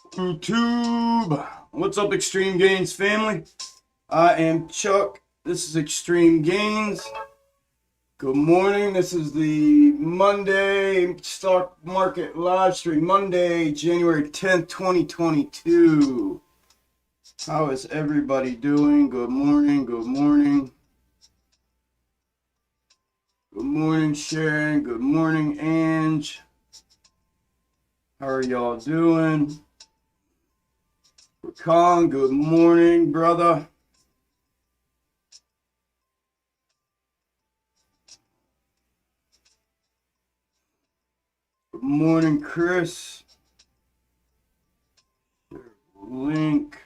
YouTube. What's up, Extreme Gains family? I am Chuck. This is Extreme Gains. Good morning. This is the Monday stock market live stream. Monday, January 10th, 2022. How is everybody doing? Good morning. Good morning. Good morning, Sharon. Good morning, Ange. How are y'all doing? Khan, good morning, brother. Good morning, Chris. Link.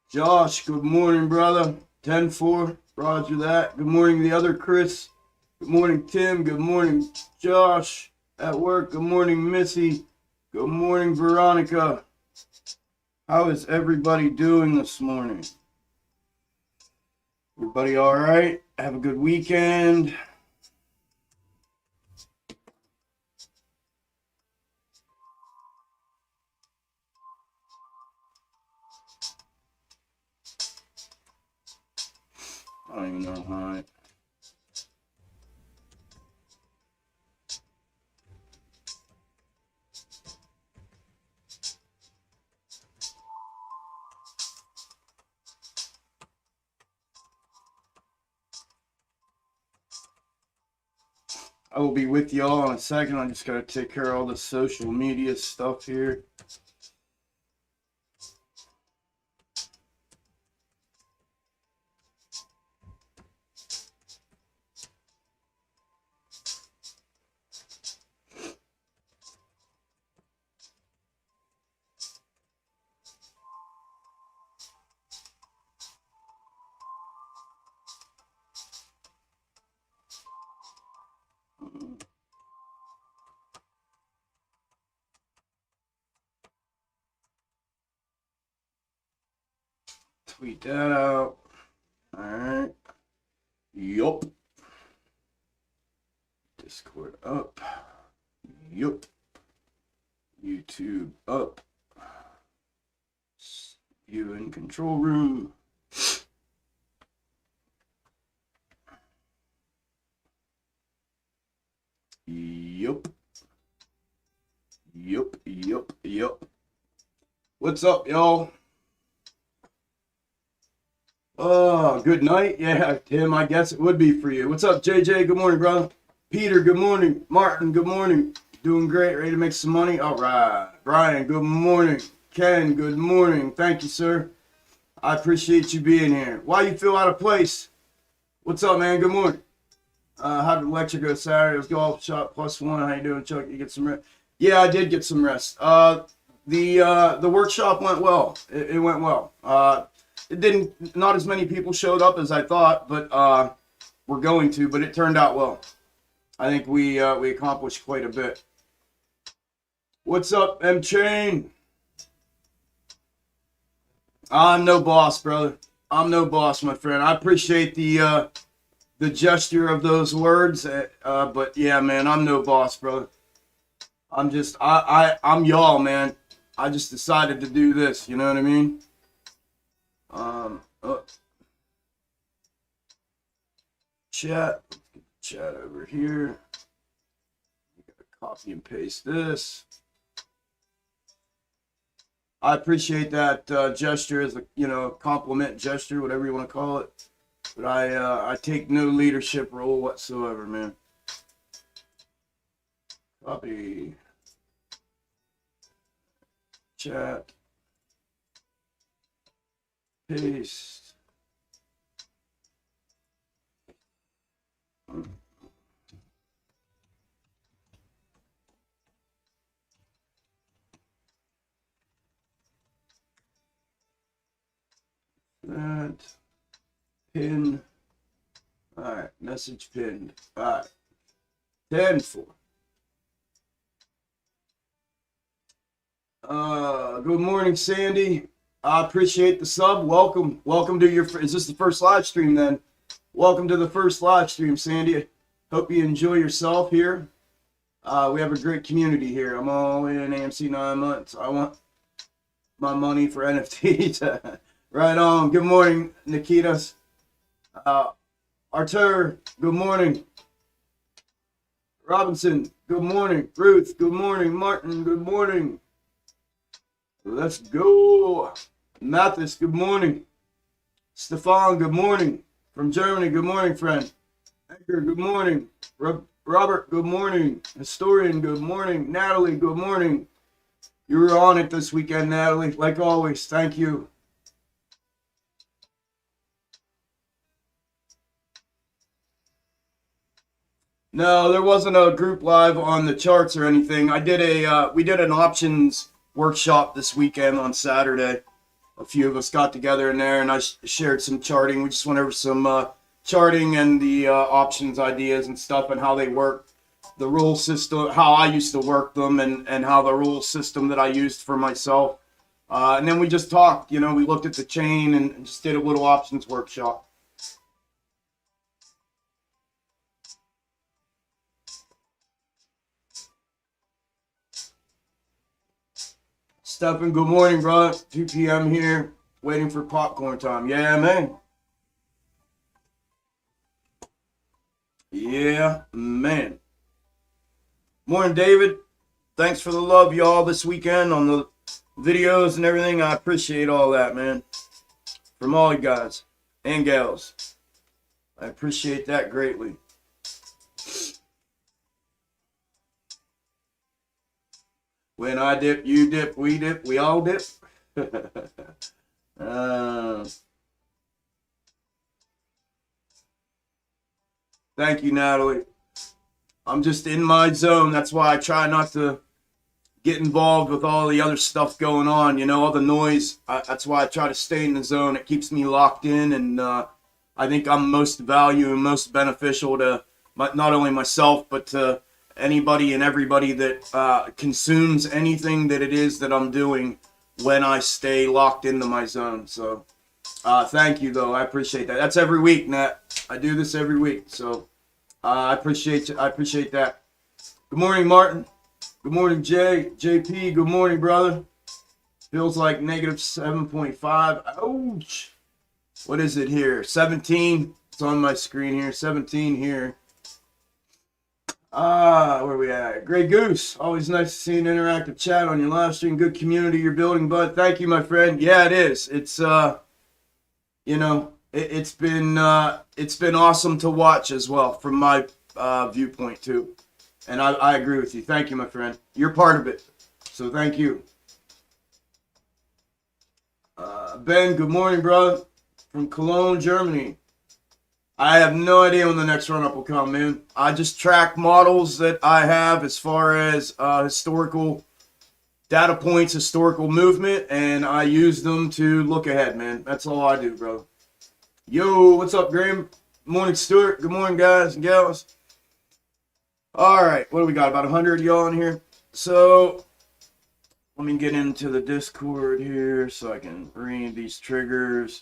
Josh, good morning, brother. 10-4, roger that. Good morning, the other Chris. Good morning, Tim. Good morning, Josh. At work. Good morning, Missy. Good morning, Veronica. How is everybody doing this morning? Everybody all right? Have a good weekend. I don't even know how. I will be with y'all in a second. I just got to take care of all the social media stuff here. Tweet that out. All right. Yup. Discord up. Yup. YouTube up. You in control room. Yup. Yup. Yup. Yup. What's up, y'all? Oh, good night. Yeah, Tim, I guess it would be for you. What's up, JJ? Good morning, brother. Peter, good morning. Martin, good morning. Doing great. Ready to make some money? All right. Brian, good morning. Ken, good morning. Thank you, sir. I appreciate you being here. Why you feel out of place? What's up, man? Good morning. How did the lecture go Saturday? It was golf shot +1. How you doing, Chuck? You get some rest? Yeah, I did get some rest. The workshop went well. It went well. It didn't. Not as many people showed up as I thought, but we're going to. But it turned out well. I think we accomplished quite a bit. What's up, M Chain? I'm no boss, brother. I'm no boss, my friend. I appreciate the gesture of those words, but yeah, man, I'm no boss, brother. I'm just I'm y'all, man. I just decided to do this. You know what I mean? Chat. Let's get the chat over here. We gotta copy and paste this. I appreciate that gesture as a compliment gesture, whatever you want to call it. But I take no leadership role whatsoever, man. Copy. Chat. Paste. That. Pin. All right. Message pinned. All right. 10-4. Good morning, Sandy. I appreciate the sub. Welcome to your. Is this the first live stream then? Welcome to the first live stream, Sandy. Hope you enjoy yourself here. We have a great community here. I'm all in AMC 9 months. I want my money for NFTs. Right on. Good morning, Nikitas. Artur, good morning. Robinson, good morning. Ruth, good morning. Martin, good morning. Let's go. Mathis, good morning. Stefan, good morning. From Germany, good morning, friend. Edgar, good morning. Robert, good morning. Historian, good morning. Natalie, good morning. You were on it this weekend, Natalie. Like always, thank you. No, there wasn't a group live on the charts or anything. We did an options workshop this weekend on Saturday. A few of us got together in there, and I shared some charting. We just went over some charting and the options ideas and stuff and how they work, the rule system, how I used to work them, and how the rule system that I used for myself. And then we just talked. We looked at the chain and just did a little options workshop. Stephen, good morning, bro. 2 p.m. here, waiting for popcorn time. Yeah, man. Yeah, man. Morning, David. Thanks for the love, y'all, this weekend on the videos and everything. I appreciate all that, man. From all you guys and gals. I appreciate that greatly. When I dip, you dip, we all dip. Thank you, Natalie. I'm just in my zone. That's why I try not to get involved with all the other stuff going on, all the noise. That's why I try to stay in the zone. It keeps me locked in, and I think I'm most value and most beneficial to not only myself, but to anybody and everybody that consumes anything that it is that I'm doing when I stay locked into my zone. So thank you, though. I appreciate that. That's every week, Nat. I do this every week. So I appreciate that. Good morning, Martin. Good morning, JP. Good morning, brother. Feels like negative 7.5. Ouch. What is it here? 17. It's on my screen here. 17 here. Where we at? Grey Goose. Always nice to see an interactive chat on your live stream. Good community you're building, bud. Thank you, my friend. Yeah, it is. It's it's been awesome to watch as well from my viewpoint too. And I agree with you. Thank you, my friend. You're part of it. So thank you. Ben, good morning, brother. From Cologne, Germany. I have no idea when the next run-up will come, man. I just track models that I have as far as historical data points, historical movement, and I use them to look ahead, man. That's all I do, bro. Yo, what's up, Graham? Good morning, Stuart. Good morning, guys and gals. All right, what do we got? About 100 y'all in here. So let me get into the Discord here so I can read these triggers.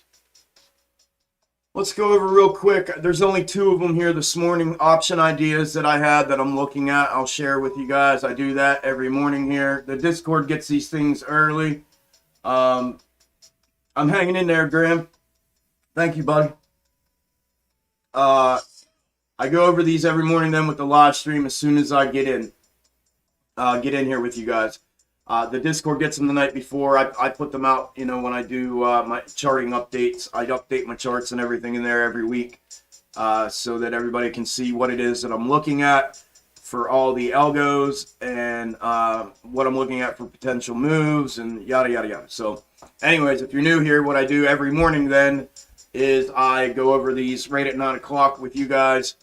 Let's go over real quick. There's only 2 of them here this morning, option ideas that I had that I'm looking at. I'll share with you guys. I do that every morning here. The Discord gets these things early. I'm hanging in there, Graham. Thank you, buddy. I go over these every morning then with the live stream as soon as I get in here with you guys. The Discord gets them the night before. I put them out, when I do my charting updates. I update my charts and everything in there every week so that everybody can see what it is that I'm looking at for all the algos and what I'm looking at for potential moves and yada, yada, yada. So anyways, if you're new here, what I do every morning then is I go over these right at 9 o'clock with you guys.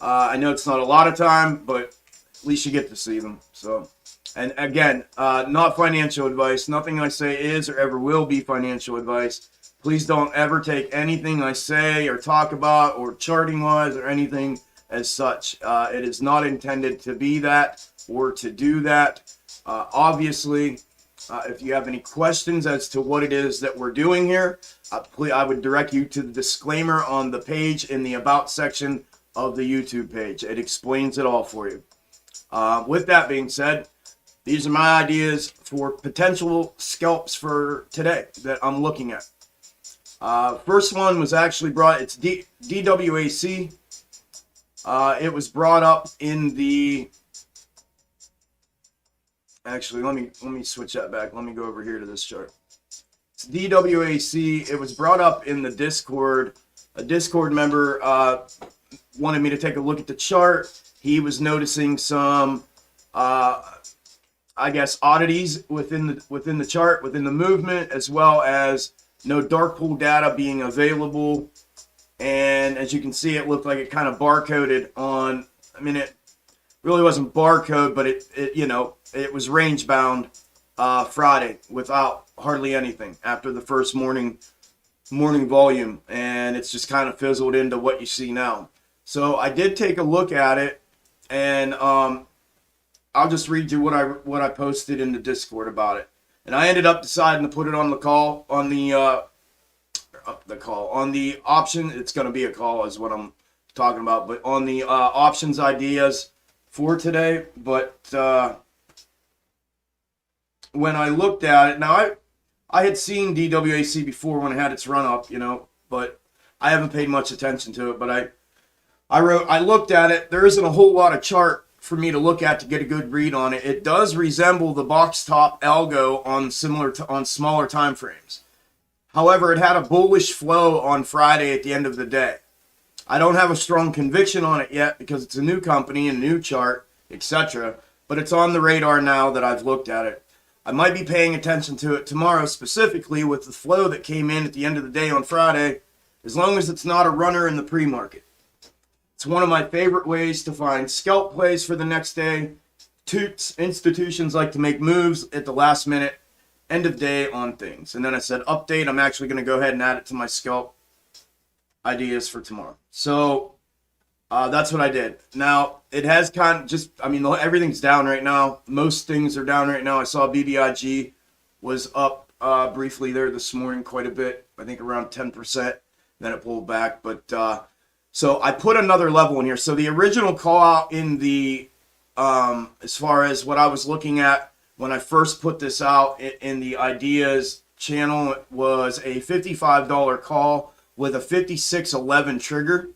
I know it's not a lot of time, but at least you get to see them. So. And again, not financial advice. Nothing I say is or ever will be financial advice. Please don't ever take anything I say or talk about or charting wise or anything as such. It is not intended to be that or to do that. Obviously, if you have any questions as to what it is that we're doing here, I would direct you to the disclaimer on the page in the About section of the YouTube page. It explains it all for you. With that being said, these are my ideas for potential scalps for today that I'm looking at. First one was actually it's DWAC. It was brought up in the, actually, let me switch that back. Let me go over here to this chart. It's DWAC. It was brought up in the Discord. A Discord member wanted me to take a look at the chart. He was noticing some, I guess, oddities within the chart, within the movement, as well as no dark pool data being available. And as you can see, it looked like it kind of barcoded on, I mean, it really wasn't barcode, but it was range bound Friday without hardly anything after the first morning volume, and it's just kind of fizzled into what you see now. So I did take a look at it, and I'll just read you what I posted in the Discord about it. And I ended up deciding to put it on the call, on the option. It's going to be a call is what I'm talking about, but on the options ideas for today. But when I looked at it, now I had seen DWAC before when it had its run up, but I haven't paid much attention to it. But I looked at it. There isn't a whole lot of chart for me to look at to get a good read on it. It does resemble the box top algo on smaller time frames. However, it had a bullish flow on Friday at the end of the day. I don't have a strong conviction on it yet because it's a new company, a new chart, etc. But it's on the radar now that I've looked at it. I might be paying attention to it tomorrow, specifically with the flow that came in at the end of the day on Friday, as long as it's not a runner in the pre-market. It's one of my favorite ways to find scalp plays for the next day. Institutions like to make moves at the last minute, end of day on things. And then I said, update, I'm actually going to go ahead and add it to my scalp ideas for tomorrow. So that's what I did. Now, it has kind of just, everything's down right now. Most things are down right now. I saw BBIG was up briefly there this morning quite a bit. I think around 10%. Then it pulled back. But so I put another level in here. So the original call out in the, as far as what I was looking at when I first put this out in the ideas channel, was a $55 call with a 5611 trigger.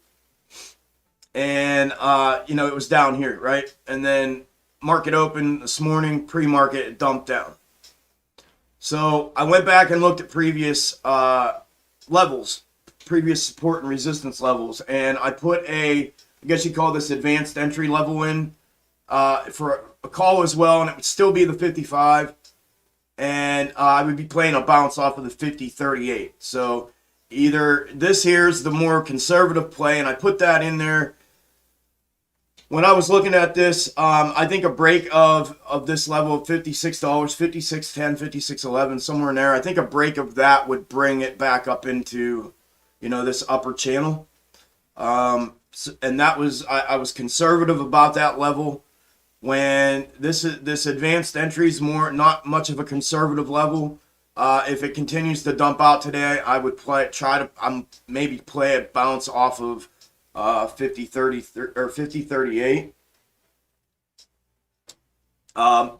And, it was down here, right? And then market open this morning, pre-market, it dumped down. So I went back and looked at previous levels, previous support and resistance levels, and I put I guess you call this advanced entry level in for a call as well, and it would still be the 55, and I would be playing a bounce off of the 50.38. So either this here's the more conservative play, and I put that in there. When I was looking at this, I think a break of this level of $56, $56.10, $56.11, somewhere in there, I think a break of that would bring it back up into this upper channel. And that was, I was conservative about that level. When this advanced entry is not much of a conservative level. If it continues to dump out today, I would maybe play a bounce off of 50.30 or 50.38.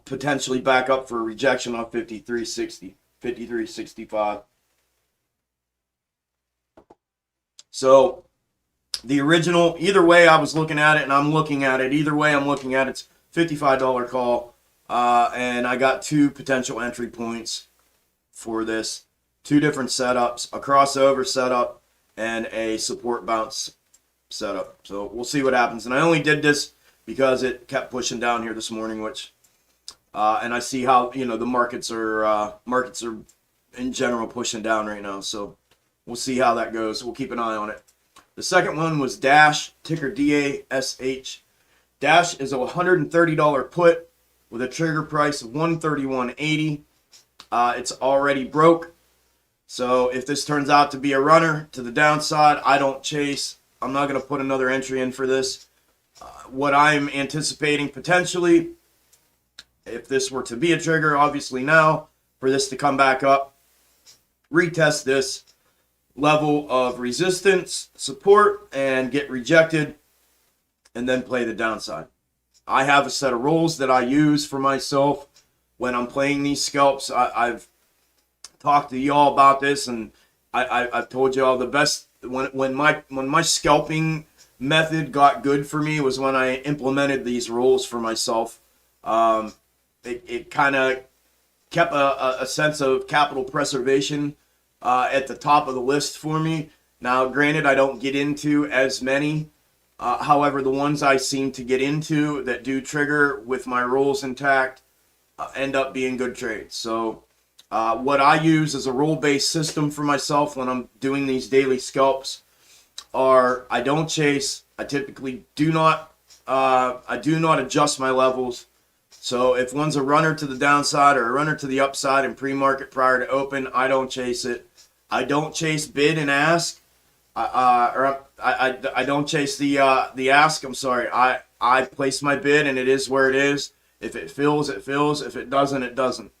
Potentially back up for a rejection on 53.60, 53.65. So the original, either way I was looking at it, and I'm looking at it, either way I'm looking at it, it's $55 call, and I got two potential entry points for this. Two different setups, a crossover setup and a support bounce setup. So we'll see what happens. And I only did this because it kept pushing down here this morning, which, and I see how, the markets are in general pushing down right now. So we'll see how that goes. We'll keep an eye on it. The second one was Dash, ticker DASH. Dash is a $130 put with a trigger price of $131.80. It's already broke. So if this turns out to be a runner to the downside, I don't chase. I'm not going to put another entry in for this. What I'm anticipating potentially, if this were to be a trigger, obviously now, for this to come back up, retest this level of resistance, support, and get rejected, and then play the downside. I have a set of rules that I use for myself when I'm playing these scalps. I've talked to y'all about this, and I've told y'all the best when my scalping method got good for me was when I implemented these rules for myself. It kind of kept a sense of capital preservation at the top of the list for me. Now, granted, I don't get into as many. However, the ones I seem to get into that do trigger with my rules intact end up being good trades. So what I use as a rule-based system for myself when I'm doing these daily scalps are I don't chase. I typically do not adjust my levels. So if one's a runner to the downside or a runner to the upside in pre-market prior to open, I don't chase it. I don't chase bid and ask. I don't chase the ask. I'm sorry. I place my bid and it is where it is. If it fills, it fills. If it doesn't, it doesn't.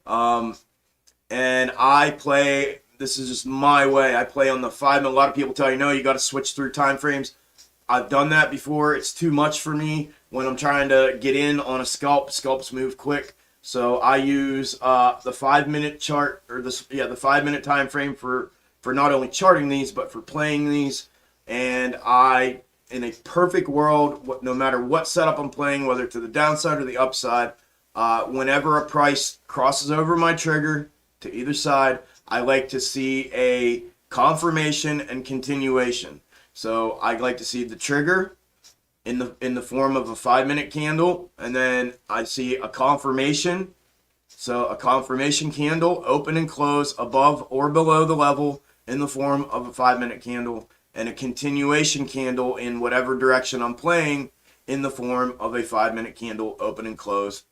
And I play. This is just my way. I play on the 5 minute. A lot of people tell you no, you got to switch through time frames. I've done that before. It's too much for me when I'm trying to get in on a scalp. Scalps move quick. So I use the 5 minute chart or the 5 minute time frame for not only charting these but for playing these. And I, in a perfect world, no matter what setup I'm playing, whether to the downside or the upside, whenever a price crosses over my trigger to either side, I like to see a confirmation and continuation. So I like to see the trigger in the form of a 5 minute candle, and then I see a confirmation. So a confirmation candle, open and close above or below the level in the form of a 5 minute candle, and a continuation candle in whatever direction I'm playing in the form of a 5 minute candle, open and close,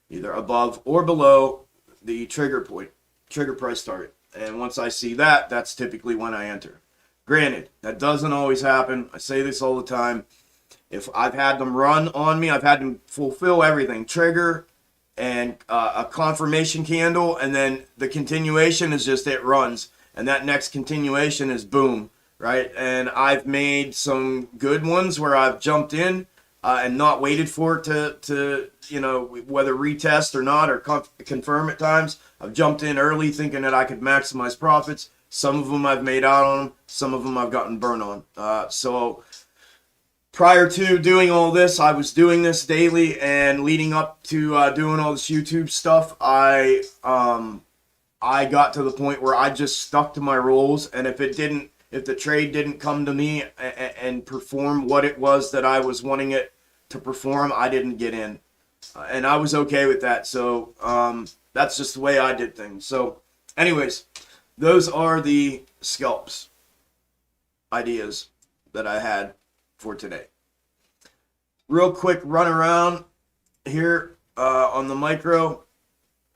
either above or below the trigger point, trigger price target. And once I see that, that's typically when I enter. Granted, that doesn't always happen. I say this all the time. If I've had them run on me, I've had them fulfill everything. Trigger and a confirmation candle, and then the continuation is just it runs. And that next continuation is boom, right? And I've made some good ones where I've jumped in and not waited for it to whether retest or not or confirm at times. I've jumped in early thinking that I could maximize profits. Some of them I've made out on them. Some of them I've gotten burned on. So prior to doing all this, I was doing this daily, and leading up to doing all this YouTube stuff, I got to the point where I just stuck to my rules, and if the trade didn't come to me and perform what it was that I was wanting it to perform, I didn't get in, and I was okay with that. So that's just the way I did things. So, anyways. Those are the scalps ideas that I had for today. Real quick run around here on the micro.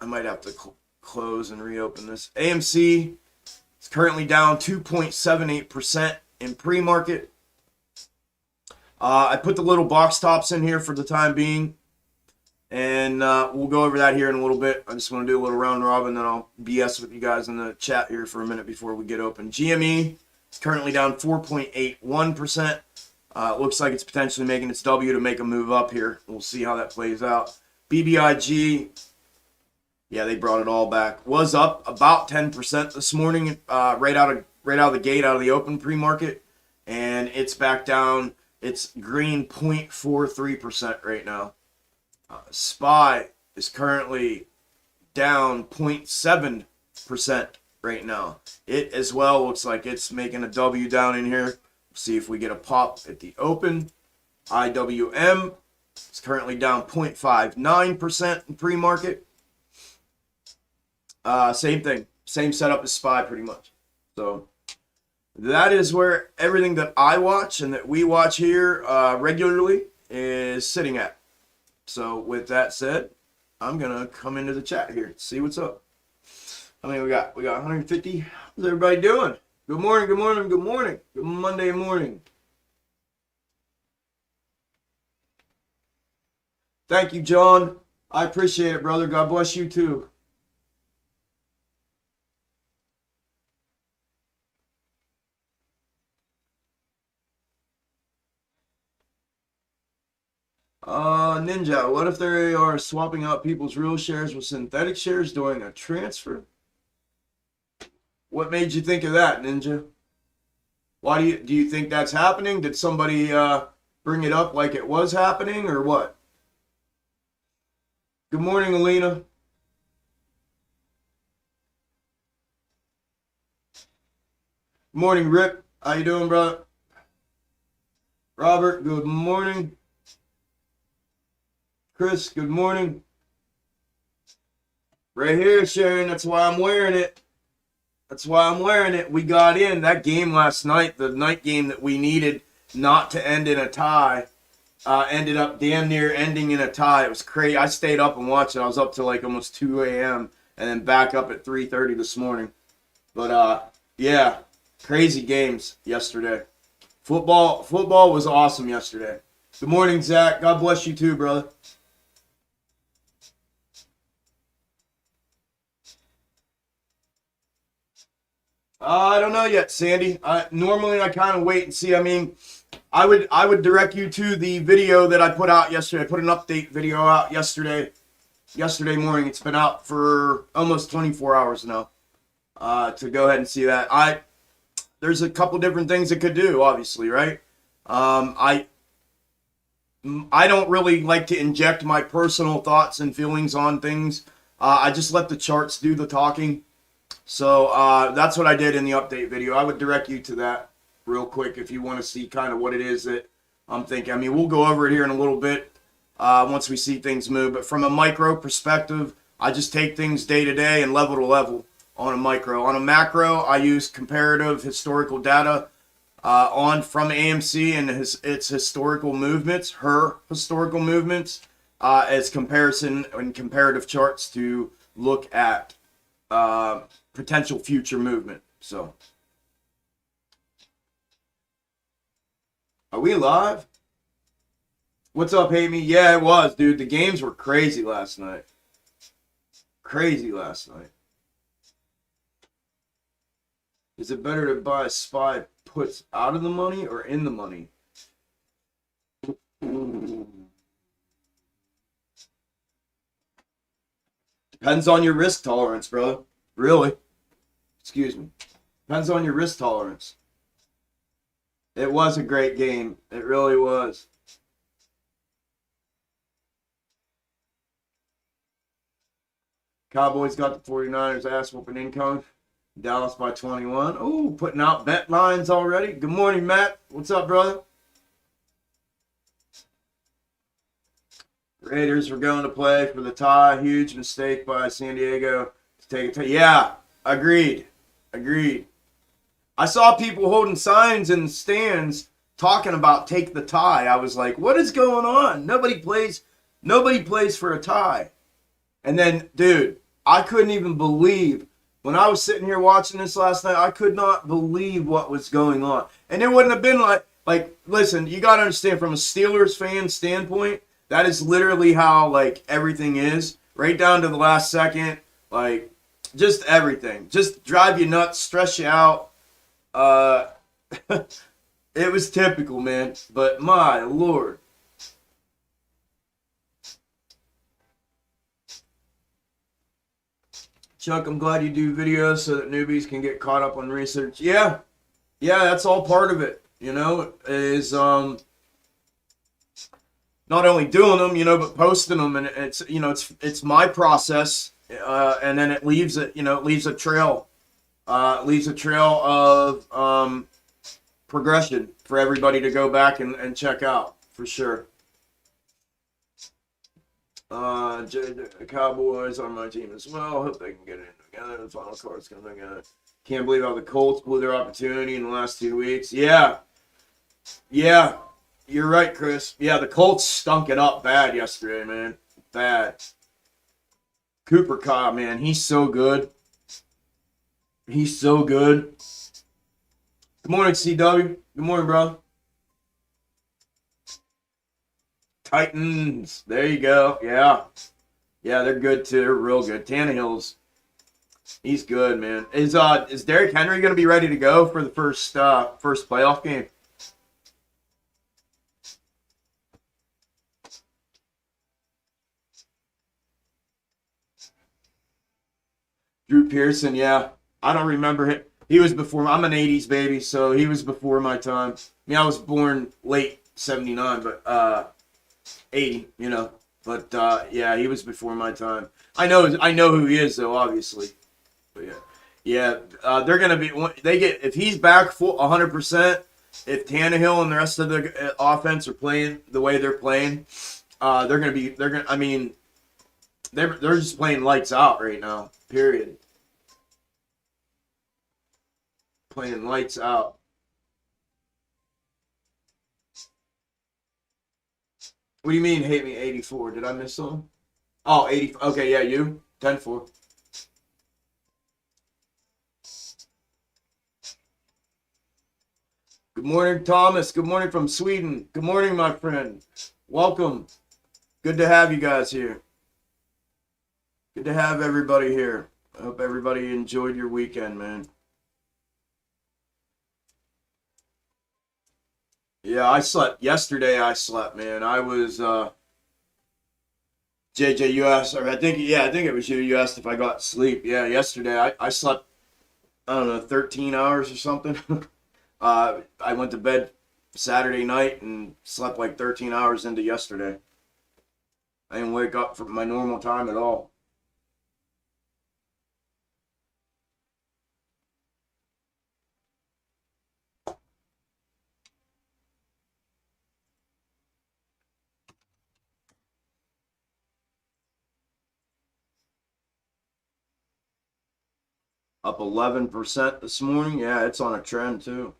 I might have to close and reopen this. AMC is currently down 2.78% in pre-market. I put the little box tops in here for the time being. And we'll go over that here in a little bit. I just want to do a little round robin, then I'll BS with you guys in the chat here for a minute before we get open. GME is currently down 4.81%. Looks like it's potentially making its W to make a move up here. We'll see how that plays out. BBIG, yeah, they brought it all back. Was up about 10% this morning, right out of the gate, out of the open pre-market, and it's back down. It's green 0.43% right now. SPY is currently down 0.7% right now. It as well looks like it's making a W down in here. See if we get a pop at the open. IWM is currently down 0.59% in pre-market. Same thing. Same setup as SPY pretty much. So that is where everything that I watch and that we watch here regularly is sitting at. So with that said, I'm going to come into the chat here, see what's up. How many we got? We got 150. How's everybody doing? Good morning, good morning, good morning. Good Monday morning. Thank you, John. I appreciate it, brother. God bless you too. Ninja, what if they are swapping out people's real shares with synthetic shares during a transfer? What made you think of that, Ninja? Why do you think that's happening? Did somebody bring it up like it was happening or what? Good morning, Alina. Good morning, Rip. How you doing, brother? Robert, good morning. Chris, good morning. Right here, Sharon. That's why I'm wearing it. That's why I'm wearing it. We got in that game last night, the night game that we needed not to end in a tie. Ended up damn near ending in a tie. It was crazy. I stayed up and watched it. I was up till like almost 2 a.m. and then back up at 3:30 this morning. But yeah, crazy games yesterday. Football was awesome yesterday. Good morning, Zach. God bless you too, brother. I don't know yet, Sandy. Normally I kind of wait and see. I mean, I would direct you to the video that I put out yesterday. I put an update video out yesterday morning. It's been out for almost 24 hours now. To go ahead and see that. There's a couple different things it could do, obviously, right? I don't really like to inject my personal thoughts and feelings on things. I just let the charts do the talking. So that's what I did in the update video. I would direct you to that real quick if you want to see kind of what it is that I'm thinking. I mean, we'll go over it here in a little bit once we see things move. But from a micro perspective, I just take things day to day and level to level on a micro. On a macro, I use comparative historical data from AMC and its historical movements, her historical movements, as comparison and comparative charts to look at potential future movement. So, are we live? What's up, Amy? Yeah, it was, dude. The games were crazy last night. Crazy last night. Is it better to buy SPY puts out of the money or in the money? Depends on your risk tolerance, brother. Really. Excuse me. Depends on your risk tolerance. It was a great game. It really was. Cowboys got the 49ers ass whooping income. Dallas by 21. Oh, putting out bet lines already. Good morning, Matt. What's up, brother? Raiders were going to play for the tie. Huge mistake by San Diego to take a tie. Yeah, agreed. I saw people holding signs in the stands talking about take the tie. I was like, what is going on? Nobody plays for a tie. And then, dude, I couldn't even believe when I was sitting here watching this last night, I could not believe what was going on. And it wouldn't have been like listen, you got to understand from a Steelers fan standpoint, that is literally how like everything is, right down to the last second, like just everything. Just drive you nuts, stress you out. It was typical, man. But my Lord. Chuck, I'm glad you do videos so that newbies can get caught up on research. Yeah, that's all part of it, is not only doing them, but posting them, and it's my process, and then it leaves a trail, of progression for everybody to go back and check out for sure. The Cowboys are my team as well. Hope they can get it together. The final card's coming together. Can't believe how the Colts blew their opportunity in the last 2 weeks. Yeah, you're right, Chris. Yeah, the Colts stunk it up bad yesterday, man. Bad. Cooper Cobb, man, he's so good. He's so good. Good morning, CW. Good morning, bro. Titans. There you go. Yeah, they're good too. They're real good. Tannehill's, he's good, man. Is Derrick Henry going to be ready to go for the first playoff game? Drew Pearson, yeah. I don't remember him. He was before. I'm an '80s baby, so he was before my time. I mean, I was born late '79, but 80, you know. But yeah, he was before my time. I know who he is though, obviously. But yeah, yeah, they're gonna be. They get if he's back full 100%. If Tannehill and the rest of the offense are playing the way they're playing, they're gonna be. They're gonna. I mean, they're just playing lights out right now. Period. Playing lights out. What do you mean hate me 84? Did I miss something? Oh, 80. Okay, yeah, you 10-4. Good morning, Thomas. Good morning from Sweden. Good morning, my friend. Welcome. Good to have you guys here. Good to have everybody here. I hope everybody enjoyed your weekend, man. Yeah, I slept yesterday. I slept, man. I was JJ. You asked, or I think it was you. You asked if I got sleep. Yeah, yesterday I slept. I don't know, 13 hours or something. I went to bed Saturday night and slept like 13 hours into yesterday. I didn't wake up for my normal time at all. Up 11% this morning. Yeah, it's on a trend too.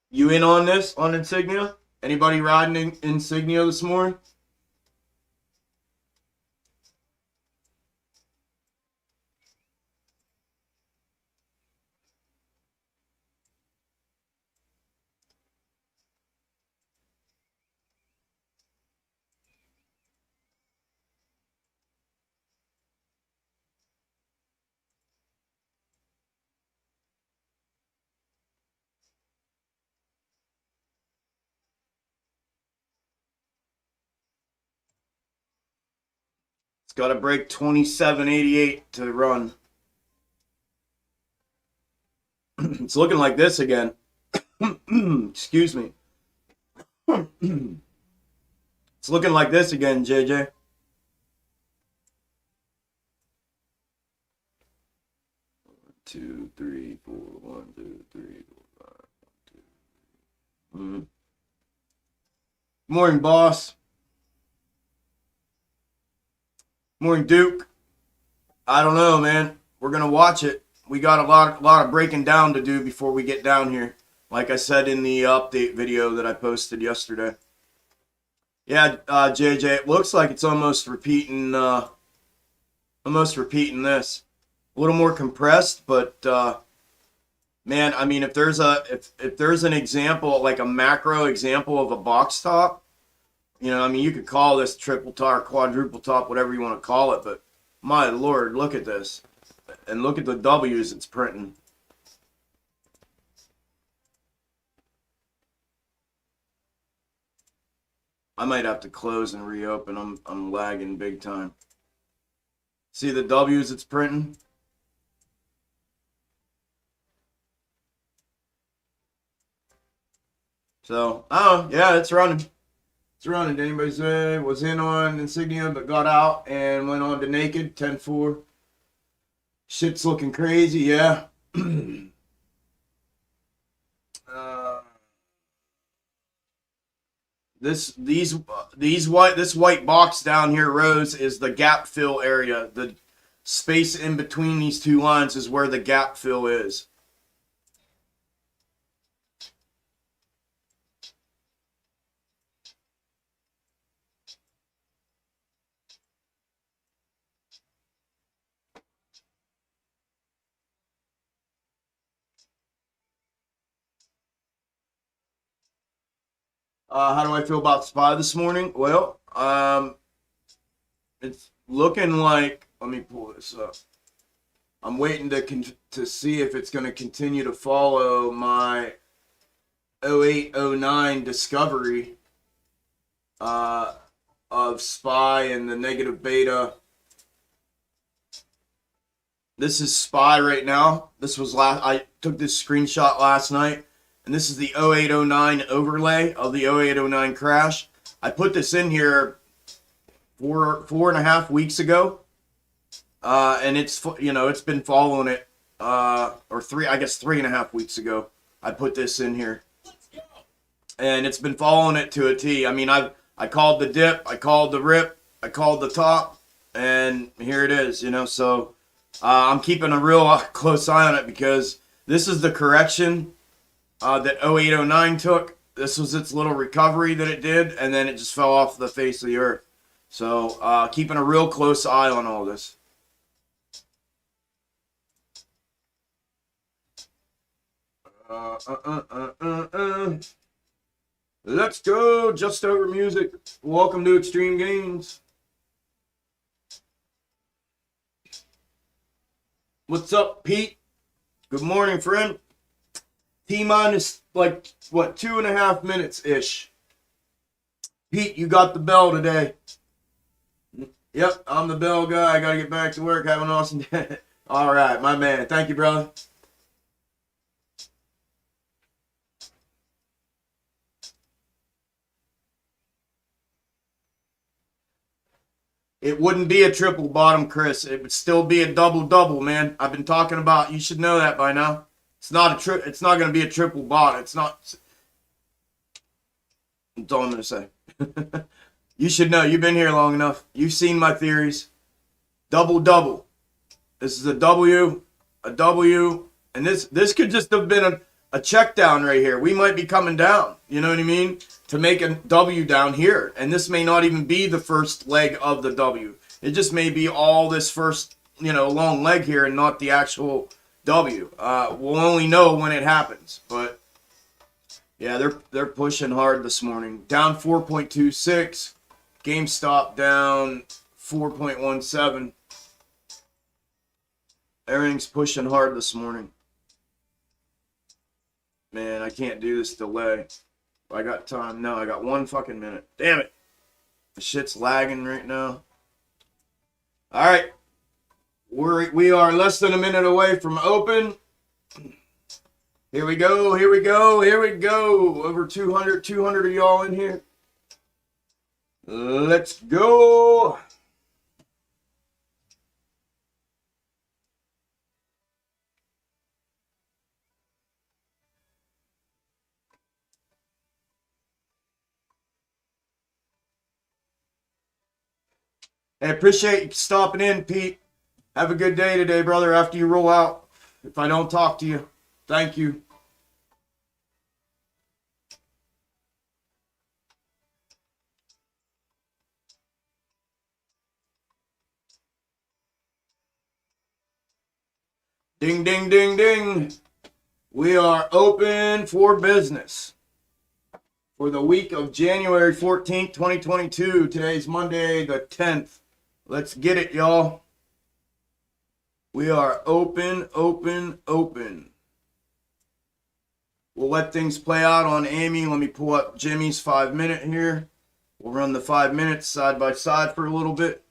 You in on this on Insignia? Anybody riding in Insignia this morning? It's got to break 27.88 to run. It's looking like this again. Excuse me. It's looking like this again, JJ. Two, three, four, 1, 2, 3, 4, 5, 1, 2. Morning, boss. Morning, Duke. I don't know, man. We're gonna watch it. We got a lot of breaking down to do before we get down here. Like I said in the update video that I posted yesterday. Yeah, JJ, it looks like it's almost repeating this. A little more compressed, but man, I mean, if there's an example, like a macro example of a box top, you know, I mean, you could call this triple top, quadruple top, whatever you want to call it, but my lord, look at this. And look at the W's it's printing. I might have to close and reopen. I'm lagging big time. See the W's it's printing? So, oh, yeah, it's running. It's running. Anybody say was in on Insignia but got out and went on to Naked 10-4. Shit's looking crazy, yeah. This white box down here, Rose, is the gap fill area. The space in between these two lines is where the gap fill is. How do I feel about SPY this morning? Well, looking like, let me pull this up. I'm waiting to see if it's going to continue to follow my 0809 discovery of SPY and the negative beta. This is SPY right now. This was I took this screenshot last night, and this is the 0809 overlay of the 0809 crash. I put this in here 4.5 weeks ago, and it's been following it, or 3.5 weeks ago. I put this in here, and it's been following it to a T. I mean, I called the dip, I called the rip, I called the top, and here it is. So I'm keeping a real close eye on it because this is the correction that 0809 took. This was its little recovery that it did, and then it just fell off the face of the earth. So keeping a real close eye on all this. Let's go, Just Over Music. Welcome to Extreme Games. What's up, Pete? Good morning, friend. T-minus, 2.5 minutes-ish. Pete, you got the bell today. Yep, I'm the bell guy. I got to get back to work. Have an awesome day. All right, my man. Thank you, brother. It wouldn't be a triple bottom, Chris. It would still be a double-double, man. I've been talking about, you should know that by now. It's not it's not going to be a triple bottom. It's not. That's all I'm going to say. You should know. You've been here long enough. You've seen my theories. Double-double. This is a W, and this could just have been a check down right here. We might be coming down. You know what I mean? To make a W down here. And this may not even be the first leg of the W. It just may be all this first, long leg here and not the actual W. We'll only know when it happens. But, yeah, they're pushing hard this morning. Down 4.26. GameStop down 4.17. Everything's pushing hard this morning. Man, I can't do this delay. I got time. No, I got 1 fucking minute. Damn it. The shit's lagging right now. All right. We are less than a minute away from open. Here we go. Over 200 of y'all in here. Let's go. I appreciate you stopping in, Pete. Have a good day today, brother, after you roll out. If I don't talk to you, thank you. Ding, ding, ding, ding. We are open for business for the week of January 14th, 2022. Today's Monday, the 10th. Let's get it, y'all. We are open. We'll let things play out on Amy. Let me pull up Jimmy's 5-minute here. We'll run the 5 minutes side by side for a little bit.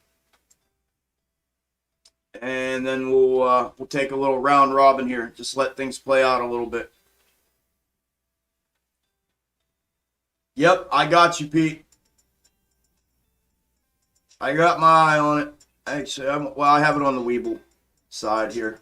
And then we'll take a little round robin here. Just let things play out a little bit. Yep, I got you, Pete. I got my eye on it. Actually, I have it on the Weeble side here.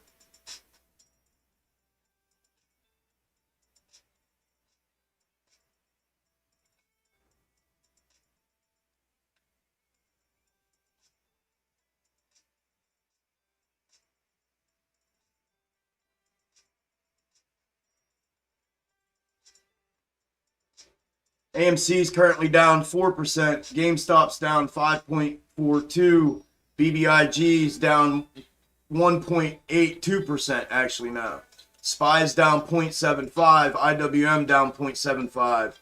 AMC's currently down 4%. GameStop's down 5.42%. BBIG's down 1.82% actually now. SPY's down 0.75%. IWM down 0.75%.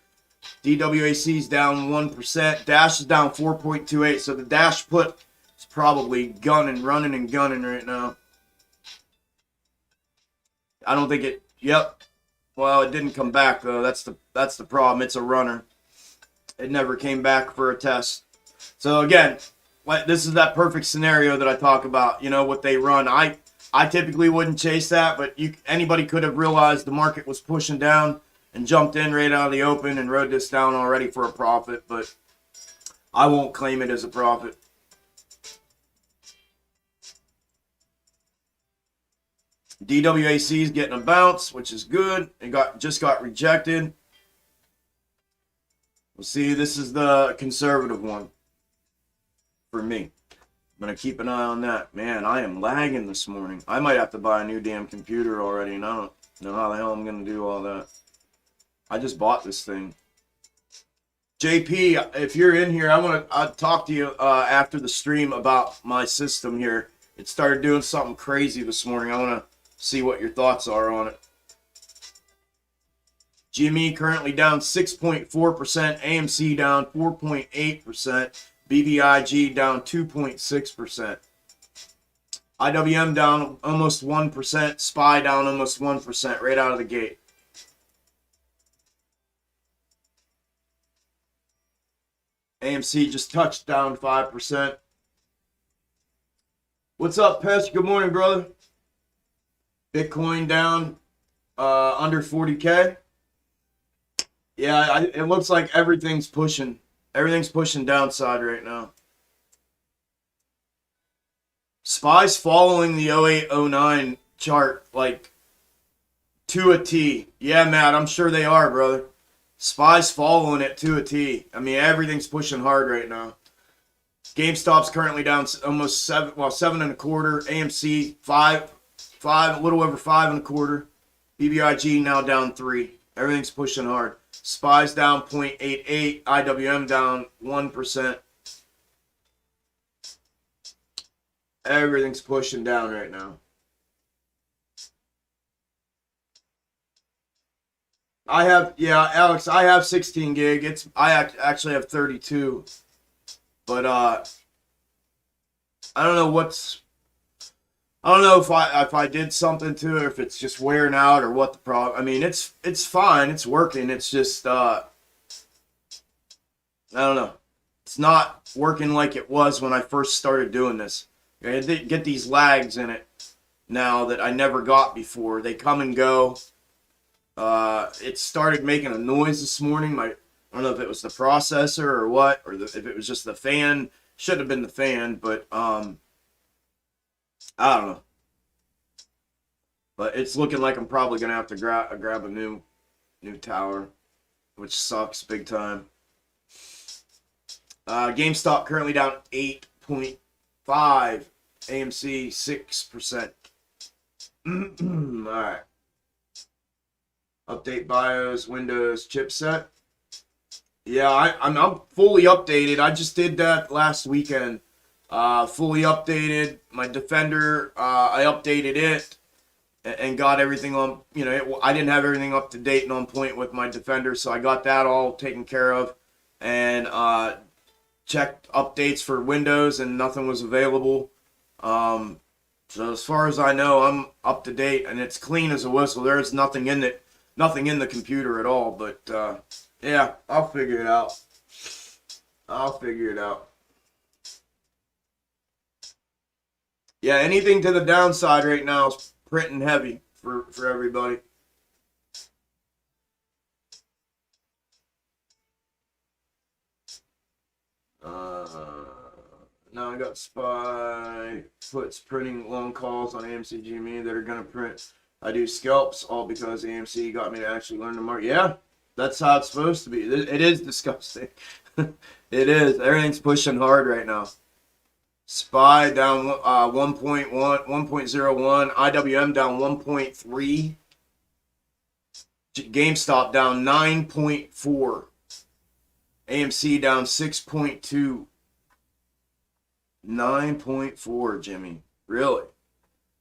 DWAC's down 1%. Dash is down 4.28%. So the Dash put probably running and gunning right now. I don't think it. Yep. Well, it didn't come back though. That's the problem. It's a runner. It never came back for a test. So again, this is that perfect scenario that I talk about. You know what they run. I typically wouldn't chase that, but anybody could have realized the market was pushing down and jumped in right out of the open and rode this down already for a profit. But I won't claim it as a profit. DWAC is getting a bounce, which is good. It just got rejected. We'll see. This is the conservative one for me. I'm going to keep an eye on that. Man, I am lagging this morning. I might have to buy a new damn computer already, and I don't know how the hell I'm going to do all that. I just bought this thing. JP, if you're in here, I'll talk to you after the stream about my system here. It started doing something crazy this morning. I want to see what your thoughts are on it. GME currently down 6.4%, AMC down 4.8%, BBIG down 2.6%. IWM down almost 1%, SPY down almost 1% right out of the gate. AMC just touched down 5%. What's up, Pesh? Good morning, brother. Bitcoin down under 40K. Yeah, it looks like everything's pushing. Everything's pushing downside right now. SPY's following the 08-09 chart like to a T. Yeah, Matt, I'm sure they are, brother. SPY's following it to a T. I mean, everything's pushing hard right now. GameStop's currently down almost 7.25. AMC 5, a little over 5.25. BBIG now down 3. Everything's pushing hard. SPY's down 0.88. IWM down 1%. Everything's pushing down right now. Alex, I have 16 gig. I actually have 32. But I don't know if I did something to it, or if it's just wearing out, or what the problem. I mean, it's fine. It's working. It's just I don't know. It's not working like it was when I first started doing this. I get these lags in it now that I never got before. They come and go. It started making a noise this morning. I don't know if it was the processor or what, or if it was just the fan. Should have been the fan, but I don't know. But it's looking like I'm probably gonna have to grab a new tower, which sucks big time. GameStop currently down 8.5. AMC 6%. All right. Update BIOS, Windows, chipset. Yeah, I'm fully updated. I just did that last weekend. Fully updated. My Defender, I updated it and got everything on, I didn't have everything up to date and on point with my Defender, so I got that all taken care of, and checked updates for Windows, and nothing was available. So as far as I know, I'm up to date, and it's clean as a whistle. There's nothing in it, nothing in the computer at all, but yeah, I'll figure it out. Yeah, anything to the downside right now is printing heavy for everybody. Now I got SPY puts printing long calls on AMC GME that are gonna print. I do scalps all because AMC got me to actually learn the market. Yeah, that's how it's supposed to be. It is disgusting. It is. Everything's pushing hard right now. SPY down 1.01, IWM down 1.3, GameStop down 9.4, AMC down 6.2, 9.4. Jimmy, really?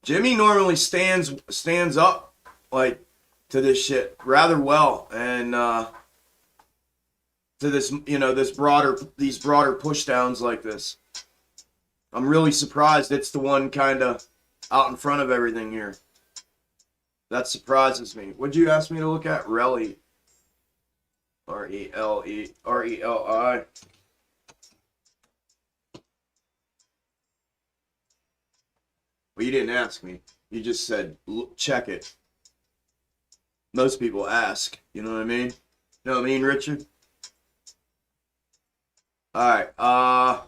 Jimmy normally stands up like to this shit rather well, and to this these broader push downs like this. I'm really surprised it's the one kind of out in front of everything here. That surprises me. What'd you ask me to look at? Reli. R-E-L-I. Well, you didn't ask me. You just said, check it. Most people ask. You know what I mean? You know what I mean, Richard? Alright, I'm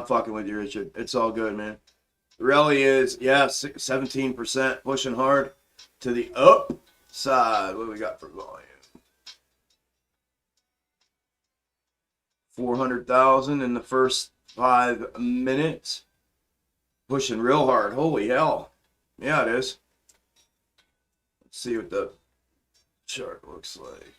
fucking with you, Richard. It's all good, man. Reli is, yeah, 17%, pushing hard to the upside. What do we got for volume? 400,000 in the first 5 minutes. Pushing real hard. Holy hell. Yeah, it is. Let's see what the chart looks like.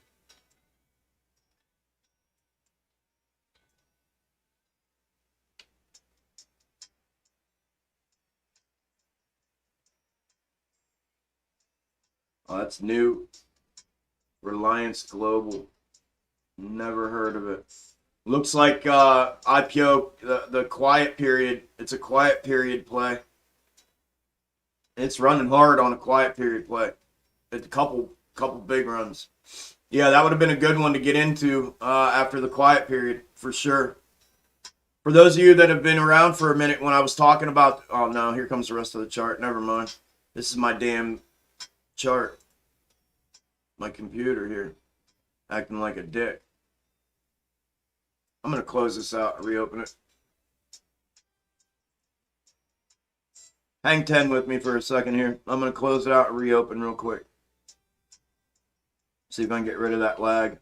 Oh, that's new. Reliance Global. Never heard of it. Looks like IPO, the quiet period. It's a quiet period play. It's running hard on a quiet period play. It's a couple big runs. Yeah, that would have been a good one to get into after the quiet period, for sure. For those of you that have been around for a minute when I was talking about... Oh, no, here comes the rest of the chart. Never mind. This is my damn chart. My computer here. Acting like a dick. I'm going to close this out and reopen it. Hang 10 with me for a second here. I'm going to close it out and reopen real quick. See if I can get rid of that lag.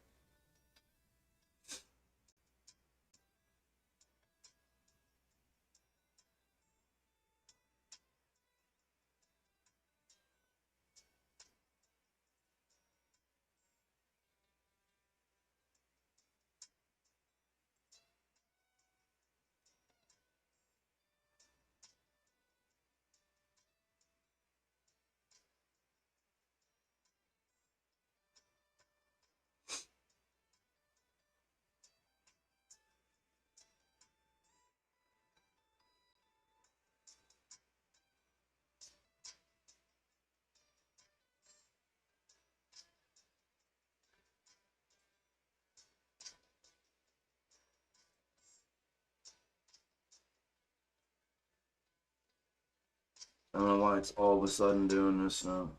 I don't know why it's all of a sudden doing this now.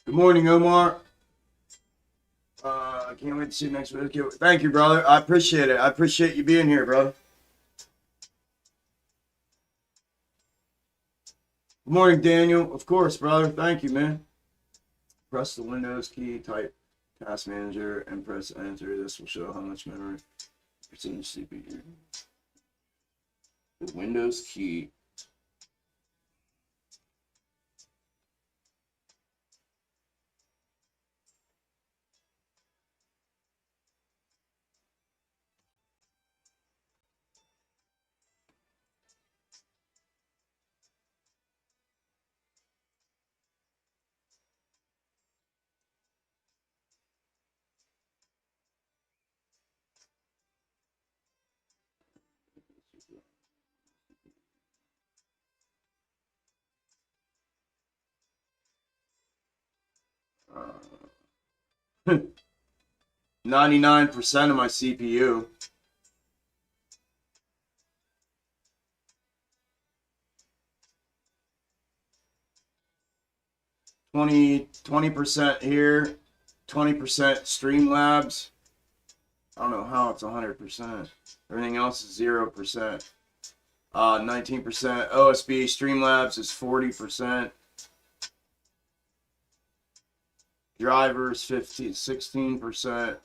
Good morning, Omar. I can't wait to see you next week. Thank you, brother. I appreciate it. I appreciate you being here, brother. Good morning, Daniel. Of course, brother. Thank you, man. Press the Windows key, type Task Manager, and press Enter. This will show how much memory percentage CPU. The Windows key. Uh, 99% of my CPU. Twenty percent here, 20% Streamlabs. I don't know how it's 100%. Everything else is 0%. 19% OSB. Streamlabs is 40%. Drivers 16%.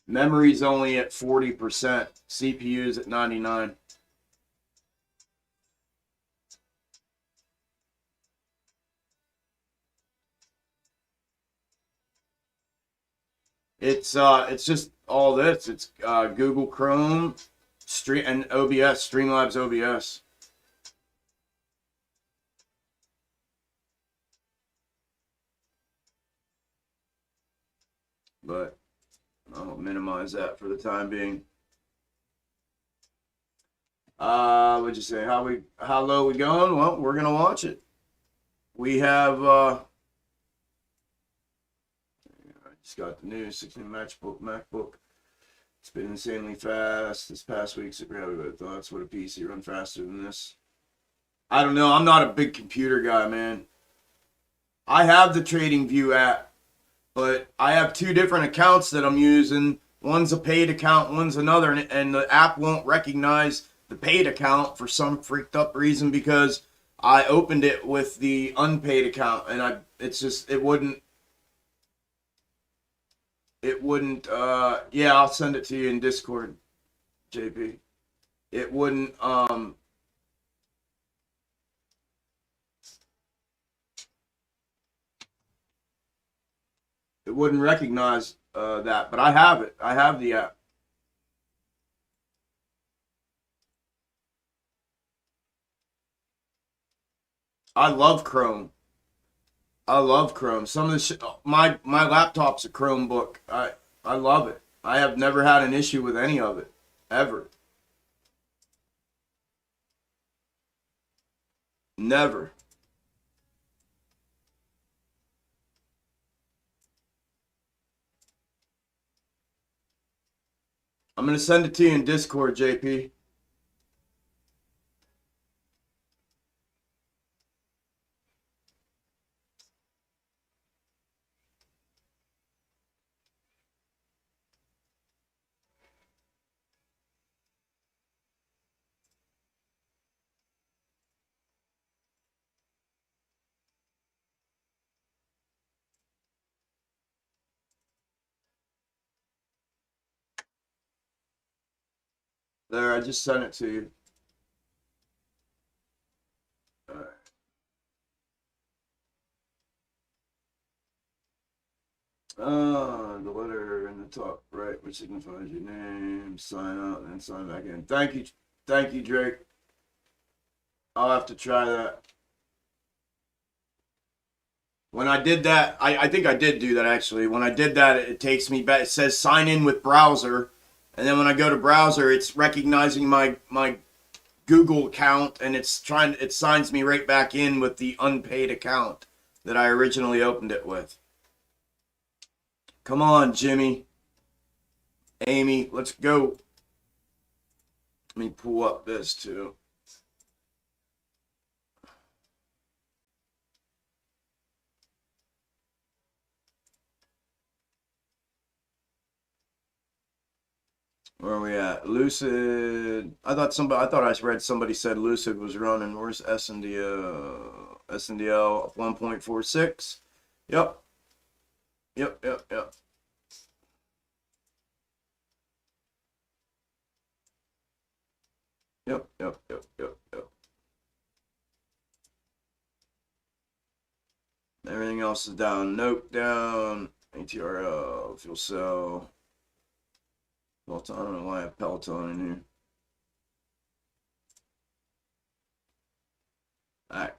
Memory's only at 40%. CPU's at 99%. It's just all this. It's Google Chrome, and OBS, Streamlabs OBS. But I'll minimize that for the time being. What'd you say? How low we going? Well, we're gonna watch it. We have I just got the new 16 MacBook. It's been insanely fast this past week. So probably would have thought, would a PC run faster than this? I don't know. I'm not a big computer guy, man. I have the TradingView app, but I have two different accounts that I'm using. One's a paid account, one's another, and the app won't recognize the paid account for some freaked up reason because I opened it with the unpaid account, and it wouldn't. Yeah, I'll send it to you in Discord, JP. It wouldn't recognize that, but I have it. I have the app. I love Chrome. Some of the my laptop's a Chromebook. I love it. I have never had an issue with any of it ever. Never. I'm gonna send it to you in Discord, JP. There, I just sent it to you. All right. The letter in the top right, which signifies your name, sign out, and then sign back in. Thank you, Drake. I'll have to try that. When I did that, I think I did do that actually. When I did that, it takes me back. It says sign in with browser, and then when I go to browser, it's recognizing my Google account, and it signs me right back in with the unpaid account that I originally opened it with. Come on, Jimmy, Amy, let's go. Let me pull up this too. Where are we at? Lucid. I thought I read somebody said Lucid was running. Where's SNDL? SNDL 1.46. Yep. Yep. Everything else is down. Note down. ATRL. Fuel cell. Peloton. I don't know why I have Peloton in here. Alright.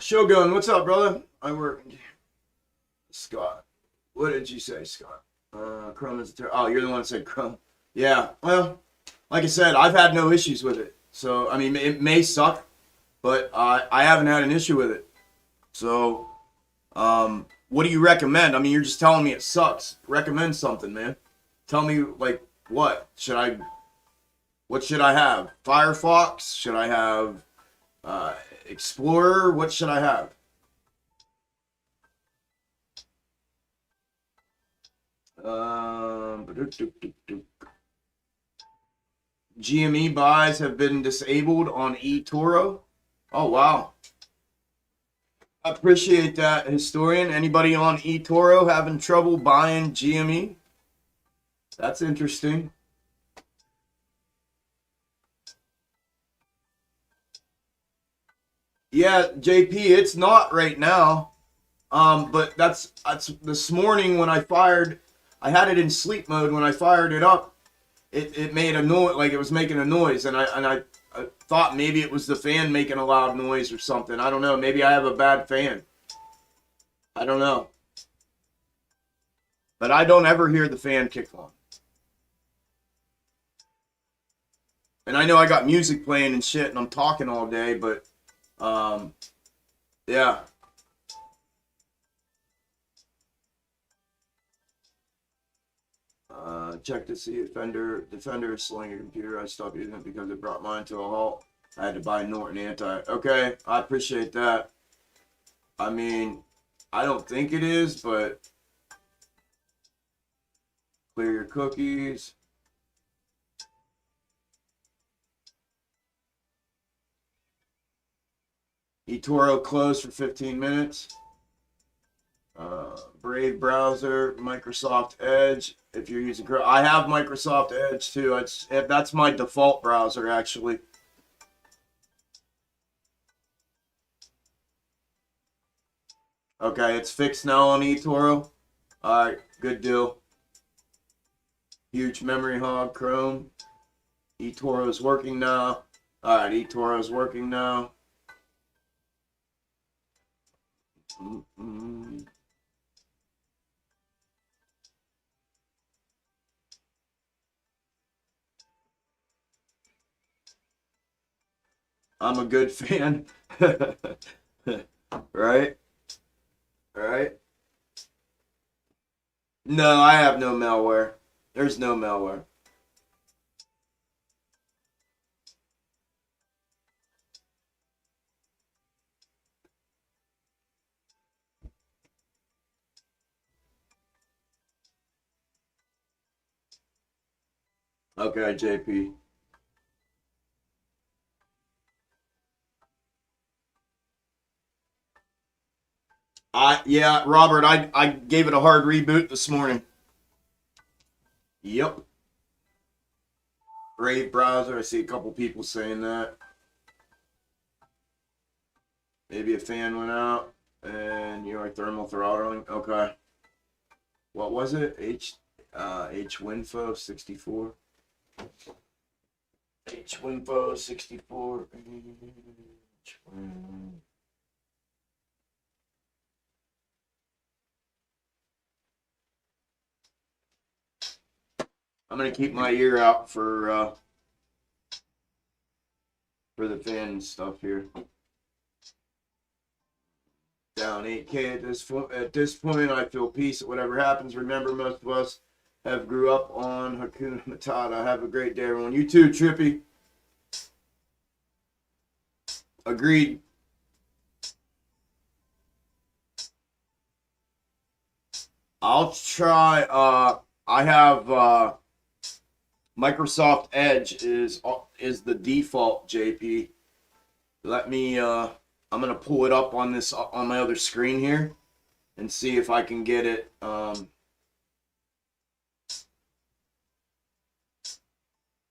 Shogun, what's up, brother? I work. Scott. What did you say, Scott? Chrome is oh, you're the one that said Chrome. Yeah, well, like I said, I've had no issues with it. So, I mean, it may suck, but I haven't had an issue with it. So, what do you recommend? I mean, you're just telling me it sucks. Recommend something, man. Tell me, like, what should I have? Firefox? Should I have Explorer? What should I have? GME buys have been disabled on eToro. Oh, wow. I appreciate that, historian. Anybody on eToro having trouble buying GME? That's interesting. Yeah, JP, it's not right now. But that's this morning when I fired. I had it in sleep mode. When I fired it up, it made a noise, like it was making a noise, and I thought maybe it was the fan making a loud noise or something. I don't know. Maybe I have a bad fan. I don't know. But I don't ever hear the fan kick on. And I know I got music playing and shit, and I'm talking all day, but yeah. Check to see if Defender is slowing your computer. I stopped using it because it brought mine to a halt. I had to buy Norton Anti. Okay, I appreciate that. I mean, I don't think it is, but clear your cookies. eToro closed for 15 minutes. Brave browser, Microsoft Edge. If you're using Chrome, I have Microsoft Edge too. That's my default browser actually. Okay, it's fixed now on eToro. All right, good deal. Huge memory hog, Chrome. eToro is working now. All right, eToro is working now. I'm a good fan. Right? Right? No, I have no malware. There's no malware. Okay, JP. Yeah, Robert, I gave it a hard reboot this morning. Yep. Brave browser. I see a couple people saying that. Maybe a fan went out and you're thermal throttling. Okay. What was it? Winfo 64. Winfo 64. I'm gonna keep my ear out for the fan stuff here. Down 8K at this point. I feel peace at whatever happens. Remember, most of us have grew up on Hakuna Matata. Have a great day, everyone. You too, Trippy. Agreed. I'll try. I have Microsoft Edge is the default, JP. Let me. I'm gonna pull it up on my other screen here, and see if I can get it.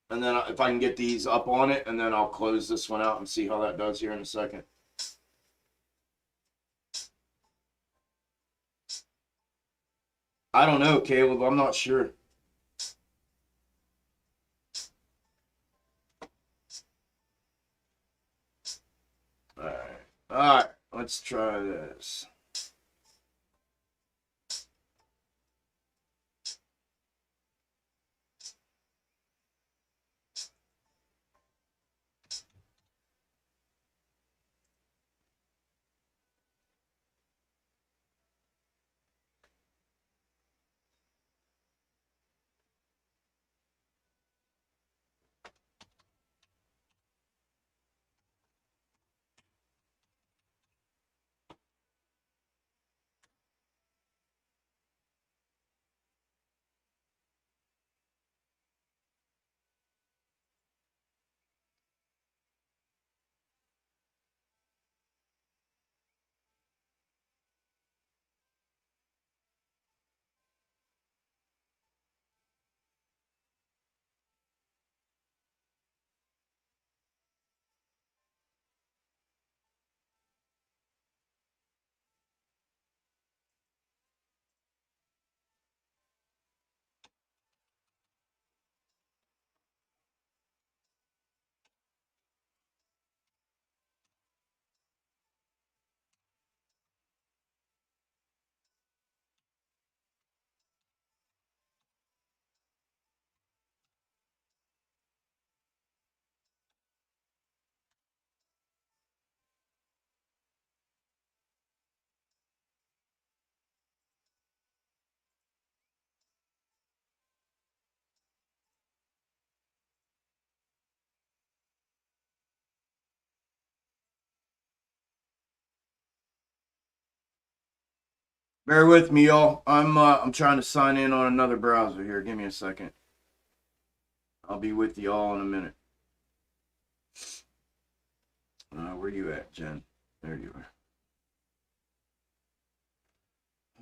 And then if I can get these up on it, and then I'll close this one out and see how that does here in a second. I don't know, Caleb. I'm not sure. All right. Let's try this. Bear with me, y'all. I'm trying to sign in on another browser here. Give me a second. I'll be with you all in a minute. Where you at, Jen? There you are.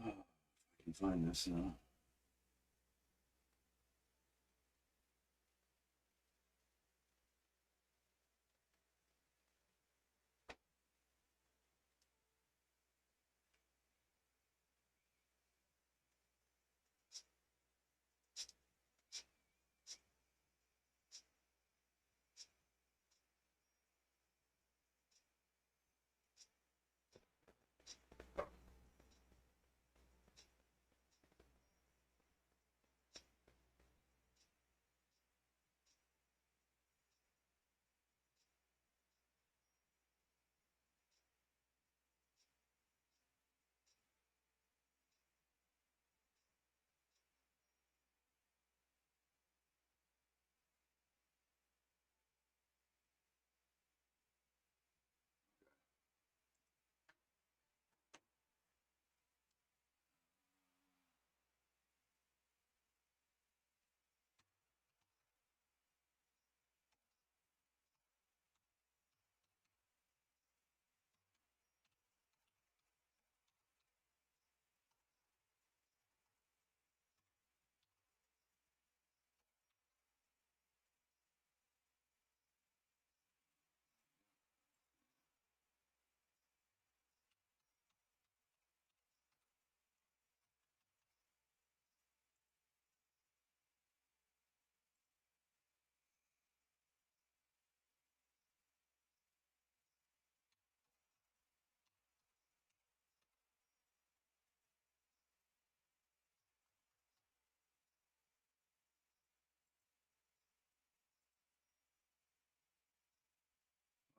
Oh, I can find this now.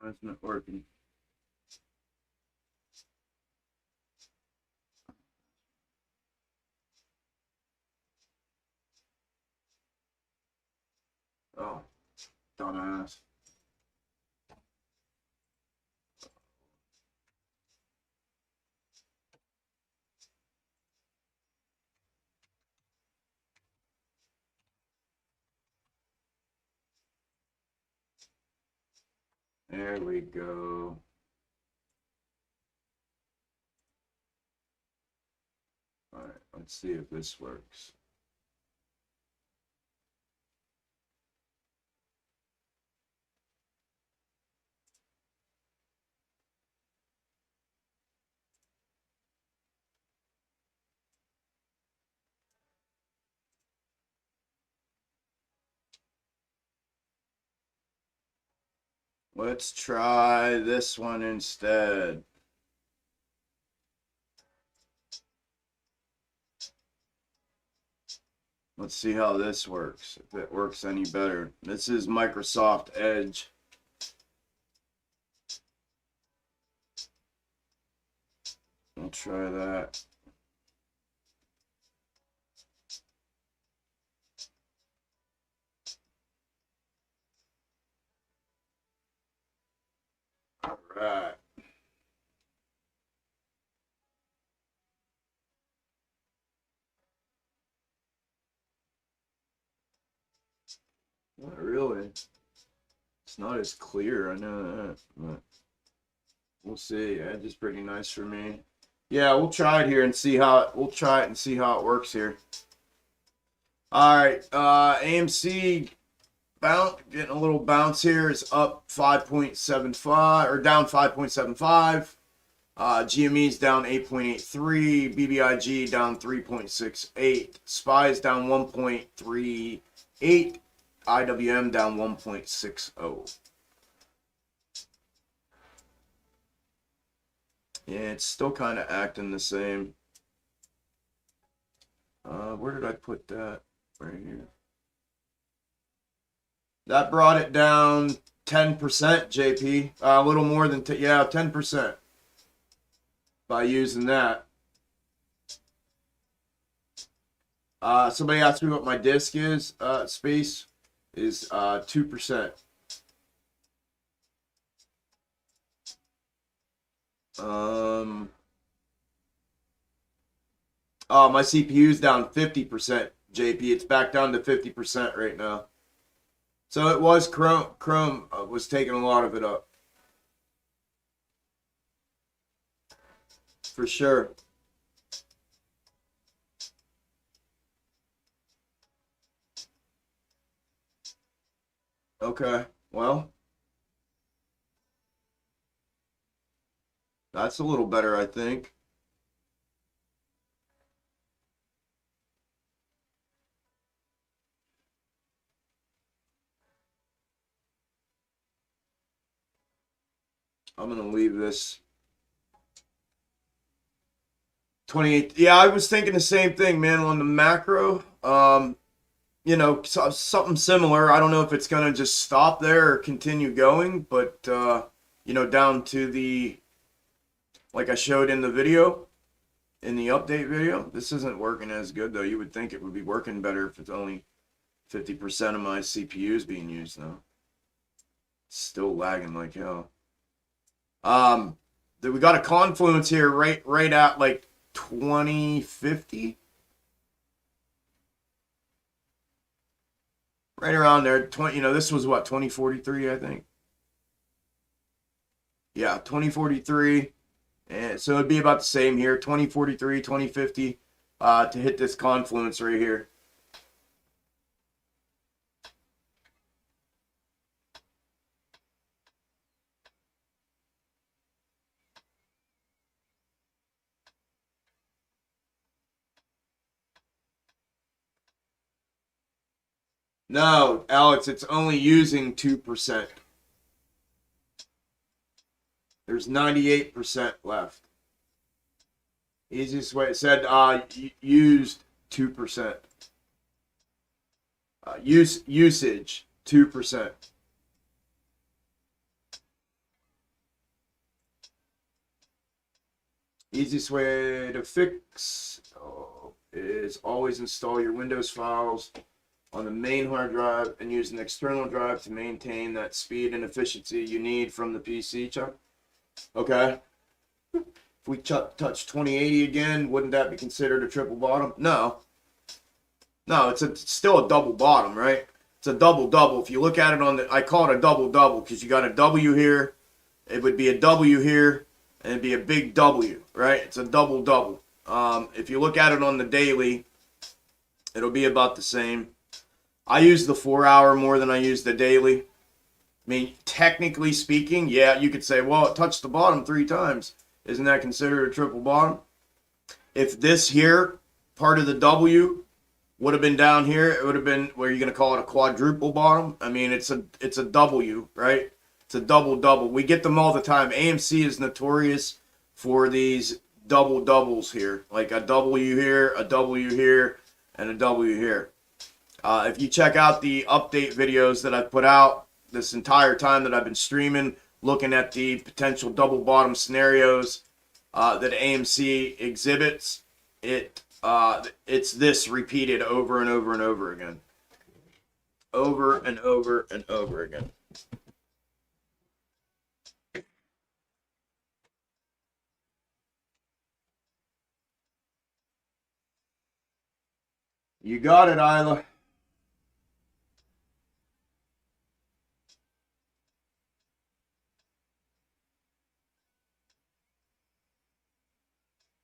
Why isn't it working? Oh, dumbass. There we go. All right, let's see if this works. Let's try this one instead. Let's see how this works, if it works any better. This is Microsoft Edge. I'll try that. All right. Not really. It's not as clear, I know that, but we'll see. Edge is pretty nice for me. Yeah, we'll try it here and see how we'll try it and see how it works here. All right, AMC getting a little bounce here is up 5.75 or down 5.75. GME's down 8.83. BBIG down 3.68. SPY's down 1.38. IWM down 1.60. Yeah, it's still kind of acting the same. Where did I put that? Right here. That brought it down 10%, JP. A little more than, yeah, 10% by using that. Somebody asked me what my disk is. Space is 2%. My CPU's down 50%, JP. It's back down to 50% right now. So it was Chrome was taking a lot of it up. For sure. Okay, well, that's a little better, I think. I'm gonna leave this 28. Yeah, I was thinking the same thing, man, on the macro. You know, something similar. I don't know if it's gonna just stop there or continue going, but you know, down to the, like I showed in the video, in the update video. This isn't working as good though. You would think it would be working better if it's only 50% of my CPU is being used though. It's still lagging like hell. We got a confluence here right at like 2050. Right around there. 20, you know, this was what, 2043, I think. Yeah, 2043. And so it'd be about the same here, 2043, 2050, to hit this confluence right here. No, Alex, it's only using 2%. There's 98% left. Easiest way, it said used 2%. Usage 2%. Easiest way to fix is always install your Windows files on the main hard drive and use an external drive to maintain that speed and efficiency you need from the PC, Chuck. Okay. If we touch 2080 again, wouldn't that be considered a triple bottom? No. No, it's still a double bottom, right? It's a double-double. If you look at it on the, I call it a double-double because you got a W here. It would be a W here, and it'd be a big W, right? It's a double-double. If you look at it on the daily, it'll be about the same. I use the 4-hour more than I use the daily. I mean, technically speaking, yeah, you could say, well, it touched the bottom 3 times. Isn't that considered a triple bottom? If this here, part of the W, would have been down here, it would have been, what are you going to call it, a quadruple bottom? I mean, it's a W, right? It's a double-double. We get them all the time. AMC is notorious for these double-doubles here. Like a W here, a W here, and a W here. If you check out the update videos that I've put out this entire time that I've been streaming, looking at the potential double bottom scenarios that AMC exhibits, it's this repeated over and over and over again. Over and over and over again. You got it, Isla.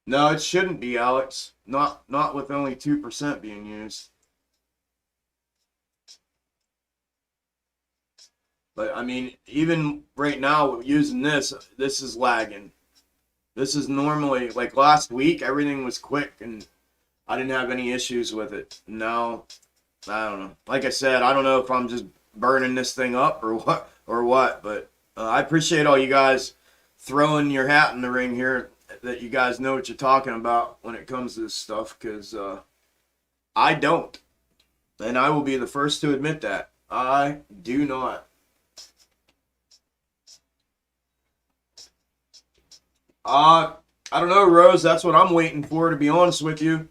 No, it shouldn't be, Alex. Not with only 2% being used. But I mean, even right now using this is lagging. This is normally, like last week, everything was quick and I didn't have any issues with it. Now, I don't know. Like I said, I don't know if I'm just burning this thing up or what. But I appreciate all you guys throwing your hat in the ring here, that you guys know what you're talking about when it comes to this stuff, because I don't. And I will be the first to admit that. I do not. I don't know, Rose. That's what I'm waiting for, to be honest with you.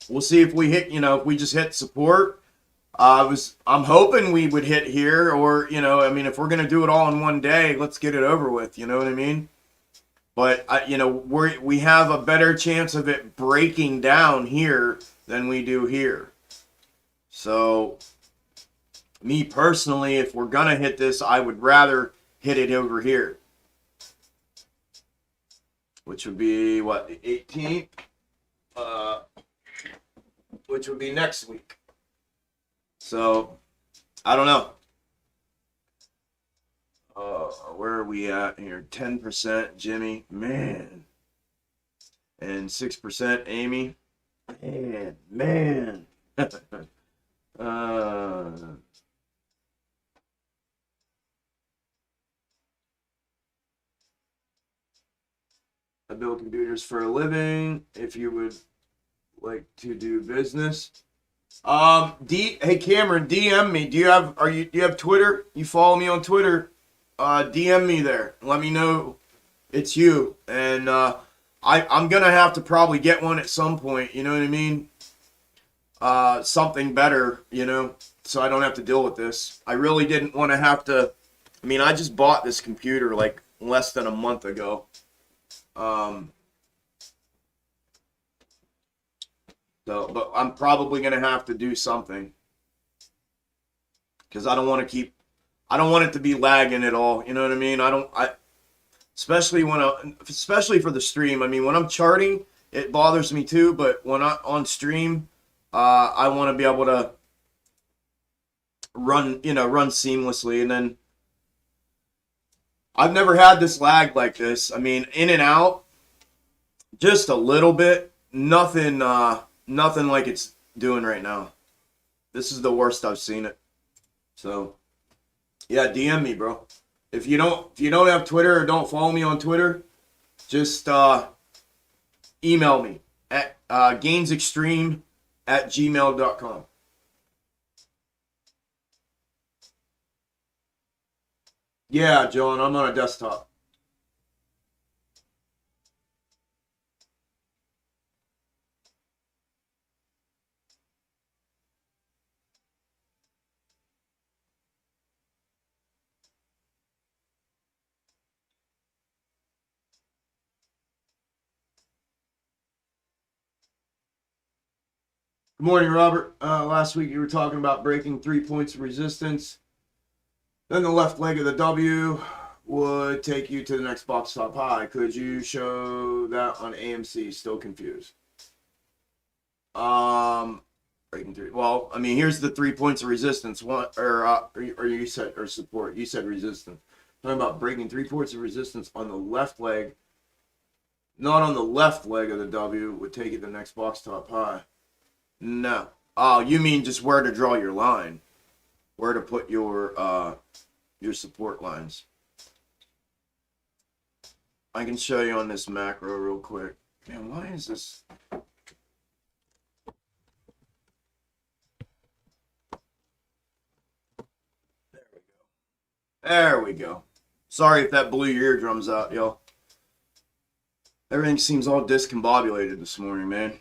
We'll see if we hit, if we just hit support. I'm hoping we would hit here, or, I mean, if we're going to do it all in one day, let's get it over with. You know what I mean? But you know, we have a better chance of it breaking down here than we do here. So, me personally, if we're gonna hit this, I would rather hit it over here, which would be what, the 18th, which would be next week. So, I don't know. Where are we at here? 10% Jimmy, man, and 6% Amy, man. I build computers for a living. If you would like to do business, hey Cameron, DM me. Do you have Twitter? You follow me on Twitter? DM me there. Let me know it's you. And I'm gonna have to probably get one at some point. You know what I mean? Something better, you know, so I don't have to deal with this. I really didn't want to have to. I mean, I just bought this computer like less than a month ago. But I'm probably gonna have to do something because I don't want it to be lagging at all. You know what I mean? Especially especially for the stream. I mean, when I'm charting, it bothers me too. But when I on stream, I want to be able to run seamlessly. And then I've never had this lag like this. I mean, in and out, just a little bit. Nothing like it's doing right now. This is the worst I've seen it. So, yeah, DM me, bro. If you don't have Twitter or don't follow me on Twitter, just email me at gainsextreme@gmail.com. Yeah, John, I'm on a desktop. Good morning, Robert. Last week you were talking about breaking 3 points of resistance. Then the left leg of the W would take you to the next box top high. Could you show that on AMC? Still confused. Breaking three. Well, I mean, here's the 3 points of resistance. One or you said or support. You said resistance. Talking about breaking 3 points of resistance on the left leg, not on the left leg of the W, would take you to the next box top high. No. Oh, you mean just where to draw your line, where to put your support lines. I can show you on this macro real quick. Man, why is this? There we go. Sorry if that blew your eardrums out, y'all. Everything seems all discombobulated this morning, man.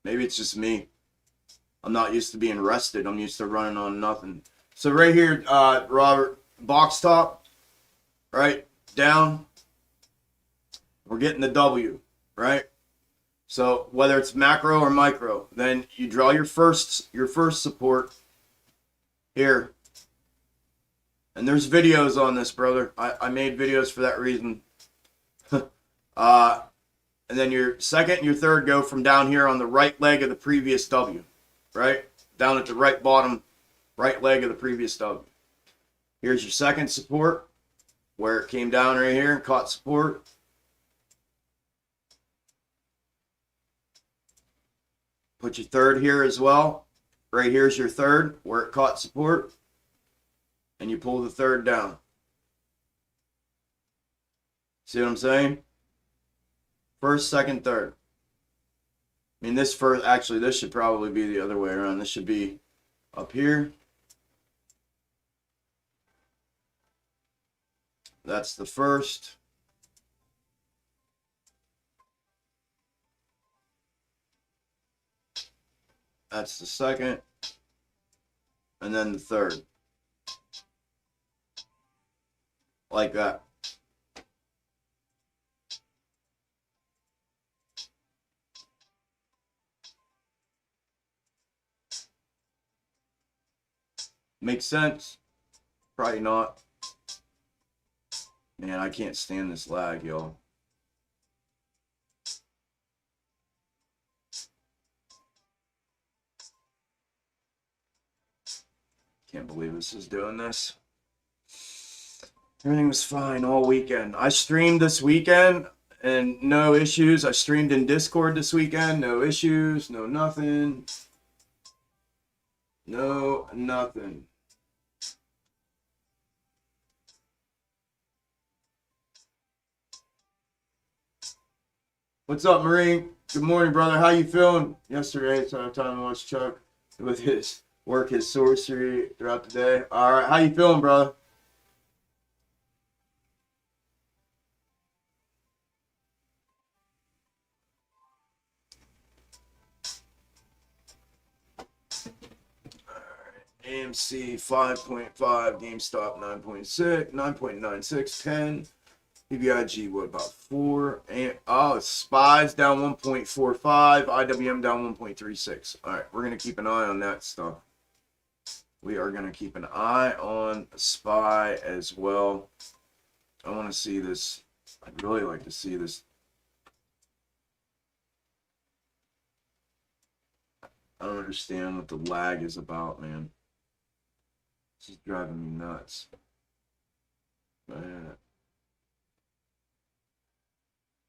Maybe it's just me. I'm not used to being rested. I'm used to running on nothing. So right here, Robert, box top, right, down. We're getting the W, right? So whether it's macro or micro, then you draw your first support here. And there's videos on this, brother. I made videos for that reason. And then your second and your third go from down here on the right leg of the previous W, right? Down at the right bottom, right leg of the previous W. Here's your second support, where it came down right here and caught support. Put your third here as well. Right here's your third, where it caught support. And you pull the third down. See what I'm saying? First, second, third. I mean, this should probably be the other way around. This should be up here. That's the first. That's the second. And then the third. Like that. Makes sense? Probably not. Man, I can't stand this lag, y'all. Can't believe this is doing this. Everything was fine all weekend. I streamed this weekend and no issues. I streamed in Discord this weekend. No issues. No nothing. No nothing. What's up, Marine? Good morning, brother. How you feeling? Yesterday, so I have time to watch Chuck with his work, his sorcery throughout the day. All right, how you feeling, brother? AMC 5.5, GameStop 9.6, 9.96, 10. BBIG, what about 4? And SPY's down 1.45, IWM down 1.36. All right, we're going to keep an eye on that stuff. We are going to keep an eye on SPY as well. I want to see this. I'd really like to see this. I don't understand what the lag is about, man. This is driving me nuts. Man.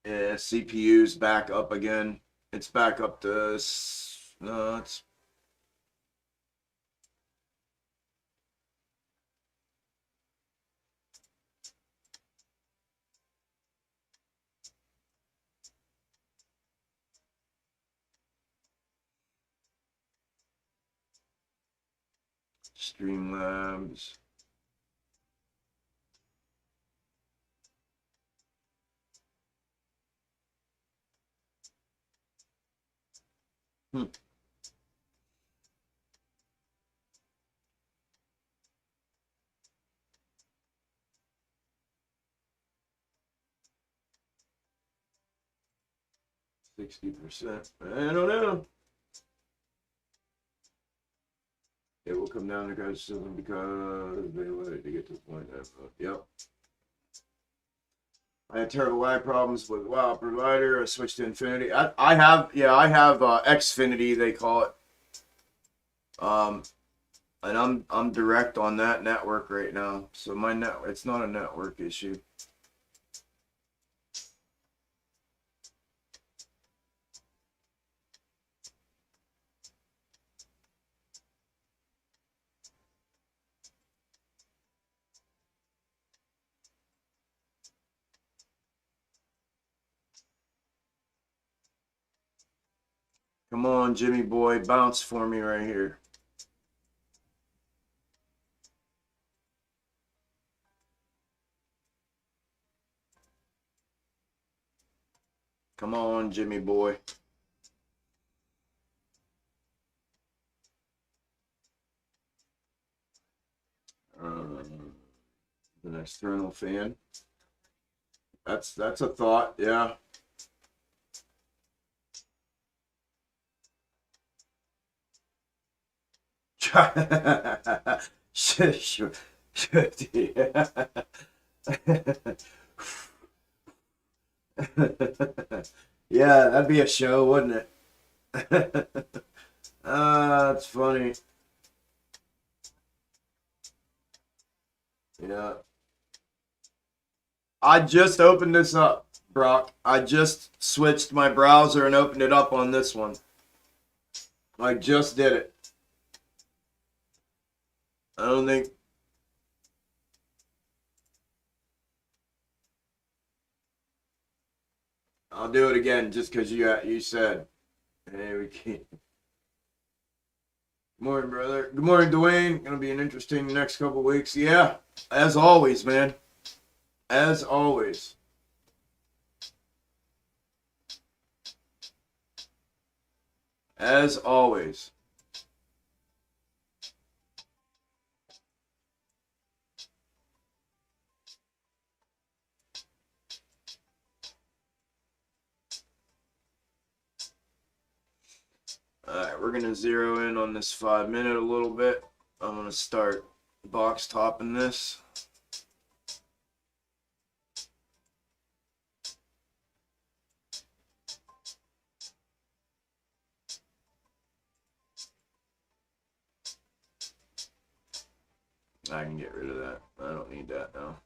Yeah, CPU's back up again. It's back up to no, it's Streamlabs. Hmm. %. I don't know. It will come down to criticism because they wanted to get to the point that, yep. I had terrible lag problems with WoW provider. I switched to Infinity. I have Xfinity, they call it. And I'm direct on that network right now. So my network, it's not a network issue. Come on, Jimmy boy, bounce for me right here. Come on, Jimmy boy. An external fan. That's a thought, yeah. Sure. Yeah, that'd be a show, wouldn't it? That's funny. Yeah. I just opened this up, Brock. I just switched my browser and opened it up on this one. I just did it. I don't think. I'll do it again just because you said. Hey, we can't. Good morning, brother. Good morning, Dwayne. Gonna be an interesting next couple weeks. Yeah, as always, man. As always. As always. All right, we're gonna zero in on this 5 minute a little bit. I'm gonna start box topping this. I can get rid of that. I don't need that now.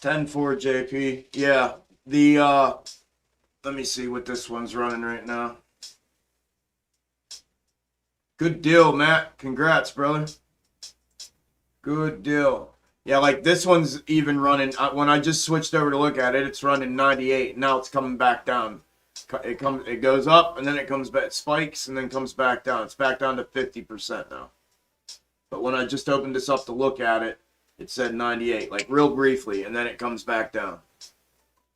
$10.4 JP. Yeah. The let me see what this one's running right now. Good deal, Matt. Congrats, brother. Good deal. Yeah, like this one's even running. When I just switched over to look at it, it's running 98. Now it's coming back down. It goes up and then it comes back, spikes and then comes back down. It's back down to 50% now. But when I just opened this up to look at it, it said 98, like real briefly, and then it comes back down.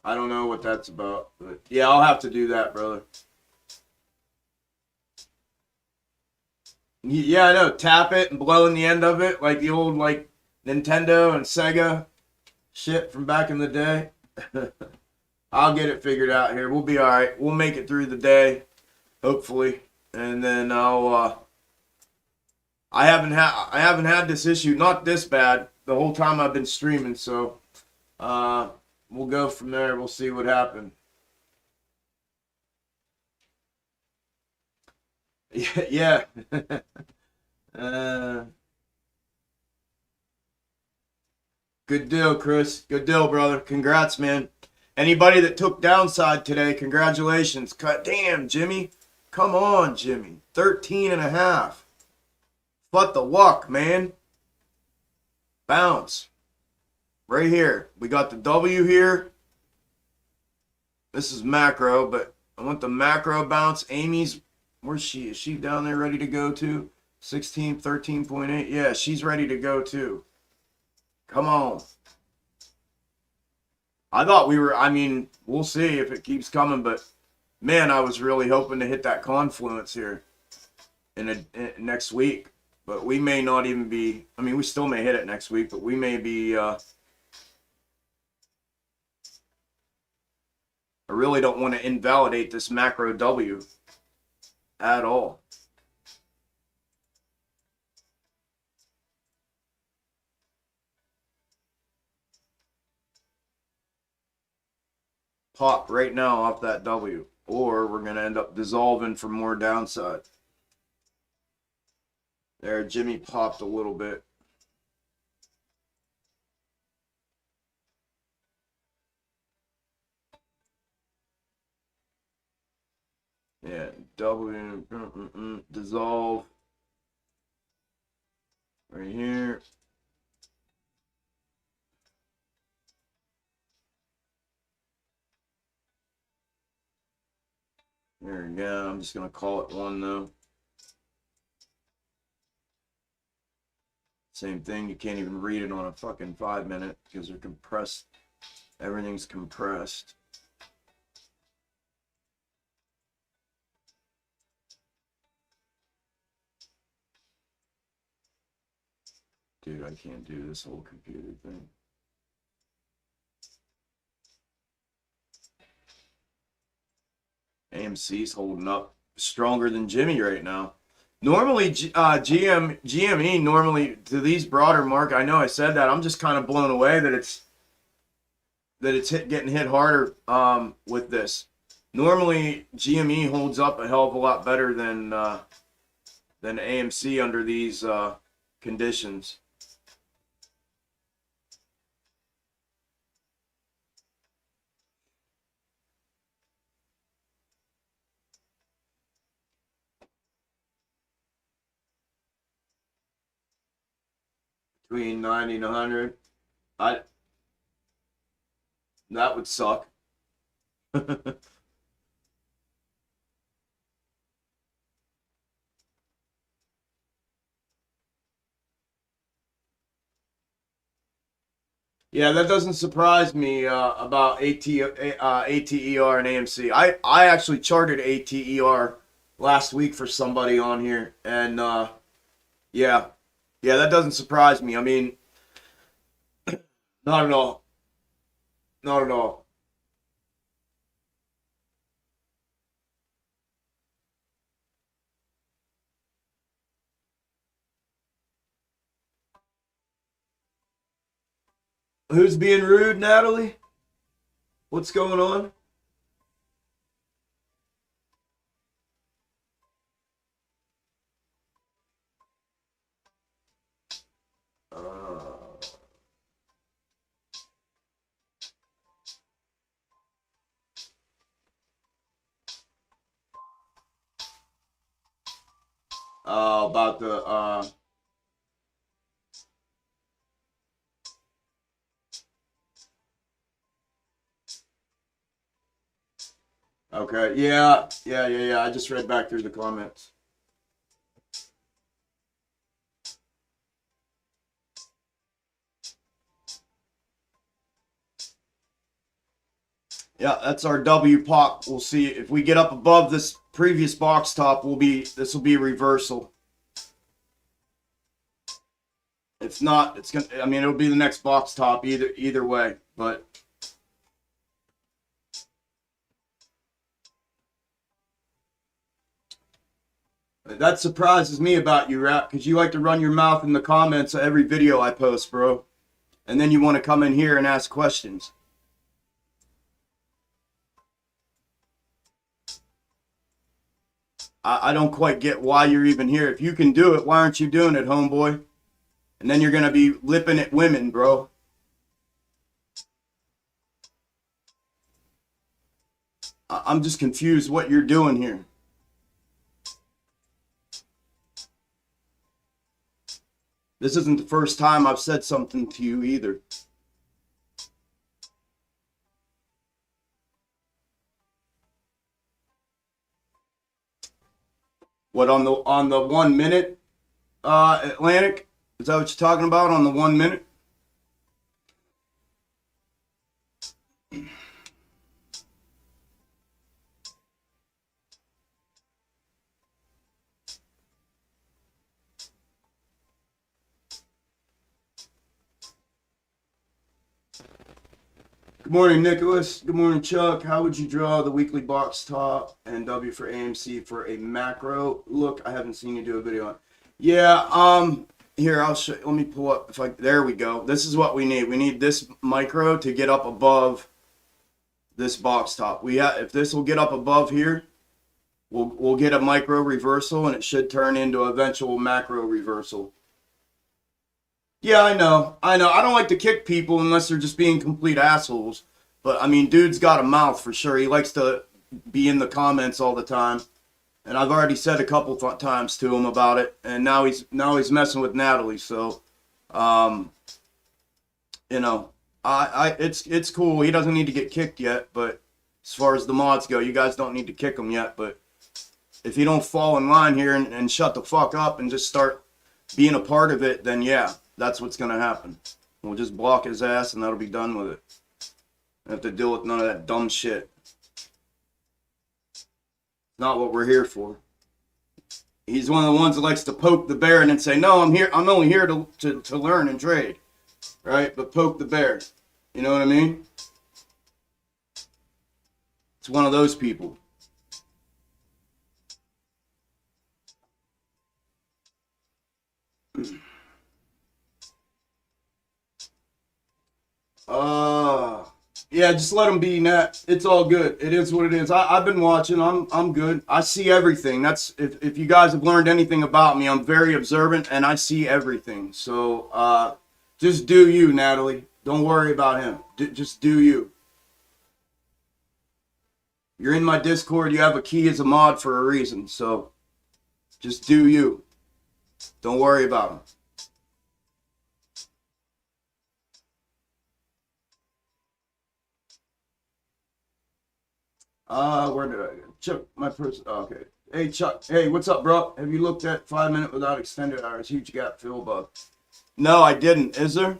I don't know what that's about, but yeah, I'll have to do that, brother. Yeah, I know. Tap it and blow in the end of it, like the old like Nintendo and Sega shit from back in the day. I'll get it figured out here. We'll be all right. We'll make it through the day, hopefully, and then I'll. I haven't had this issue, not this bad, the whole time I've been streaming. So, we'll go from there. We'll see what happens. Yeah. Good deal, Chris. Good deal, brother. Congrats, man. Anybody that took downside today, congratulations. Damn, Jimmy. Come on, Jimmy. 13.5. What the walk, man. Bounce. Right here. We got the W here. This is macro, but I want the macro bounce. Amy's, where's she? Is she down there ready to go too? 16, 13.8. Yeah, she's ready to go too. Come on. I thought we were, I mean, we'll see if it keeps coming, but man, I was really hoping to hit that confluence here in next week. But we may not even be, I mean, we still may hit it next week, but we may be, I really don't want to invalidate this macro W at all. Pop right now off that W, or we're going to end up dissolving for more downside. There, Jimmy popped a little bit. Yeah, W, dissolve. Right here. There we go. I'm just going to call it one though. Same thing. You can't even read it on a fucking 5-minute because they're compressed. Everything's compressed. Dude, I can't do this whole computer thing. AMC's holding up stronger than Jimmy right now. Normally, GME, normally to these broader market, I know I said that. I'm just kind of blown away that it's getting hit harder with this. Normally, GME holds up a hell of a lot better than AMC under these conditions. Between 90 and 100. That would suck. Yeah, that doesn't surprise me about ATER and AMC. I actually charted ATER last week for somebody on here, and yeah, yeah, that doesn't surprise me. I mean, not at all, not at all. Who's being rude, Natalie? What's going on? Uh, about the okay, yeah. I just read back through the comments. Yeah, that's our W pop. We'll see if we get up above this previous box top. This will be a reversal. If not, it's gonna. I mean, it'll be the next box top either way. But that surprises me about you, Rap, because you like to run your mouth in the comments of every video I post, bro. And then you want to come in here and ask questions. I don't quite get why you're even here. If you can do it, why aren't you doing it, homeboy? And then you're gonna be lipping at women, bro. I'm just confused what you're doing here. This isn't the first time I've said something to you either. What on the 1 minute Atlantic? Is that what you're talking about on the 1 minute? Good morning, Nicholas. Good morning, Chuck. How would you draw the weekly box top and W for AMC for a macro look? I haven't seen you do a video on. Yeah, here I'll show. Let me pull up. There we go. This is what we need. We need this micro to get up above this box top. If this will get up above here, we'll get a micro reversal, and it should turn into an eventual macro reversal. Yeah, I know. I don't like to kick people unless they're just being complete assholes. But I mean, dude's got a mouth for sure. He likes to be in the comments all the time, and I've already said a couple times to him about it. And now he's messing with Natalie. So, you know, it's cool. He doesn't need to get kicked yet. But as far as the mods go, you guys don't need to kick him yet. But if you don't fall in line here and shut the fuck up and just start being a part of it, then yeah. That's what's going to happen. We'll just block his ass and that'll be done with it. I have to deal with none of that dumb shit. Not what we're here for. He's one of the ones that likes to poke the bear and then say, no, I'm only here to learn and trade. Right? But poke the bear. You know what I mean? It's one of those people. Yeah, just let him be, Nat. It's all good. It is what it is. I've been watching. I'm good. I see everything. That's if you guys have learned anything about me, I'm very observant and I see everything. So just do you, Natalie. Don't worry about him. Just do you. You're in my Discord. You have a key as a mod for a reason. So just do you. Don't worry about him. Where did I go? Chuck, my person. Oh, okay. Hey, Chuck. Hey, what's up, bro? Have you looked at 5 minute without extended hours? Huge gap fill above. No, I didn't. Is there?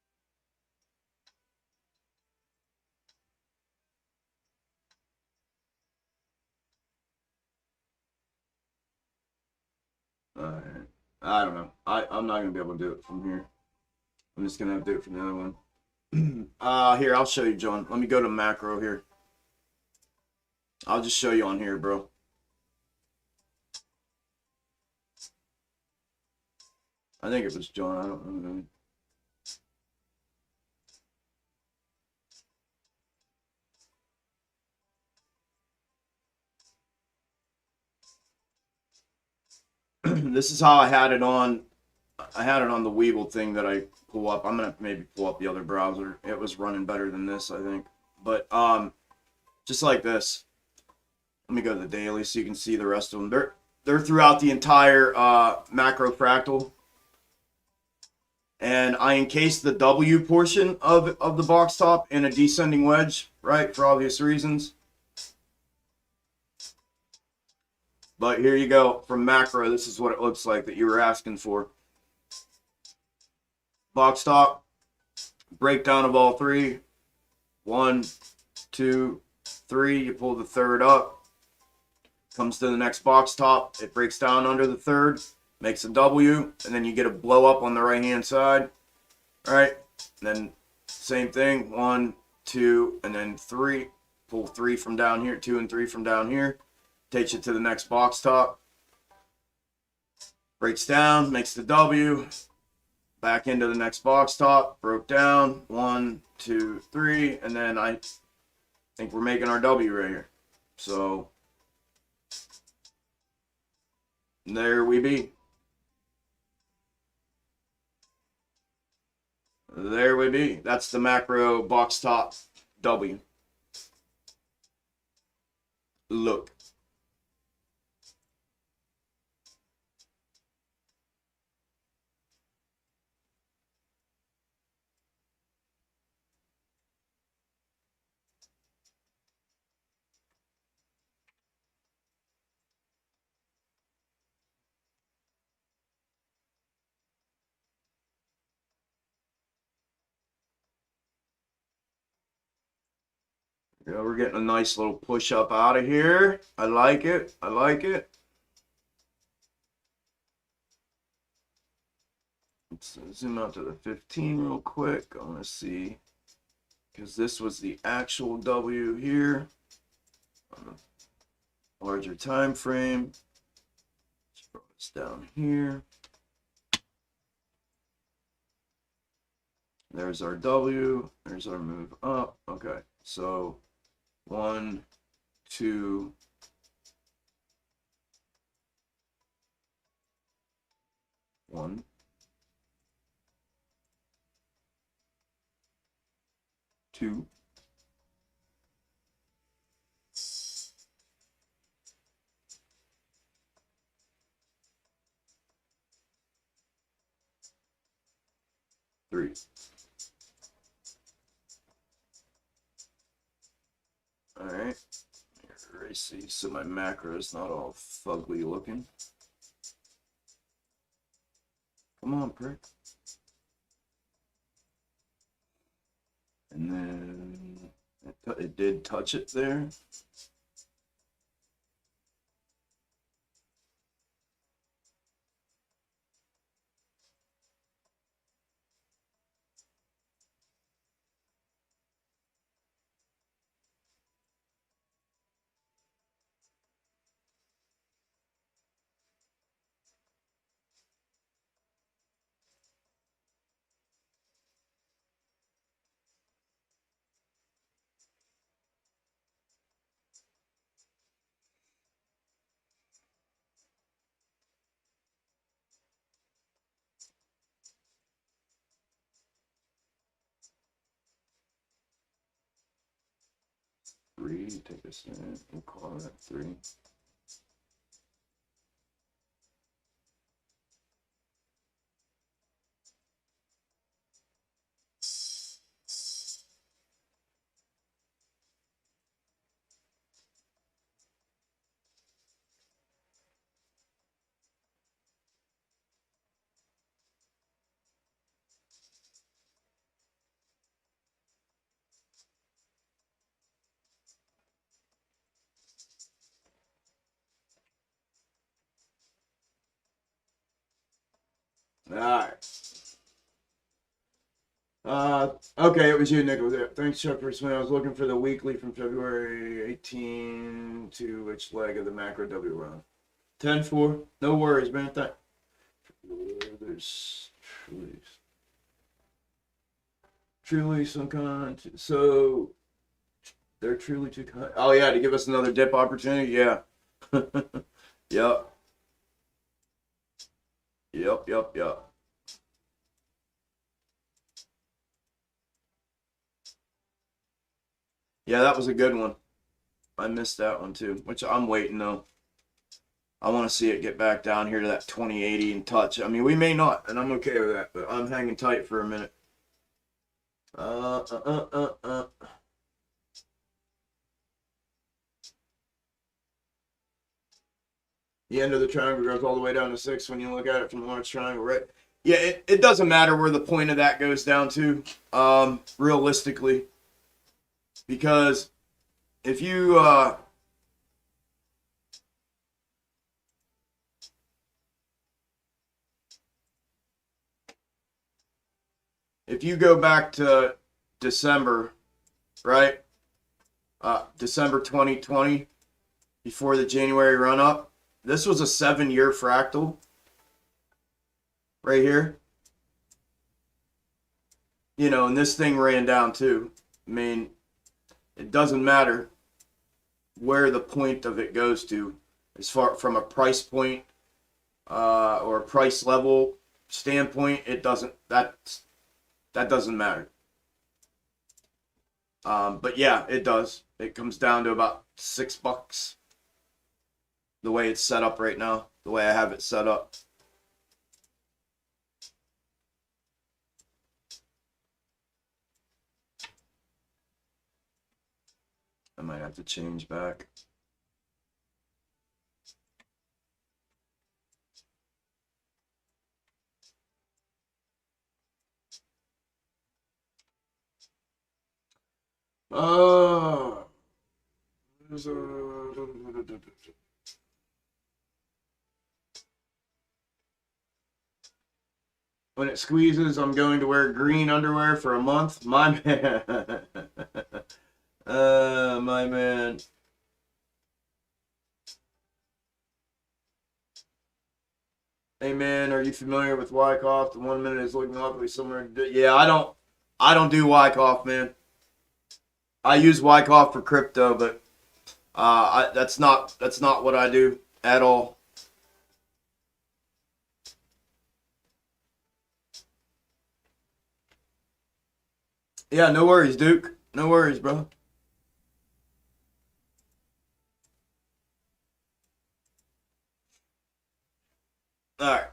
I don't know. I'm not gonna be able to do it from here. I'm just gonna have to do it from the other one. Here, I'll show you, John. Let me go to macro here. I'll just show you on here, bro. I think it was John. I don't know. This is how I had it on. I had it on the Weeble thing that I pull up. I'm gonna maybe pull up the other browser. It was running better than this, I think. But just like this. Let me go to the daily so you can see the rest of them. They're throughout the entire macro fractal. And I encased the W portion of the box top in a descending wedge, right, for obvious reasons. But here you go. From macro, this is what it looks like that you were asking for. Box top, breakdown of all three. 1, 2, 3. You pull the third up. Comes to the next box top. It breaks down under the third. Makes a W. And then you get a blow up on the right hand side. All right. And then same thing. 1, 2, and then 3. Pull 3 from down here. 2 and 3 from down here. Takes you to the next box top. Breaks down. Makes the W. Back into the next box top. Broke down. 1, 2, 3. And then I think we're making our W right here. So there we be. There we be. That's the macro box top W. Look. Yeah, we're getting a nice little push up out of here. I like it. I like it. Let's zoom out to the 15 real quick. I want to see, because this was the actual W here on a larger time frame. Let's throw this down here. There's our W. There's our move up. Okay, so 1, 2, 1, 2, 3. All right. Erase these so my macro is not all fugly looking. Come on, prick. And then it did touch it there. Three, take a stand, we'll call that 3. All right. Okay, it was you, Nicholas. Thanks, Chuck, for explaining. I was looking for the weekly from February 18 to which leg of the macro W round. 10-4. No worries, man. There's truly some kind. So they're truly too kind. Oh yeah, to give us another dip opportunity. Yeah. Yep. Yep. Yeah, that was a good one. I missed that one too, which I'm waiting though. I want to see it get back down here to that 2080 and touch. I mean, we may not, and I'm okay with that, but I'm hanging tight for a minute. Uh, uh, uh, uh, uh. The end of the triangle goes all the way down to 6 when you look at it from the large triangle, right? Yeah, it doesn't matter where the point of that goes down to, realistically, because if you if you go back to December, right? December 2020, before the January run up, this was a 7-year fractal right here. You know, and this thing ran down too. I mean, it doesn't matter where the point of it goes to, as far from a price point or a price level standpoint. It doesn't that doesn't matter. But yeah, it does. It comes down to about $6 the way it's set up right now, the way I have it set up. I might have to change back. Oh. When it squeezes, I'm going to wear green underwear for a month. My man. My man. Hey man, are you familiar with Wyckoff? The 1 minute is looking awfully similar to. Yeah, I don't do Wyckoff, man. I use Wyckoff for crypto, but that's not what I do at all. Yeah, no worries, Duke. No worries, bro. All right,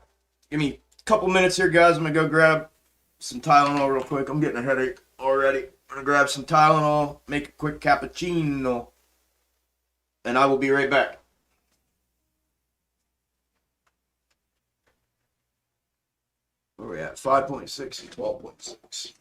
give me a couple minutes here, guys. I'm gonna go grab some Tylenol real quick. I'm getting a headache already. I'm gonna grab some Tylenol, make a quick cappuccino, and I will be right back. Where are we at? 5.6 and 12.6.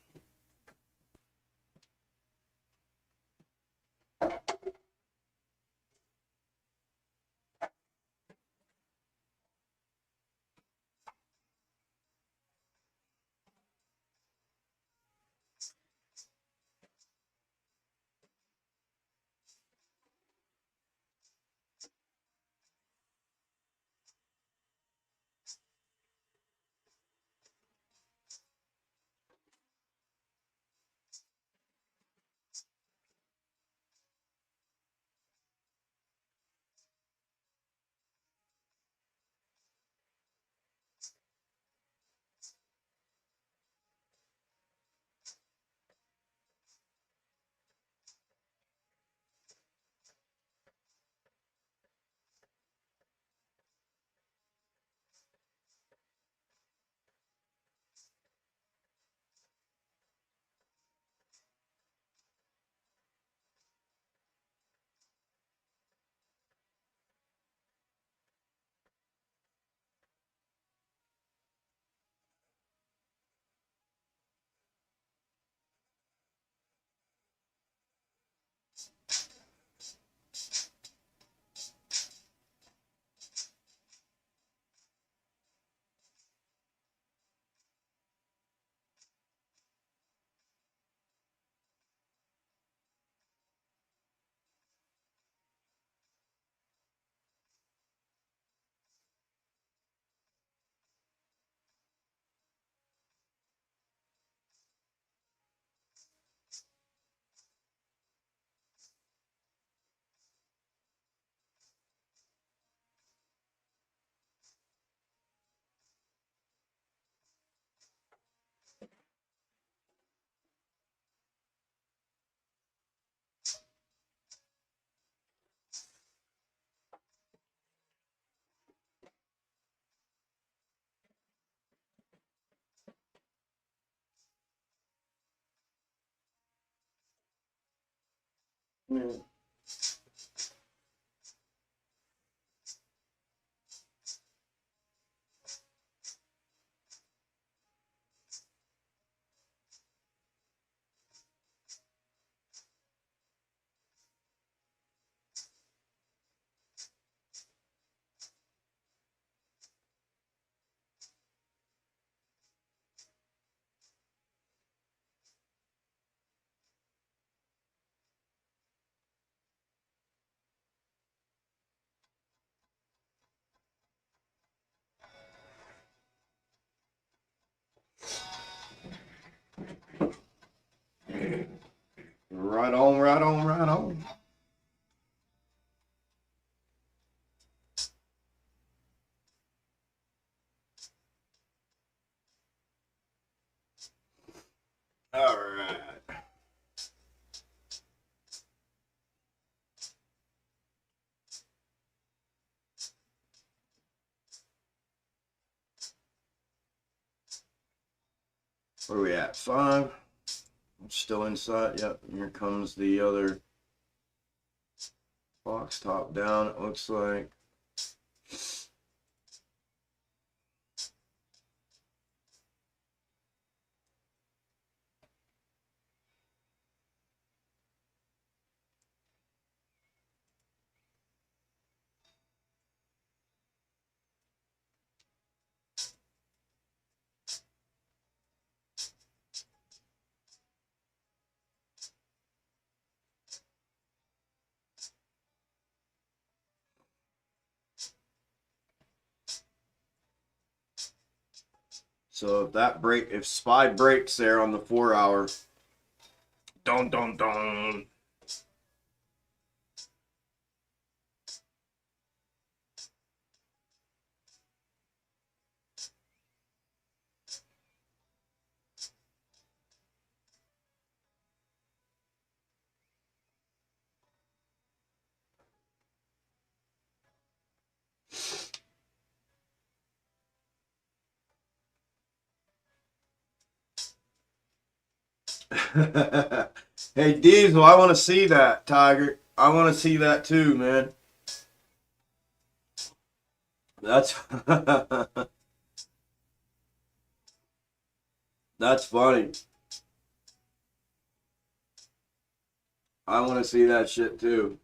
Yeah. Right on, right on, right on. All right. Where are we at? 5. I'm still inside. Yep. Here comes the other box top down. It looks like. So if that break, if SPY breaks there on the 4 hour, don don don. Hey Diesel, I want to see that, Tiger. I want to see that too, man. That's that's funny. I want to see that shit too.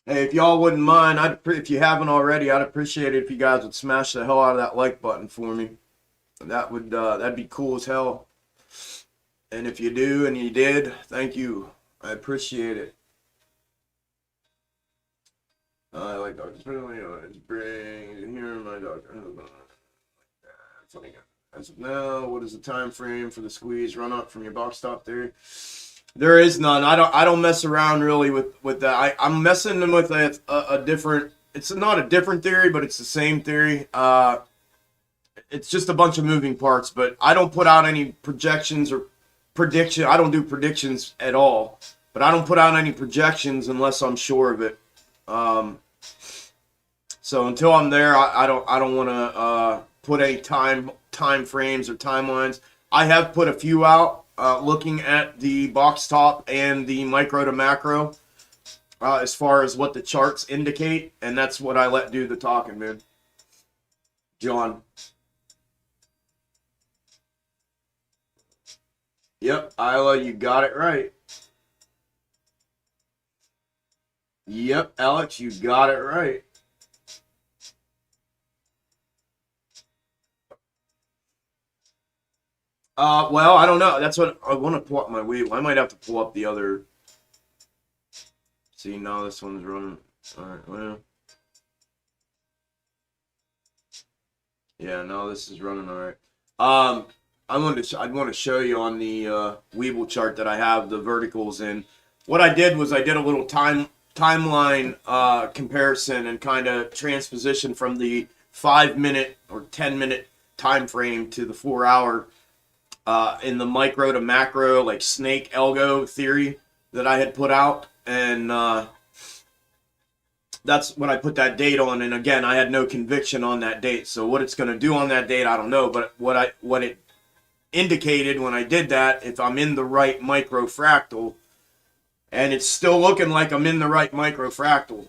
Hey, if y'all wouldn't mind, if you haven't already, I'd appreciate it if you guys would smash the hell out of that like button for me. That'd be cool as hell. And if you do, and you did, thank you. I appreciate it. I like Dr. Spindley. It's brings here my doctor. Funny. As of now, what is the time frame for the squeeze run up from your box top theory? There is none. I don't mess around really with that. I'm messing with a different. It's not a different theory, but it's the same theory. It's just a bunch of moving parts, but I don't put out any projections or prediction. I don't do predictions at all, but I don't put out any projections unless I'm sure of it. So until I'm there, I don't want to put any time frames or timelines. I have put a few out looking at the box top and the micro to macro as far as what the charts indicate, and that's what I let do the talking, man. John. Yep, Isla, you got it right. Yep, Alex, you got it right. Well, I don't know. That's what I want to pull up my wheel. I might have to pull up the other. See, now this one's running. All right, well. Yeah, no, this is running all right. I want to show you on the Weeble chart that I have the verticals in. What I did was I did a little timeline comparison and kind of transposition from the 5-minute or 10-minute time frame to the 4 hour. in the micro to macro, like snake algo theory that I had put out. And that's when I put that date on. And again, I had no conviction on that date. So what it's going to do on that date, I don't know. But what it indicated when I did that, if I'm in the right micro fractal, and it's still looking like I'm in the right micro fractal,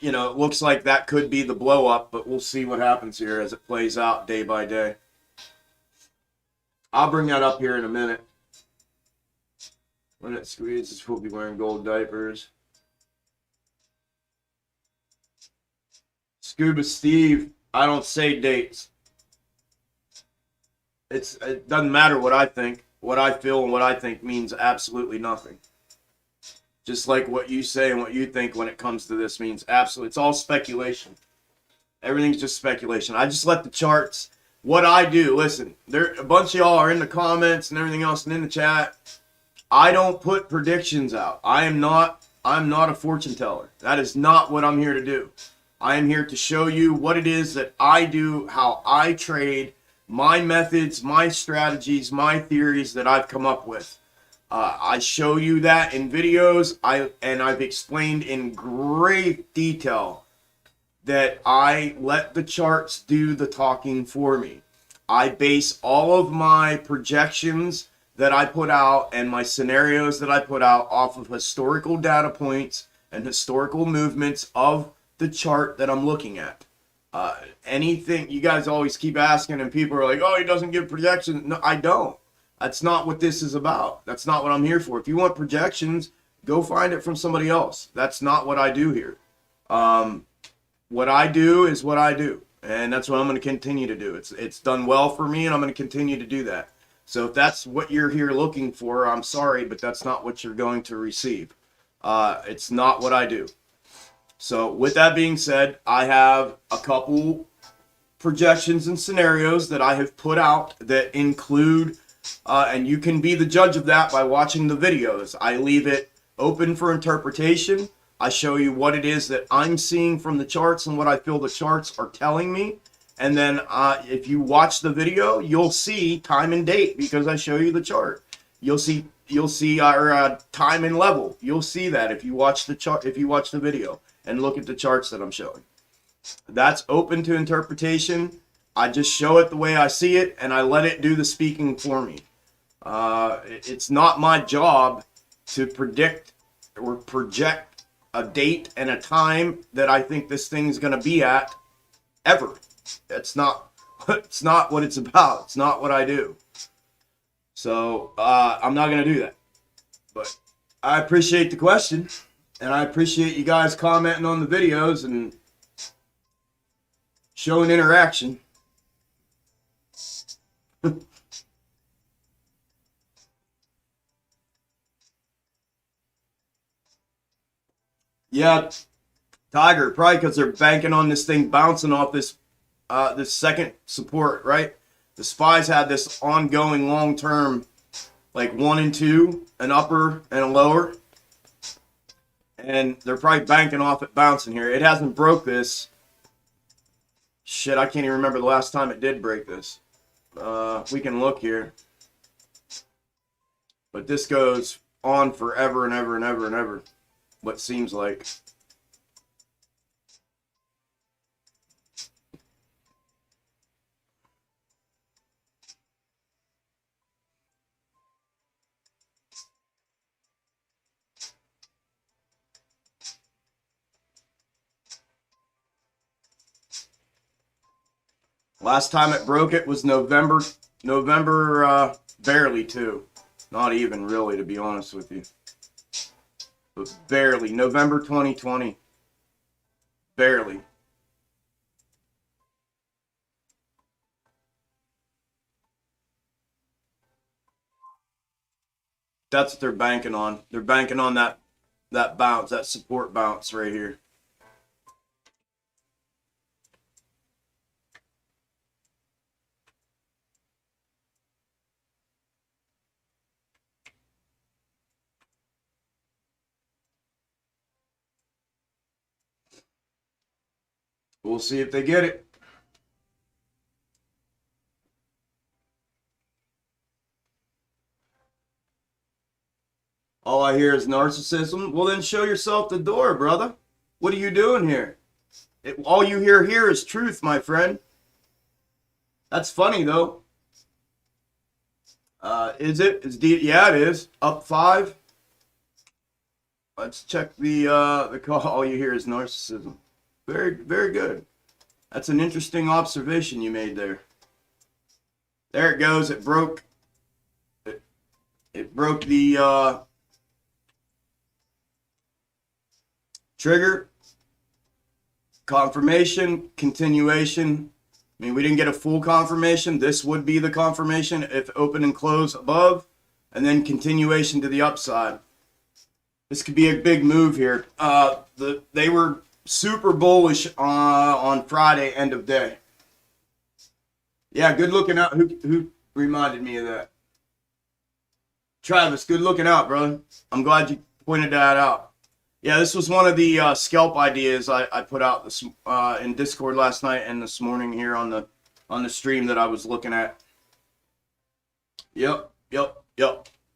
you know, it looks like that could be the blow up, but we'll see what happens here as it plays out day by day. I'll bring that up here in a minute. When it squeezes, we'll be wearing gold diapers. Scuba Steve, I don't say dates. It doesn't matter what I think. What I feel and what I think means absolutely nothing. Just like what you say and what you think when it comes to this means absolutely. It's all speculation. Everything's just speculation. I just let the charts. What I do, listen, there a bunch of y'all are in the comments and everything else and in the chat. I don't put predictions out. I'm not a fortune teller. That is not what I'm here to do. I am here to show you what it is that I do, how I trade, my methods, my strategies, my theories that I've come up with. I show you that in videos. I've explained in great detail that I let the charts do the talking for me. I base all of my projections that I put out and my scenarios that I put out off of historical data points and historical movements of the chart that I'm looking at. Anything you guys always keep asking and people are like, oh, he doesn't give projections. No, I don't. That's not what this is about. That's not what I'm here for. If you want projections, go find it from somebody else. That's not what I do here. What I do is what I do, and that's what I'm going to continue to do. It's done well for me, and I'm going to continue to do that. So if that's what you're here looking for, I'm sorry, but that's not what you're going to receive. It's not what I do. So with that being said, I have a couple projections and scenarios that I have put out that include, and you can be the judge of that by watching the videos. I leave it open for interpretation. I show you what it is that I'm seeing from the charts and what I feel the charts are telling me. And then if you watch the video, you'll see time and date because I show you the chart. You'll see our time and level. You'll see that if you watch the chart, if you watch the video and look at the charts that I'm showing. That's open to interpretation. I just show it the way I see it and I let it do the speaking for me. It's not my job to predict or project a date and a time that I think this thing's going to be at ever. It's not what it's about. It's not what I do. So I'm not going to do that. But I appreciate the question, and I appreciate you guys commenting on the videos and showing interaction. Yeah, Tiger, probably because they're banking on this thing bouncing off this second support, right? The SPYs had this ongoing long-term, like 1 and 2, an upper and a lower. And they're probably banking off it bouncing here. It hasn't broke this. Shit, I can't even remember the last time it did break this. We can look here. But this goes on forever and ever and ever and ever. What seems like. Last time it broke it was November, barely too. Not even really, to be honest with you. But barely. November 2020. Barely. That's what they're banking on. They're banking on that bounce, that support bounce right here. We'll see if they get it. All I hear is narcissism. Well, then show yourself the door, brother. What are you doing here? All you hear here is truth, my friend. That's funny, though. Is it? Yeah, it is. Up 5. Let's check the call. All you hear is narcissism. Very, very good. That's an interesting observation you made there. There it goes. It broke. It broke the trigger. Confirmation, continuation. I mean, we didn't get a full confirmation. This would be the confirmation if open and close above, and then continuation to the upside. This could be a big move here. They were super bullish on Friday, end of day. Yeah, good looking out. Who reminded me of that? Travis, good looking out, brother. I'm glad you pointed that out. Yeah, this was one of the scalp ideas I put out this in Discord last night and this morning here on the stream that I was looking at. Yep.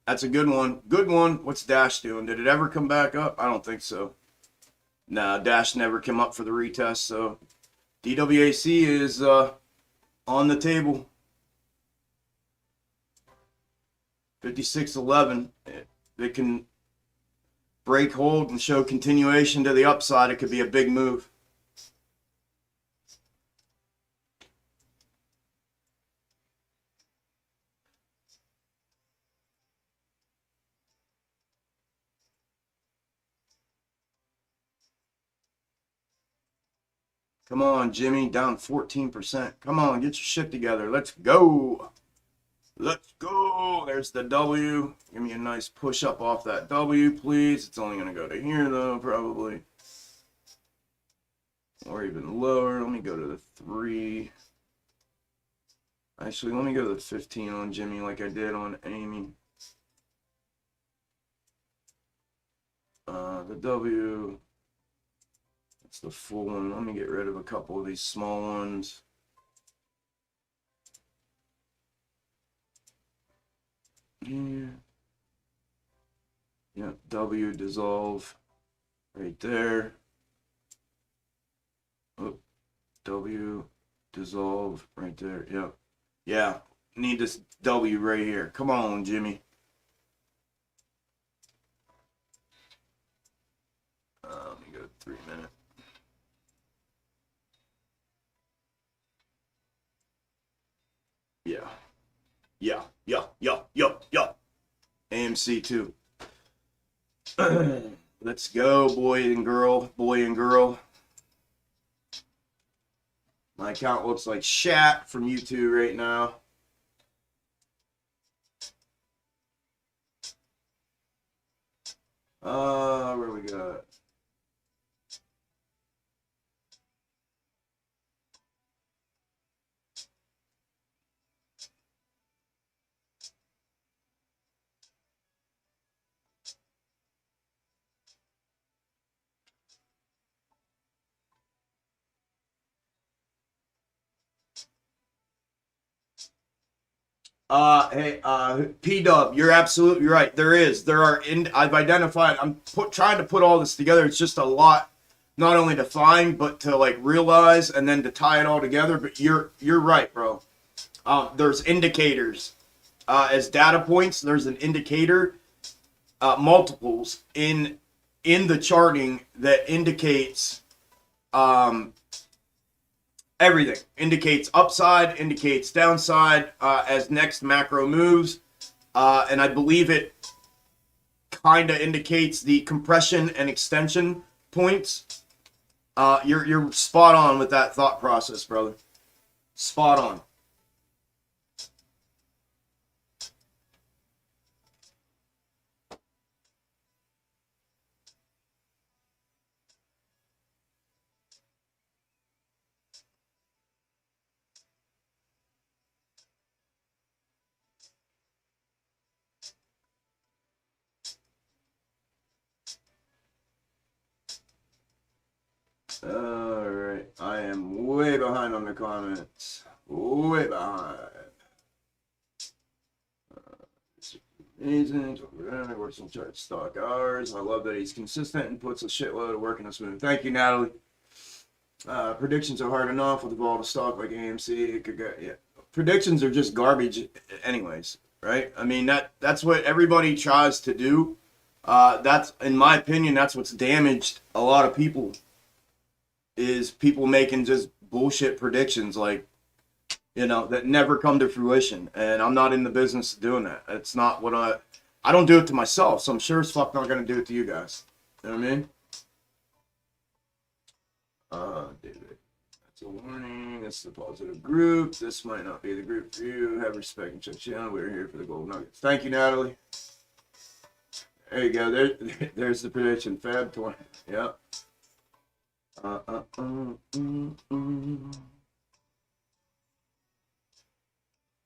That's a good one. Good one. What's Dash doing? Did it ever come back up? I don't think so. Nah, Dash never came up for the retest, so DWAC is on the table. 56.11. It can break hold and show continuation to the upside. It could be a big move. Come on, Jimmy, down 14%. Come on, get your shit together. Let's go. Let's go. There's the W. Give me a nice push up off that W, please. It's only going to go to here, though, probably. Or even lower. Let me go to the 3. Actually, let me go to the 15 on Jimmy like I did on Amy. The W. That's the full one. Let me get rid of a couple of these small ones. Yeah, W dissolve right there. Oh, W dissolve right there. Yep. Yeah, need this W right here. Come on, Jimmy. Let me go 3 minutes. Yeah. AMC too. Let's go, boy and girl. My account looks like Shat from YouTube right now. Where we got? Hey, P-Dub, you're absolutely right. I've identified, trying to put all this together. It's just a lot, not only to find, but to like realize and then to tie it all together. But you're right, bro. There's indicators, as data points. There's an indicator, multiples in the charting that indicates, everything. Indicates upside, indicates downside as next macro moves. And I believe it kind of indicates the compression and extension points. You're spot on with that thought process, brother. Spot on. Alright, I am way behind on the comments. Way behind. Amazing. Works on chart stock hours. I love that he's consistent and puts a shitload of work in this move. Thank you, Natalie. Predictions are hard enough with a volatile stock like AMC. It could go, yeah. Predictions are just garbage, anyways, right? I mean that's what everybody tries to do. That's, in my opinion, that's what's damaged a lot of people. Is people making just bullshit predictions, like, you know, that never come to fruition. And I'm not in the business of doing that. It's not what I don't do it to myself, so I'm sure as fuck not gonna do it to you guys. You know what I mean? David, that's a warning. This is a positive group. This might not be the group for you. Have respect and check in. We're here for the gold nuggets. Thank you, Natalie. There you go. There's the prediction. Fab 20. Yep.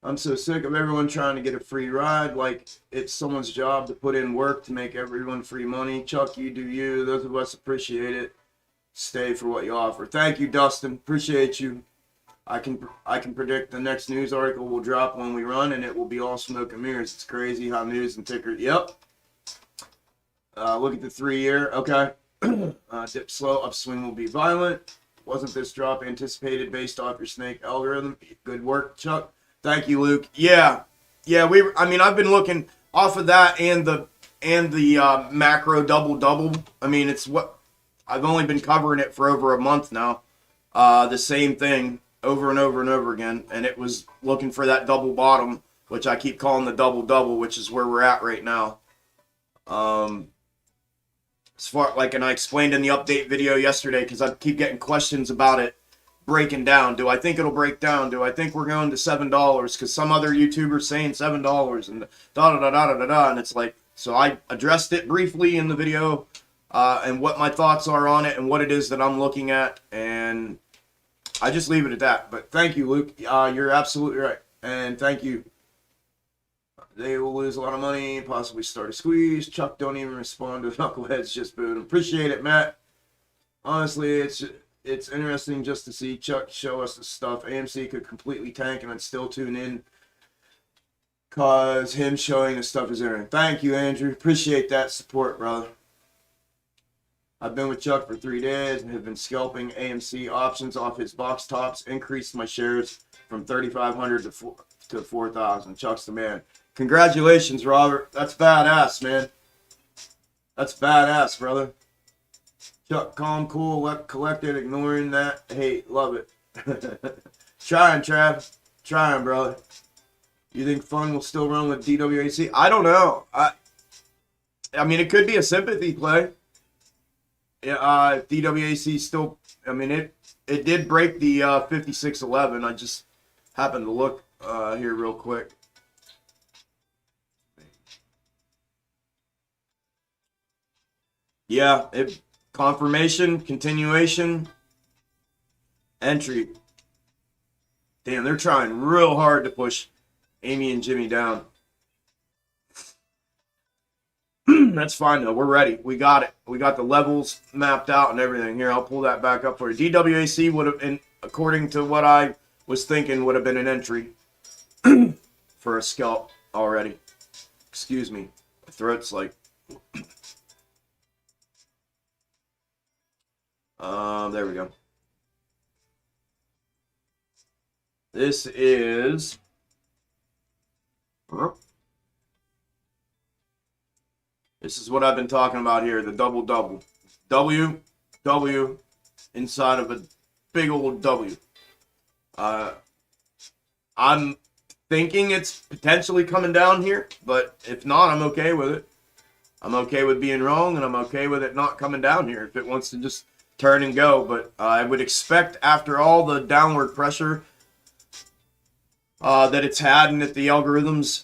I'm so sick of everyone trying to get a free ride, like it's someone's job to put in work to make everyone free money. Chuck, you do you. Those of us appreciate it. Stay for what you offer. Thank you, Dustin. Appreciate you. I can predict the next news article will drop when we run, and it will be all smoke and mirrors. It's crazy how news and ticker. Yep. Look at the 3-year. Okay. Dip slow. Upswing will be violent. Wasn't this drop anticipated based off your snake algorithm? Good work, Chuck. Thank you, Luke. Yeah. I mean, I've been looking off of that and the macro double. I mean, it's what I've only been covering it for over a month now. The same thing over and over and over again, and it was looking for that double bottom, which I keep calling the double, which is where we're at right now. As far like, and I explained in the update video yesterday because I keep getting questions about it breaking down. Do I think it'll break down? Do I think we're going to $7? Because some other YouTuber's saying $7 and and it's like, so I addressed it briefly in the video and what my thoughts are on it and what it is that I'm looking at, and I just leave it at that. But thank you, Luke. You're absolutely right, and thank you. They will lose a lot of money, possibly start a squeeze. Chuck, don't even respond to knuckleheads, just boot them. Appreciate it, Matt. Honestly, it's interesting just to see Chuck show us the stuff. AMC could completely tank and I'd still tune in because him showing the stuff is interesting. Thank you, Andrew. Appreciate that support, brother. I've been with Chuck for 3 days and have been scalping AMC options off his box tops. Increased my shares from 3,500 to 4,000. Chuck's the man. Congratulations, Robert. That's badass, man. That's badass, brother. Chuck, calm, cool, collected, ignoring that hate. Love it. Trying, Trav. Trying, brother. You think Fun will still run with DWAC? I don't know. I mean, it could be a sympathy play. Yeah, DWAC still, I mean, it did break the 5611. I just happened to look here real quick. Yeah, confirmation, continuation, entry. Damn, they're trying real hard to push Amy and Jimmy down. That's fine, though. We're ready. We got it. We got the levels mapped out and everything. Here, I'll pull that back up for you. DWAC would have been, according to what I was thinking, would have been an entry for a scalp already. Excuse me. My throat's like... there we go. This is... This is what I've been talking about here, the double. W, inside of a big old W. I'm thinking it's potentially coming down here, but if not, I'm okay with it. I'm okay with being wrong, and I'm okay with it not coming down here if it wants to just turn and go. But I would expect, after all the downward pressure that it's had and that the algorithms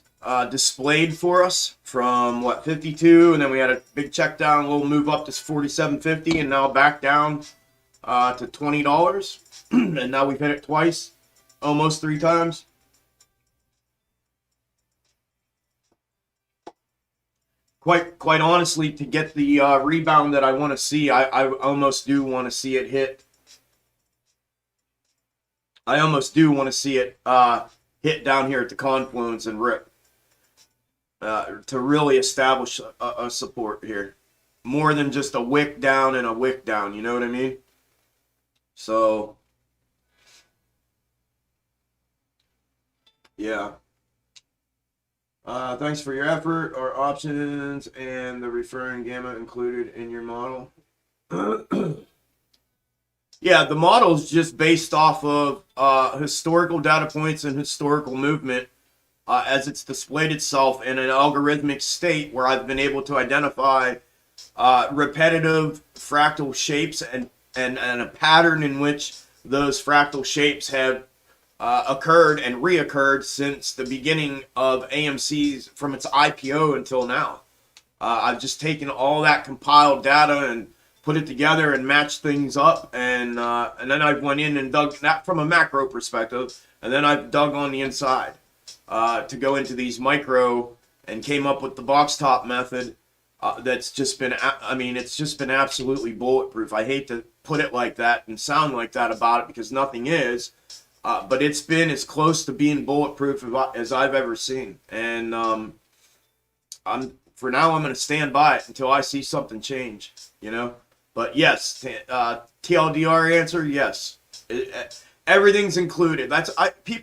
displayed for us from, what, 52, and then we had a big check down, a little move up to 47.50, and now back down to $20. And now we've hit it twice, almost 3 times. Quite honestly, to get the rebound that I want to see, I almost do want to see it hit. I almost do want to see it hit down here at the confluence and rip. to really establish a support here. More than just a wick down and a wick down, you know what I mean? So, yeah. Thanks for your effort. Are options and the referring gamma included in your model? Yeah, the model is just based off of historical data points and historical movement as it's displayed itself in an algorithmic state where I've been able to identify repetitive fractal shapes and a pattern in which those fractal shapes have occurred and reoccurred since the beginning of AMC's, from its IPO until now. I've just taken all that compiled data and put it together and matched things up, and then I went in and dug that from a macro perspective, and then I've dug on the inside to go into these micro and came up with the box top method. That's just been, I mean, it's just been absolutely bulletproof. I hate to put it like that and sound like that about it because nothing is, but it's been as close to being bulletproof as I've ever seen. And for now, I'm going to stand by it until I see something change, you know? But yes, TLDR answer, yes. Everything's included.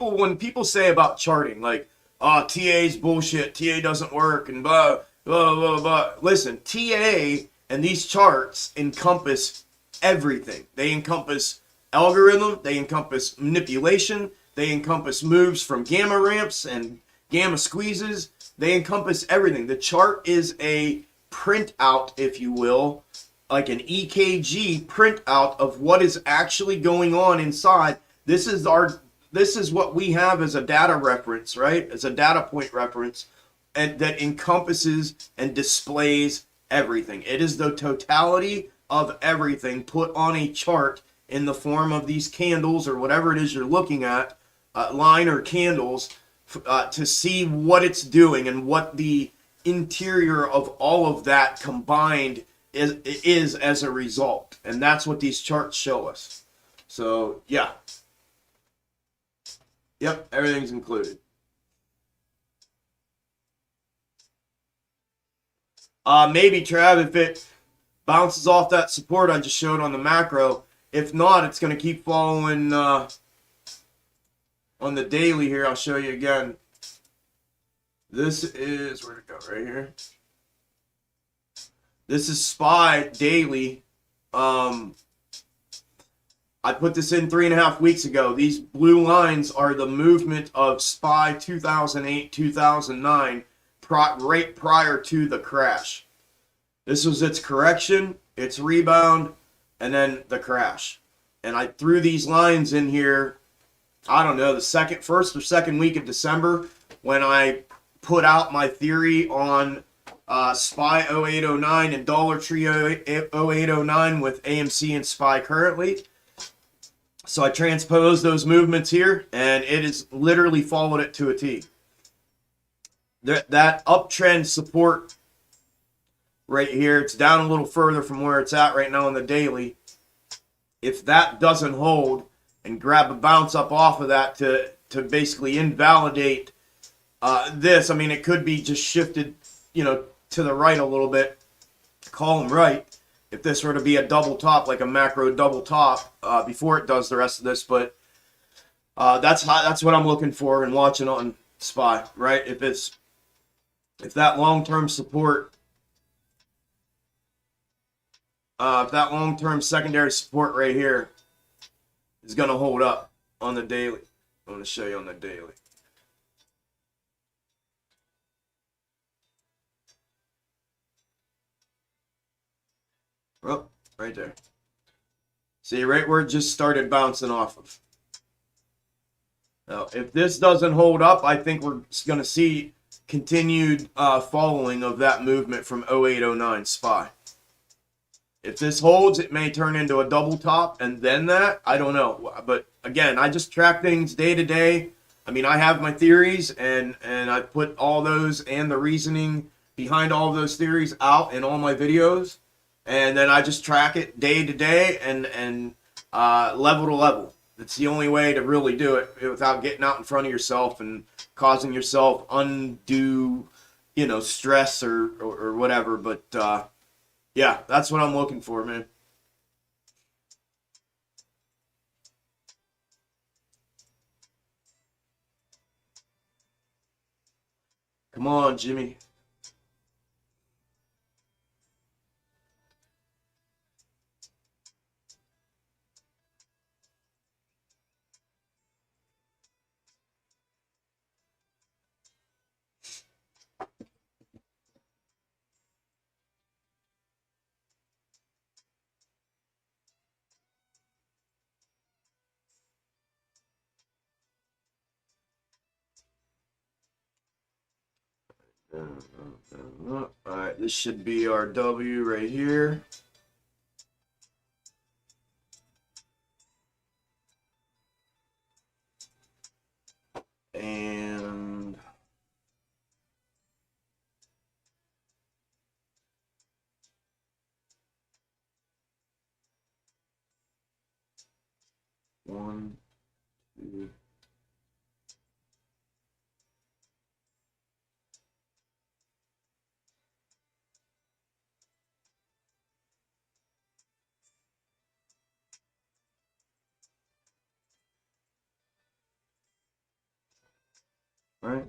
When people say about charting, like, oh, TA's bullshit, TA doesn't work, and blah, blah, blah, blah. Listen, TA and these charts encompass everything. They encompass algorithm, they encompass manipulation, they encompass moves from gamma ramps and gamma squeezes. They encompass everything. The chart is a printout, if you will, like an EKG printout of what is actually going on inside. This is what we have as a data reference, right? As a data point reference, and that encompasses and displays everything. It is the totality of everything put on a chart in the form of these candles or whatever it is you're looking at, line or candles, to see what it's doing and what the interior of all of that combined is as a result. And that's what these charts show us. So, yeah. Yep, everything's included. Maybe, Trav, if it bounces off that support I just showed on the macro. If not, it's going to keep following on the daily here. I'll show you again. This is, where'd it go? Right here. This is SPY daily. I put this in 3.5 weeks ago. These blue lines are the movement of SPY 2008, 2009, right prior to the crash. This was its correction, its rebound, and then the crash. And I threw these lines in here, I don't know, the first or second week of December when I put out my theory on SPY 0809 and Dollar Tree 0809 with AMC and SPY currently. So I transposed those movements here, and it has literally followed it to a T. That uptrend support right here, it's down a little further from where it's at right now on the daily. If that doesn't hold and grab a bounce up off of that to basically invalidate this, I mean, it could be just shifted, to the right a little bit, column right, if this were to be a double top, like a macro double top, before it does the rest of this. But that's what I'm looking for and watching on SPY, right? If that long-term support, if that long-term secondary support right here is going to hold up on the daily. I'm going to show you on the daily. Oh, right there. See, right where it just started bouncing off of. Now, if this doesn't hold up, I think we're going to see continued following of that movement from 0809 SPY. If this holds, it may turn into a double top, and then that, I don't know. But again, I just track things day to day. I mean, I have my theories, and I put all those and the reasoning behind all of those theories out in all my videos. And then I just track it day to day and level to level. It's the only way to really do it without getting out in front of yourself and causing yourself undue you know, stress or whatever. But yeah, that's what I'm looking for, man. Come on, Jimmy. All right, this should be our W right here. And one, two. Right.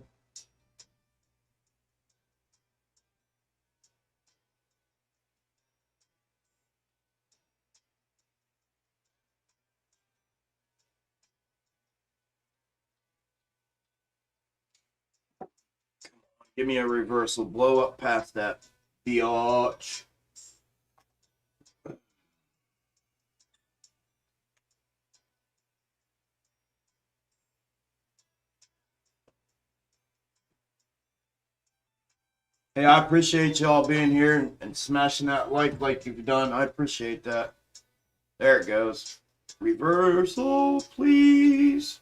Give me a reversal. Blow up past that. Biatch. Hey, I appreciate y'all being here and smashing that like you've done. I appreciate that. There it goes. Reversal, please.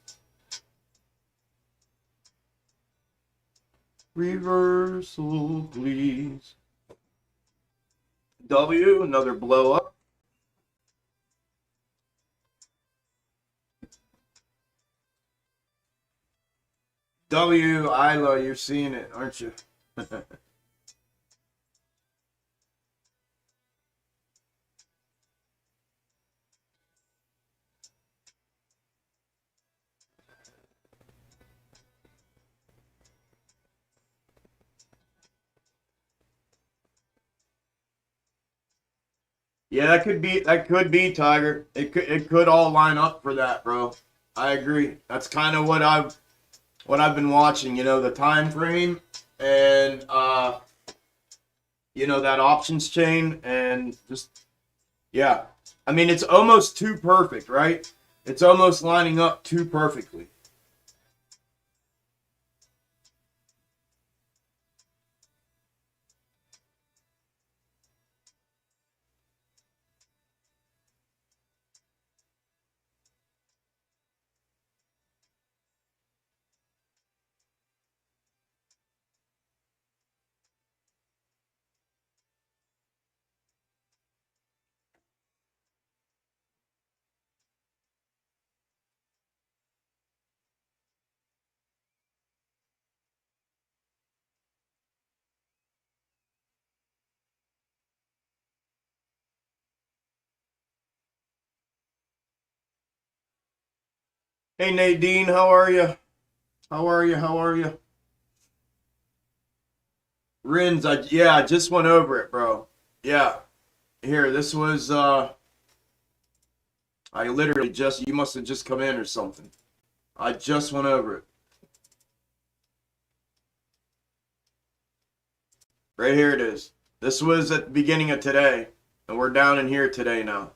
Reversal, please. W, another blow up. W, Isla, you're seeing it, aren't you? Yeah, that could be Tiger. It could all line up for that, bro. I agree. That's kind of what I've been watching, you know, the time frame and you know, that options chain and just yeah. I mean, it's almost too perfect, right? It's almost lining up too perfectly. Hey Nadine, how are you? How are you? How are you? Rins, I just went over it, bro. Yeah. Here, this was I literally just you must have just come in or something. I just went over it. Right here it is. This was at the beginning of today, and we're down in here today now.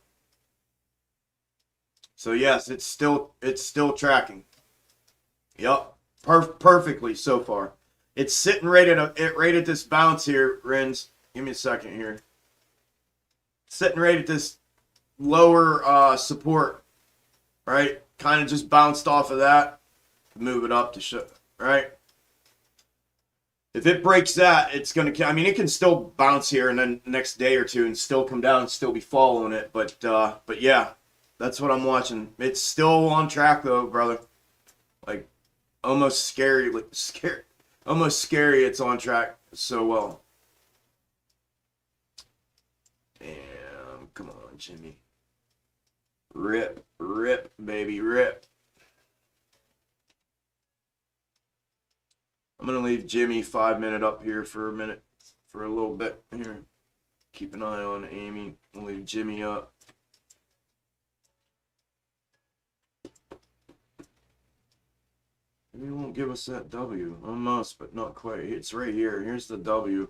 So yes, it's still tracking. Yep. Perfectly so far. It's sitting right at this bounce here, Renz. Give me a second here. Sitting right at this lower support, right? Kind of just bounced off of that. Move it up to show, right? If it breaks that, it's gonna. I mean, it can still bounce here, and then the next day or two, and still come down, and still be following it. But yeah, that's what I'm watching. It's still on track though, brother. Like almost scary, almost scary. It's on track. so well. Damn, come on, Jimmy. Rip, rip, baby, rip. I'm going to leave Jimmy 5-minute up here for a little bit here. Keep an eye on Amy. We'll leave Jimmy up. Maybe he won't give us that W. Almost, but not quite. It's right here. Here's the W.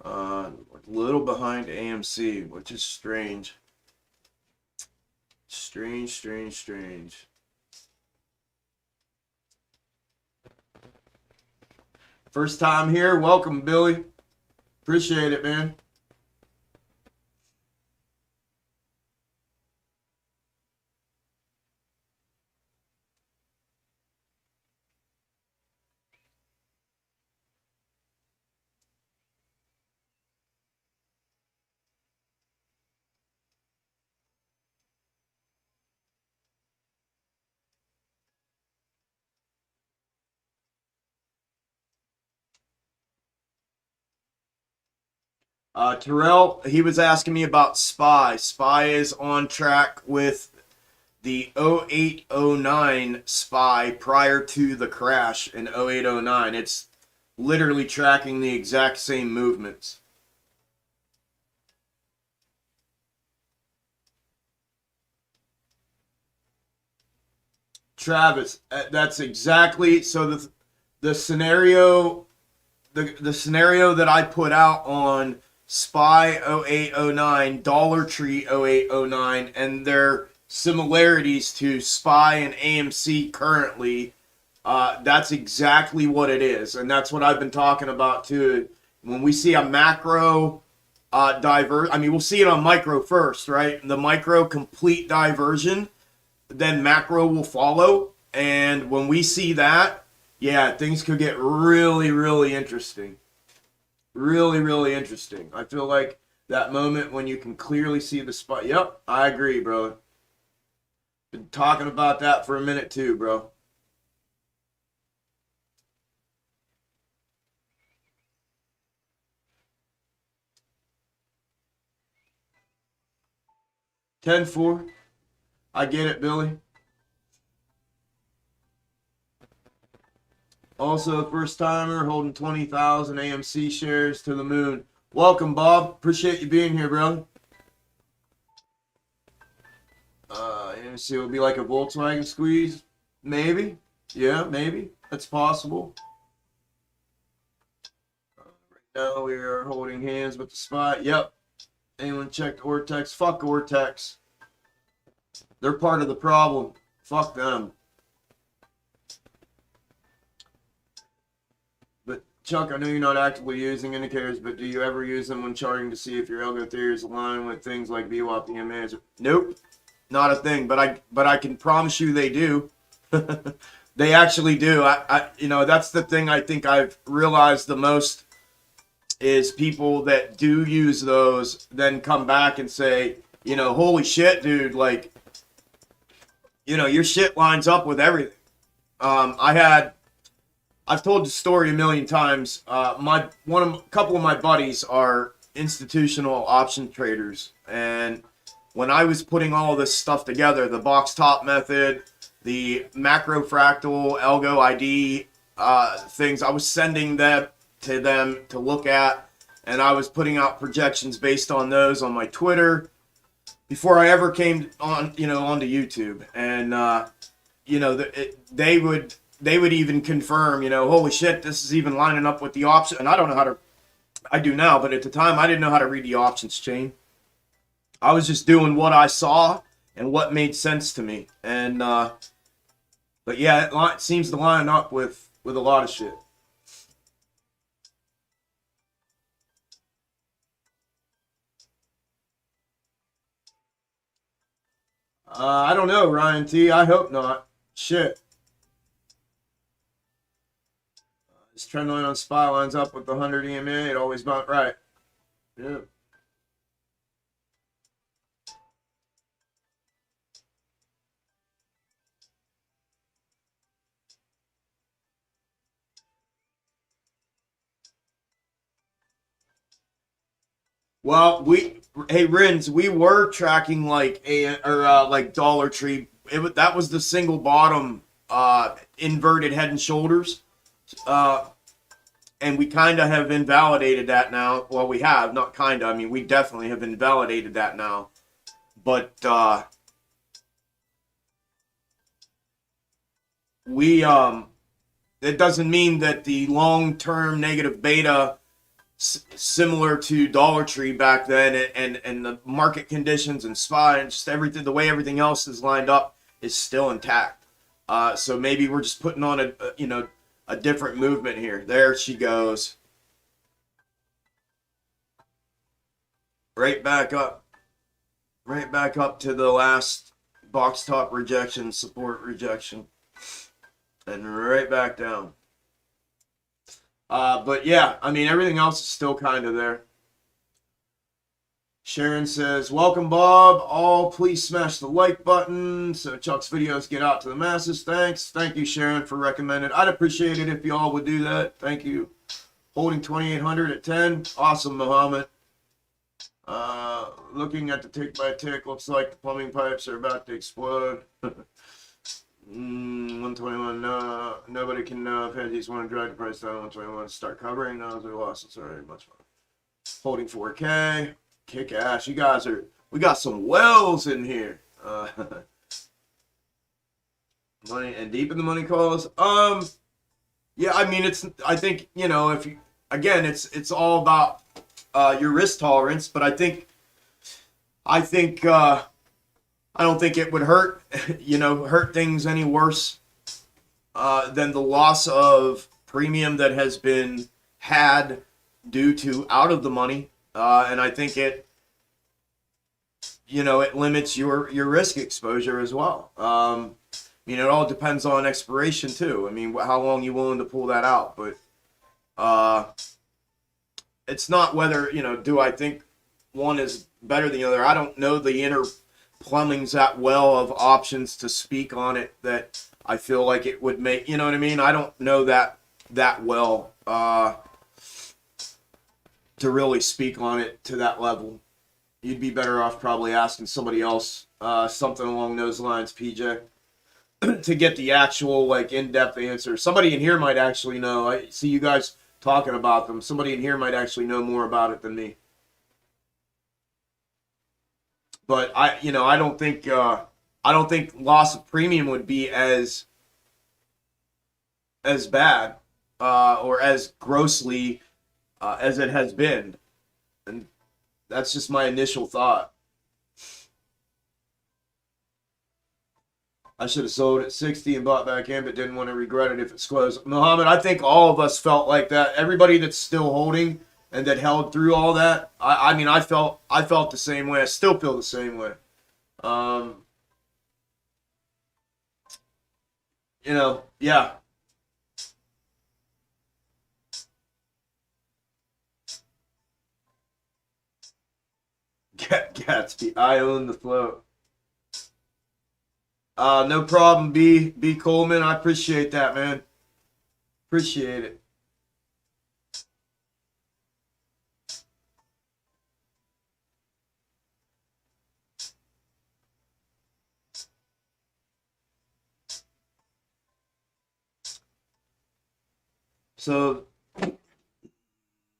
A little behind AMC, which is strange. Strange, strange, strange. First time here. Welcome, Billy. Appreciate it, man. Terrell, he was asking me about SPY. SPY is on track with the 0809 SPY prior to the crash in 0809. It's literally tracking the exact same movements. Travis, that's exactly so the scenario the scenario that I put out on SPY 0809, Dollar Tree 0809, and their similarities to SPY and AMC currently, that's exactly what it is. And that's what I've been talking about too. When we see a macro we'll see it on micro first, right? The micro complete diversion, then macro will follow. And when we see that, yeah, things could get really, really interesting. Really, really interesting. I feel like that moment when you can clearly see the spot. Yep, I agree, bro. Been talking about that for a minute too, bro. Ten four. I get it, Billy. Also, first timer holding 20,000 AMC shares to the moon. Welcome, Bob. Appreciate you being here, bro. AMC will be like a Volkswagen squeeze. Maybe. Yeah, maybe. That's possible. Right now, we are holding hands with the spot. Yep. Anyone checked Ortex? Fuck Ortex. They're part of the problem. Fuck them. But Chuck, I know you're not actively using indicators, but do you ever use them when charting to see if your algo theory is aligned with things like VWAP, EMAs? Nope, not a thing. But I can promise you they do. They actually do. That's the thing I think I've realized the most is people that do use those then come back and say, holy shit, dude, like, your shit lines up with everything. I've told the story a million times. A couple of my buddies are institutional option traders, and when I was putting all of this stuff together, the box top method, the macro fractal, Algo ID things, I was sending them to look at, and I was putting out projections based on those on my Twitter before I ever came on, onto YouTube, and they would even confirm, holy shit, this is even lining up with the option. And I don't know how to, I do now, but at the time I didn't know how to read the options chain. I was just doing what I saw and what made sense to me. And, but yeah, it seems to line up with a lot of shit. I don't know, Ryan T. I hope not. Shit. This trend line on SPY lines up with the 100 EMA. It always about right. Yeah. Well, hey Rins, we were tracking like like Dollar Tree. That was the single bottom inverted Head and Shoulders, and we kind of have invalidated that now. Well, we have, not kind of. I mean, we definitely have invalidated that now. But it doesn't mean that the long-term negative beta similar to Dollar Tree back then, and the market conditions and SPY and just everything, the way everything else is lined up is still intact. So maybe we're just putting on a different movement here. There she goes. Right back up to the last box top rejection, support rejection, and right back down. But yeah, I mean, everything else is still kind of there. Sharon says, welcome, Bob. All please smash the like button so Chuck's videos get out to the masses. Thanks. Thank you, Sharon, for recommending. I'd appreciate it if you all would do that. Thank you. Holding 2,800 at 10. Awesome, Muhammad. Looking at the tick by tick, looks like the plumbing pipes are about to explode. 121. No, nobody can know if hedgies want to drive the price down. 121. Start covering. No, we lost. It's already much fun. Holding 4K. Kick ass. You guys are. We got some wells in here. Money and deep in the money calls. Yeah, I mean, I think, if you, again, it's all about your risk tolerance, but I don't think it would hurt, hurt things any worse than the loss of premium that has been had due to out of the money. And I think it limits your risk exposure as well. It all depends on expiration too. I mean, how long you're willing to pull that out. But it's not whether, do I think one is better than the other. I don't know the inner plumbing's that well of options to speak on it that I feel like it would make, you know what I mean? I don't know that well to really speak on it to that level. You'd be better off probably asking somebody else something along those lines, PJ, to get the actual in-depth answer. Somebody in here might actually know. I see you guys talking about them. Somebody in here might actually know more about it than me. But I don't think loss of premium would be as bad or as grossly as it has been, and that's just my initial thought. I should have sold at 60 and bought back in, but didn't want to regret it if it's closed. Muhammad, I think all of us felt like that. Everybody that's still holding and that held through all that. I mean, I felt the same way. I still feel the same way. Yeah. Gatsby, I own the float. No problem, B Coleman. I appreciate that, man. Appreciate it. So, I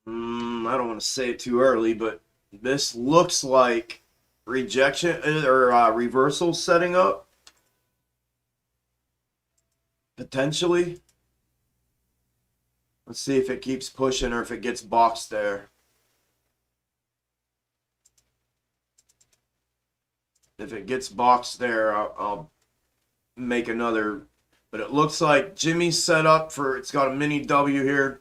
don't want to say it too early, but this looks like rejection or reversal setting up. Potentially. Let's see if it keeps pushing or if it gets boxed there. If it gets boxed there, I'll make another. But it looks like Jimmy's set up for, it's got a mini W here.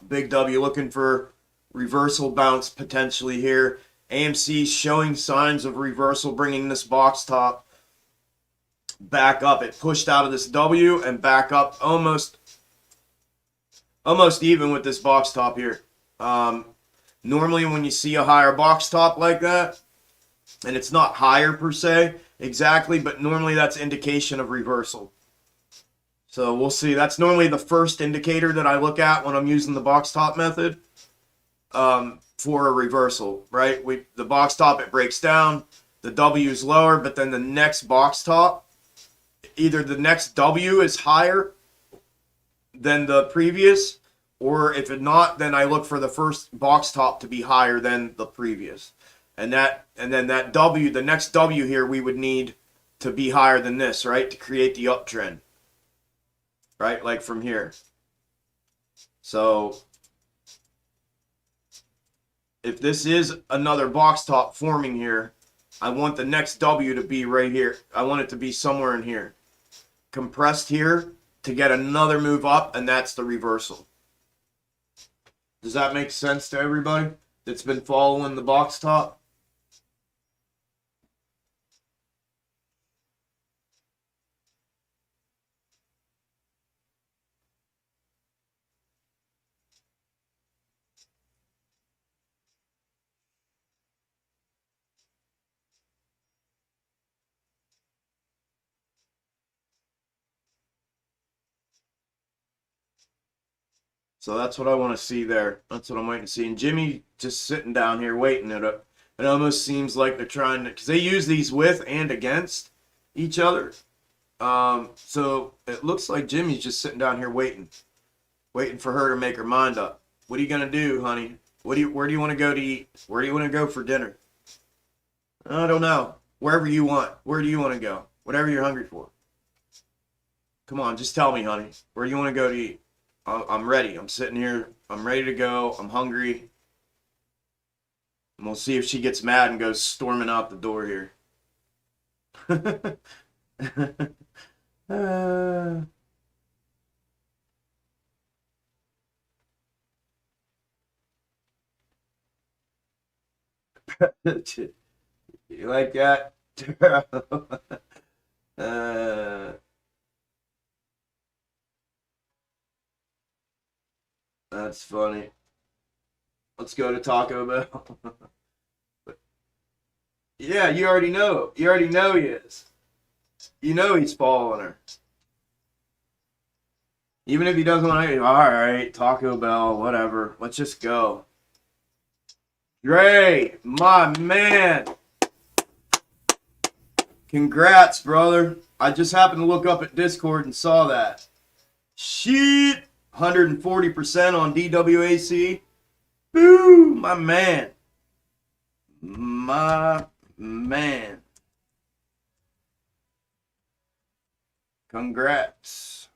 Big W looking for reversal bounce potentially here. AMC showing signs of reversal, bringing this box top back up. It pushed out of this W and back up almost even with this box top here. Normally when you see a higher box top like that, and it's not higher per se exactly, but normally that's indication of reversal. So we'll see. That's normally the first indicator that I look at when I'm using the box top method. for a reversal, right? The box top, it breaks down, the W is lower, but then the next box top, either the next W is higher than the previous, or if it's not, then I look for the first box top to be higher than the previous. And then that W, the next W here, we would need to be higher than this, right? To create the uptrend. Right? Like from here. So if this is another box top forming here, I want the next W to be right here. I want it to be somewhere in here. Compressed here to get another move up, and that's the reversal. Does that make sense to everybody that's been following the box top? So that's what I want to see there. That's what I'm waiting to see. And Jimmy just sitting down here waiting it up. It almost seems like they're trying to, because they use these with and against each other. So it looks like Jimmy's just sitting down here waiting for her to make her mind up. What are you gonna do, honey? Where do you want to go to eat? Where do you want to go for dinner? I don't know. Wherever you want. Where do you want to go? Whatever you're hungry for. Come on, just tell me, honey. Where do you want to go to eat? I'm ready. I'm sitting here. I'm ready to go. I'm hungry. And we'll see if she gets mad and goes storming out the door here. You like that? That's funny. Let's go to Taco Bell. Yeah, you already know. You already know he is. You know he's following her. Even if he doesn't want to, all right, Taco Bell, whatever. Let's just go. Dre, my man. Congrats, brother. I just happened to look up at Discord and saw that. Shit. 140% on DWAC. Boo, my man. My man. Congrats.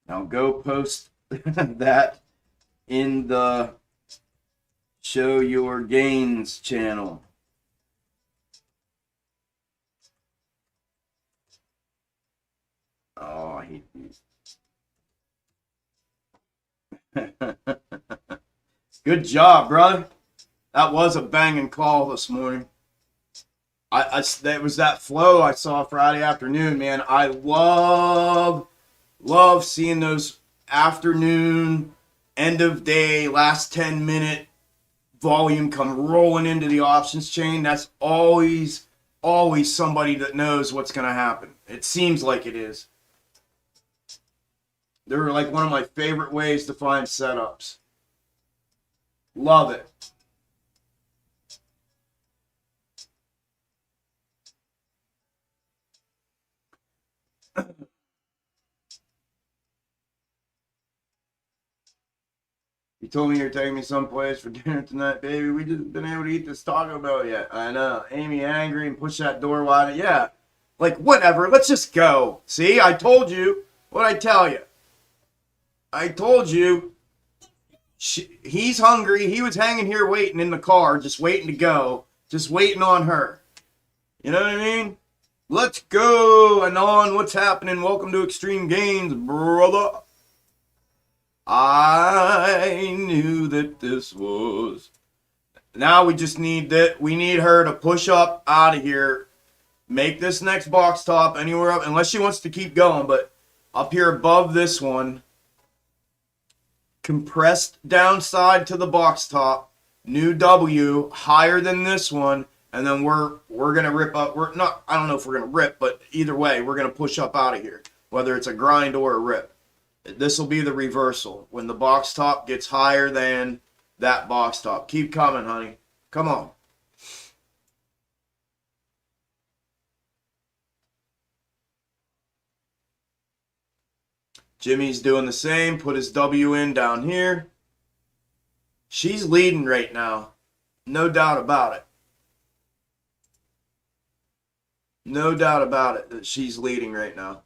Now go post that in the Show Your Gains channel. Oh, good job, brother. That was a banging call this morning. That was that flow I saw Friday afternoon, man. I love seeing those afternoon, end of day, last 10-minute volume come rolling into the options chain. That's always somebody that knows what's going to happen. It seems like it is. They're like one of my favorite ways to find setups. Love it. You told me you're taking me someplace for dinner tonight, baby. We just been able to eat this Taco Bell yet. I know. Amy angry and push that door wide. Yeah. Like, whatever. Let's just go. See, I told you. What'd I tell you? I told you. He's hungry. He was hanging here waiting in the car, just waiting to go. Just waiting on her. You know what I mean? Let's go. Anon, what's happening? Welcome to Extreme Gains, brother. I knew that this was. Now we just need that. We need her to push up out of here. Make this next box top anywhere up, unless she wants to keep going, but up here above this one. Compressed downside to the box top. New W higher than this one, and then we're gonna rip up. We're not. I don't know if we're gonna rip, but either way, we're gonna push up out of here, whether it's a grind or a rip. This will be the reversal when the box top gets higher than that box top. Keep coming, honey. Come on. Jimmy's doing the same. Put his W in down here. She's leading right now. No doubt about it. No doubt about it that she's leading right now.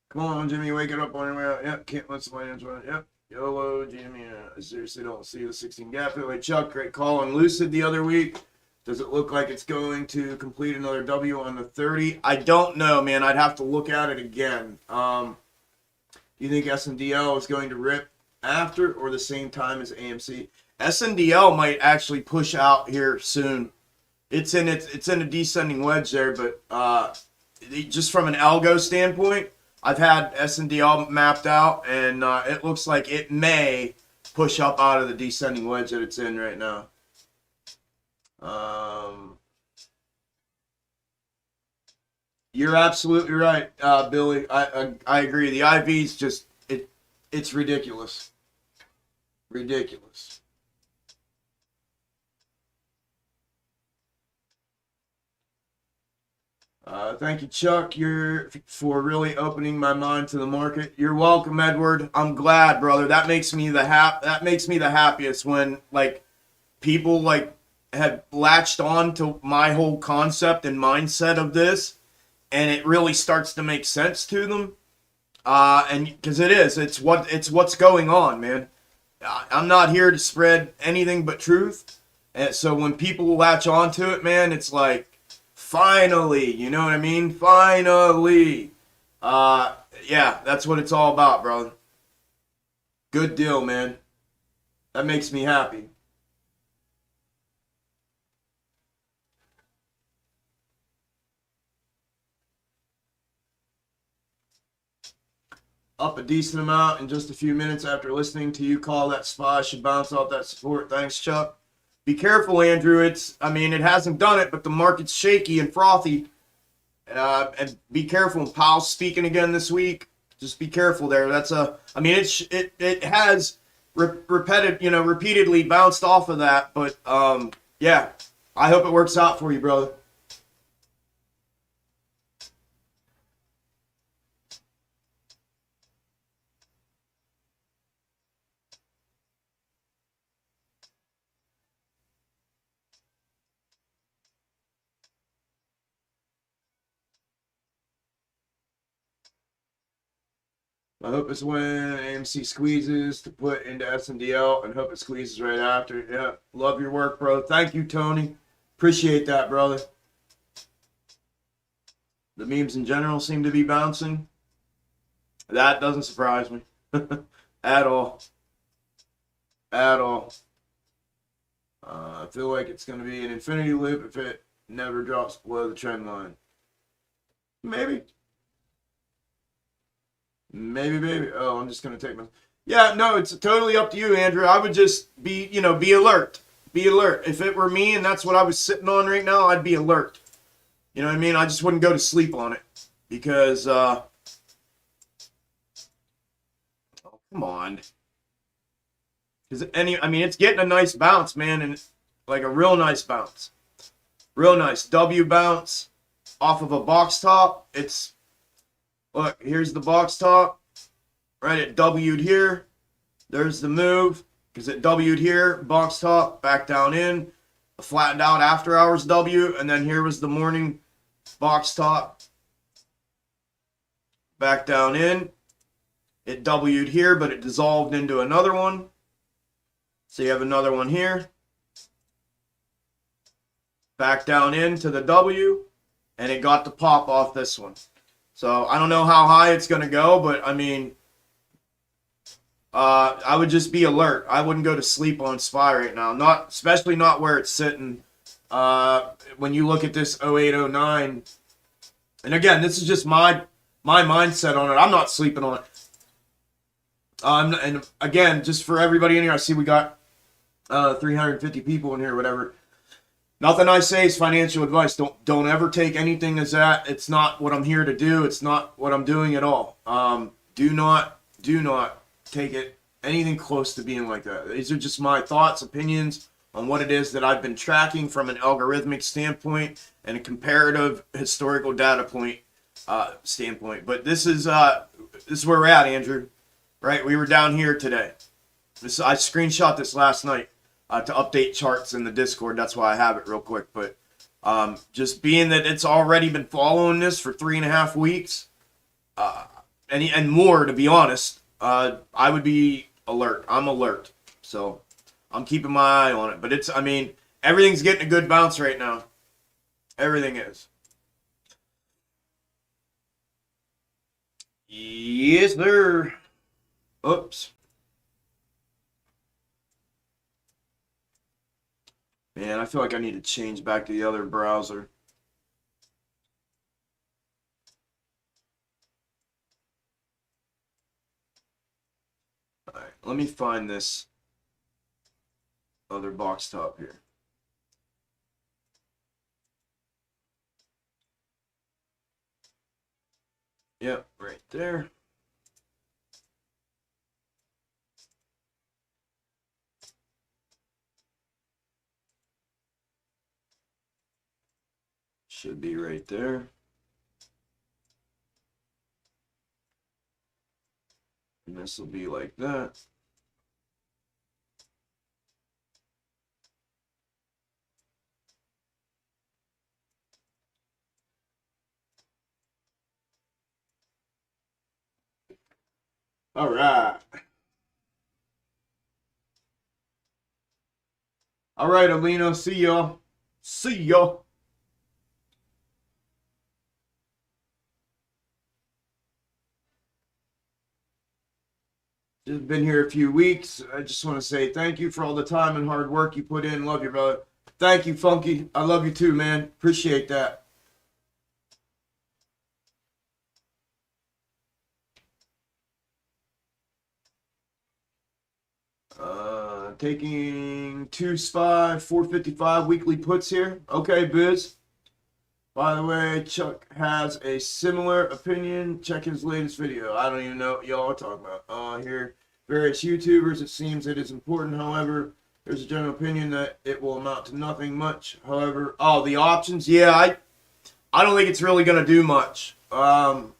Come on, Jimmy, wake it up on your way out. Yep, can't let somebody answer it. Yep, YOLO, Jimmy. I seriously don't see the 16 gap. Anyway, Chuck, great call on Lucid the other week. Does it look like it's going to complete another W on the 30? I don't know, man. I'd have to look at it again. Do you think SNDL is going to rip after or the same time as AMC? SNDL might actually push out here soon. It's in a descending wedge there, but just from an algo standpoint, I've had SNDL mapped out, and it looks like it may push up out of the descending wedge that it's in right now. You're absolutely right, Billy. I agree. The IV's just it's ridiculous. Ridiculous. Thank you, Chuck. For really opening my mind to the market. You're welcome, Edward. I'm glad, brother. That makes me the happiest when like people like have latched on to my whole concept and mindset of this, and it really starts to make sense to them. And because it's what's going on, man. I'm not here to spread anything but truth, and so when people latch onto it, man, it's like, finally, you know what I mean? Finally. Yeah, that's what it's all about, brother. Good deal, man. That makes me happy. Up a decent amount in just a few minutes after listening to you call that SPY should bounce off that support. Thanks, Chuck. Be careful, Andrew. It hasn't done it, but the market's shaky and frothy. And be careful. Powell's speaking again this week. Just be careful there. It has repeatedly bounced off of that, but yeah, I hope it works out for you, brother. I hope it's when AMC squeezes to put into SNDL, and hope it squeezes right after. Yeah, love your work, bro. Thank you, Tony. Appreciate that, brother. The memes in general seem to be bouncing. That doesn't surprise me at all. At all. I feel like it's going to be an infinity loop if it never drops below the trend line. Maybe. Maybe, baby. Oh, I'm just going to take my... Yeah, no, it's totally up to you, Andrew. I would just be alert. Be alert. If it were me and that's what I was sitting on right now, I'd be alert. You know what I mean? I just wouldn't go to sleep on it. Because, oh, come on. Because it's getting a nice bounce, man, and like a real nice bounce. Real nice. W bounce off of a box top. Look, here's the box top. Right, it W'd here. There's the move. Because it W'd here. Box top. Back down in. Flattened out after hours W. And then here was the morning box top. Back down in. It W'd here, but it dissolved into another one. So you have another one here. Back down into the W. And it got the pop off this one. So I don't know how high it's going to go, but I mean, I would just be alert. I wouldn't go to sleep on SPY right now, especially not where it's sitting. When you look at this 0809, and again, this is just my mindset on it. I'm not sleeping on it. And again, just for everybody in here, I see we got 350 people in here, whatever. Nothing I say is financial advice. Don't ever take anything as that. It's not what I'm here to do. It's not what I'm doing at all. Do not take it anything close to being like that. These are just my thoughts, opinions on what it is that I've been tracking from an algorithmic standpoint and a comparative historical data point standpoint. But this is where we're at, Andrew. Right? We were down here today. I screenshot this last night to update charts in the Discord. That's why I have it real quick. But just being that it's already been following this for 3.5 weeks, and more, to be honest, I would be alert. I'm alert. So I'm keeping my eye on it. But everything's getting a good bounce right now. Everything is. Yes, sir. Oops. Man, I feel like I need to change back to the other browser. All right, let me find this other box top here. Yep, right there. Should be right there. And this will be like that. All right. All right, Alino. See y'all. See y'all. Just been here a few weeks. I just want to say thank you for all the time and hard work you put in. Love you, brother. Thank you, Funky. I love you too, man. Appreciate that. Taking 2 SPY 455 weekly puts here. Okay, Biz. By the way, Chuck has a similar opinion. Check his latest video. I don't even know what y'all are talking about. Here, various YouTubers, it seems it is important. However, there's a general opinion that it will amount to nothing much. However, the options, yeah, I don't think it's really going to do much. It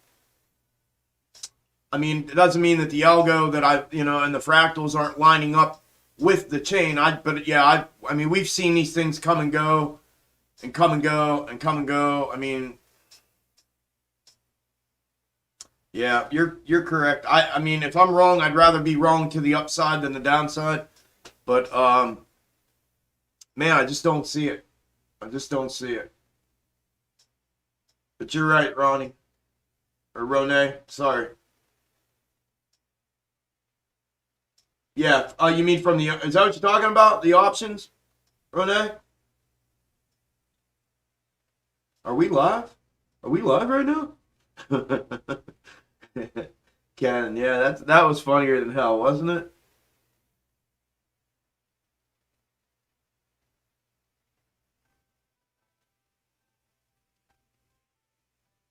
doesn't mean that the algo that and the fractals aren't lining up with the chain. We've seen these things come and go and come and go and come and go. Yeah, you're correct. If I'm wrong, I'd rather be wrong to the upside than the downside. But man, I just don't see it. I just don't see it. But you're right, Ronnie. Or Rone, sorry. Yeah, you mean from is that what you're talking about? The options, Rone? Are we live? Are we live right now? Ken, yeah, that was funnier than hell, wasn't it?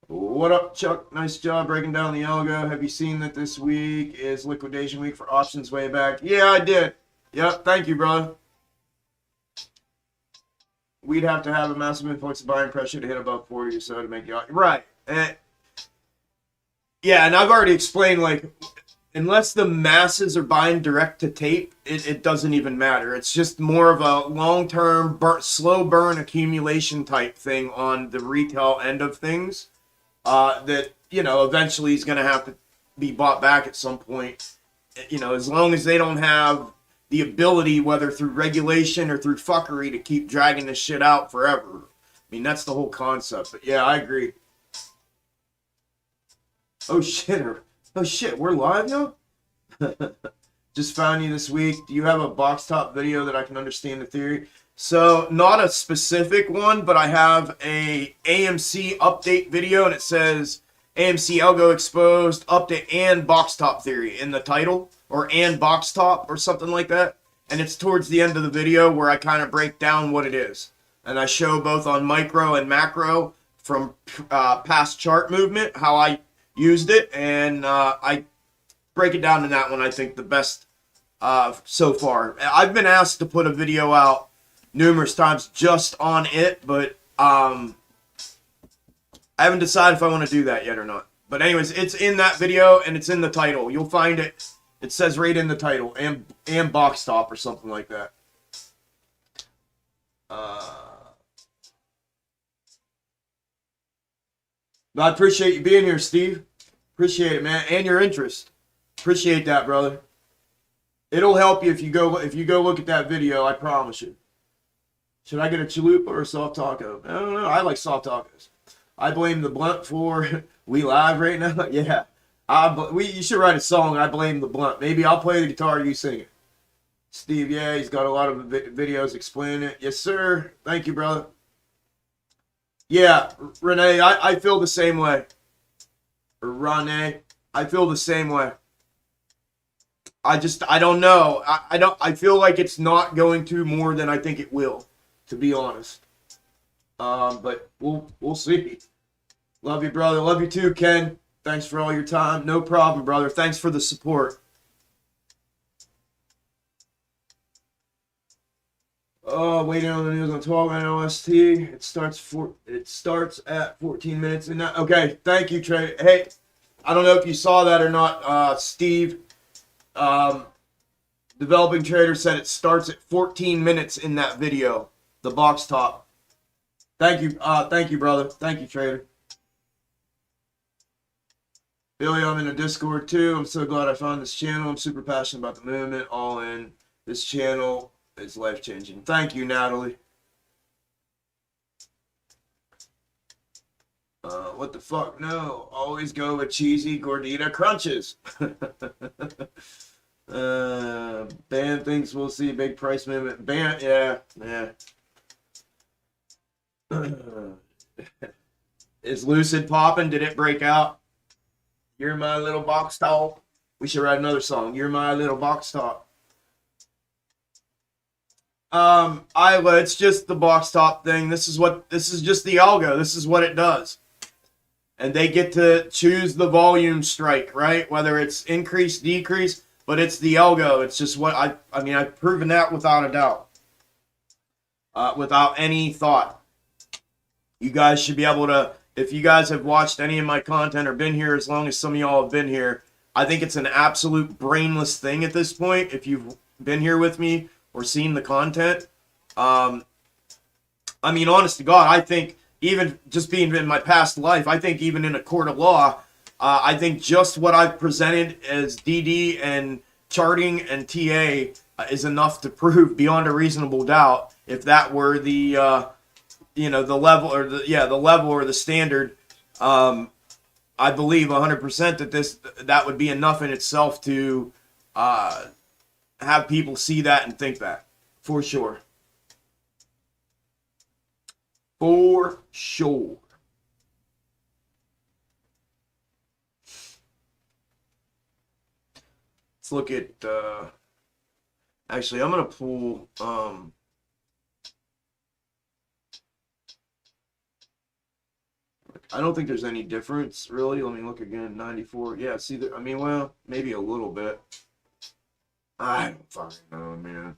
What up, Chuck? Nice job breaking down the algo. Have you seen that this week is liquidation week for options way back? Yeah, I did. Yep, thank you, brother. We'd have to have a massive influx of buying pressure to hit above 40 or so to make you right. Yeah, and I've already explained, unless the masses are buying direct to tape, it doesn't even matter. It's just more of a long-term, slow burn accumulation type thing on the retail end of things. That eventually is going to have to be bought back at some point. As long as they don't have the ability, whether through regulation or through fuckery, to keep dragging this shit out forever. That's the whole concept. But yeah, I agree. Oh shit, we're live now? Just found you this week. Do you have a box top video that I can understand the theory? So, not a specific one, but I have a AMC update video, and it says AMC Algo exposed, update, and box top theory in the title, or and box top, or something like that. And it's towards the end of the video where I kind of break down what it is. and I show both on micro and macro from past chart movement how I used it, and I break it down in that one. I think the best so far. I've been asked to put a video out numerous times just on it, but I haven't decided if I want to do that yet or not. But anyways, it's in that video and it's in the title. You'll find it. It says right in the title, and box top or something like that. I appreciate you being here, Steve. Appreciate it, man, and your interest. Appreciate that, brother. It'll help you if you go look at that video. I promise you. Should I get a chalupa or a soft taco? I don't know. I like soft tacos. I blame the blunt for we live right now. Yeah, you should write a song. I blame the blunt. Maybe I'll play the guitar. You sing it. Steve, yeah, he's got a lot of videos explaining it. Yes, sir. Thank you, brother. Yeah, Renee, I feel the same way. Renee, I feel the same way. I don't know. I feel like it's not going to more than I think it will, to be honest. But we'll see. Love you, brother. Love you too, Ken. Thanks for all your time. No problem, brother. Thanks for the support. Oh, waiting on the news on 12 OST. It starts at 14 minutes. And okay, thank you, Trey. Hey, I don't know if you saw that or not, Steve. Developing Trader said it starts at 14 minutes in that video. The box top. Thank you, brother. Thank you, Trader. Billy, I'm in a Discord too. I'm so glad I found this channel. I'm super passionate about the movement. All in. This channel is life-changing. Thank you, Natalie. What the fuck? No. Always go with cheesy gordita crunches. Band thinks we'll see a big price movement. Band, yeah. Is Lucid popping? Did it break out? You're my little box top. We should write another song. You're my little box top. It's just the box top thing. This is just the algo. This is what it does. And they get to choose the volume strike, right? Whether it's increase, decrease, but it's the algo. It's just what I've proven that without a doubt. Without any thought. You guys should be able to, if you guys have watched any of my content or been here as long as some of y'all have been here, I think it's an absolute brainless thing at this point. If you've been here with me or seen the content, honest to God, I think even just being in my past life, I think even in a court of law, I think just what I've presented as DD and charting and TA is enough to prove beyond a reasonable doubt if that were the the level or the level or the standard. I believe 100% that would be enough in itself to have people see that and think that, for sure. For sure. Let's look at, actually, I'm going to pull, I don't think there's any difference, really. Let me look again. 94. Yeah, see, well, maybe a little bit. I don't fucking know, man.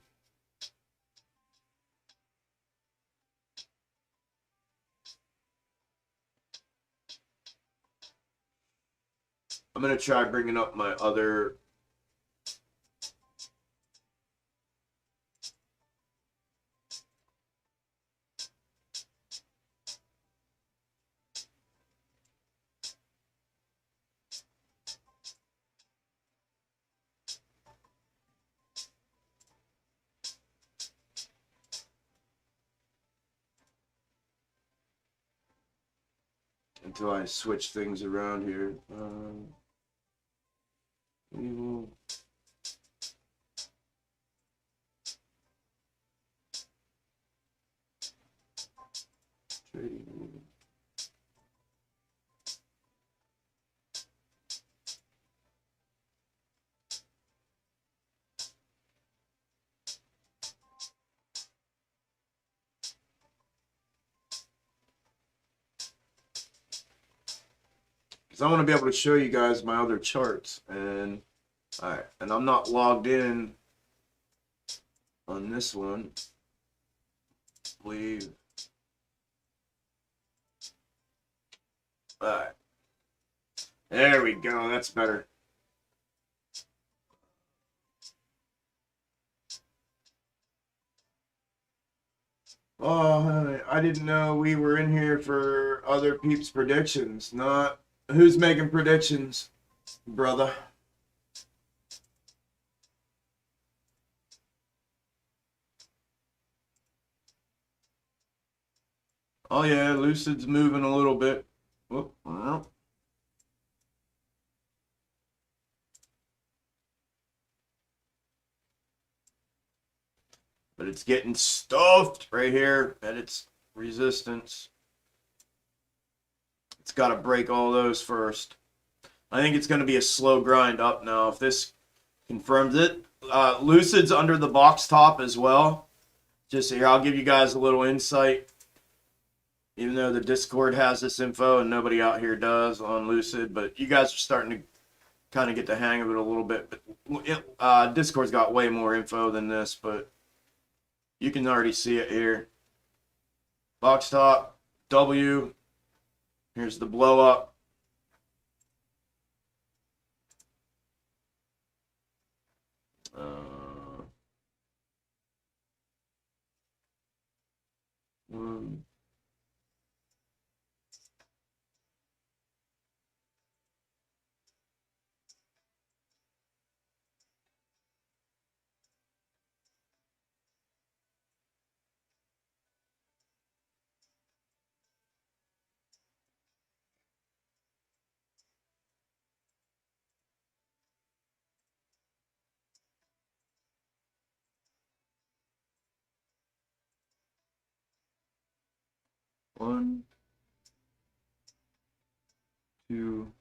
I'm going to try bringing up my other... until I switch things around here. We will... Trading. because I want to be able to show you guys my other charts. And all right, and I'm not logged in on this one. Leave. All right, there we go. That's better. Oh, I didn't know we were in here for other peeps' predictions. Not who's making predictions, brother. Oh yeah, Lucid's moving a little bit. Whoop. But it's getting stuffed right here at its resistance. It's got to break all those first. I think it's going to be a slow grind up now. If this confirms it, Lucid's under the box top as well. Just here, I'll give you guys a little insight. Even though the Discord has this info and nobody out here does on Lucid, but you guys are starting to kind of get the hang of it a little bit. But Discord's got way more info than this, but you can already see it here. Box top, W. Here's the blow up. One. One, two,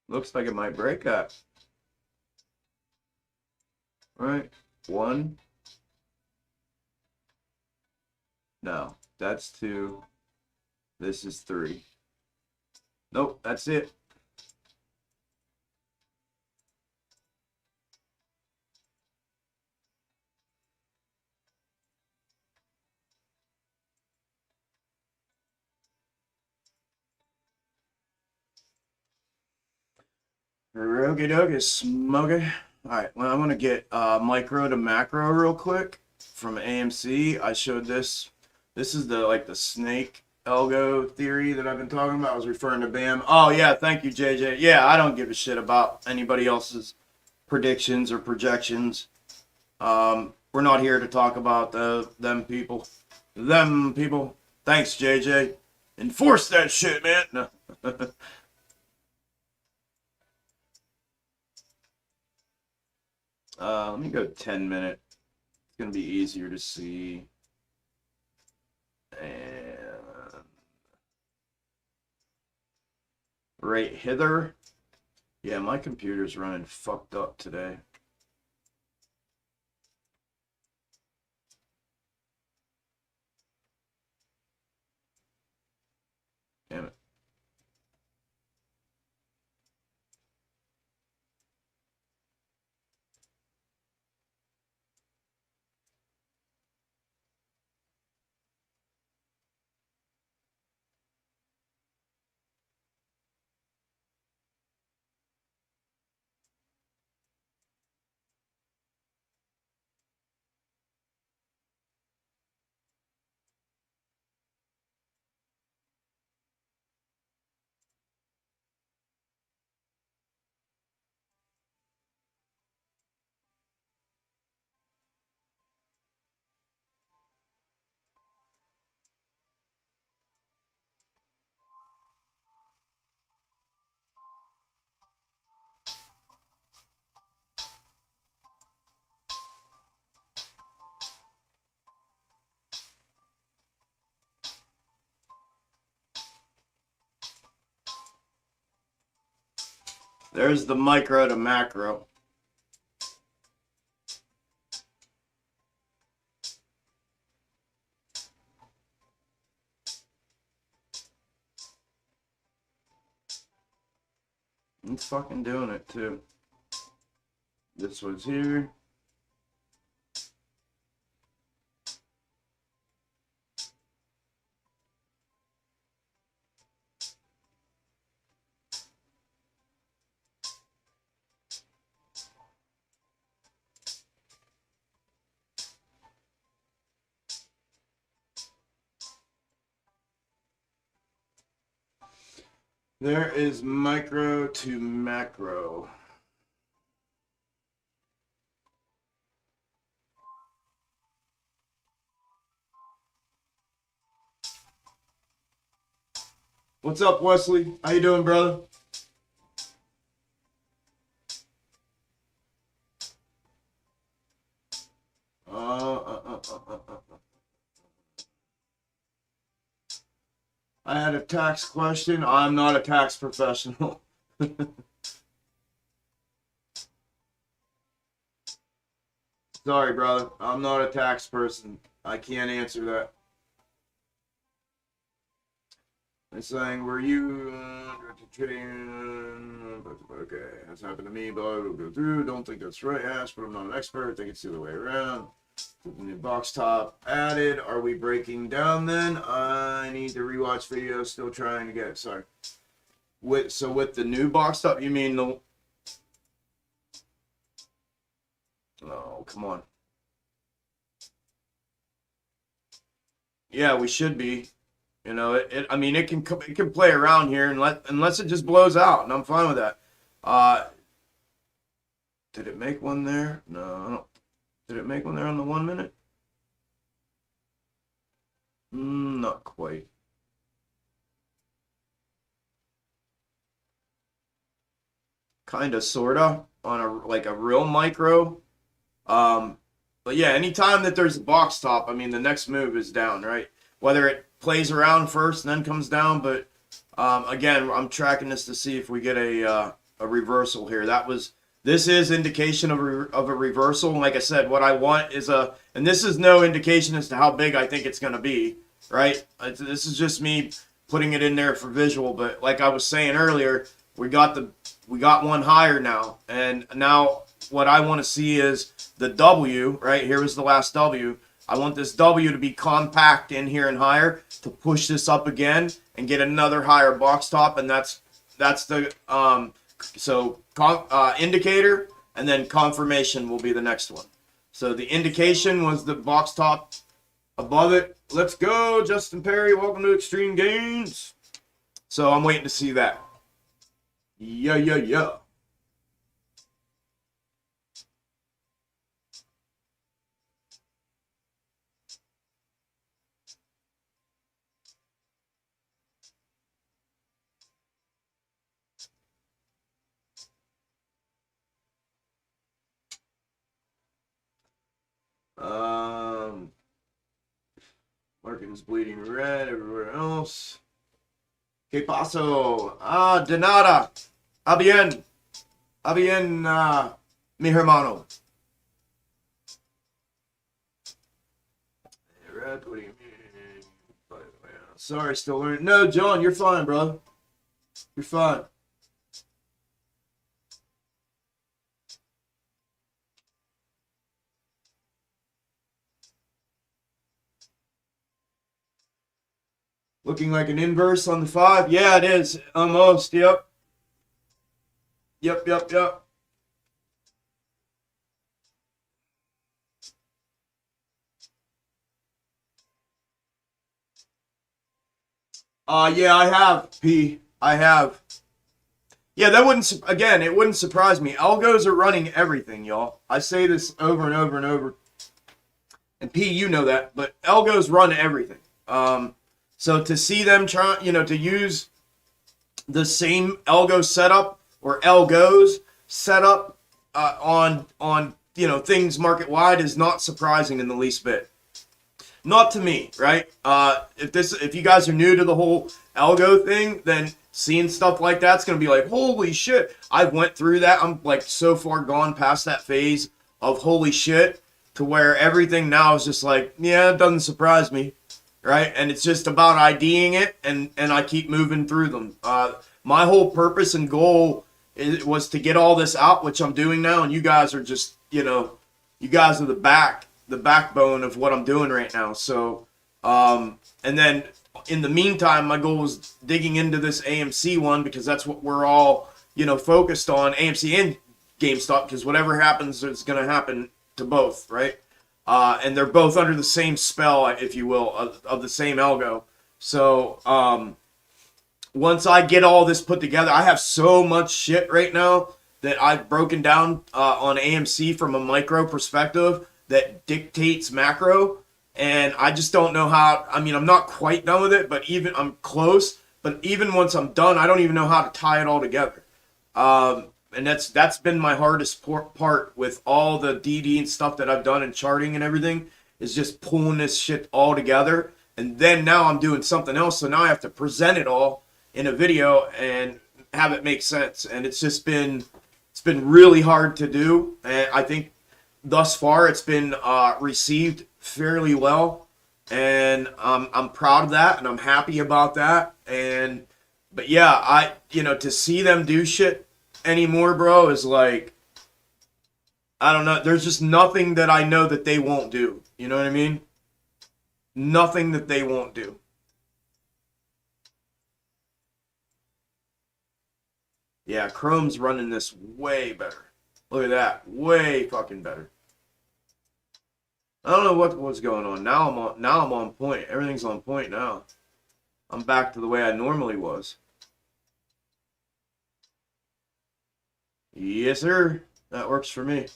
looks like it might break that. All right, one. No, that's two. This is three. Nope, that's it. Okie dokie, smoky. Alright, well, I'm going to get micro to macro real quick from AMC. I showed this. This is the snake algo theory that I've been talking about. I was referring to BAM. Oh, yeah, thank you, JJ. Yeah, I don't give a shit about anybody else's predictions or projections. We're not here to talk about them people. Them people. Thanks, JJ. Enforce that shit, man. No. Let me go 10-minute. It's going to be easier to see. And right hither. Yeah, my computer's running fucked up today. Damn it. There's the micro to macro. It's fucking doing it too. This was here. There is micro to macro. What's up, Wesley? How you doing, brother? I had a tax question. I'm not a tax professional. Sorry, brother. I'm not a tax person. I can't answer that. They're saying, were you okay, that's happened to me, but I will go through. Don't think that's right, Ash, but I'm not an expert. I think it's the other way around. The new box top added. Are we breaking down then? I need to rewatch video. Still trying to get it. Sorry. With the new box top, you mean the... Oh, come on. Yeah, we should be. You know, I mean, it can play around here unless it just blows out, and I'm fine with that. Did it make one there? No, I don't. Did it make one there on the 1 minute? Not quite. Kinda, sorta, on a real micro. But yeah, anytime that there's a box top, I mean, the next move is down, right? Whether it plays around first and then comes down, but again, I'm tracking this to see if we get a reversal here. This is indication of a reversal. Like I said, what I want is and this is no indication as to how big I think it's going to be, right? This is just me putting it in there for visual. But like I was saying earlier, we got one higher now, and now what I want to see is the W, right? Here was the last W. I want this W to be compact in here and higher to push this up again and get another higher box top, and that's the indicator, and then confirmation will be the next one. So the indication was the box top above it. Let's go, Justin Perry. Welcome to Extreme Gains. So I'm waiting to see that. Yeah. Market is bleeding red everywhere else. ¿Qué pasó? De nada. Bien, mi hermano. Red, what do you mean? Sorry, still learning. No, John, you're fine, bro. You're fine. Looking like an inverse on the 5. Yeah, it is. Almost. Yep. Yeah, I have, P. I have. Yeah, it wouldn't surprise me. Algos are running everything, y'all. I say this over and over and over. And P, you know that, but algos run everything. So to see them try, to use the same algo setup or algos setup on things market wide is not surprising in the least bit. Not to me, right? If you guys are new to the whole algo thing, then seeing stuff like that's going to be like, holy shit. I went through that. I'm like so far gone past that phase of holy shit to where everything now is just like, yeah, it doesn't surprise me, right? And it's just about IDing it, and I keep moving through them. My whole purpose and goal was to get all this out, which I'm doing now, and you guys are just, you know, you guys are the backbone of what I'm doing right now. So, and then in the meantime, my goal was digging into this AMC one because that's what we're all, you know, focused on, AMC and GameStop, because whatever happens is going to happen to both, right? And they're both under the same spell, if you will, of the same algo. So once I get all this put together, I have so much shit right now that I've broken down on AMC from a micro perspective that dictates macro. And I just don't know how. I mean, I'm not quite done with it, but even I'm close. But even once I'm done, I don't even know how to tie it all together. And that's been my hardest part with all the DD and stuff that I've done in charting and everything, is just pulling this shit all together. And then now I'm doing something else, so now I have to present it all in a video and have it make sense. And it's been really hard to do. And I think thus far it's been received fairly well, and I'm proud of that, and I'm happy about that. But yeah, to see them do shit anymore, bro, is like, I don't know. There's just nothing that I know that they won't do. You know what I mean? Nothing that they won't do. Yeah, Chrome's running this way better. Look at that, way fucking better. I don't know what's going on. Now I'm on point. Everything's on point now. I'm back to the way I normally was. Yes, sir. That works for me.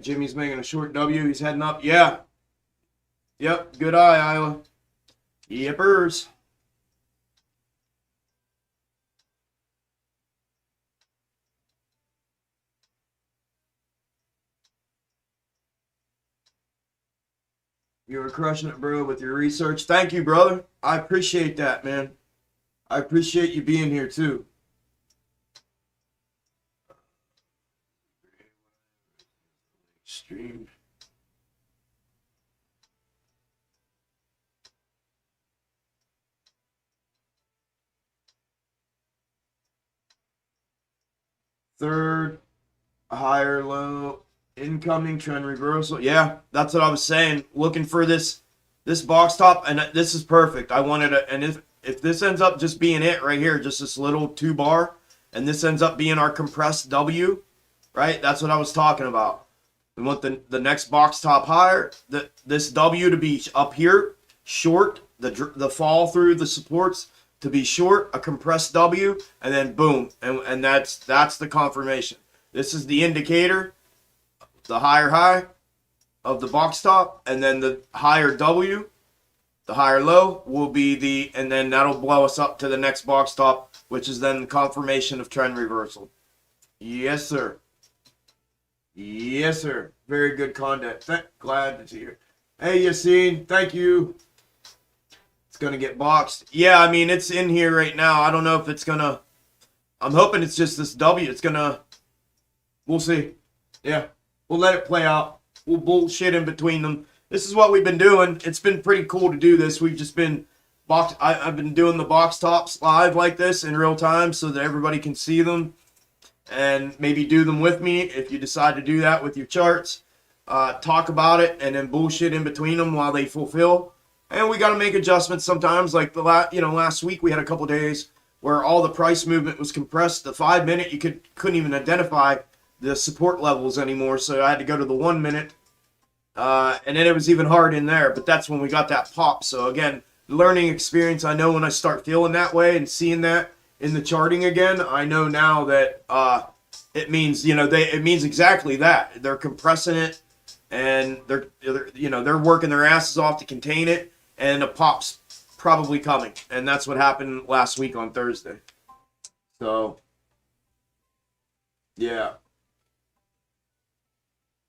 Jimmy's making a short W. He's heading up. Yeah. Yep. Good eye, Iowa. Yippers. You were crushing it, bro, with your research. Thank you, brother. I appreciate that, man. I appreciate you being here, too. Stream. Third, higher, low. Incoming trend reversal. Yeah, that's what I was saying. Looking for this box top, and this is perfect. I wanted it, and if this ends up just being it right here, just this little 2-bar, and this ends up being our compressed W, right? That's what I was talking about. We want the next box top higher, this W to be up here, short, the fall through the supports to be short, a compressed W, and then boom, and that's the confirmation. This is the indicator. The higher high of the box top, and then the higher W, the higher low will be and then that'll blow us up to the next box top, which is then the confirmation of trend reversal. Yes, sir. Yes, sir. Very good content. Glad to see you. Hey, Yassine, thank you. It's going to get boxed. Yeah, I mean, it's in here right now. I don't know if it's going to, I'm hoping it's just this W. It's going to, we'll see. Yeah. We'll let it play out. We'll bullshit in between them. This is what we've been doing. It's been pretty cool to do this. We've just been I've been doing the box tops live like this in real time so that everybody can see them and maybe do them with me if you decide to do that with your charts. Talk about it and then bullshit in between them while they fulfill. And we got to make adjustments sometimes. Like last week we had a couple days where all the price movement was compressed. The 5-minute you couldn't even identify the support levels anymore, so I had to go to the 1 minute, and then it was even hard in there, but that's when we got that pop. So again, learning experience. I know when I start feeling that way and seeing that in the charting again, I know now that it means it means exactly that. They're compressing it, and they're working their asses off to contain it, and a pop's probably coming, and that's what happened last week on Thursday. So yeah.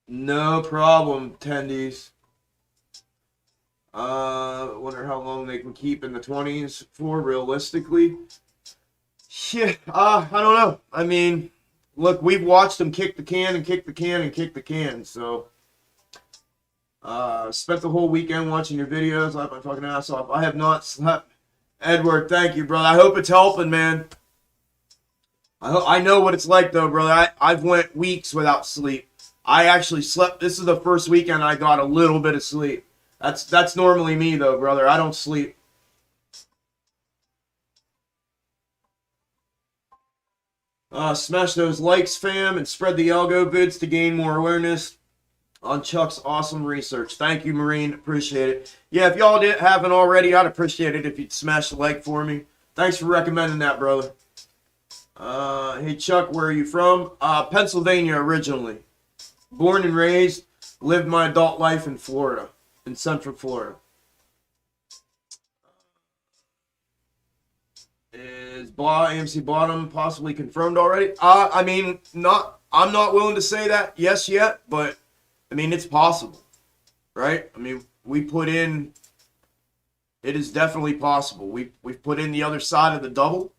No problem, attendees. Wonder how long they can keep in the 20s for realistically. Shit, I don't know. I mean, look, we've watched them kick the can and kick the can and kick the can. So, spent the whole weekend watching your videos. I've been fucking ass off. I have not slept. Edward, thank you, brother. I hope it's helping, man. I know what it's like, though, brother. I've went weeks without sleep. I actually slept. This is the first weekend I got a little bit of sleep. That's normally me, though, brother. I don't sleep. Smash those likes, fam, and spread the Algo vids to gain more awareness on Chuck's awesome research. Thank you, Marine. Appreciate it. Yeah, if y'all haven't already, I'd appreciate it if you'd smash the like for me. Thanks for recommending that, brother. Hey, Chuck, where are you from? Pennsylvania originally. Born and raised. Lived my adult life in Florida, in Central Florida. Is AMC bottom possibly confirmed already? I mean, I'm not willing to say that yes yet, but I mean, it's possible, right? I mean, we put in, it is definitely possible. We've put in the other side of the double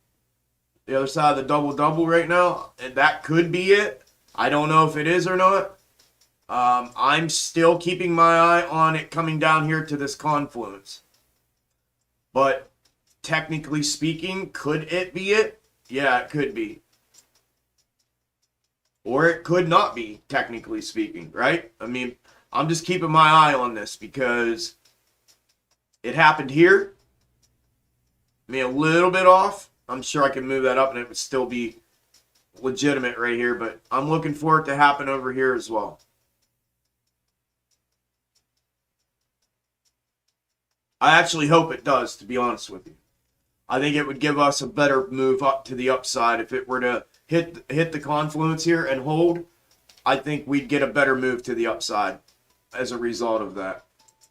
right now, and that could be it. I don't know if it is or not. I'm still keeping my eye on it coming down here to this confluence. But technically speaking, could it be it? Yeah, it could be. Or it could not be, technically speaking, right? I mean, I'm just keeping my eye on this because it happened here. I mean, a little bit off. I'm sure I can move that up and it would still be legitimate right here, but I'm looking for it to happen over here as well. I actually hope it does, to be honest with you. I think it would give us a better move up to the upside if it were to hit the confluence here and hold. I think we'd get a better move to the upside as a result of that,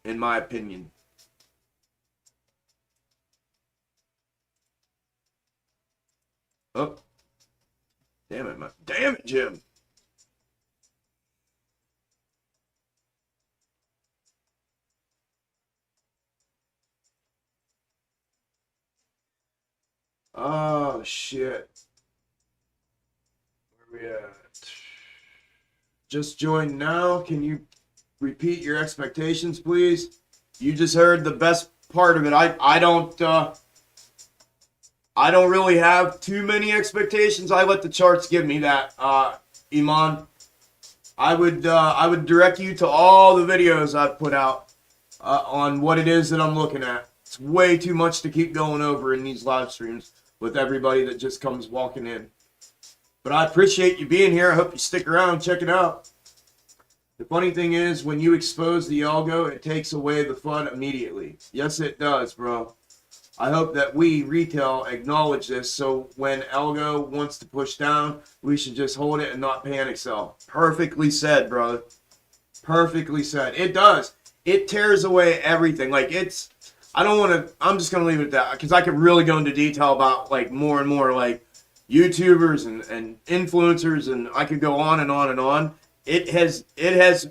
in my opinion. Oh, damn it, Jim. Oh shit. Where we at? Just joined now. Can you repeat your expectations, please? You just heard the best part of it. I don't really have too many expectations. I let the charts give me that, Iman. I would direct you to all the videos I've put out on what it is that I'm looking at. It's way too much to keep going over in these live streams with everybody that just comes walking in. But I appreciate you being here. I hope you stick around and check it out. The funny thing is, when you expose the algo, it takes away the fun immediately. Yes, it does, bro. I hope that we, retail, acknowledge this, so when Algo wants to push down, we should just hold it and not panic sell. Perfectly said, brother. Perfectly said. It does. It tears away everything. Like, it's... I don't want to... I'm just going to leave it at that, because I could really go into detail about, like, more and more, like, YouTubers and influencers, and I could go on and on and on. It has... It's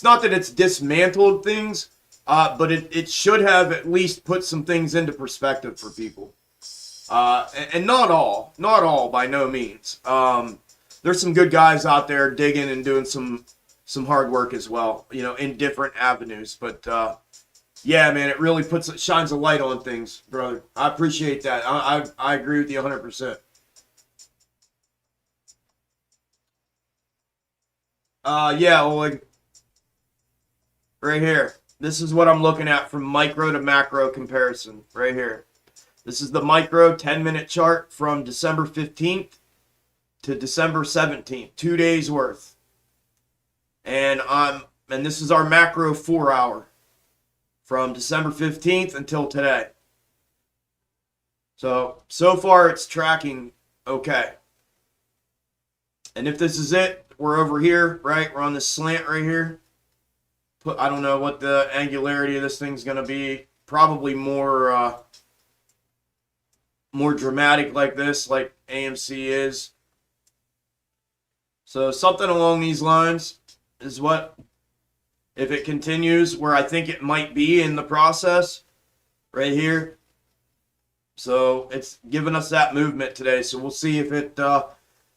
not that it's dismantled things, but it should have at least put some things into perspective for people. And not all by no means. There's some good guys out there digging and doing some hard work as well, you know, in different avenues. But yeah, man, it really shines a light on things, brother. I appreciate that. I agree with you 100%. Yeah, well, like, right here. This is what I'm looking at from micro to macro comparison right here. This is the micro 10-minute chart from December 15th to December 17th, 2 days worth. And this is our macro 4-hour from December 15th until today. So far it's tracking okay. And if this is it, we're over here, right? We're on this slant right here. I don't know what the angularity of this thing's going to be. Probably more dramatic like this, like AMC is. So something along these lines. is what, if it continues where I think it might be in the process right here. So it's giving us that movement today. So we'll see if it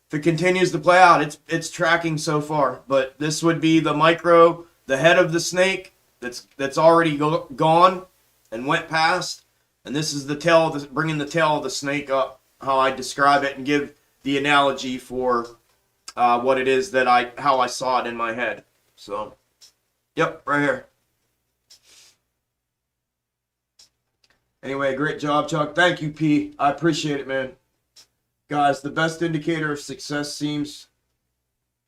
continues to play out. It's tracking so far, but this would be the micro, the head of the snake that's already gone and went past, and this is the tail, bringing the tail of the snake up. How I describe it and give the analogy for what it is that how I saw it in my head. So, yep, right here. Anyway, great job, Chuck. Thank you, P. I appreciate it, man. Guys, the best indicator of success seems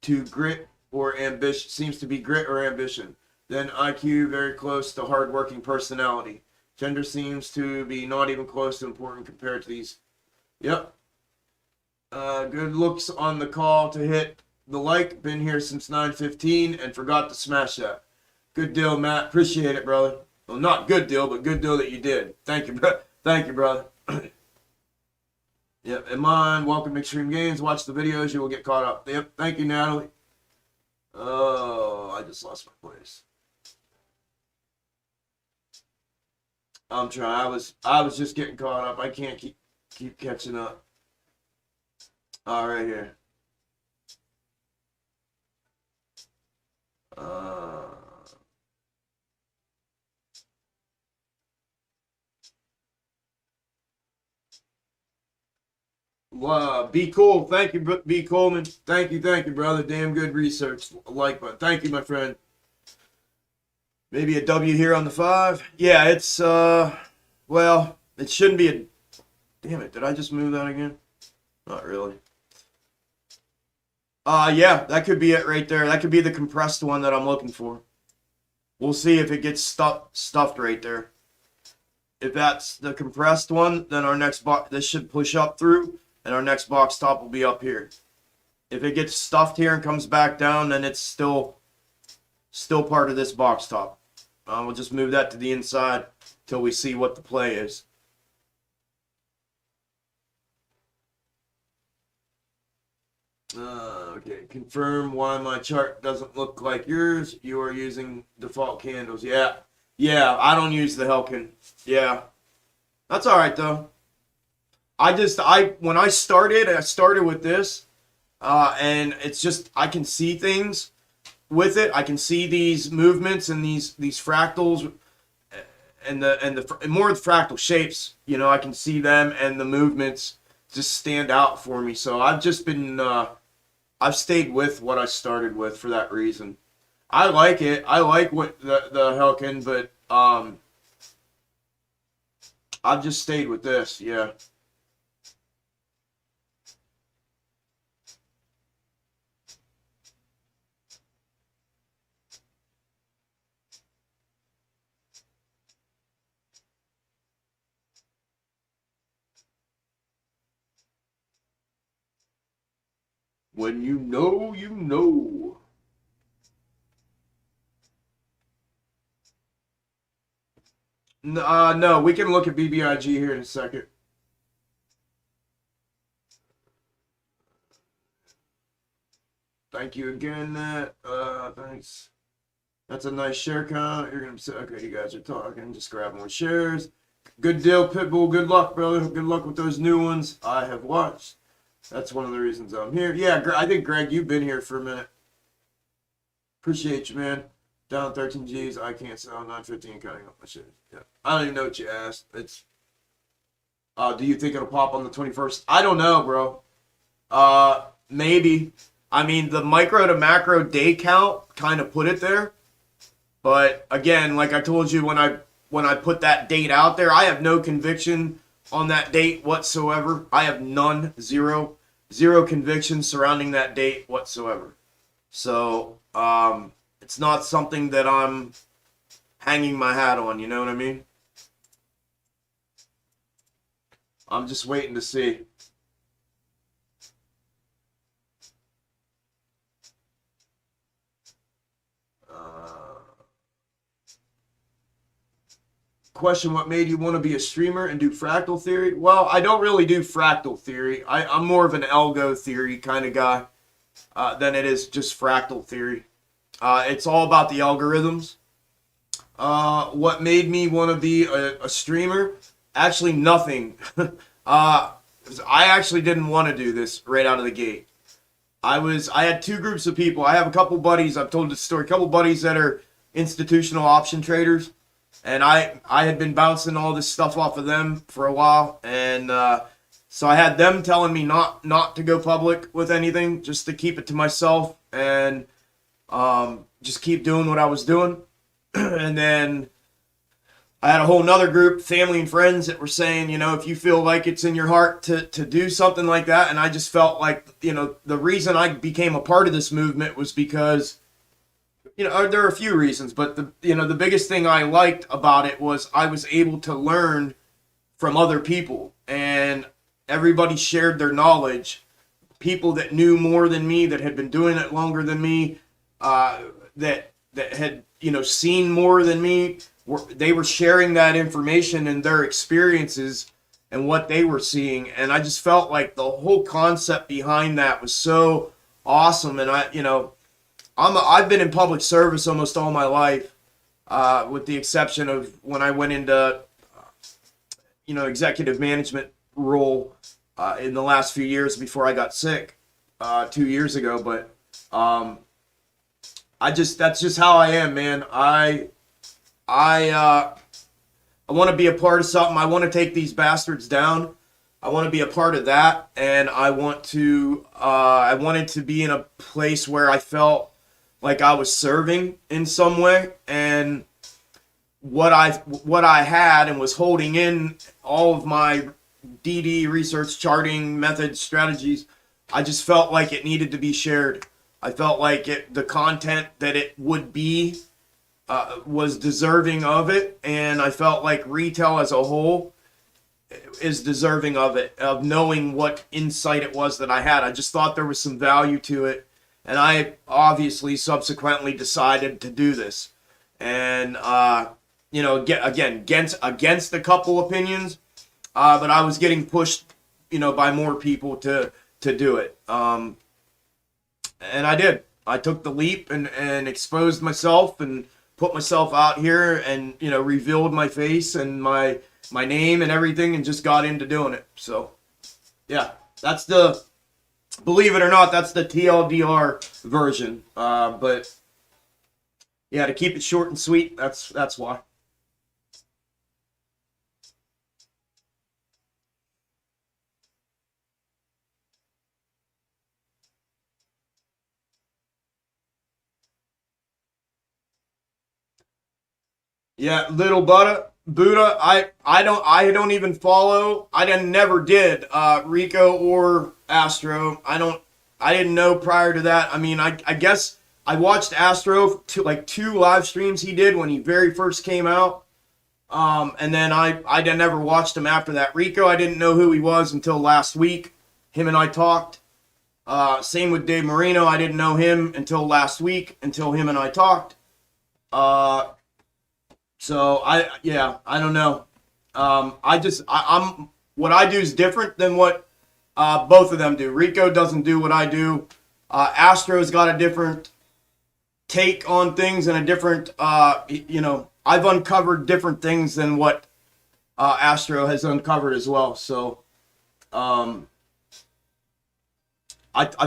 to be grit or ambition. Then IQ, very close to hardworking personality. Gender seems to be not even close to important compared to these. Yep. Good looks on the call to hit the like. Been here since 9:15 and forgot to smash that. Good deal, Matt. Appreciate it, brother. Well, not good deal, but good deal that you did. Thank you, bro. Thank you, brother. Yep. And mine, welcome to Extreme Games. Watch the videos. You will get caught up. Yep. Thank you, Natalie. Oh, I just lost my place. I'm trying. I was just getting caught up. I can't keep catching up. All right, here. Be cool. Thank you, B. Coleman. Thank you, brother. Damn good research. Like button. Thank you, my friend. Maybe a W here on the 5. Yeah, it's well, it shouldn't be a. Damn it! Did I just move that again? Not really. Yeah, that could be it right there. That could be the compressed one that I'm looking for. We'll see if it gets stuffed right there. If that's the compressed one, then our next box, this should push up through, and our next box top will be up here. If it gets stuffed here and comes back down, then it's still part of this box top. We'll just move that to the inside till we see what the play is. Okay, confirm why my chart doesn't look like yours. You are using default candles. Yeah, I don't use the Helkin. Yeah, that's all right though. When I started with this, and it's just I can see things with it. I can see these movements and these fractals, and the more fractal shapes. You know, I can see them and the movements just stand out for me. So I've just been I've stayed with what I started with for that reason. I like it. I like what the Helkin, but I've just stayed with this. Yeah. When you know, you know. No, we can look at BBIG here in a second. Thank you again, Nat. Thanks. That's a nice share count. You're gonna say, okay, you guys are talking. Just grab more shares. Good deal, Pitbull. Good luck, brother. Good luck with those new ones I have watched. That's one of the reasons I'm here. Yeah, I think, Greg, you've been here for a minute. Appreciate you, man. Down 13 G's. I can't sell 915 cutting up my shit. Yeah. I don't even know what you asked. It's. Do you think it'll pop on the 21st? I don't know, bro. Maybe. I mean, the micro to macro day count kind of put it there. But again, like I told you when I put that date out there, I have no conviction on that date whatsoever. I have none, zero conviction surrounding that date whatsoever. So it's not something that I'm hanging my hat on, you know what I mean? I'm just waiting to see. Question, what made you want to be a streamer and do fractal theory? Well, I don't really do fractal theory. I'm more of an algo theory kind of guy than it is just fractal theory. It's all about the algorithms. What made me want to be a streamer? Actually, nothing. I actually didn't want to do this right out of the gate. I had two groups of people. I have a couple buddies. I've told this story. A couple buddies that are institutional option traders, and I had been bouncing all this stuff off of them for a while, and so I had them telling me not to go public with anything, just to keep it to myself and just keep doing what I was doing. And then I had a whole nother group, family and friends, that were saying, if you feel like it's in your heart to do something like that. And I just felt like, the reason I became a part of this movement was because, there are a few reasons, but the biggest thing I liked about it was I was able to learn from other people, and everybody shared their knowledge. People that knew more than me, that had been doing it longer than me, that had, seen more than me, they were sharing that information and their experiences and what they were seeing. And I just felt like the whole concept behind that was so awesome. And I've been in public service almost all my life, with the exception of when I went into, executive management role in the last few years before I got sick 2 years ago. But that's just how I am, man. I want to be a part of something. I want to take these bastards down. I want to be a part of that, and I wanted to be in a place where I felt like I was serving in some way, and what I had and was holding in all of my DD research, charting methods, strategies. I just felt like it needed to be shared. I felt like the content that it would be was deserving of it, and I felt like retail as a whole is deserving of it, of knowing what insight it was that I had. I just thought there was some value to it, and I obviously subsequently decided to do this. And again, against a couple opinions, but I was getting pushed, by more people to do it. And I did. I took the leap and exposed myself and put myself out here and, revealed my face and my name and everything, and just got into doing it. So, yeah, believe it or not, that's the TLDR version. But yeah, to keep it short and sweet, that's why. Yeah, little Buddha. I don't even follow. Never did Rico or Astro. I didn't know prior to that. I mean, I guess I watched Astro like two live streams he did when he very first came out. And then I never watched him after that. Rico, I didn't know who he was until last week. Him and I talked. Same with Dave Marino. I didn't know him until last week, until him and I talked. So I don't know. I'm what I do is different than what both of them do. Rico doesn't do what I do. Astro's got a different take on things and a different, I've uncovered different things than what Astro has uncovered as well. So I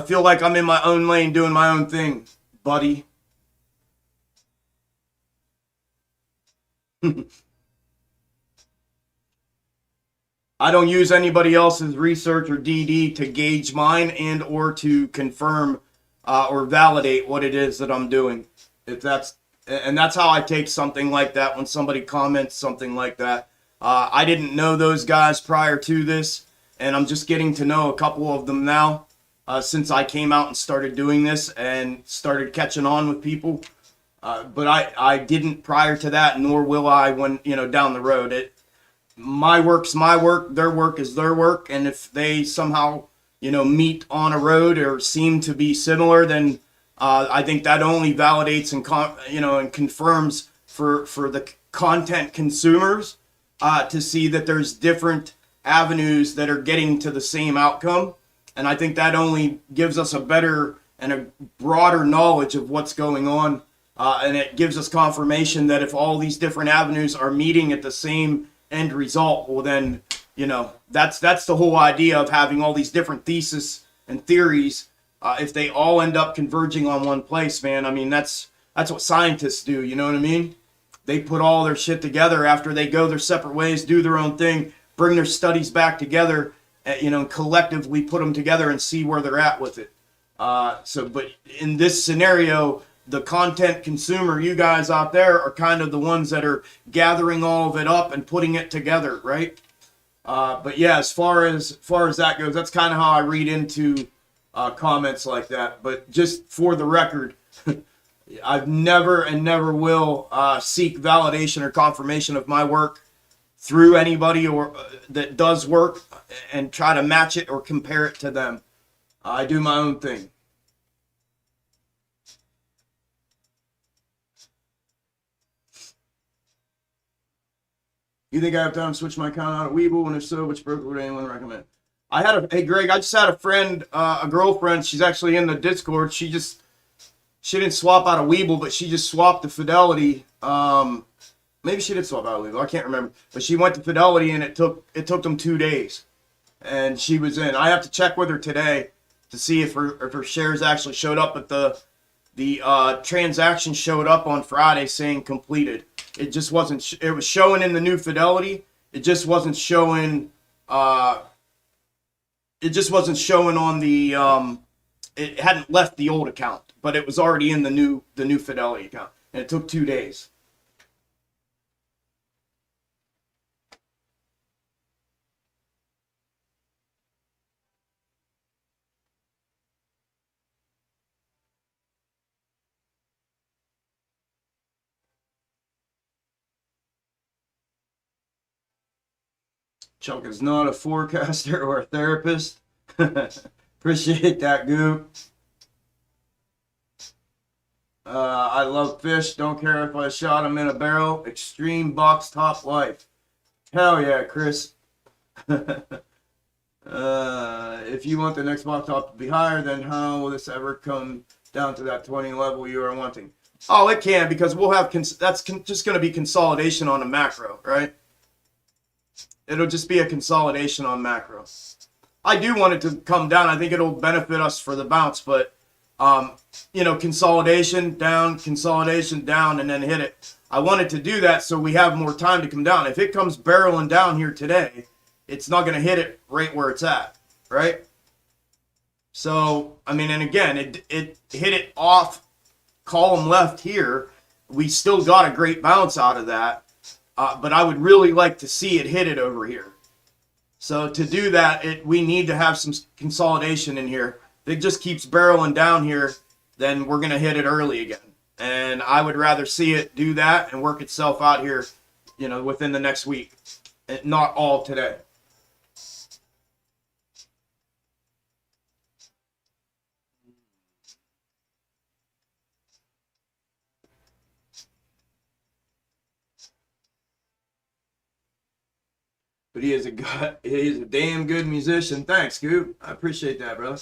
feel like I'm in my own lane doing my own thing, buddy. I don't use anybody else's research or DD to gauge mine and or to confirm or validate what it is that I'm doing. That's how I take something like that when somebody comments something like that. I didn't know those guys prior to this, and I'm just getting to know a couple of them now since I came out and started doing this and started catching on with people. But I didn't prior to that, nor will I when, down the road. My work's my work, their work is their work, and if they somehow, meet on a road or seem to be similar, then I think that only validates and confirms for the content consumers to see that there's different avenues that are getting to the same outcome. And I think that only gives us a better and a broader knowledge of what's going on. And it gives us confirmation that if all these different avenues are meeting at the same end result, well then, you know, that's the whole idea of having all these different theses and theories. If they all end up converging on one place, man, I mean, that's what scientists do, you know what I mean? They put all their shit together after they go their separate ways, do their own thing, bring their studies back together, you know, collectively put them together and see where they're at with it. But in this scenario, the content consumer, you guys out there, are kind of the ones that are gathering all of it up and putting it together, right? But yeah, as far as that goes, that's kind of how I read into comments like that. But just for the record, I've never and never will seek validation or confirmation of my work through anybody or that does work and try to match it or compare it to them. I do my own thing. You think I have time to switch my account out of Webull? And if so, which broker would anyone recommend? Hey Greg, I just had a friend, a girlfriend. She's actually in the Discord. She didn't swap out of Webull, but she just swapped to Fidelity. Maybe she did swap out of Webull. I can't remember. But she went to Fidelity, and it took them 2 days, and she was in. I have to check with her today to see if her shares actually showed up. But the transaction showed up on Friday saying completed. It just wasn't. It was showing in the new Fidelity. It just wasn't showing. It just wasn't showing on the. It hadn't left the old account, but it was already in the new Fidelity account, and it took 2 days. Chuck is not a forecaster or a therapist. Appreciate that, Goop. I love fish. Don't care if I shot him in a barrel. Extreme box top life. Hell yeah, Chris. If you want the next box top to be higher, then how will this ever come down to that 20 level you are wanting? Oh, it can, because we'll have that's just going to be consolidation on a macro, right? It'll just be a consolidation on macro. I do want it to come down. I think it'll benefit us for the bounce, but you know, consolidation down, and then hit it. I want it to do that so we have more time to come down. If it comes barreling down here today, it's not going to hit it right where it's at, right? So, I mean, and again, it hit it off column left here. We still got a great bounce out of that, but I would really like to see it hit it over here. So to do that, we need to have some consolidation in here. If it just keeps barreling down here, then we're going to hit it early again. And I would rather see it do that and work itself out here, you know, within the next week, not all today. But he is a damn good musician. Thanks, Scoop. I appreciate that, bro.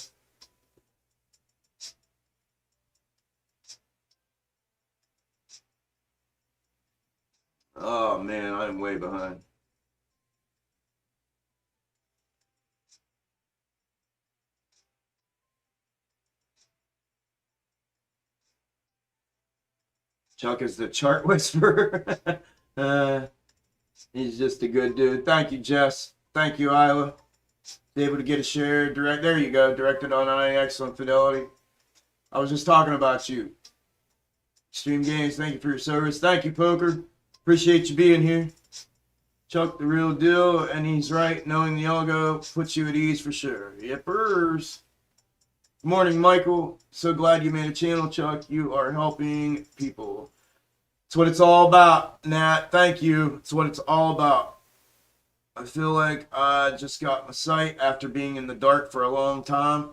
Oh man, I'm way behind. Chuck is the chart whisperer. He's just a good dude. Thank you, Jess. Thank you, Iowa. Able to get a share direct. There you go. Directed on excellent fidelity. I was just talking about you. Extreme Games, thank you for your service. Thank you, Poker. Appreciate you being here. Chuck, the real deal, and he's right. Knowing the Algo puts you at ease for sure. Yippers. Good morning, Michael. So glad you made a channel, Chuck. You are helping people. It's what it's all about, Nat. Thank you. It's what it's all about. I feel like I just got my sight after being in the dark for a long time.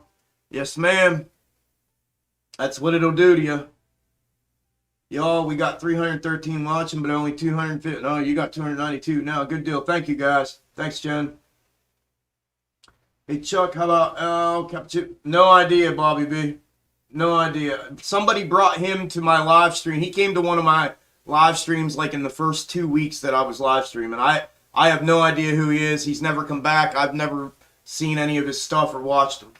Yes, ma'am. That's what it'll do to you. Y'all, we got 313 watching, but only 250. Oh, you got 292 now. Good deal. Thank you, guys. Thanks, Jen. Hey, Chuck, how about Cappuccino? No idea, Bobby B. No idea. Somebody brought him to my live stream. He came to one of my live streams like in the first 2 weeks that I was live streaming. I have no idea who he is. He's never come back. I've never seen any of his stuff or watched him.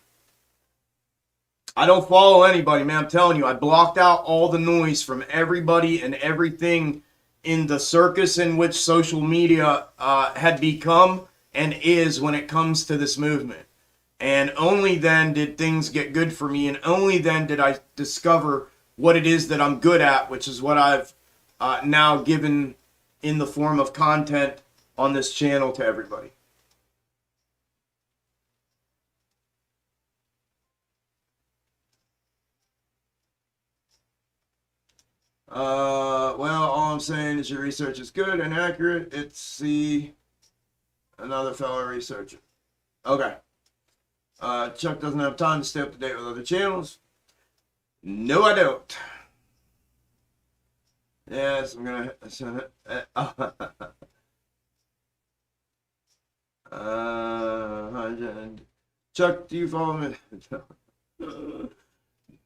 I don't follow anybody, man. I'm telling you, I blocked out all the noise from everybody and everything in the circus in which social media had become and is when it comes to this movement. And only then did things get good for me, and only then did I discover what it is that I'm good at, which is what I've now given in the form of content on this channel to everybody. Well, all I'm saying is your research is good and accurate. It's another fellow researcher. Okay. Chuck doesn't have time to stay up to date with other channels. No, I don't. Yes, I'm gonna send it. Chuck, do you follow me?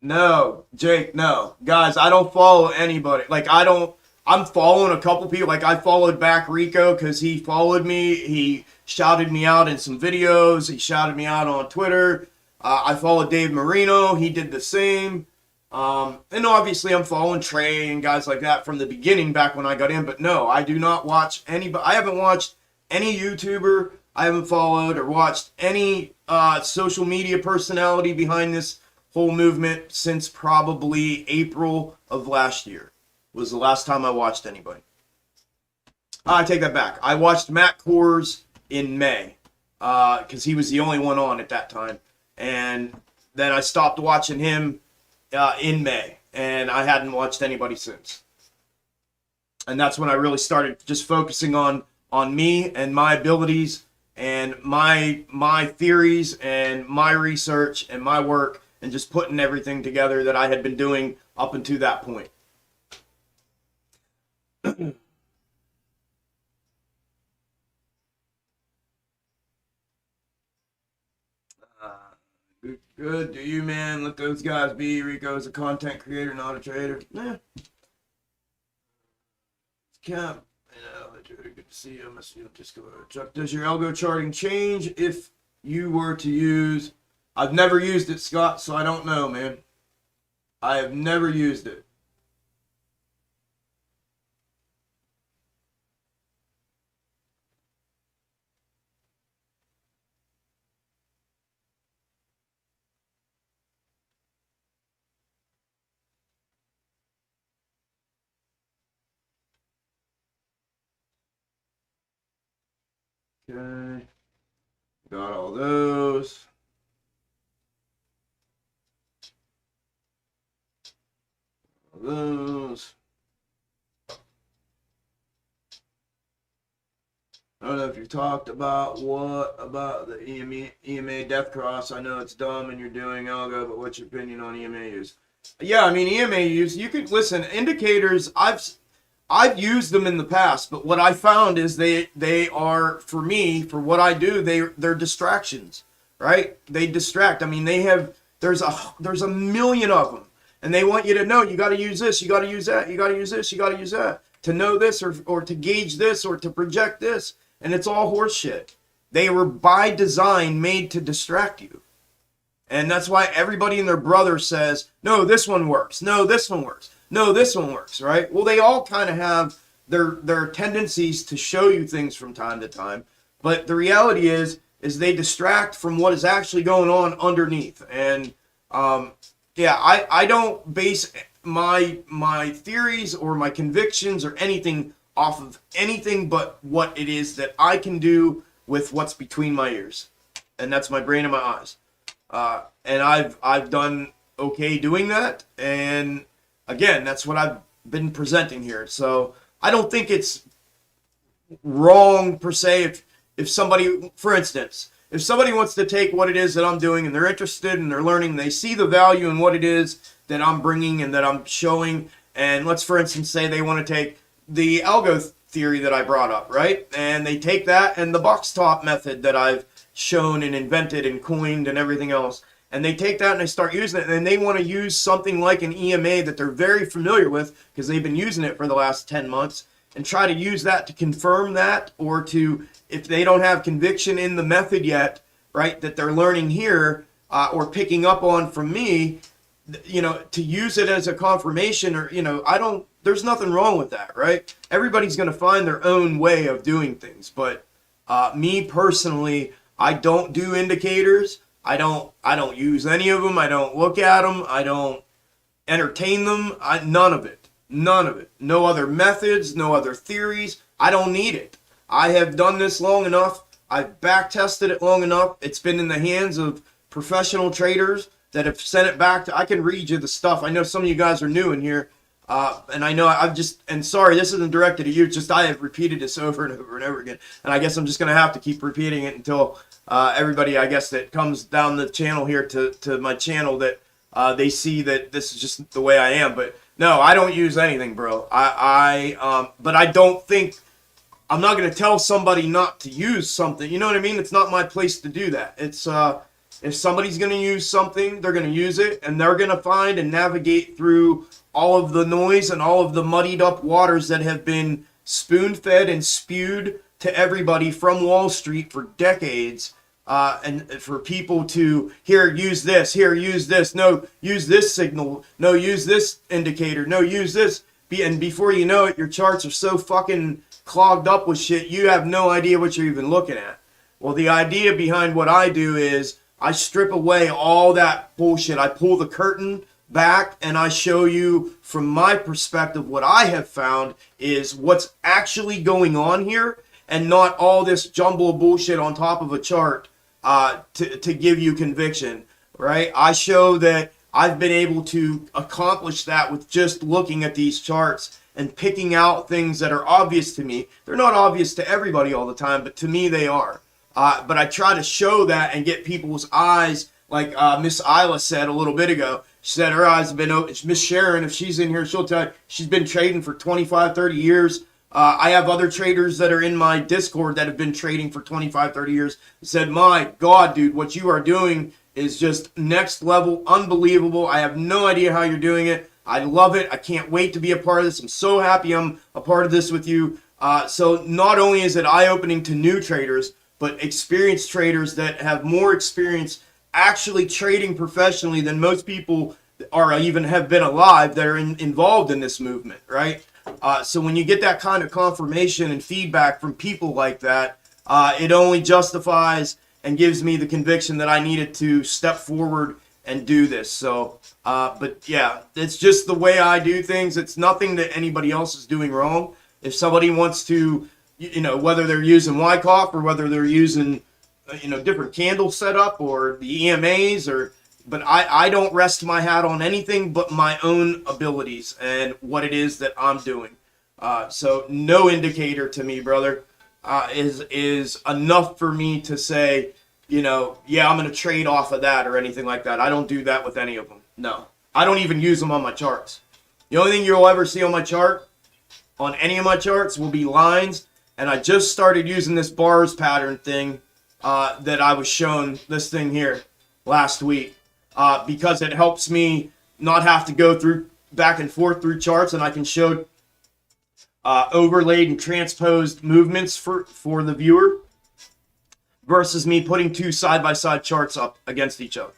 No, Jake, no. Guys, I don't follow anybody. Like, I'm following a couple people. Like, I followed back Rico because he followed me. He shouted me out in some videos. He shouted me out on Twitter. I followed Dave Marino. He did the same. And obviously I'm following Trey and guys like that from the beginning back when I got in. But no, I do not watch anybody. I haven't watched any YouTuber. I haven't followed or watched any social media personality behind this whole movement since probably April of last year was the last time I watched anybody. I take that back. I watched Matt Kors in May because he was the only one on at that time. And then I stopped watching him in May, and I hadn't watched anybody since. And that's when I really started just focusing on me and my abilities and my theories and my research and my work, and just putting everything together that I had been doing up until that point. Good. Do you, man? Let those guys be. Rico's a content creator, not a trader. Yeah. Cap. Good to see you. I miss you. Chuck, does your algo charting change if you were to use... I've never used it, Scott, so I don't know, man. I have never used it. Okay. Got all those. Those. I don't know if you talked about the EMA death cross. I know it's dumb and you're doing algo, but what's your opinion on EMA use? Yeah, I mean EMA use. You could listen. Indicators. I've used them in the past, but what I found is they are, for me, for what I do, they're distractions, right? They distract. I mean, there's a million of them. And they want you to know, you got to use this, you got to use that, you got to use this, you got to use that, to know this or to gauge this or to project this. And it's all horseshit. They were by design made to distract you. And that's why everybody and their brother says, no, this one works. No, this one works. No, this one works, right? Well, they all kind of have their tendencies to show you things from time to time. But the reality is they distract from what is actually going on underneath. And, yeah, I don't base my theories or my convictions or anything off of anything but what it is that I can do with what's between my ears. And that's my brain and my eyes. And I've done okay doing that. And again, that's what I've been presenting here. So I don't think it's wrong per se if somebody, for instance, if somebody wants to take what it is that I'm doing and they're interested and they're learning, they see the value in what it is that I'm bringing and that I'm showing. And let's, for instance, say they want to take the algo theory that I brought up, right? And they take that and the box top method that I've shown and invented and coined and everything else. and they take that and they start using it, and then they want to use something like an EMA that they're very familiar with because they've been using it for the last 10 months, and try to use that to confirm that, or to, if they don't have conviction in the method yet, right, that they're learning here or picking up on from me, you know, to use it as a confirmation, or, you know, there's nothing wrong with that, right? Everybody's going to find their own way of doing things, but me personally, I don't do indicators. I don't use any of them. I don't look at them. I don't entertain them. None of it. None of it. No other methods, no other theories. I don't need it. I have done this long enough. I've back tested it long enough. It's been in the hands of professional traders that have sent it back to, I can read you the stuff. I know some of you guys are new in here. And I know and sorry, this isn't directed at you. It's just I have repeated this over and over and over again. And I guess I'm just going to have to keep repeating it until everybody, I guess, that comes down the channel here to my channel, that they see that this is just the way I am. But no, I don't use anything, bro. But I don't think, I'm not going to tell somebody not to use something. You know what I mean? It's not my place to do that. It's if somebody's going to use something, they're going to use it, and they're going to find and navigate through all of the noise and all of the muddied up waters that have been spoon-fed and spewed to everybody from Wall Street for decades, and for people to, here, use this, no, use this signal, no, use this indicator, no, use this, and before you know it, your charts are so fucking clogged up with shit, you have no idea what you're even looking at. Well, the idea behind what I do is I strip away all that bullshit. I pull the curtain back and I show you from my perspective what I have found is what's actually going on here, and not all this jumble of bullshit on top of a chart to give you conviction, right? I show that I've been able to accomplish that with just looking at these charts and picking out things that are obvious to me. They're not obvious to everybody all the time, but to me they are. But I try to show that and get people's eyes, like Miss Isla said a little bit ago. She said her eyes have been open. Miss Sharon, if she's in here, she'll tell you she's been trading for 25, 30 years. I have other traders that are in my Discord that have been trading for 25, 30 years. Said, my God, dude, what you are doing is just next level, unbelievable. I have no idea how you're doing it. I love it. I can't wait to be a part of this. I'm so happy I'm a part of this with you. So not only is it eye-opening to new traders, but experienced traders that have more experience actually trading professionally than most people are even have been alive that are involved in this movement, right? So when you get that kind of confirmation and feedback from people like that, it only justifies and gives me the conviction that I needed to step forward and do this. So, but yeah, it's just the way I do things. It's nothing that anybody else is doing wrong. If somebody wants to, you know, whether they're using Wyckoff or whether they're using, you know, different candle setup or the EMAs, or, but I don't rest my hat on anything but my own abilities and what it is that I'm doing. So no indicator to me, brother, is enough for me to say, you know, yeah, I'm going to trade off of that or anything like that. I don't do that with any of them. No, I don't even use them on my charts. The only thing you'll ever see on my chart, on any of my charts, will be lines. And I just started using this bars pattern thing that I was shown, this thing here, last week, because it helps me not have to go through back and forth through charts, and I can show overlaid and transposed movements for the viewer versus me putting two side-by-side charts up against each other.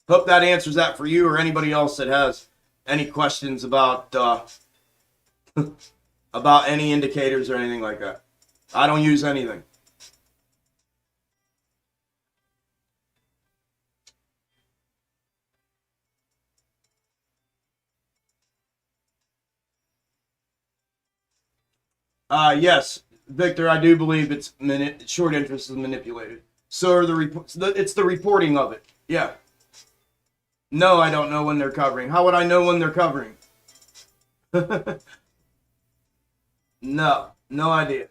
Hope that answers that for you or anybody else that has any questions about about any indicators or anything like that. I don't use anything. Yes, Victor, I do believe it's short interest is manipulated. So are it's the reporting of it. Yeah. No, I don't know when they're covering. How would I know when they're covering? No idea.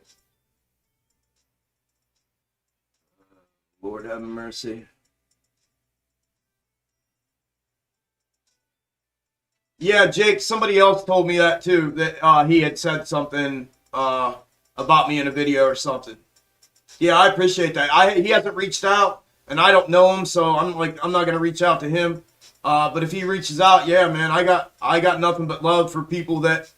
Lord have mercy. Yeah, Jake, somebody else told me that too, that he had said something about me in a video or something. Yeah, I appreciate that. He hasn't reached out. and I don't know him, so I'm not gonna reach out to him. But if he reaches out, yeah, man, I got nothing but love for people that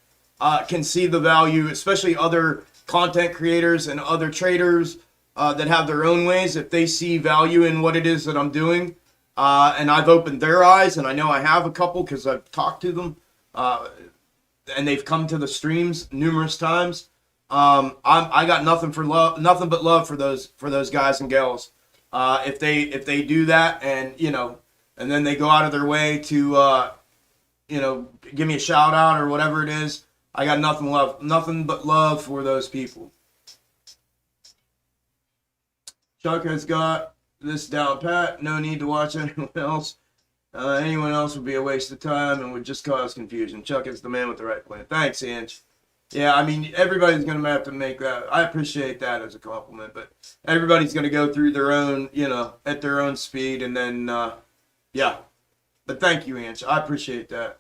can see the value, especially other content creators and other traders that have their own ways. If they see value in what it is that I'm doing, and I've opened their eyes, and I know I have a couple because I've talked to them, and they've come to the streams numerous times. I got nothing but love for those guys and gals. If they do that, and and then they go out of their way to give me a shout out or whatever it is, I got nothing but love for those people. Chuck has got this down pat. No need to watch anyone else. Anyone else would be a waste of time and would just cause confusion. Chuck is the man with the right plan. Thanks, Ange. Yeah, I mean, everybody's going to have to make that. I appreciate that as a compliment, but everybody's going to go through their own, at their own speed, and then, yeah. But thank you, Ange. I appreciate that.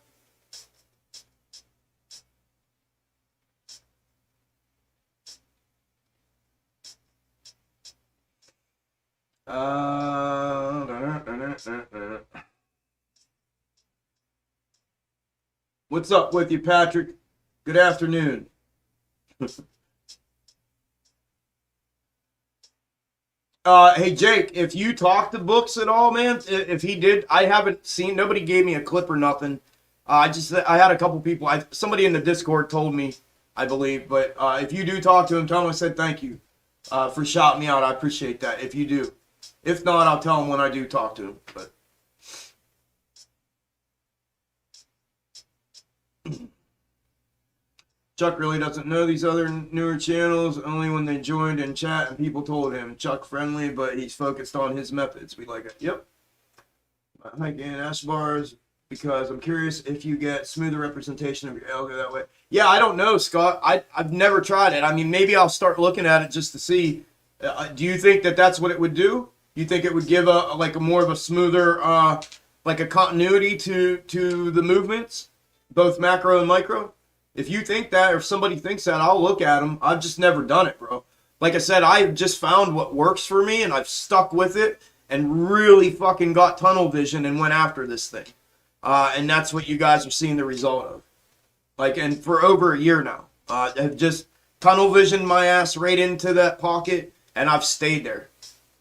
What's up with you, Patrick? Good afternoon. Hey Jake, if you talk to Books at all, man, if he did, I haven't seen. Nobody gave me a clip or nothing. I had a couple people. Somebody in the Discord told me, I believe. But if you do talk to him, tell him I said thank you for shouting me out. I appreciate that. If you do, if not, I'll tell him when I do talk to him. But. Chuck really doesn't know these other newer channels, only when they joined in chat and people told him. Chuck friendly, but he's focused on his methods. We like it. Yep. Hiking ash bars, because I'm curious if you get smoother representation of your algo that way. Yeah, I don't know, Scott. I've never tried it. I mean, maybe I'll start looking at it just to see. Do you think that that's what it would do? You think it would give a more of a smoother, like a continuity to the movements, both macro and micro? If you think that, or if somebody thinks that, I'll look at them. I've just never done it, bro. Like I said, I've just found what works for me, and I've stuck with it, and really fucking got tunnel vision and went after this thing. And that's what you guys are seeing the result of. And for over a year now. I've just tunnel visioned my ass right into that pocket, and I've stayed there.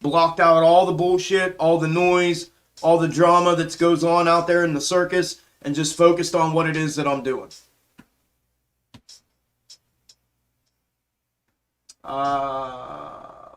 Blocked out all the bullshit, all the noise, all the drama that goes on out there in the circus, and just focused on what it is that I'm doing. I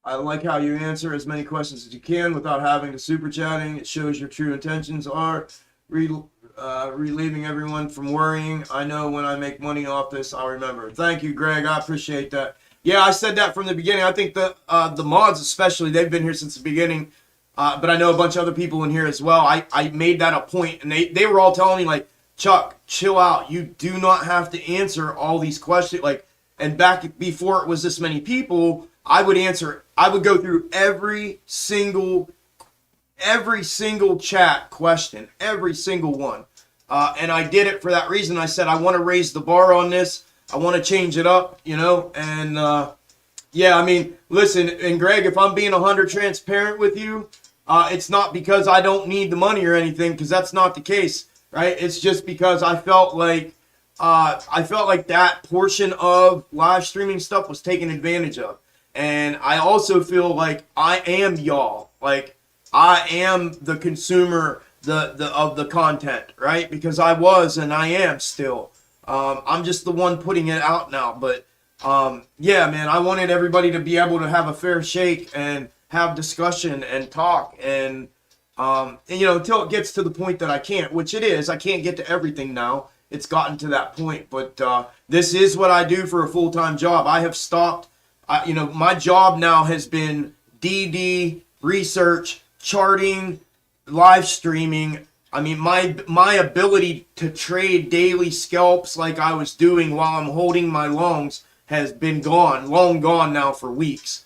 like how you answer as many questions as you can without having to super chatting. It shows your true intentions are relieving everyone from worrying. I know when I make money off this, I'll remember. Thank you, Greg. I appreciate that. Yeah, I said that from the beginning. I think the mods especially, they've been here since the beginning. But I know a bunch of other people in here as well. I made that a point, and they were all telling me, Chuck, chill out. You do not have to answer all these questions. And back before it was this many people, I would go through every single chat question, every single one. And I did it for that reason. I said, I want to raise the bar on this. I want to change it up, and yeah, I mean, listen, and Greg, if I'm being 100 transparent with you, it's not because I don't need the money or anything, because that's not the case, right? It's just because I felt like that portion of live streaming stuff was taken advantage of. And I also feel like I am y'all. I am the consumer of the content, right? Because I was and I am still. I'm just the one putting it out now. But yeah, man, I wanted everybody to be able to have a fair shake and have discussion and talk. And until it gets to the point that I can't, which it is, I can't get to everything now. It's gotten to that point, but this is what I do for a full-time job. I have stopped, my job now has been DD, research, charting, live streaming. I mean, my ability to trade daily scalps like I was doing while I'm holding my longs has been long gone now for weeks.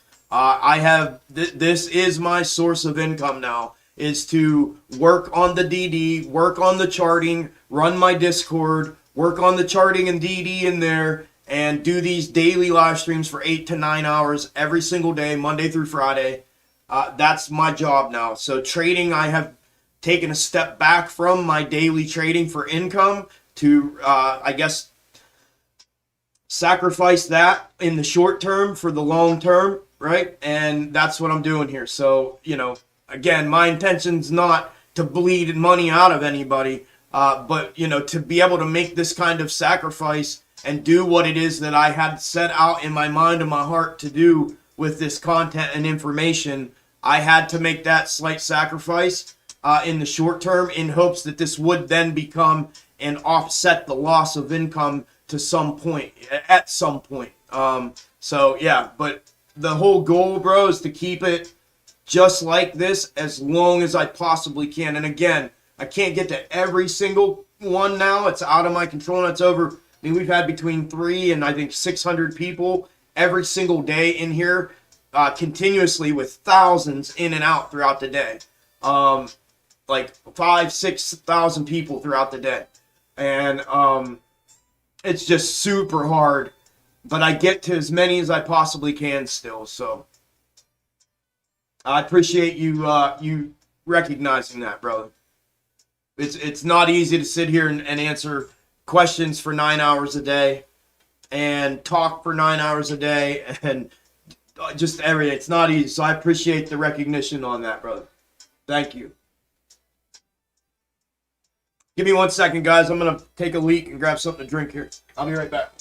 This is my source of income now, is to work on the DD, work on the charting, run my Discord, work on the charting and DD in there, and do these daily live streams for 8 to 9 hours every single day, Monday through Friday. That's my job now. So trading, I have taken a step back from my daily trading for income to, I guess, sacrifice that in the short term for the long term, right? And that's what I'm doing here. So, again, my intention's not to bleed money out of anybody, but, to be able to make this kind of sacrifice and do what it is that I had set out in my mind and my heart to do with this content and information, I had to make that slight sacrifice in the short term in hopes that this would then become and offset the loss of income to some point, at some point. So yeah, but the whole goal, bro, is to keep it just like this as long as I possibly can. And again, I can't get to every single one now. It's out of my control. And it's over. I mean, we've had between 300 and I think 600 people every single day in here, continuously, with thousands in and out throughout the day. Like 5,000-6,000 people throughout the day. And it's just super hard, but I get to as many as I possibly can still. So I appreciate you recognizing that, brother. It's not easy to sit here and answer questions for 9 hours a day and talk for 9 hours a day and just everything. It's not easy. So I appreciate the recognition on that, brother. Thank you. Give me 1 second, guys. I'm going to take a leak and grab something to drink here. I'll be right back.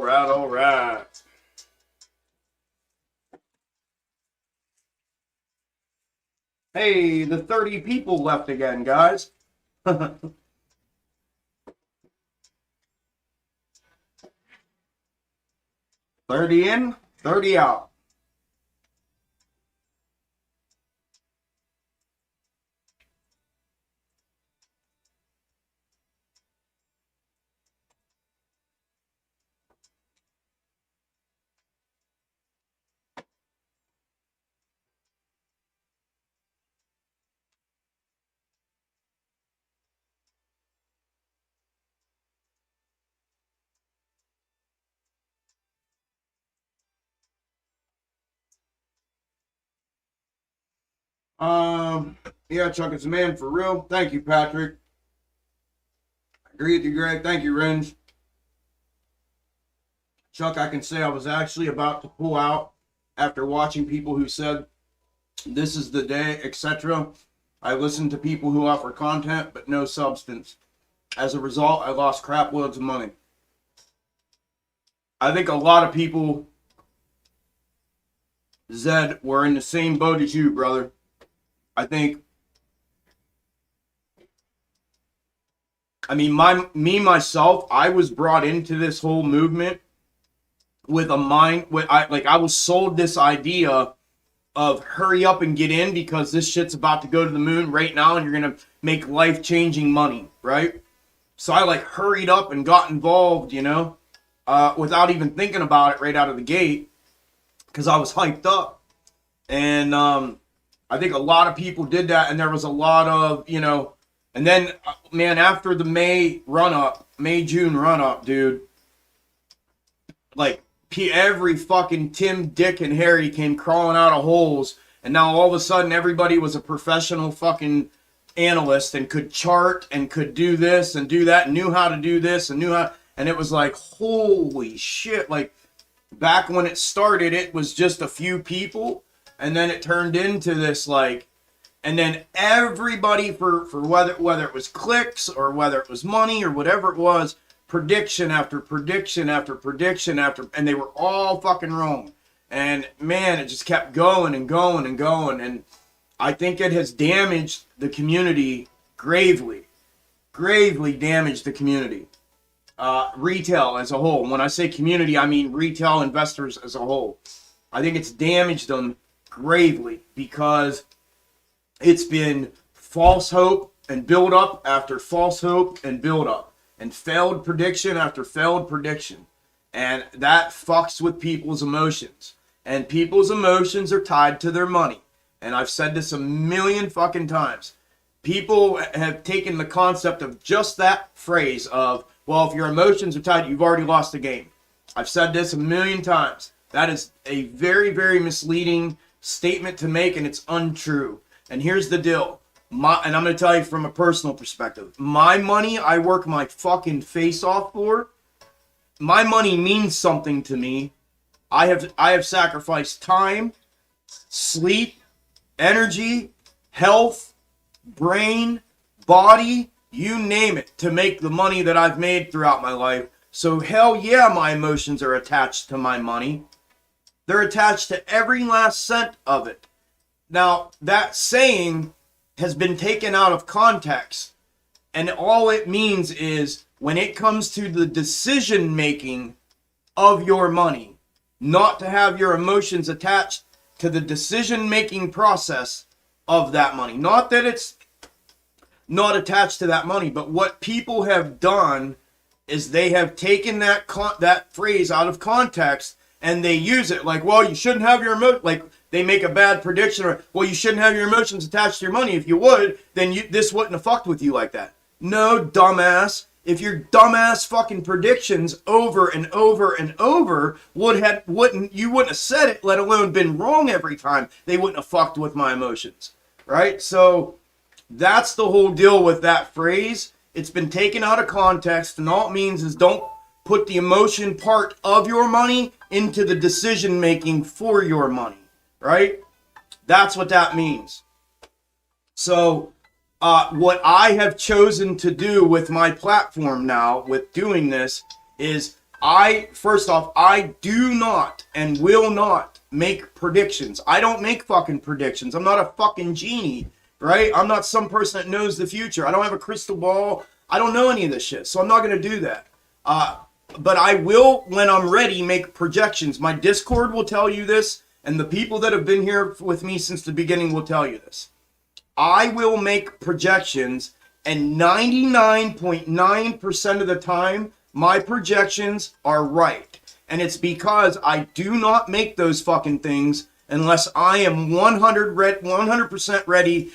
All right. Hey, the 30 people left again, guys. 30 in, 30 out. Yeah, Chuck, it's a man for real. Thank you, Patrick. I agree with you, Greg. Thank you, Renge. Chuck, I can say I was actually about to pull out after watching people who said this is the day, etc. I listened to people who offer content but no substance. As a result, I lost crap loads of money. I think a lot of people, Zed, were in the same boat as you, brother. I think, myself, I was brought into this whole movement with a mind, I was sold this idea of hurry up and get in because this shit's about to go to the moon right now and you're going to make life-changing money, right? So I hurried up and got involved, without even thinking about it right out of the gate because I was hyped up. And I think a lot of people did that, and there was a lot of, you know, and then, man, after the May June run up, dude, like every fucking Tim, Dick, and Harry came crawling out of holes, and now all of a sudden everybody was a professional fucking analyst and could chart and could do this and do that, and knew how to do this and knew how, and it was like, holy shit, like back when it started, it was just a few people, and then it turned into this like, and then everybody for whether it was clicks or whether it was money or whatever it was, prediction after prediction after prediction after, and they were all fucking wrong. And man, it just kept going and going and going. And I think it has damaged the community gravely damaged the community. Retail as a whole. When I say community, I mean retail investors as a whole. I think it's damaged them gravely because it's been false hope and build up after false hope and build up, and failed prediction after failed prediction. And that fucks with people's emotions. And people's emotions are tied to their money. And I've said this a million fucking times. People have taken the concept of just that phrase of, well, if your emotions are tied, you've already lost the game. I've said this a million times. That is a very, very misleading statement to make, and it's untrue. And here's the deal. And I'm going to tell you from a personal perspective. My money, I work my fucking face off for. My money means something to me. I have sacrificed time, sleep, energy, health, brain, body, you name it, to make the money that I've made throughout my life. So hell yeah, my emotions are attached to my money. They're attached to every last cent of it. Now, that saying has been taken out of context, and all it means is when it comes to the decision making of your money, not to have your emotions attached to the decision making process of that money. Not that it's not attached to that money, but what people have done is they have taken that phrase out of context and they use it like, well, you shouldn't have your emotions, like they make a bad prediction, or, well, you shouldn't have your emotions attached to your money. If you would, then this wouldn't have fucked with you like that. No, dumbass. If your dumbass fucking predictions over and over and over you wouldn't have said it, let alone been wrong every time, they wouldn't have fucked with my emotions, right? So that's the whole deal with that phrase. It's been taken out of context, and all it means is don't put the emotion part of your money into the decision making for your money, right? That's what that means. So what I have chosen to do with my platform now, with doing this, is first off, I do not and will not make predictions. I don't make fucking predictions. I'm not a fucking genie, right? I'm not some person that knows the future. I don't have a crystal ball. I don't know any of this shit, so I'm not going to do that. But I will, when I'm ready, make projections. My Discord will tell you this, and the people that have been here with me since the beginning will tell you this. I will make projections, and 99.9% of the time, my projections are right. And it's because I do not make those fucking things unless I am 100% ready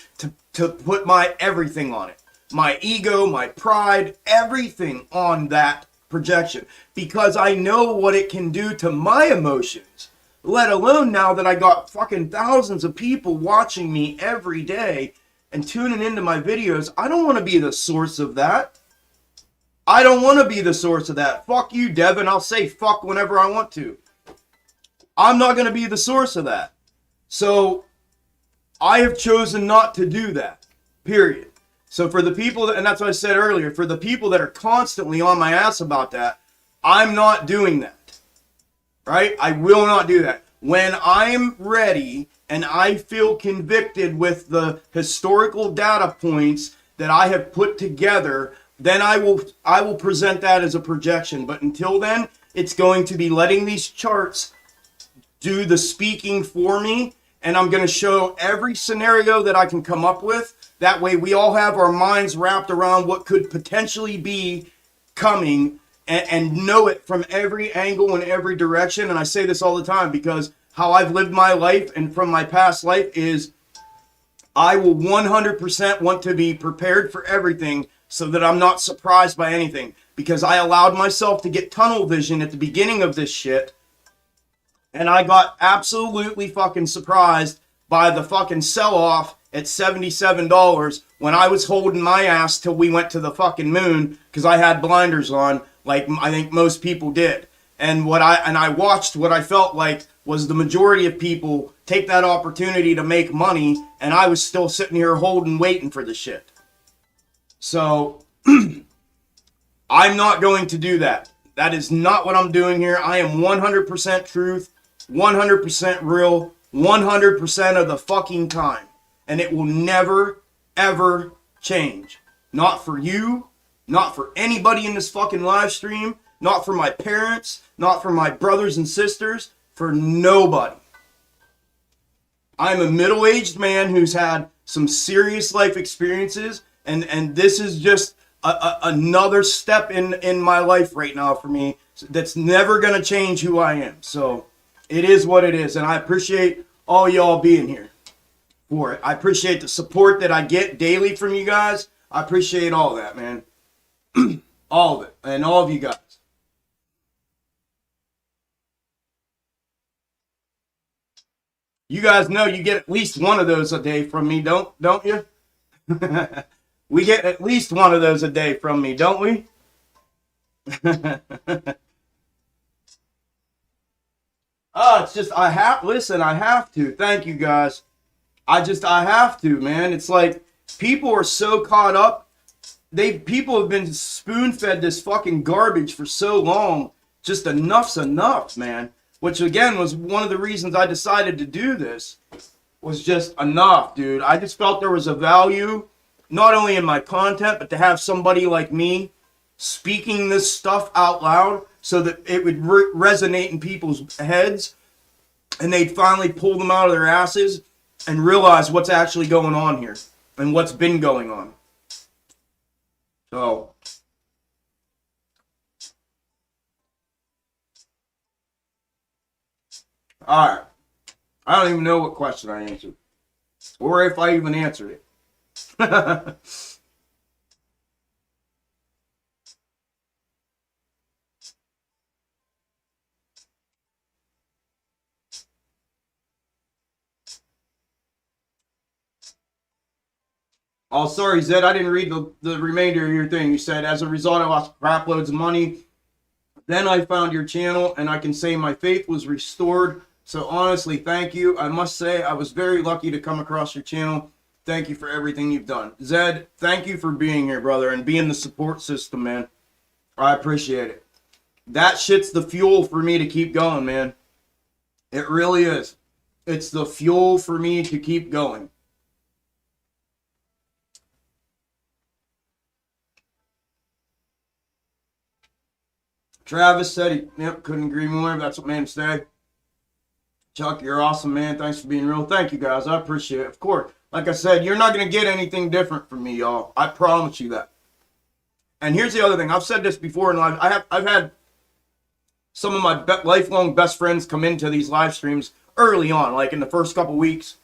to put my everything on it. My ego, my pride, everything on that projection. Because I know what it can do to my emotions. Let alone now that I got fucking thousands of people watching me every day and tuning into my videos. I don't want to be the source of that. I don't want to be the source of that. Fuck you, Devin. I'll say fuck whenever I want to. I'm not going to be the source of that. So I have chosen not to do that. Period. So for the people and that's what I said earlier, for the people that are constantly on my ass about that, I'm not doing that. Right? I will not do that. When I'm ready and I feel convicted with the historical data points that I have put together, then I will present that as a projection. But until then, it's going to be letting these charts do the speaking for me, and I'm going to show every scenario that I can come up with. That way we all have our minds wrapped around what could potentially be coming and know it from every angle and every direction. And I say this all the time because how I've lived my life and from my past life is I will 100% want to be prepared for everything so that I'm not surprised by anything, because I allowed myself to get tunnel vision at the beginning of this shit, and I got absolutely fucking surprised by the fucking sell-off at $77 when I was holding my ass till we went to the fucking moon because I had blinders on, like I think most people did. And I watched what I felt like was the majority of people take that opportunity to make money, and I was still sitting here holding, waiting for the shit. So I'm not going to do that. That is not what I'm doing here. I am 100% truth, 100% real, 100% of the fucking time. And it will never, ever change. Not for you, not for anybody in this fucking live stream, not for my parents, not for my brothers and sisters, for nobody. I'm a middle-aged man who's had some serious life experiences, and this is just another step in my life right now for me that's never going to change who I am. So it is what it is, and I appreciate all y'all being here for it. I appreciate the support that I get daily from you guys. I appreciate all that, man. All of it, and all of you guys. You guys know you get at least one of those a day from me, don't you? We get at least one of those a day from me, don't we? Oh, it's just, I have to. Thank you guys. I have to, man. It's like people are so caught up. People have been spoon-fed this fucking garbage for so long. Just enough's enough, man. Which again was one of the reasons I decided to do this. Was just enough, dude. I just felt there was a value, not only in my content, but to have somebody like me speaking this stuff out loud so that it would resonate in people's heads and they'd finally pull them out of their asses and realize what's actually going on here and what's been going on. So, alright. I don't even know what question I answered. Or if I even answered it. Oh, sorry, Zed. I didn't read the remainder of your thing. You said, as a result, I lost crap loads of money. Then I found your channel, and I can say my faith was restored. So honestly, thank you. I must say I was very lucky to come across your channel. Thank you for everything you've done. Zed, thank you for being here, brother, and being the support system, man. I appreciate it. That shit's the fuel for me to keep going, man. It really is. It's the fuel for me to keep going. Travis said he, yep, couldn't agree more. That's what man say. Chuck, you're awesome, man. Thanks for being real. Thank you, guys. I appreciate it. Of course, like I said, you're not going to get anything different from me, y'all. I promise you that. And here's the other thing. I've said this before in live. I've had some of my lifelong best friends come into these live streams early on, like in the first couple weeks.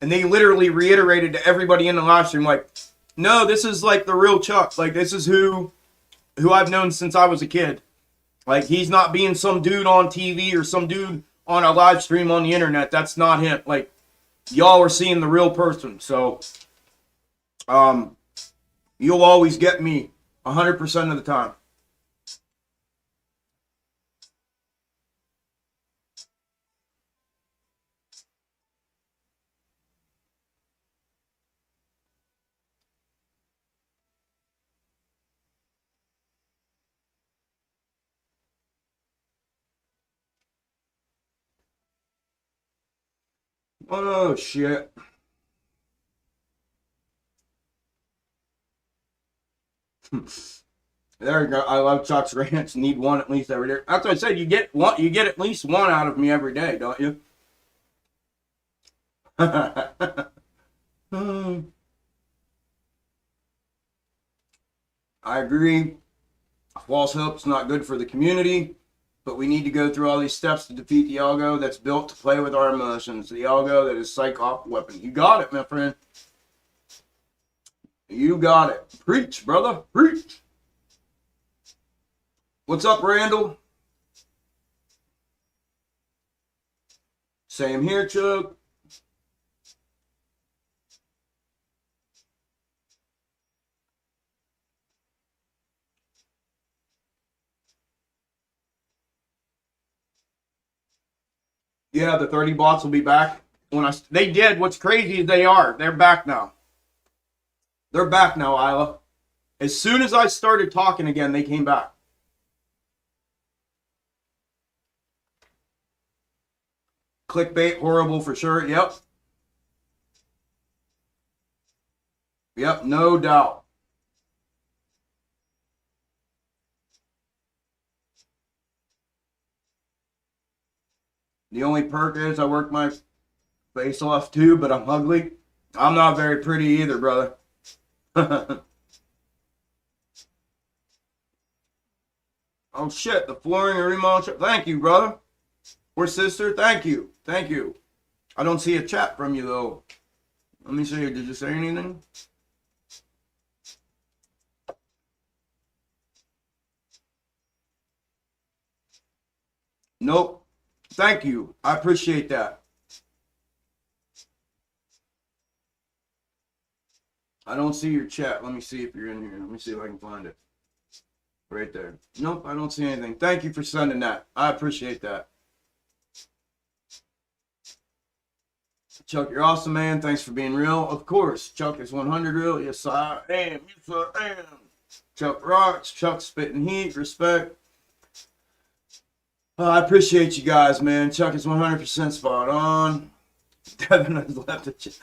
And they literally reiterated to everybody in the live stream, like, no, this is like the real Chuck. Like, this is who I've known since I was a kid. Like, he's not being some dude on TV or some dude on a live stream on the internet. That's not him. Like, y'all are seeing the real person. So, you'll always get me 100% of the time. Oh, shit. There you go. I love Chuck's rants. Need one at least every day. That's what I said. You get one. You get at least one out of me every day, don't you? I agree. False hope's not good for the community. But we need to go through all these steps to defeat the algo that's built to play with our emotions. The algo that is psych-off weapon. You got it, my friend. You got it. Preach, brother. Preach. What's up, Randall? Same here, Chuck. Yeah, the 30 bots will be back. They did. What's crazy is they are. They're back now. They're back now, Isla. As soon as I started talking again, they came back. Clickbait, horrible for sure. Yep. Yep, no doubt. The only perk is I work my face off too, but I'm ugly. I'm not very pretty either, brother. Oh shit, the flooring and remodel. Thank you, brother. Or sister, thank you. Thank you. I don't see a chat from you though. Let me see. Did you say anything? Nope. Thank you. I appreciate that. I don't see your chat. Let me see if you're in here. Let me see if I can find it. Right there. Nope, I don't see anything. Thank you for sending that. I appreciate that. Chuck, you're awesome, man. Thanks for being real. Of course, Chuck is 100 real. Yes, I am. Yes, I am. Chuck rocks. Chuck spitting heat. Respect. I appreciate you guys, man. Chuck is 100% spot on. Devin has left a chat.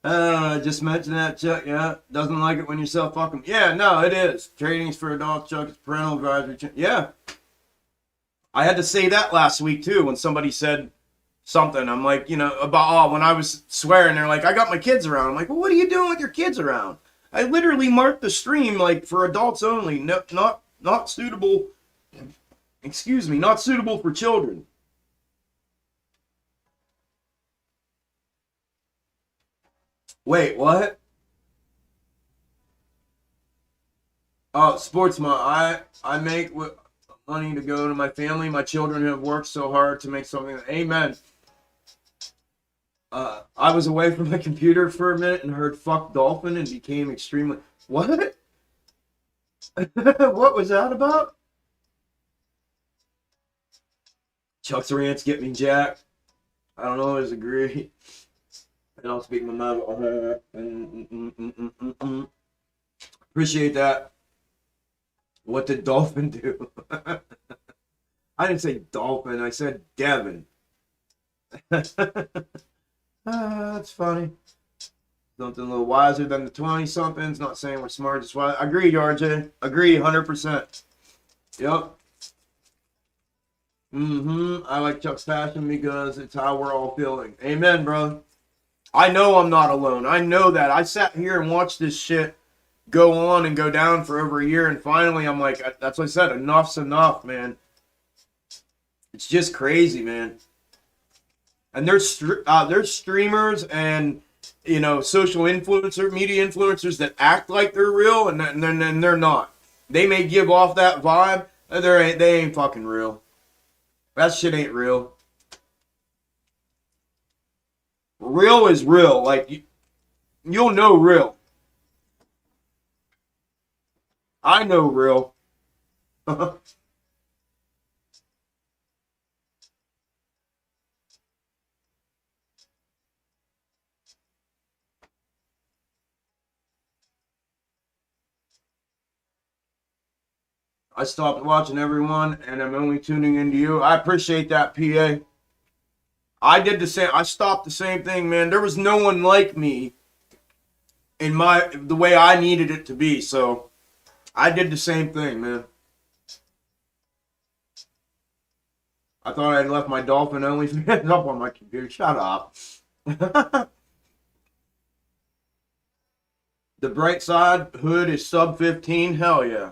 I just mentioned that, Chuck. Yeah, doesn't like it when you sell fucking. Yeah, no, it is. Trading's for adults, Chuck. It's parental advisory. Yeah. I had to say that last week, too, when somebody said something. I'm like, you know, about, when I was swearing, they're like, I got my kids around. I'm like, well, what are you doing with your kids around? I literally marked the stream, like, for adults only. No, not suitable. Excuse me, not suitable for children. Wait, what? Oh, sportsman. I make money to go to my family. My children have worked so hard to make something. Amen. I was away from my computer for a minute and heard "fuck dolphin" and became extremely. What? What was that about? Chuck's rants get me jacked. I don't always agree. I don't speak my mind. Appreciate that. What did Dolphin do? I didn't say Dolphin. I said Devin. That's funny. Something a little wiser than the 20-somethings. Not saying we're smart. Just wise. Agreed, RJ. Agree, 100%. Yep. I like Chuck's passion because it's how we're all feeling. Amen, bro. I know I'm not alone. I know that. I sat here and watched this shit go on and go down for over a year, and finally I'm like, that's what I said, enough's enough, man. It's just crazy, man. And there's streamers and, you know, social influencer, media influencers that act like they're real, and then they're not. They may give off that vibe, they ain't fucking real. That shit ain't real. Real is real. Like, you'll know real. I know real. I stopped watching everyone, and I'm only tuning into you. I appreciate that, PA. I did the same. I stopped the same thing, man. There was no one like me in the way I needed it to be, so I did the same thing, man. I thought I'd left my dolphin only up on my computer. Shut up. The bright side hood is sub 15. Hell yeah.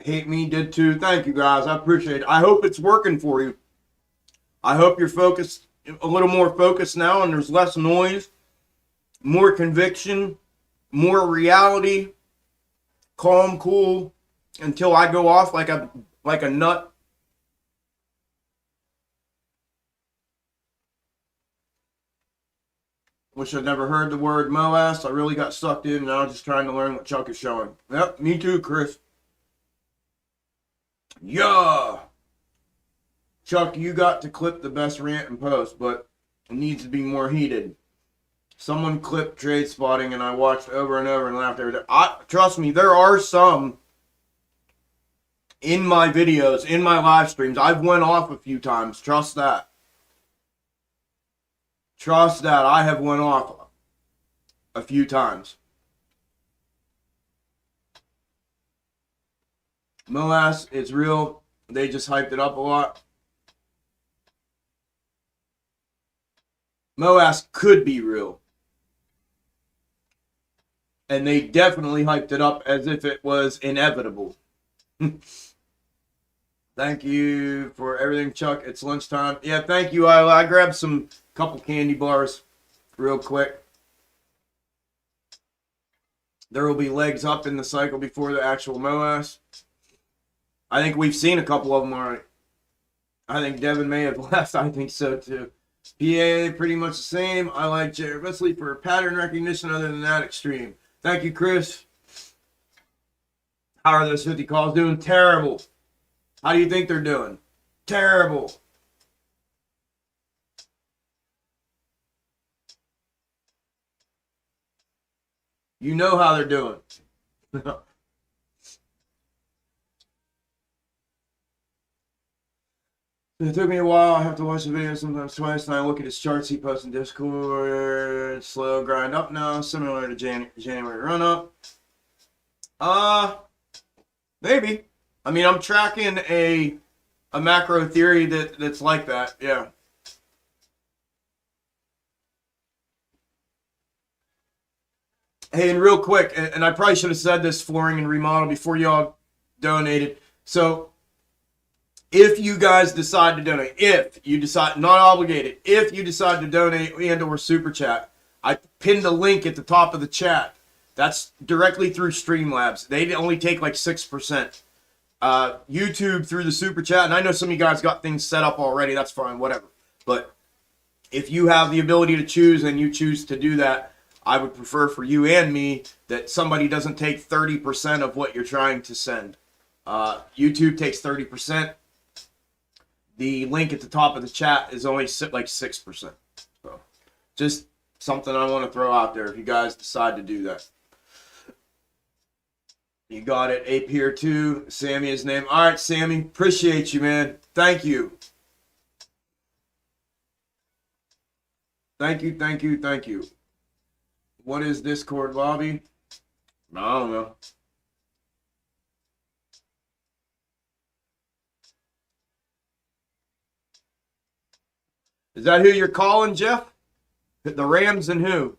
Hate Me did too. Thank you, guys. I appreciate it. I hope it's working for you. I hope you're focused, a little more focused now, and there's less noise, more conviction, more reality, calm, cool, until I go off like a nut. Wish I'd never heard the word MOAS. I really got sucked in, and I was just trying to learn what Chuck is showing. Yep, me too, Chris. Yeah. Chuck, you got to clip the best rant and post, but it needs to be more heated. Someone clipped trade spotting, and I watched over and over and laughed every day. Trust me, there are some in my videos, in my live streams. I've went off a few times. Trust that. Trust that. I have went off a few times. MOAS, it's real. They just hyped it up a lot. MOAS could be real. And they definitely hyped it up as if it was inevitable. Thank you for everything, Chuck. It's lunchtime. Yeah, thank you, Isla. I grabbed some couple candy bars real quick. There will be legs up in the cycle before the actual MOAS. I think we've seen a couple of them already. I think Devin may have left. I think so too. PA, pretty much the same. I like Jared Wesley for pattern recognition. Other than that, extreme. Thank you, Chris. How are those 50 calls doing? Terrible. How do you think they're doing? Terrible. You know how they're doing. It took me a while. I have to watch the video sometimes twice, and I look at his charts he posts in Discord. Slow grind up now, similar to January run up. Maybe. I mean, I'm tracking a macro theory that's like that. Yeah. Hey, and real quick, and I probably should have said this, flooring and remodel, before y'all donated. So, if you guys decide to donate, not obligated, if you decide to donate and or super chat, I pinned a link at the top of the chat. That's directly through Streamlabs. They only take like 6%. YouTube through the super chat, and I know some of you guys got things set up already. That's fine, whatever. But if you have the ability to choose and you choose to do that, I would prefer for you and me that somebody doesn't take 30% of what you're trying to send. YouTube takes 30%. The link at the top of the chat is only like 6%. So just something I want to throw out there if you guys decide to do that. You got it. Ape here too. Sammy, his name. All right, Sammy. Appreciate you, man. Thank you. Thank you, thank you, thank you. What is Discord lobby? I don't know. Is that who you're calling, Jeff? The Rams and who?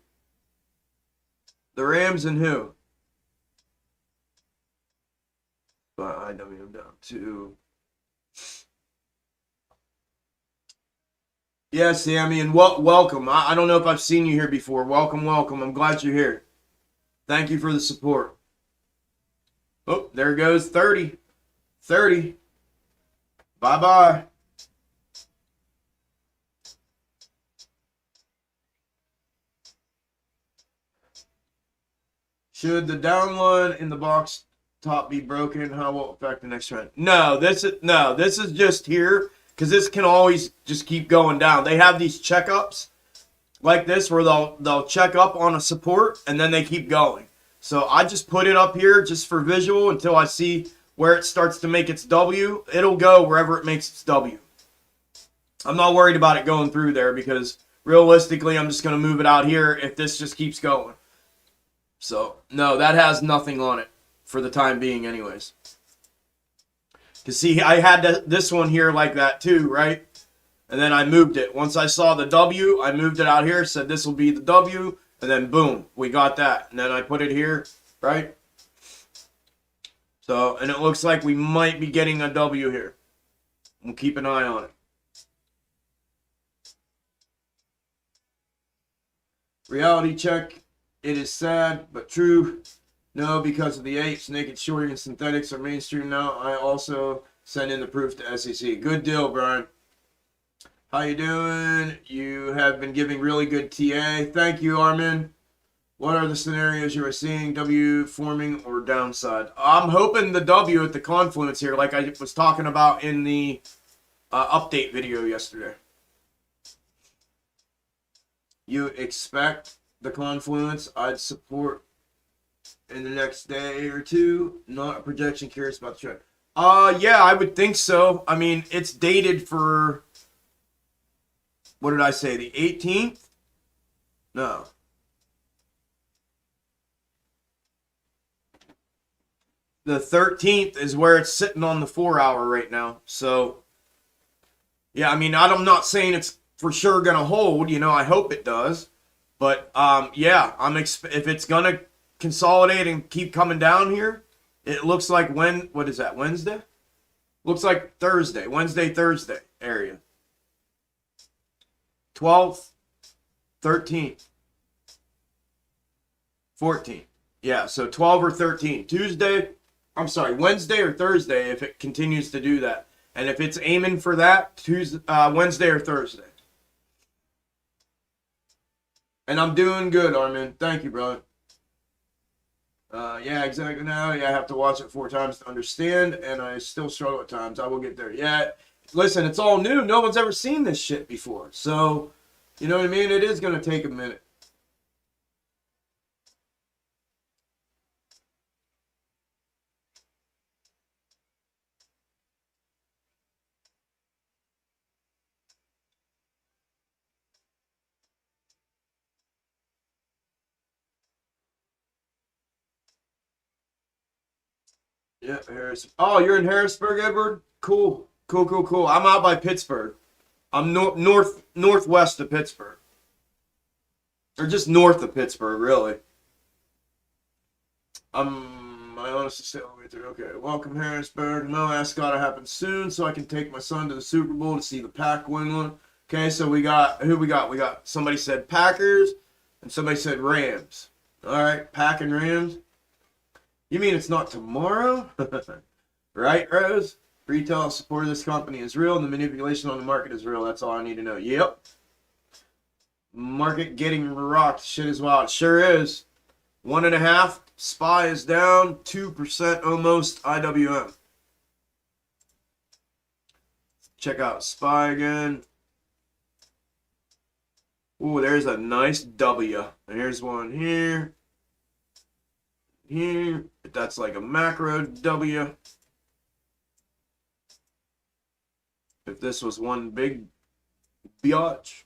The Rams and who? IWM down to. Yeah, Sammy, and welcome. I don't know if I've seen you here before. Welcome, welcome. I'm glad you're here. Thank you for the support. Oh, there goes 30. 30. Bye-bye. Should the down one in the box top be broken? How will it affect the next trend? No, this is just here because this can always just keep going down. They have these checkups like this where they'll check up on a support and then they keep going. So I just put it up here just for visual until I see where it starts to make its W. It'll go wherever it makes its W. I'm not worried about it going through there because realistically I'm just going to move it out here if this just keeps going. So, no, that has nothing on it for the time being anyways. Because, see, I had this one here like that too, right? And then I moved it. Once I saw the W, I moved it out here, said this will be the W, and then boom, we got that. And then I put it here, right? So, and it looks like we might be getting a W here. We'll keep an eye on it. Reality check. It is sad, but true. No, because of the apes, naked shorting and synthetics are mainstream now. I also send in the proof to SEC. Good deal, Brian. How you doing? You have been giving really good TA. Thank you, Armin. What are the scenarios you are seeing? W forming or downside? I'm hoping the W at the confluence here, like I was talking about in the update video yesterday. You expect the confluence? I'd support in the next day or two. Not a projection. Curious about the trend. Yeah, I would think so. I mean, it's dated for, what did I say? The 18th? No. The 13th is where it's sitting on the 4-hour right now. So, yeah, I mean, I'm not saying it's for sure going to hold. You know, I hope it does. But, yeah, if it's going to consolidate and keep coming down here, it looks like what is that, Wednesday? Looks like Thursday. Wednesday, Thursday area. 12th, 13th, 14th. Yeah, so 12 or 13. Wednesday or Thursday if it continues to do that. And if it's aiming for that, Wednesday or Thursday. And I'm doing good, Armin. Thank you, brother. Yeah, exactly. Now, yeah, I have to watch it 4 times to understand, and I still struggle at times. I will get there. Yeah, listen, it's all new. No one's ever seen this shit before. So, you know what I mean? It is going to take a minute. Yeah, Harris. Oh, you're in Harrisburg, Edward? Cool. Cool. I'm out by Pittsburgh. I'm northwest of Pittsburgh. Or just north of Pittsburgh, really. I honestly say all the way through. Okay, welcome Harrisburg. No, ask God to happen soon so I can take my son to the Super Bowl to see the Pack win one. Okay, so we got somebody said Packers and somebody said Rams. All right, Pack and Rams. You mean it's not tomorrow? Right, Rose? Retail support of this company is real and the manipulation on the market is real. That's all I need to know. Yep. Market getting rocked. Shit is wild. Sure is. 1.5. SPY is down. 2% almost IWM. Check out SPY again. Ooh, there's a nice W. Here's one here. Here. That's like a macro W. If this was one big biatch.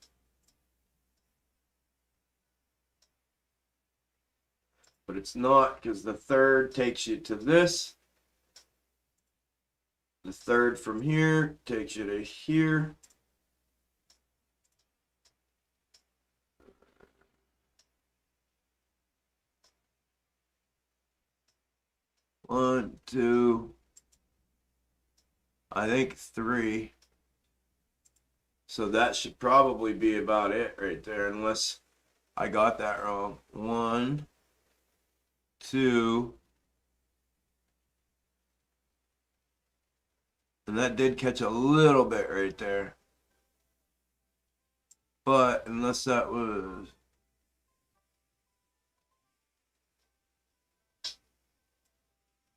But it's not, because the third takes you to this. The third from here takes you to here. One, two, I think 3. So that should probably be about it right there, unless I got that wrong. 1, 2. And that did catch a little bit right there. But unless that was...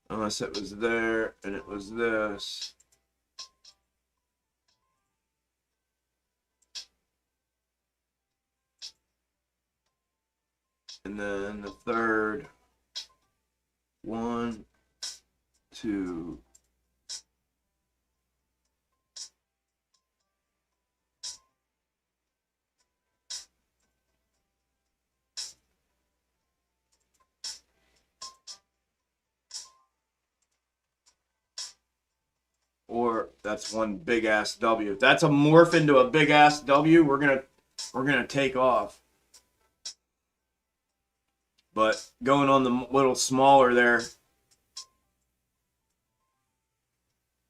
Unless it was there and it was this. And then the third. 1, 2. Or that's one big ass W. If that's a morph into a big ass W, we're gonna take off. But going on the little smaller there,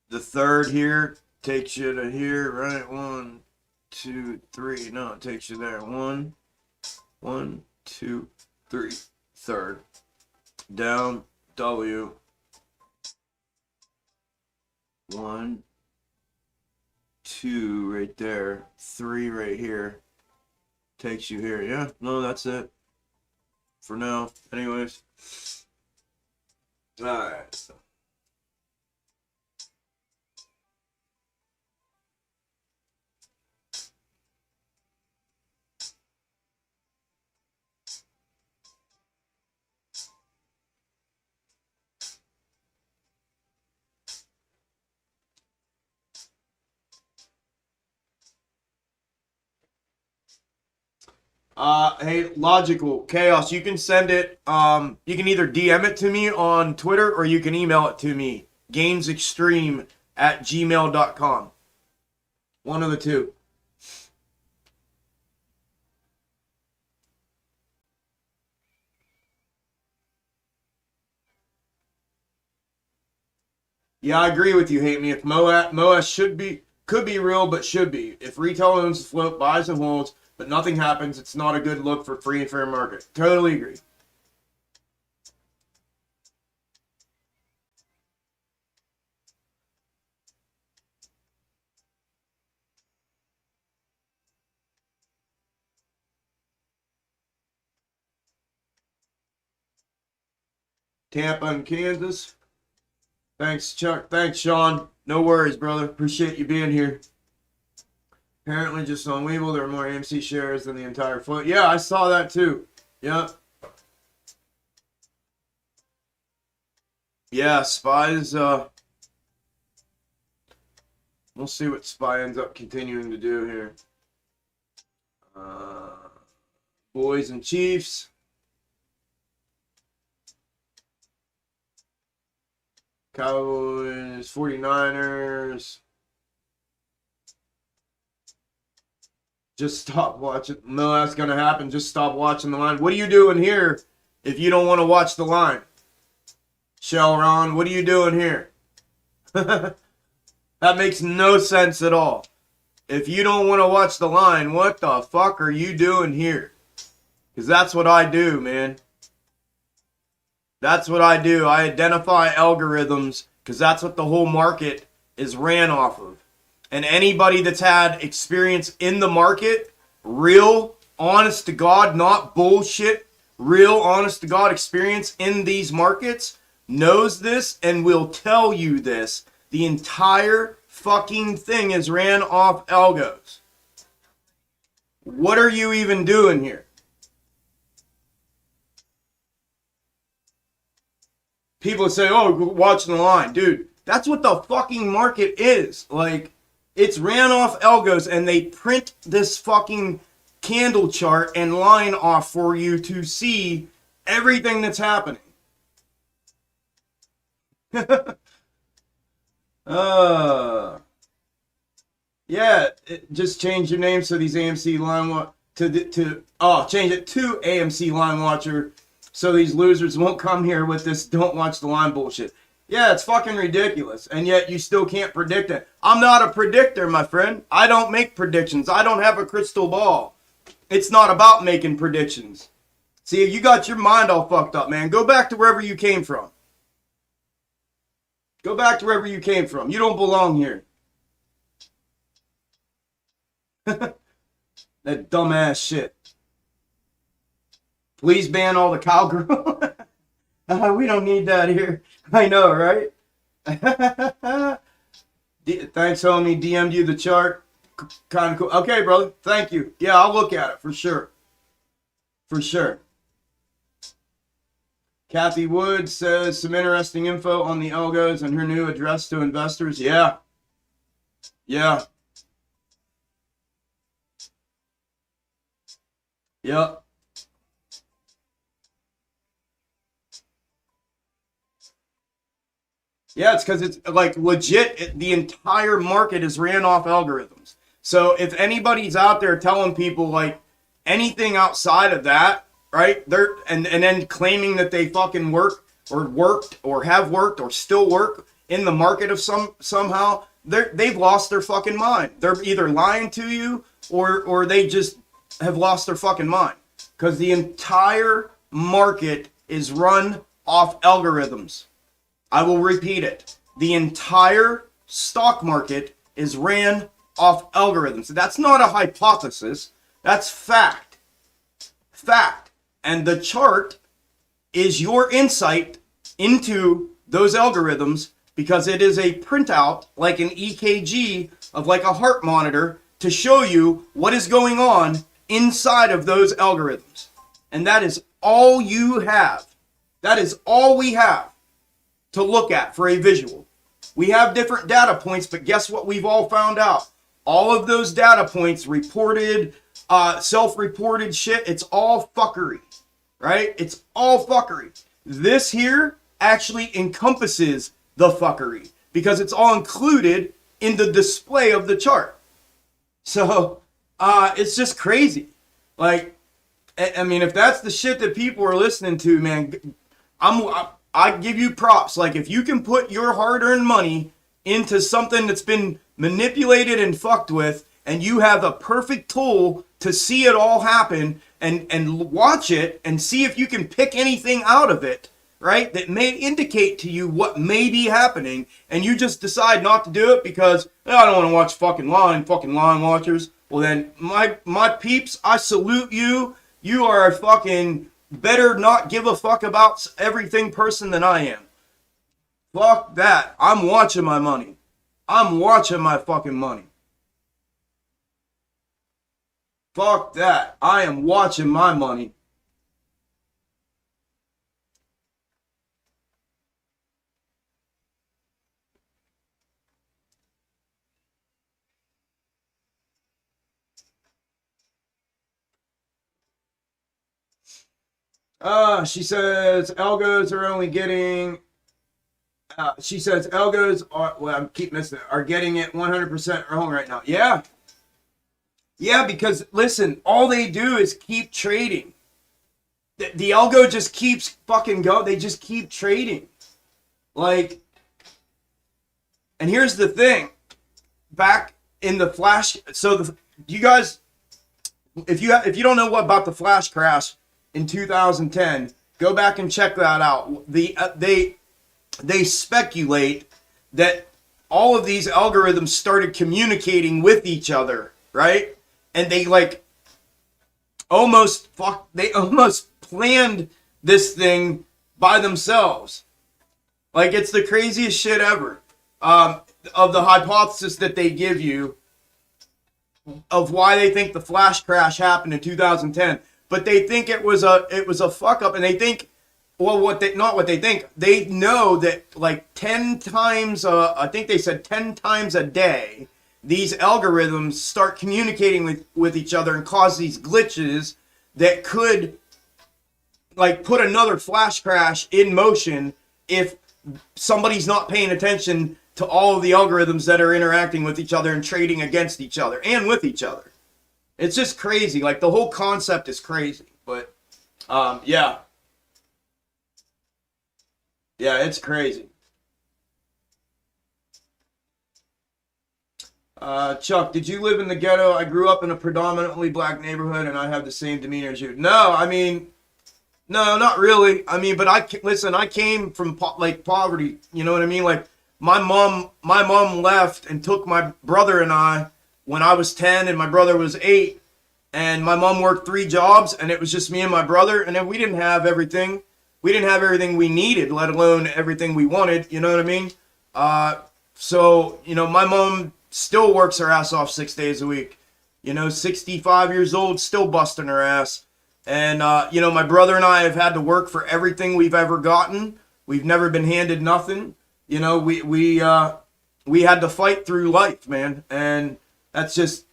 The third here takes you to here, right? 1, 2, 3. No, it takes you there. 1, 2, 3. Third. Down, W. 1, 2 right there. 3 right here. Takes you here. Yeah, no, that's it. For now. Anyways. Alright. Hey, Logical Chaos, you can send it, you can either DM it to me on Twitter or you can email it to me, gamesextreme@gmail.com. One of the two. Yeah, I agree with you, Hate Me. If MOAS could be real, but should be. If retail owns the float, buys and holds, but nothing happens, it's not a good look for free and fair market. Totally agree. Tampa and Kansas. Thanks, Chuck. Thanks, Sean. No worries, brother. Appreciate you being here. Apparently, just on Weeble, there are more AMC shares than the entire float. Yeah, I saw that too. Yep. Yeah, Spy's, we'll see what Spy ends up continuing to do here. Boys and Chiefs. Cowboys, 49ers. Just stop watching. No, that's going to happen. Just stop watching the line. What are you doing here if you don't want to watch the line? Shelron, what are you doing here? That makes no sense at all. If you don't want to watch the line, what the fuck are you doing here? Because that's what I do, man. That's what I do. I identify algorithms because that's what the whole market is ran off of. And anybody that's had experience in the market, real, honest to God, not bullshit, real, honest to God experience in these markets, knows this and will tell you this. The entire fucking thing is ran off algos. What are you even doing here? People say, oh, watching the line. Dude, that's what the fucking market is. Like, it's ran off algos and they print this fucking candle chart and line off for you to see everything that's happening. Yeah, just change your name so these AMC line change it to AMC Line Watcher so these losers won't come here with this don't watch the line bullshit. Yeah, it's fucking ridiculous, and yet you still can't predict it. I'm not a predictor, my friend. I don't make predictions. I don't have a crystal ball. It's not about making predictions. See, you got your mind all fucked up, man. Go back to wherever you came from. Go back to wherever you came from. You don't belong here. That dumbass shit. Please ban all the cowgirl. We don't need that here. I know, right? Thanks, homie. DM'd you the chart. Kind of cool. Okay, brother. Thank you. Yeah, I'll look at it for sure. For sure. Kathy Wood says some interesting info on the algos and her new address to investors. Yeah. Yeah. Yep. Yeah, it's because it's like legit. The entire market is ran off algorithms. So if anybody's out there telling people like anything outside of that, right? And then claiming that they fucking work or worked or have worked or still work in the market of somehow, they've lost their fucking mind. They're either lying to you or they just have lost their fucking mind. Because the entire market is run off algorithms. I will repeat it. The entire stock market is ran off algorithms. That's not a hypothesis. That's fact. Fact. And the chart is your insight into those algorithms because it is a printout like an EKG of like a heart monitor to show you what is going on inside of those algorithms. And that is all you have. That is all we have to look at for a visual. We have different data points, but guess what we've all found out? All of those data points, reported, self-reported shit, it's all fuckery, right? It's all fuckery. This here actually encompasses the fuckery because it's all included in the display of the chart. So it's just crazy. Like, I mean, if that's the shit that people are listening to, man, I give you props. Like, if you can put your hard-earned money into something that's been manipulated and fucked with, and you have a perfect tool to see it all happen and watch it and see if you can pick anything out of it, right, that may indicate to you what may be happening, and you just decide not to do it because I don't want to watch fucking line watchers. Well, then, my peeps, I salute you. You are a fucking better not give a fuck about everything person than I am. Fuck that. I'm watching my money. I'm watching my fucking money. Fuck that. I am watching my money. She says algos are only getting. She says algos are. Well, I keep missing it. Are getting it 100% wrong right now. Yeah. Yeah, because listen, all they do is keep trading. The algo just keeps fucking going. They just keep trading. Like, and here's the thing. Back in the flash, so you guys, if you don't know what about the flash crash in 2010, go back and check that out. They speculate that all of these algorithms started communicating with each other, right? And they almost planned this thing by themselves. Like, it's the craziest shit ever. Of the hypothesis that they give you of why they think the flash crash happened in 2010. But they think it was a fuck up, and they think, well, they know that like 10 times, I think they said 10 times a day, these algorithms start communicating with each other and cause these glitches that could like put another flash crash in motion if somebody's not paying attention to all of the algorithms that are interacting with each other and trading against each other and with each other. It's just crazy. Like, the whole concept is crazy. But, yeah. Yeah, it's crazy. Chuck, did you live in the ghetto? I grew up in a predominantly black neighborhood, and I have the same demeanor as you. No, I mean, no, not really. I mean, but I came from poverty. You know what I mean? Like, my mom left and took my brother and I when I was 10 and my brother was 8, and my mom worked 3 jobs, and it was just me and my brother, and then we didn't have everything. We didn't have everything we needed, let alone everything we wanted, you know what I mean? So, you know, my mom still works her ass off 6 days a week. You know, 65 years old, still busting her ass. And, you know, my brother and I have had to work for everything we've ever gotten. We've never been handed nothing. You know, we had to fight through life, man. And that's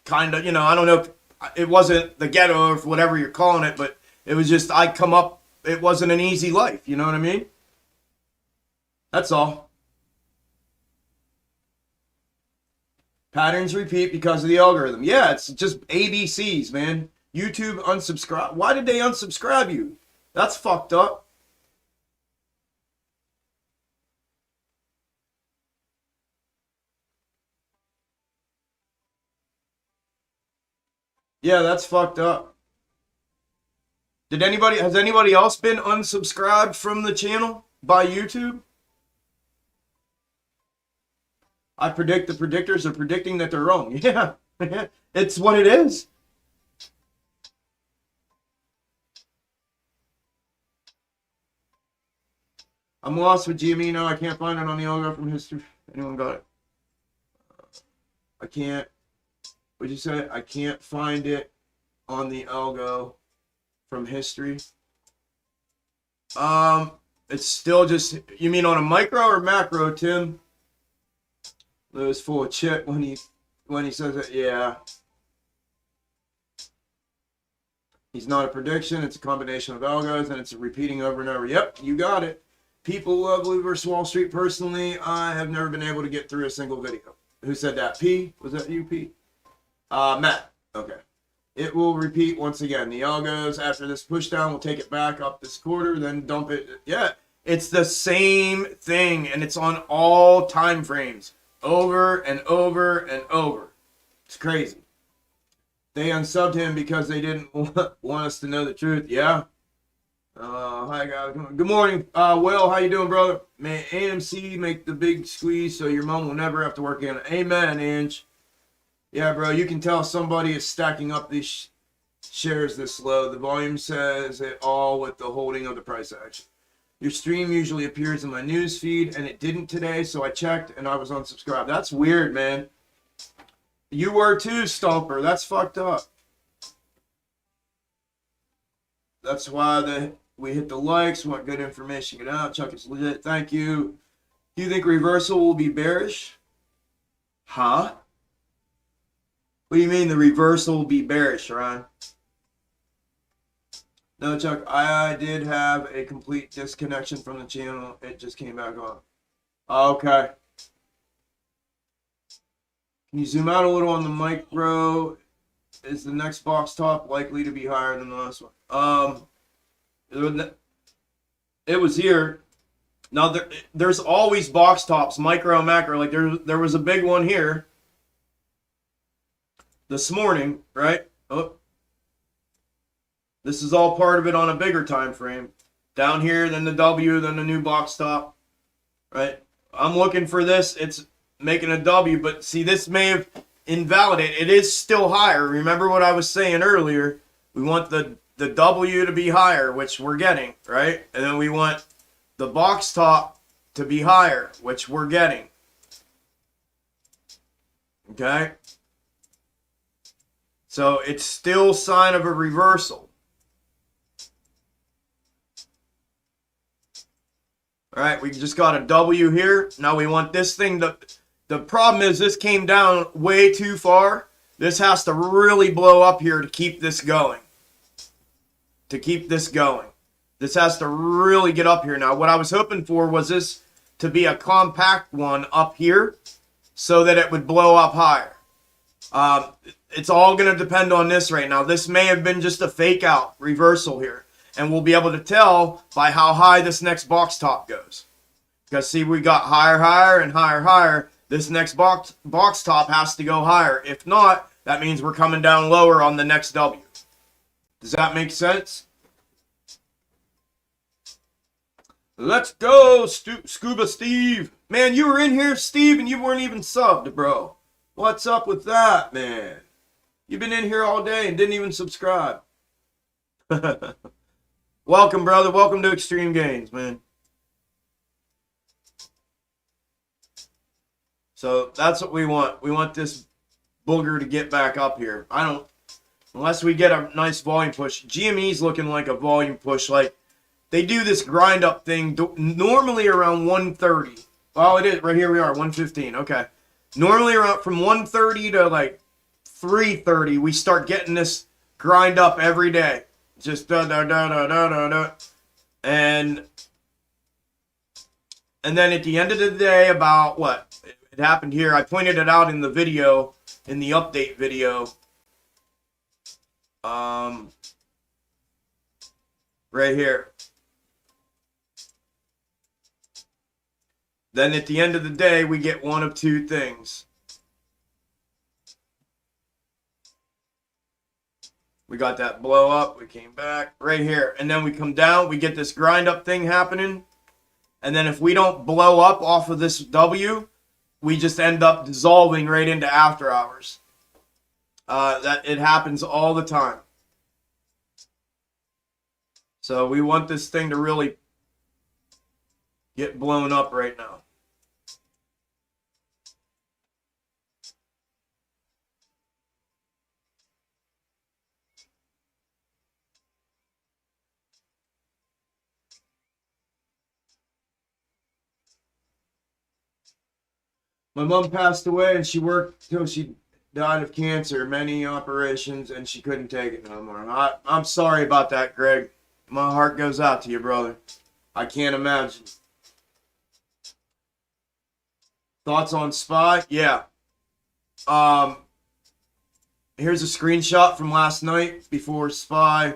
kind of, you know, I don't know if it wasn't the ghetto or whatever you're calling it, but it was just, it wasn't an easy life, you know what I mean? That's all. Patterns repeat because of the algorithm. Yeah, it's just ABCs, man. YouTube unsubscribe. Why did they unsubscribe you? That's fucked up. Yeah, that's fucked up. Has anybody else been unsubscribed from the channel by YouTube? I predict the predictors are predicting that they're wrong. Yeah, it's what it is. I'm lost with GME now. I can't find it on the Algo from history. Anyone got it? I can't. What'd you say? I can't find it on the Algo from history. It's still just. You mean on a micro or macro, Tim? Louis full of shit when he says it. Yeah. He's not a prediction. It's a combination of algos, and it's repeating over and over. Yep, you got it. People love Louis versus Wall Street. Personally, I have never been able to get through a single video. Who said that? P? Was that you, P? Matt. Okay. It will repeat once again. The algos after this push down will take it back up this quarter, then dump it. Yeah, it's the same thing, and it's on all time frames, over and over and over. It's crazy. They unsubbed him because they didn't want us to know the truth. Yeah. Hi guys. Good morning. Will, how you doing, brother? May AMC make the big squeeze so your mom will never have to work again. Amen, Ange. Yeah, bro. You can tell somebody is stacking up these shares this low. The volume says it all with the holding of the price action. Your stream usually appears in my news feed, and it didn't today, so I checked and I was unsubscribed. That's weird, man. You were too, Stomper. That's fucked up. That's why we hit the likes. Want good information, get out. Chuck is legit. Thank you. Do you think reversal will be bearish? Huh? What do you mean the reversal will be bearish, Ryan? No, Chuck, I did have a complete disconnection from the channel. It just came back on. Okay. Can you zoom out a little on the micro? Is the next box top likely to be higher than the last one? It was here. Now there's always box tops, micro, macro. Like there was a big one here this morning, right? Oh, this is all part of it on a bigger time frame. Down here, then the W, then the new box top, right? I'm looking for this. It's making a W, but see, this may have invalidated. It is still higher. Remember what I was saying earlier? We want the W to be higher, which we're getting, right? And then we want the box top to be higher, which we're getting. Okay? So it's still sign of a reversal. All right, we just got a W here. Now we want this thing to... The problem is this came down way too far. This has to really blow up here to keep this going. This has to really get up here. Now, what I was hoping for was this to be a compact one up here so that it would blow up higher. It's all going to depend on this right now. This may have been just a fake out reversal here. And we'll be able to tell by how high this next box top goes. Because see, we got higher, higher, and higher, higher. This next box top has to go higher. If not, that means we're coming down lower on the next W. Does that make sense? Let's go, Scuba Steve. Man, you were in here, Steve, and you weren't even subbed, bro. What's up with that, man? You've been in here all day and didn't even subscribe. Welcome, brother. Welcome to Extreme Gains, man. So that's what we want. We want this booger to get back up here. Unless we get a nice volume push. GME's looking like a volume push. Like, they do this grind up thing normally around 130. Well, it is. Right here we are, 115. Okay. Normally around from 130 to like 330, we start getting this grind up every day. Just da-da-da-da-da-da-da. And then at the end of the day, about what? It happened here. I pointed it out in the video, in the update video. Right here. Then at the end of the day, we get one of two things. We got that blow up. We came back right here. And then we come down. We get this grind up thing happening. And then if we don't blow up off of this W, we just end up dissolving right into after hours. That it happens all the time. So we want this thing to really get blown up right now. My mom passed away and she worked till she died of cancer, many operations, and she couldn't take it no more. I'm sorry about that, Greg. My heart goes out to you, brother. I can't imagine. Thoughts on SPY? Yeah. Here's a screenshot from last night before SPY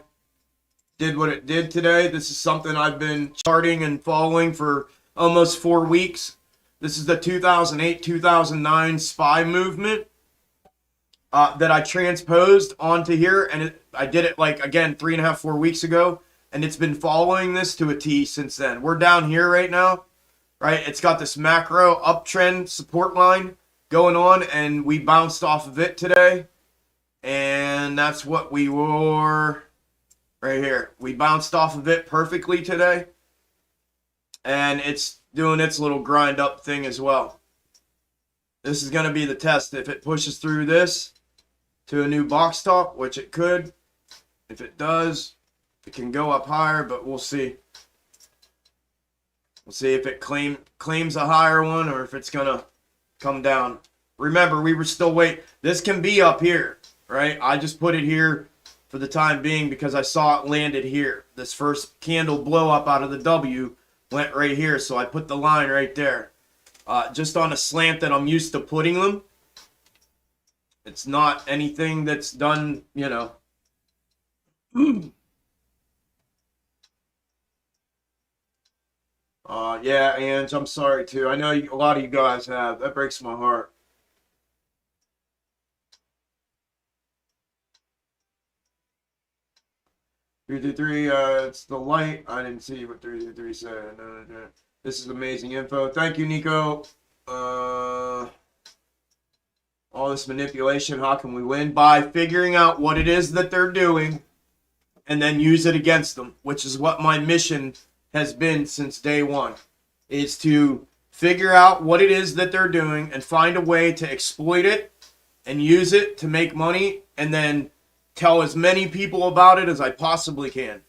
did what it did today. This is something I've been charting and following for almost 4 weeks. This is the 2008-2009 SPY movement that I transposed onto here, and I did it like again 3.5, 4 weeks ago, and it's been following this to a T since then. We're down here right now, right? It's got this macro uptrend support line going on, and we bounced off of it today, and that's what we were right here. We bounced off of it perfectly today, and it's doing its little grind up thing as well. This is going to be the test. If it pushes through this to a new box top, which it could, if it does, it can go up higher, but we'll see. We'll see if it claims a higher one or if it's going to come down. Remember, we were still waiting. This can be up here, right? I just put it here for the time being because I saw it landed here. This first candle blow up out of the W went right here, so I put the line right there. Just on a slant that I'm used to putting them. It's not anything that's done, you know. Yeah, Ange, I'm sorry too. I know a lot of you guys have. That breaks my heart. Three, it's the light. I didn't see what 333 said. No. This is amazing info. Thank you, Nico. All this manipulation, how can we win? By figuring out what it is that they're doing and then use it against them, which is what my mission has been since day one, is to figure out what it is that they're doing and find a way to exploit it and use it to make money and then tell as many people about it as I possibly can.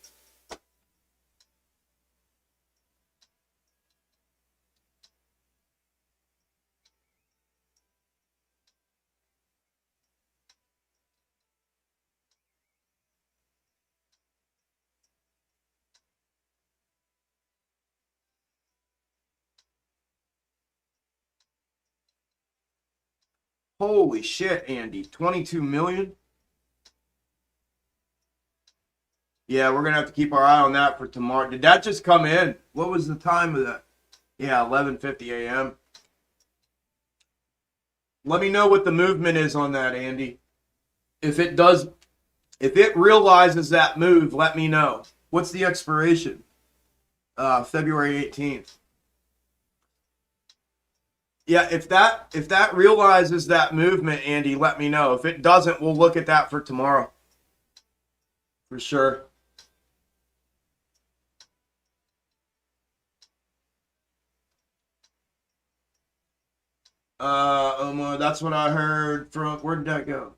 Holy shit, Andy. 22 million? Yeah, we're going to have to keep our eye on that for tomorrow. Did that just come in? What was the time of that? Yeah, 11:50 a.m. Let me know what the movement is on that, Andy. If it realizes that move, let me know. What's the expiration? February 18th. Yeah, if that realizes that movement, Andy, let me know. If it doesn't, we'll look at that for tomorrow. For sure. Omar, that's what I heard from, where did that go?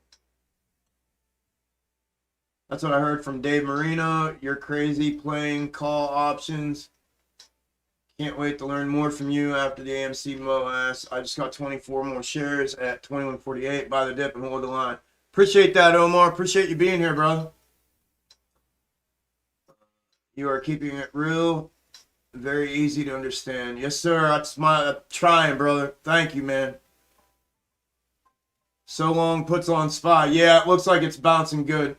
That's what I heard from Dave Marino. You're crazy playing call options. Can't wait to learn more from you after the AMC MOAS. I just got 24 more shares at 21.48. Buy the dip and hold the line. Appreciate that, Omar. Appreciate you being here, brother. You are keeping it real. Very easy to understand. Yes, sir. That's my trying, brother. Thank you, man. So long puts on SPY. Yeah, it looks like it's bouncing good.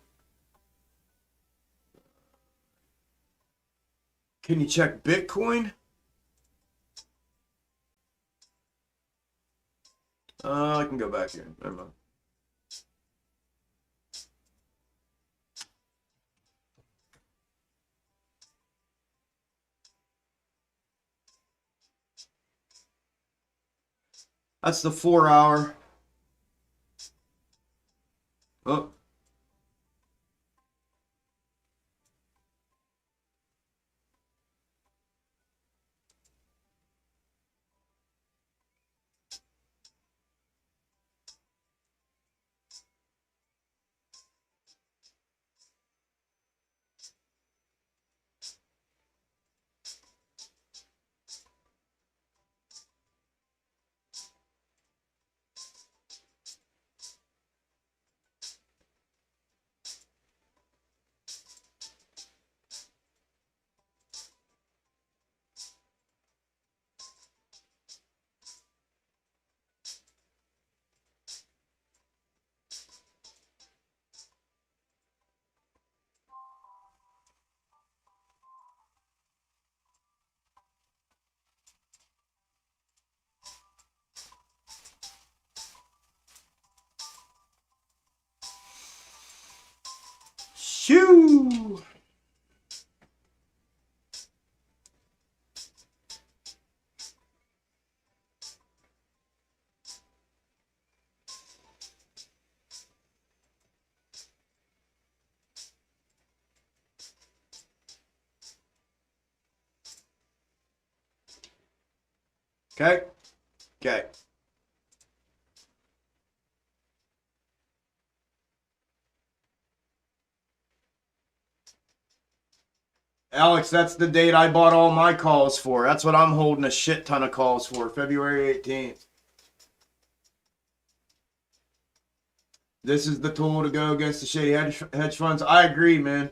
Can you check Bitcoin? I can go back here. Never mind. That's the 4 hour. Oh. Shoo! Okay. Okay. Alex, that's the date I bought all my calls for. That's what I'm holding a shit ton of calls for. February 18th. This is the tool to go against the shady hedge funds. I agree, man.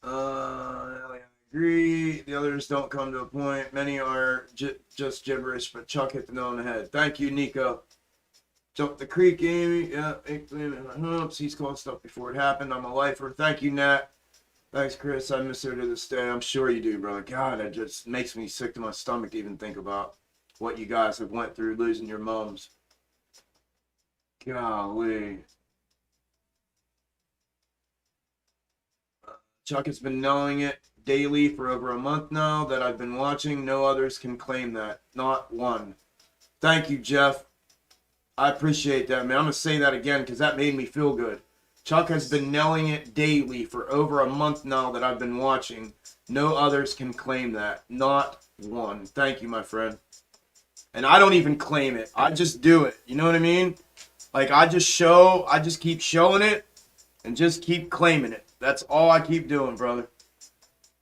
I agree. The others don't come to a point. Many are just gibberish, but Chuck hit the nail on the head. Thank you, Nico. Jump the creek, Amy. Yeah, humps. He's called stuff before it happened. I'm a lifer. Thank you, Nat. Thanks, Chris. I miss her to this day. I'm sure you do, brother. God, it just makes me sick to my stomach to even think about what you guys have went through losing your mums. Golly. Chuck has been knowing it daily for over a month now that I've been watching. No others can claim that. Not one. Thank you, Jeff. I appreciate that, man. I'm going to say that again because that made me feel good. Chuck has been nailing it daily for over a month now that I've been watching. No others can claim that. Not one. Thank you, my friend. And I don't even claim it. I just do it. You know what I mean? Like, I just keep showing it and just keep claiming it. That's all I keep doing, brother.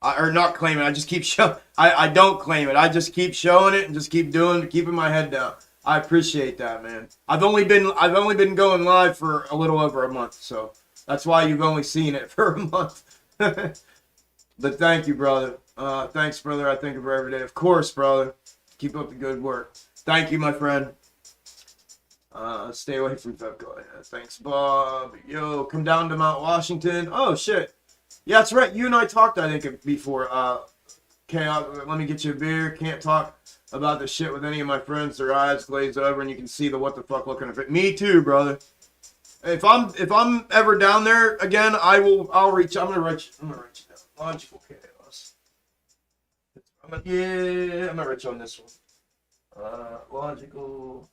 Or not claiming it. I just keep showing. I don't claim it. I just keep showing it and just keep doing, keeping my head down. I appreciate that, man. I've only been going live for a little over a month, so that's why you've only seen it for a month. But thank you, brother. Thanks, brother. I think of her every day. Of course, brother. Keep up the good work. Thank you, my friend. Stay away from Fractal. Yeah, thanks, Bob. Yo, come down to Mount Washington. Oh, shit. Yeah, that's right. You and I talked, I think, before. Okay, let me get you a beer. Can't talk about this shit with any of my friends. Their eyes glaze over, and you can see the what the fuck looking at it. Me too, brother. If I'm ever down there again, I'll reach. I'm gonna write you down. Logical chaos. I'm gonna write you on this one. Logical.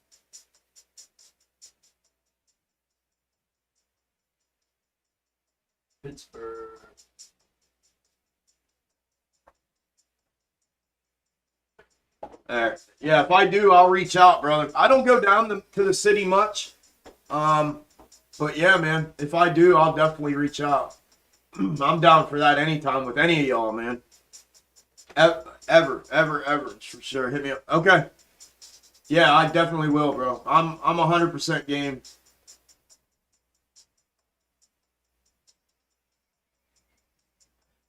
Pittsburgh. Yeah, if I do, I'll reach out, brother. I don't go down to the city much. But yeah, man, if I do, I'll definitely reach out. I'm down for that anytime with any of y'all, man. Ever, for sure. Hit me up. Okay. Yeah, I definitely will, bro. I'm 100% game.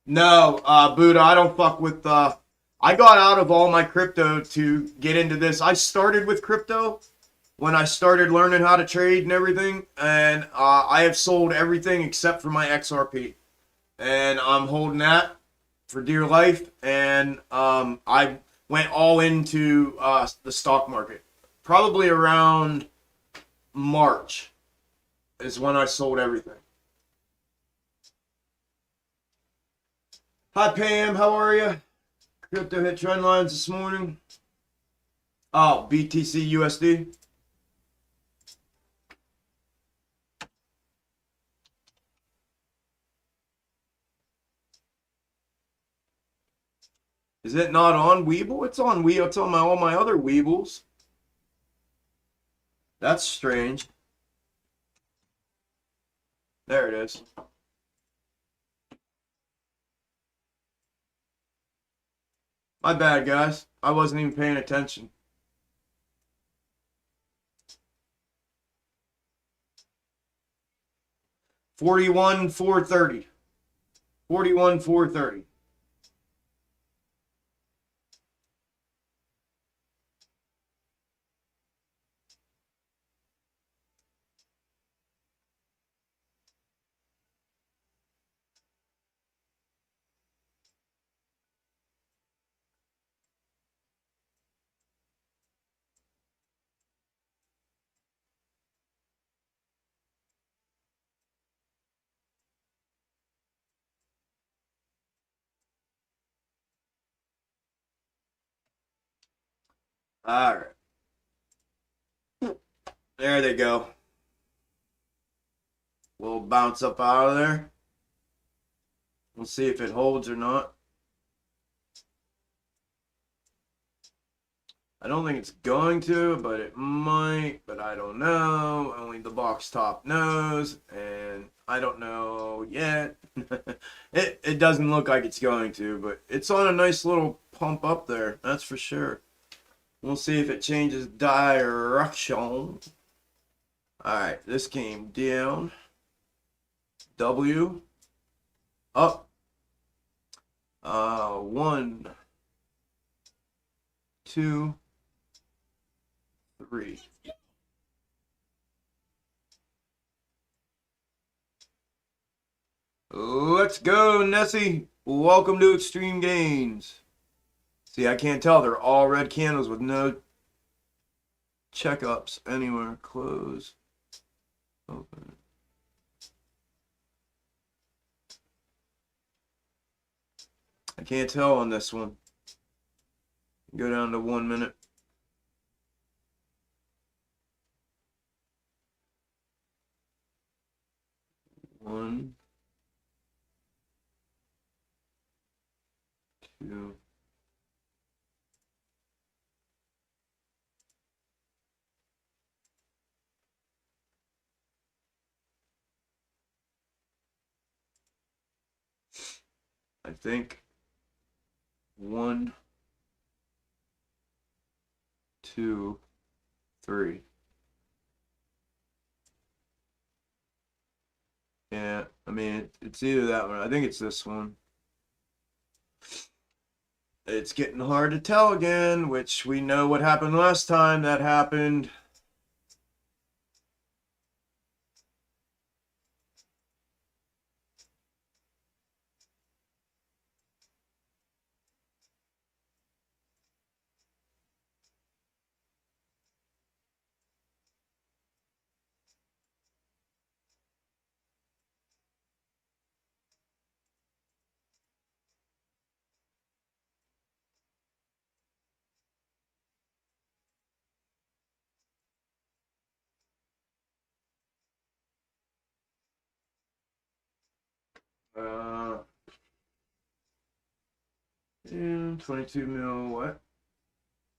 No, Buddha, I don't fuck with. I got out of all my crypto to get into this. I started with crypto when I started learning how to trade and everything, and I have sold everything except for my XRP, and I'm holding that for dear life. And I went all into the stock market. Probably around March is when I sold everything. Hi Pam, how are you? crypto hit trend lines this morning. Oh, BTC USD. Is it not on Weeble? It's on Weeble. It's on all my other Weebles. That's strange. There it is. My bad, guys. I wasn't even paying attention. $41,430. $41,430. All right. There they go. We'll bounce up out of there. We'll see if it holds or not. I don't think it's going to, but it might, but I don't know. Only the box top knows, and I don't know yet. It doesn't look like it's going to, but it's on a nice little pump up there, that's for sure. We'll see if it changes direction. Alright, this came down. W. Up. 1, 2, 3. Let's go, Nessie. Welcome to Extreme Gains. See, I can't tell. They're all red candles with no checkups anywhere. Close. Open. I can't tell on this one. Go down to 1 minute. One, two. I think 1, 2, 3. Yeah, I mean, it's either that one. I think it's this one. It's getting hard to tell again, which we know what happened last time that happened. And 22 mil, what?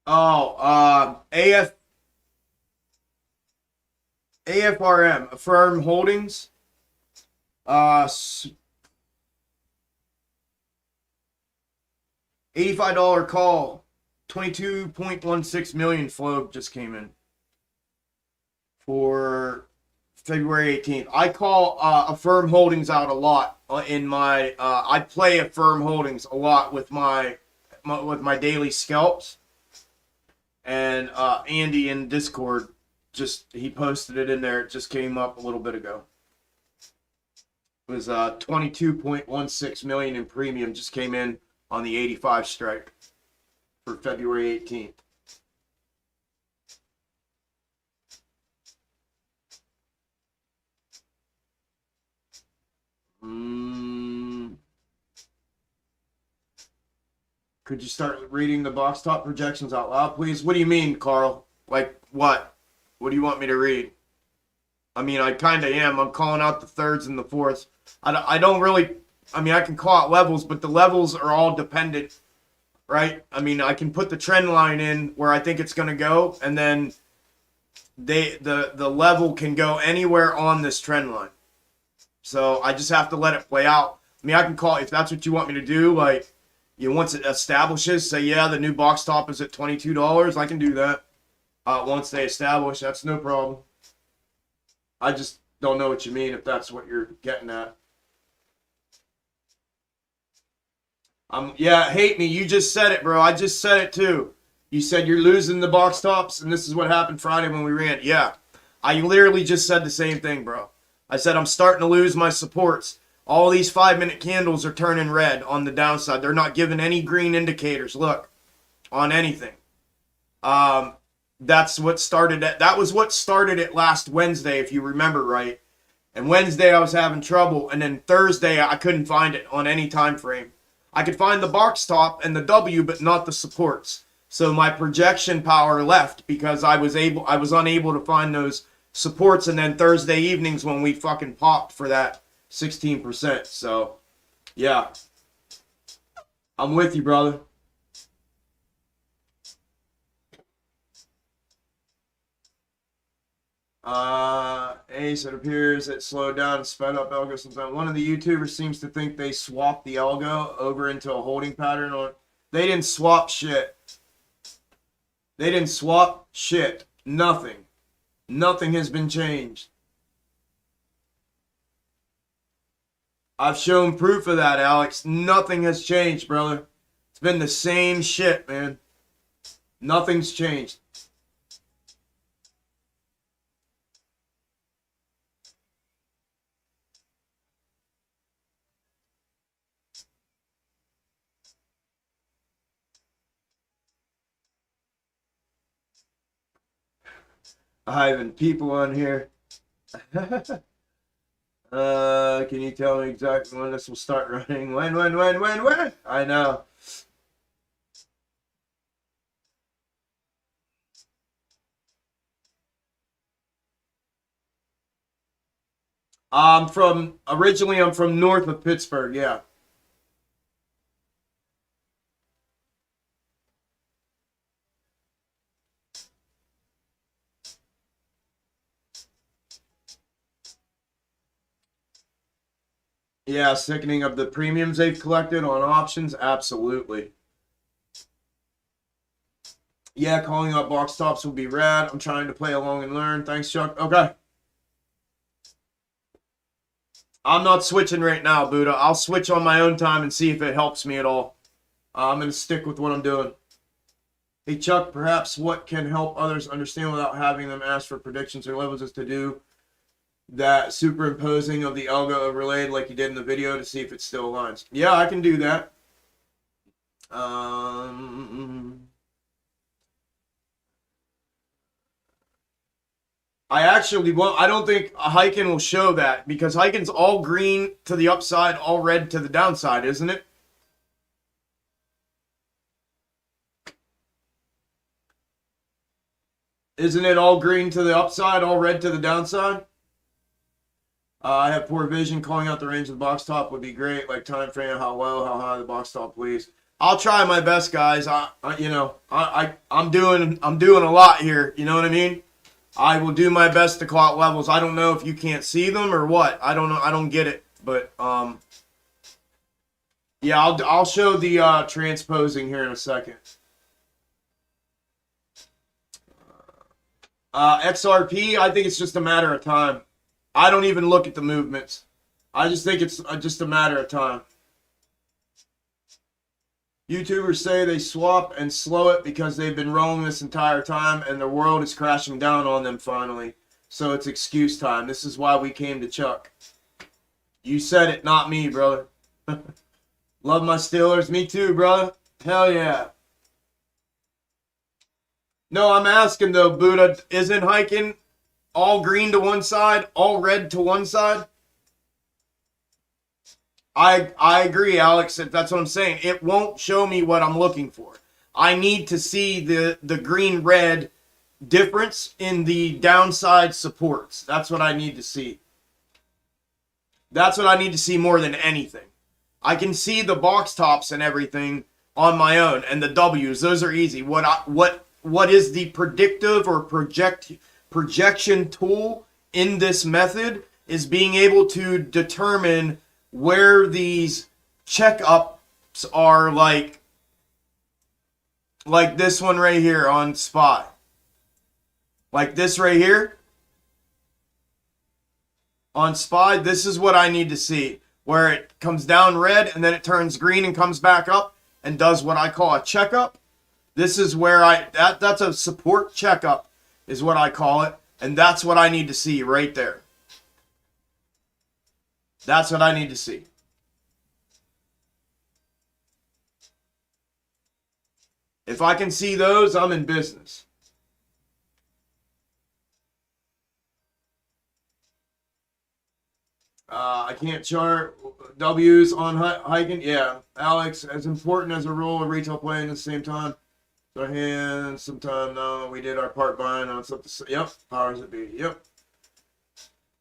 Oh, AFRM, Affirm Holdings. $85 call. 22.16 million flow just came in for February 18th. I call Affirm Holdings out a lot in my. I play Affirm Holdings a lot with my daily scalps, and Andy in Discord he posted it in there. It just came up a little bit ago. It was 22.16 million in premium just came in on the 85 strike for February 18th. Could you start reading the box top projections out loud, please? What do you mean, Carl? Like what? What do you want me to read? I mean, I kind of am. I'm calling out the thirds and the fourths. I don't really, I mean, I can call out levels, but the levels are all dependent, right? I mean, I can put the trend line in where I think it's going to go, and then the level can go anywhere on this trend line. So I just have to let it play out. I mean, I can call, if that's what you want me to do, like, once it establishes, say, yeah, the new box top is at $22, I can do that. Once they establish, that's no problem. I just don't know what you mean, if that's what you're getting at. Yeah, hate me. You just said it, bro. I just said it too. You said you're losing the box tops, and this is what happened Friday when we ran. Yeah, I literally just said the same thing, bro. I said I'm starting to lose my supports. All these 5-minute candles are turning red on the downside. They're not giving any green indicators. Look, on anything. That's what started it. That was what started it last Wednesday, if you remember right. And Wednesday I was having trouble, and then Thursday I couldn't find it on any time frame. I could find the box top and the W, but not the supports. So my projection power left because I was unable to find those supports. And then Thursday evenings when we fucking popped for that 16%. So, yeah, I'm with you, brother. Ace, it appears it slowed down and sped up Algo sometime. One of the YouTubers seems to think they swapped the Algo over into a holding pattern. They didn't swap shit. They didn't swap shit. Nothing. Nothing has been changed. I've shown proof of that, Alex. Nothing has changed, brother. It's been the same shit, man. Nothing's changed. Ivan, people on here. Can you tell me exactly when this will start running? When? I know. Originally I'm from north of Pittsburgh, yeah. Yeah, sickening of the premiums they've collected on options, absolutely. Yeah, calling up box tops will be rad. I'm trying to play along and learn. Thanks, Chuck. Okay. I'm not switching right now, Buddha. I'll switch on my own time and see if it helps me at all. I'm going to stick with what I'm doing. Hey, Chuck, perhaps what can help others understand without having them ask for predictions or levels is to do that superimposing of the algo overlaid like you did in the video to see if it still aligns. Yeah, I can do that. I don't think Heiken will show that because Heiken's all green to the upside, all red to the downside, isn't it? Isn't it all green to the upside, all red to the downside? I have poor vision. Calling out the range of the box top would be great. Like time frame, how low, how high the box top, please. I'll try my best, guys. I'm doing a lot here. You know what I mean? I will do my best to call out levels. I don't know if you can't see them or what. I don't know. I don't get it. But yeah, I'll show the transposing here in a second. XRP, I think it's just a matter of time. I don't even look at the movements. I just think it's just a matter of time. YouTubers say they swap and slow it because they've been rolling this entire time and the world is crashing down on them finally. So it's excuse time. This is why we came to Chuck. You said it, not me, brother. Love my Steelers. Me too, brother. Hell yeah. No, I'm asking though, Buddha, isn't Heiken all green to one side, all red to one side? I agree, Alex. That's what I'm saying. It won't show me what I'm looking for. I need to see the green-red difference in the downside supports. That's what I need to see. That's what I need to see more than anything. I can see the box tops and everything on my own, and the W's. Those are easy. What is the predictive or projection tool in this method is being able to determine where these checkups are, like this one right here on SPY. Like this right here on SPY, this is what I need to see, where it comes down red and then it turns green and comes back up and does what I call a checkup. This is where that's a support checkup is what I call it, and that's what I need to see right there. That's what I need to see. If I can see those, I'm in business. I can't chart W's on hiking. Yeah, Alex, as important as a role of retail playing at the same time. Our hands, sometime no, we did our part buying on something. Yep, powers that be. Yep.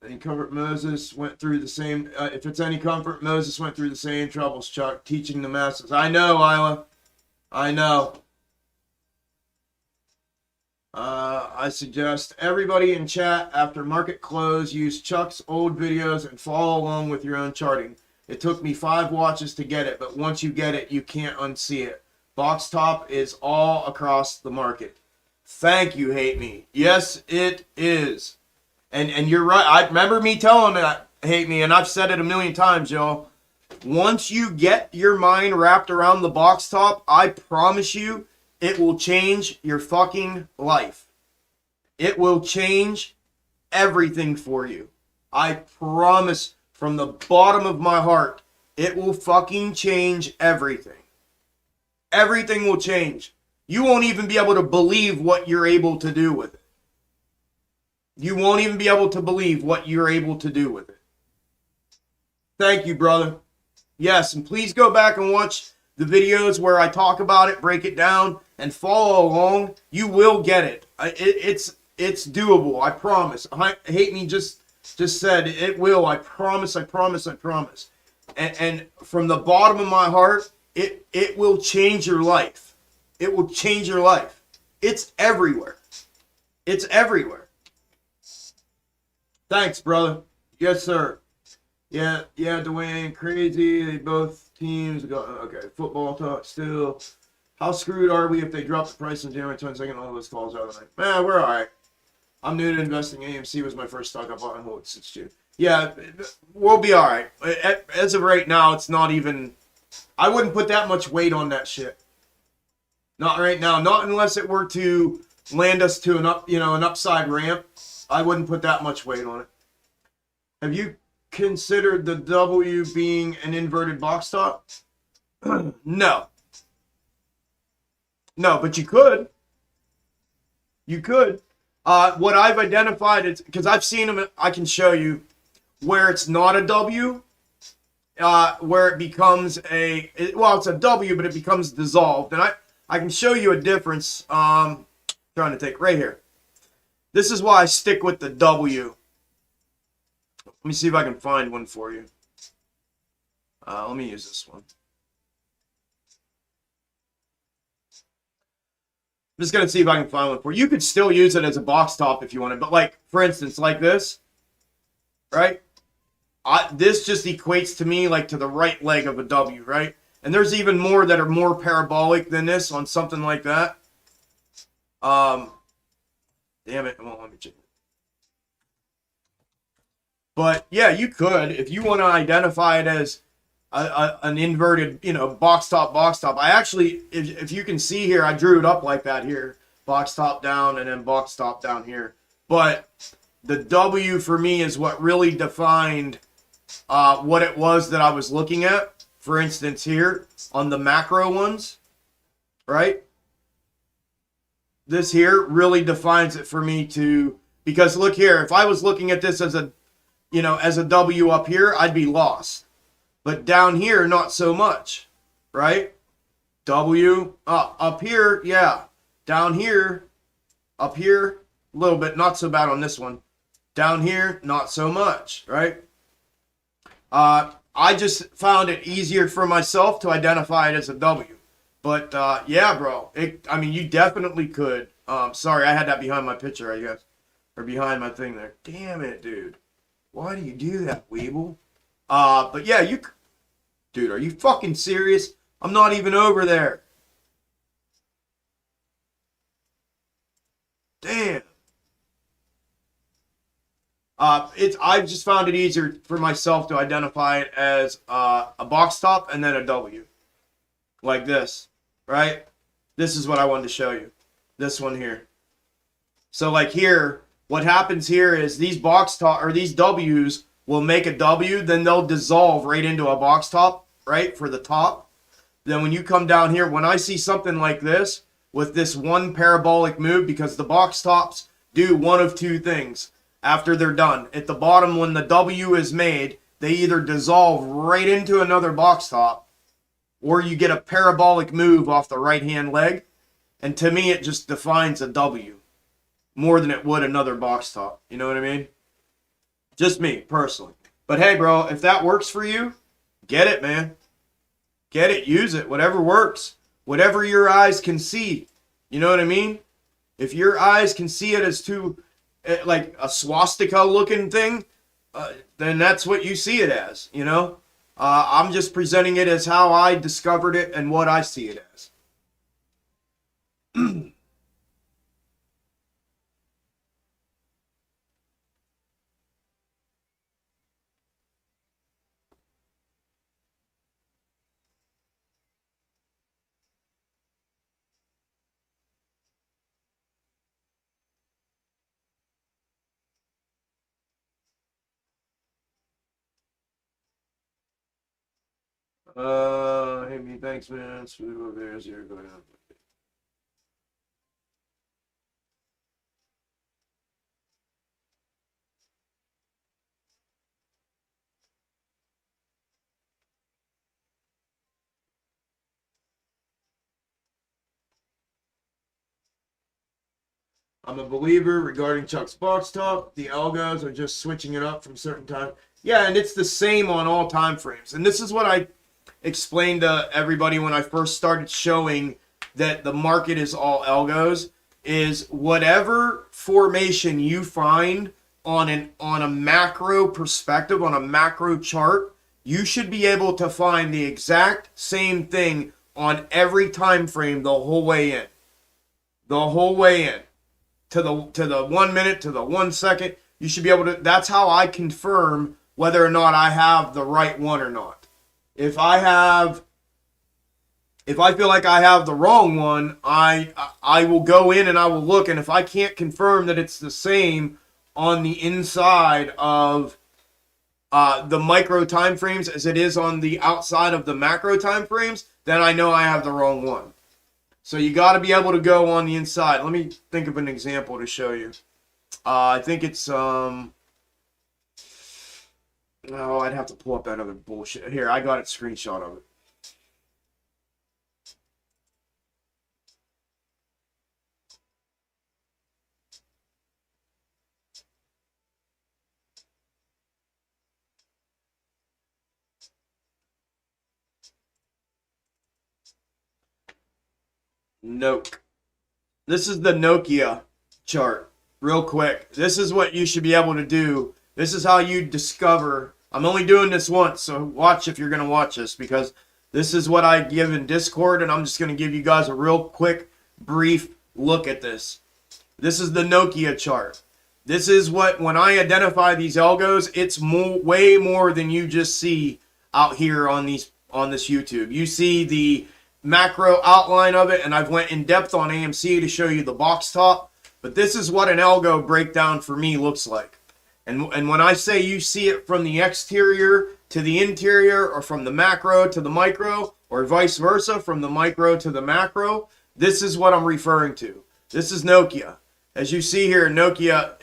Any comfort, Moses went through the same. If it's any comfort, Moses went through the same troubles, Chuck, teaching the masses. I know, Isla. I know. I suggest everybody in chat after market close use Chuck's old videos and follow along with your own charting. It took me 5 watches to get it, but once you get it, you can't unsee it. Box top is all across the market. Thank you, Hate Me. Yes, it is. And you're right. I remember me telling that, Hate Me, and I've said it a million times, y'all. Once you get your mind wrapped around the box top, I promise you, it will change your fucking life. It will change everything for you. I promise from the bottom of my heart, it will fucking change everything. Everything will change. You won't even be able to believe what you're able to do with it. You won't even be able to believe what you're able to do with it. Thank you, brother. Yes, and please go back and watch the videos where I talk about it, break it down, and follow along. You will get it. It's doable. I promise. Hate Me just said it will. I promise. I promise. I promise. And from the bottom of my heart, it will change your life. It will change your life. It's everywhere. It's everywhere. Thanks, brother. Yes, sir. Yeah, Dwayne, crazy. They both teams go. Okay, football talk still. How screwed are we if they drop the price in January 22nd? All those falls out of the night. Man, we're all right. I'm new to investing. AMC was my first stock I bought and hold since June. Yeah, we'll be all right. As of right now, it's not even. I wouldn't put that much weight on that shit. Not right now. Not unless it were to land us to an upside ramp. I wouldn't put that much weight on it. Have you considered the W being an inverted box top? No. No, but you could. You could. What I've identified is, because I've seen them, I can show you where it's not a W, where it becomes it's a W, but it becomes dissolved. And I can show you a difference. Trying to think right here. This is why I stick with the W. Let me see if I can find one for you. Let me use this one. I'm just going to see if I can find one for you. You could still use it as a box top if you wanted. But like, for instance, like this, right? This just equates to me like to the right leg of a W, right? And there's even more that are more parabolic than this on something like that. Damn it. Well, let me check. But yeah, you could, if you want to identify it as an inverted, box top. I actually, if you can see here, I drew it up like that here. Box top down and then box top down here. But the W for me is what really defined what it was that I was looking at. For instance, here on the macro ones, right? This here really defines it for me because look here, if I was looking at this as a W up here, I'd be lost. but down here, not so much, right? W, up here, yeah. Down here, up here, a little bit, not so bad on this one. Down here, not so much, right? I just found it easier for myself to identify it as a W. But, yeah, bro, I mean, you definitely could. Sorry, I had that behind my picture, I guess. Or behind my thing there. Damn it, dude. Why do you do that, Weeble? But yeah, dude, are you fucking serious? I'm not even over there. Damn. I just found it easier for myself to identify it as a box top and then a W. Like this, right? This is what I wanted to show you. This one here. So like here, what happens here is these box top or these W's will make a W, then they'll dissolve right into a box top, right? For the top. Then when you come down here, when I see something like this with this one parabolic move, because the box tops do one of two things after they're done. At the bottom, when the W is made, they either dissolve right into another box top, or you get a parabolic move off the right-hand leg. And to me, it just defines a W more than it would another box top. You know what I mean? Just me, personally. But hey, bro, if that works for you, get it, man. Get it, use it, whatever works. Whatever your eyes can see. You know what I mean? If your eyes can see it as too, like a swastika-looking thing, then that's what you see it as, you know? I'm just presenting it as how I discovered it and what I see it as. Hey, me, thanks, man. There's your going on. I'm a believer regarding Chuck's box top. The algos are just switching it up from certain time. Yeah, and it's the same on all time frames. And this is what I explained to everybody when I first started showing that the market is all algos, is whatever formation you find on a macro perspective, on a macro chart, you should be able to find the exact same thing on every time frame the whole way in. The whole way in. To the 1 minute, to the 1 second. You should be able to, that's how I confirm whether or not I have the right one or not. If I feel like I have the wrong one, I will go in and I will look, and if I can't confirm that it's the same on the inside of the micro time frames as it is on the outside of the macro time frames, then I know I have the wrong one. So you got to be able to go on the inside. Let me think of an example to show you. I think it's oh, I'd have to pull up that other bullshit. Here, I got a screenshot of it. Nope. This is the Nokia chart. Real quick. This is what you should be able to do. This is how you discover. I'm only doing this once, so watch if you're going to watch this, because this is what I give in Discord, and I'm just going to give you guys a real quick, brief look at this. This is the Nokia chart. This is what, when I identify these algos, it's way more than you just see out here on this YouTube. You see the macro outline of it, and I've went in depth on AMC to show you the box top, but this is what an algo breakdown for me looks like. And when I say you see it from the exterior to the interior, or from the macro to the micro, or vice versa, from the micro to the macro, this is what I'm referring to. This is Nokia. As you see here, Nokia,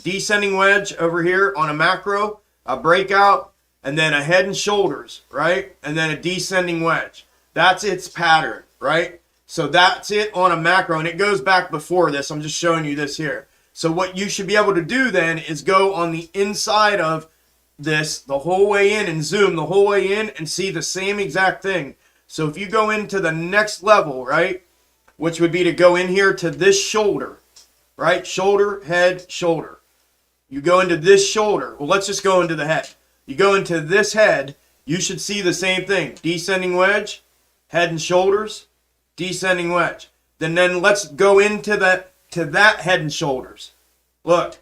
descending wedge over here on a macro, a breakout, and then a head and shoulders, right? And then a descending wedge. That's its pattern, right? So that's it on a macro, and it goes back before this. I'm just showing you this here. So what you should be able to do then is go on the inside of this the whole way in and zoom the whole way in and see the same exact thing. So if you go into the next level, right, which would be to go in here to this shoulder, right? Shoulder, head, shoulder. You go into this shoulder. Well, let's just go into the head. You go into this head, you should see the same thing. Descending wedge, head and shoulders, descending wedge. Then let's go into that head and shoulders. Look.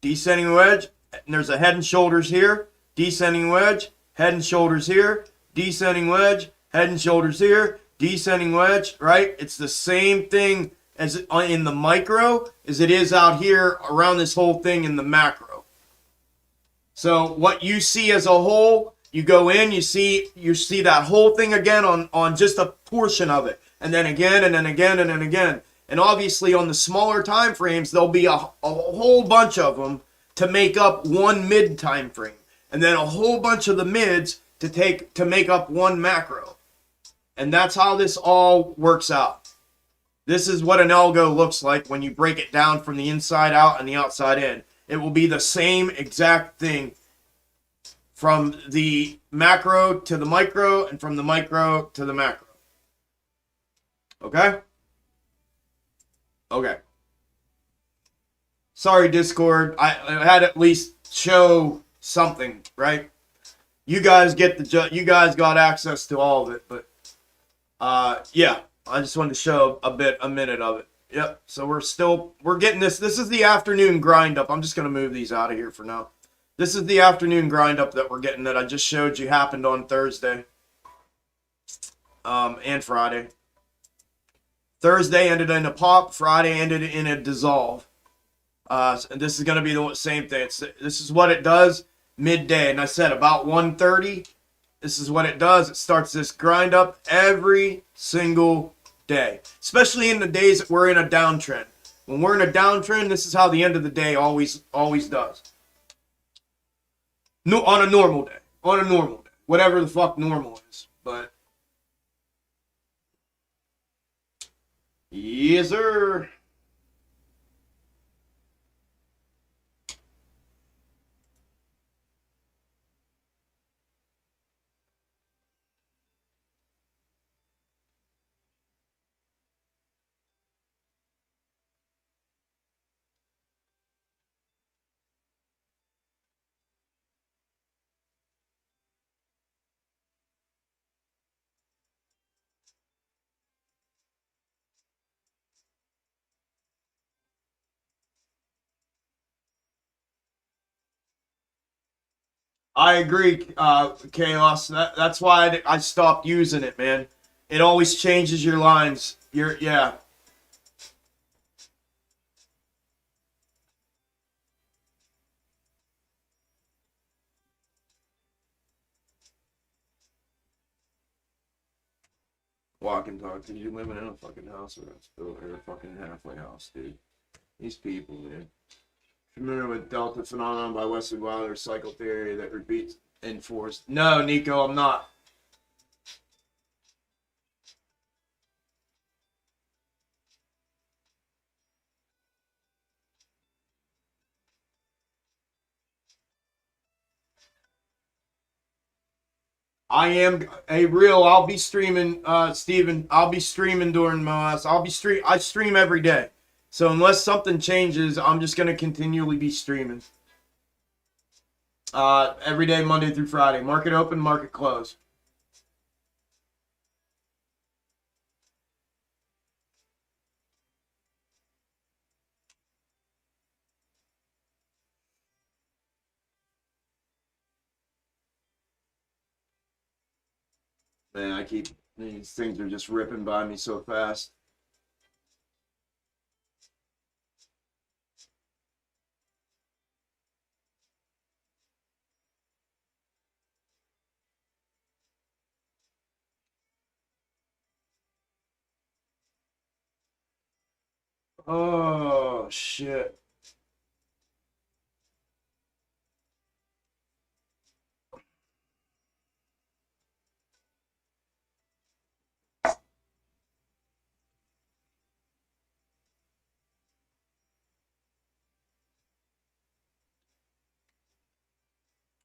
Descending wedge, and there's a head and shoulders here. Descending wedge, head and shoulders here. Descending wedge, head and shoulders here. Descending wedge, right? It's the same thing as in the micro as it is out here around this whole thing in the macro. So what you see as a whole, you go in, you see that whole thing again on just a portion of it, and then again, and then again, and then again. And obviously on the smaller time frames, there'll be a whole bunch of them to make up one mid time frame, and then a whole bunch of the mids to make up one macro. And that's how this all works out. This is what an algo looks like when you break it down from the inside out and the outside in. It will be the same exact thing from the macro to the micro and from the micro to the macro. Okay? Okay. Sorry, Discord. I had to at least show something, right? You guys you guys got access to all of it, but yeah, I just wanted to show a minute of it. Yep. So we're getting this. This is the afternoon grind up. I'm just gonna move these out of here for now. This is the afternoon grind up that we're getting that I just showed you happened on Thursday, and Friday. Thursday ended in a pop. Friday ended in a dissolve. And this is going to be the same thing. This is what it does midday. And I said about 1:30, this is what it does. It starts this grind up every single day, especially in the days that we're in a downtrend. When we're in a downtrend, this is how the end of the day always does. No, on a normal day. On a normal day. Whatever the fuck normal is. But yes, sir. I agree, Chaos. That's why I stopped using it, man. It always changes your lines. Yeah. Walk and talk. Did you living in a fucking house or a fucking halfway house, dude? These people, man. Familiar with Delta phenomenon by Wesley Wilder's cycle theory that repeats in force? No, Nico, I'm not. I am a real. I'll be streaming, Steven. I'll be streaming during my. I stream every day. So unless something changes, I'm just gonna continually be streaming. Every day, Monday through Friday. Market open, market close. Man, these things are just ripping by me so fast. Oh, shit.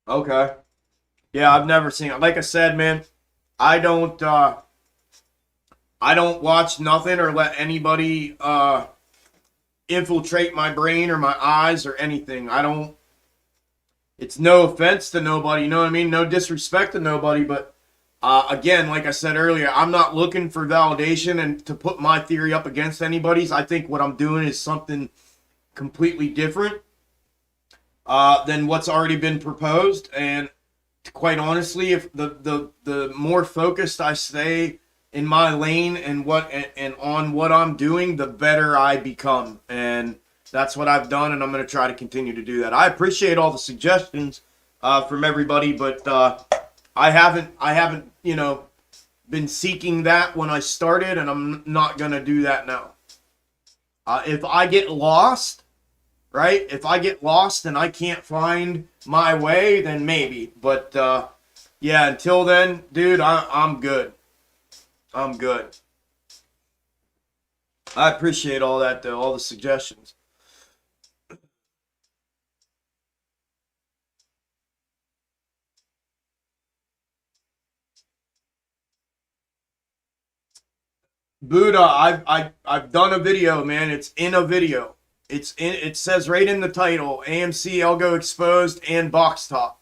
Okay. Yeah, I've never seen it. Like I said, man, I don't I don't watch nothing or let anybody infiltrate my brain or my eyes or anything. I don't. It's no offense to nobody, you know what I mean? No disrespect to nobody, but again, like I said earlier, I'm not looking for validation and to put my theory up against anybody's. I think what I'm doing is something completely different than what's already been proposed. And quite honestly, if the more focused I stay in my lane and on what I'm doing, the better I become. And that's what I've done, and I'm going to try to continue to do that. I appreciate all the suggestions from everybody, but I haven't, been seeking that when I started, and I'm not going to do that now. If I get lost, right? If I get lost and I can't find my way, then maybe. But yeah, until then, dude, I'm good. I'm good. I appreciate all that, though, all the suggestions. Buddha, I've done a video, man. It's in a video. It says right in the title, AMC Algo exposed and box top.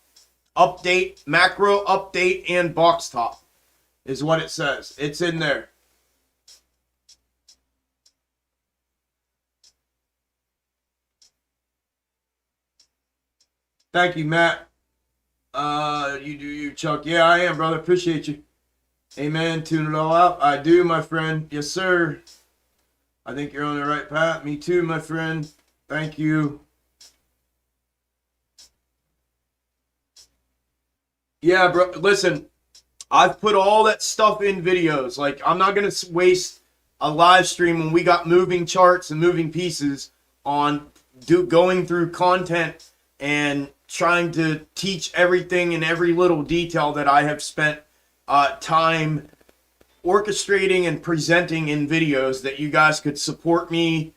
Update, macro update and box top is what it says. It's in there. Thank you, Matt. You do you, Chuck. Yeah, I am, brother. Appreciate you. Amen. Tune it all out. I do, my friend. Yes, sir. I think you're on the right path. Me too, my friend. Thank you. Yeah, bro. Listen, I've put all that stuff in videos. Like, I'm not going to waste a live stream when we got moving charts and moving pieces on going through content and trying to teach everything and every little detail that I have spent time orchestrating and presenting in videos that you guys could support me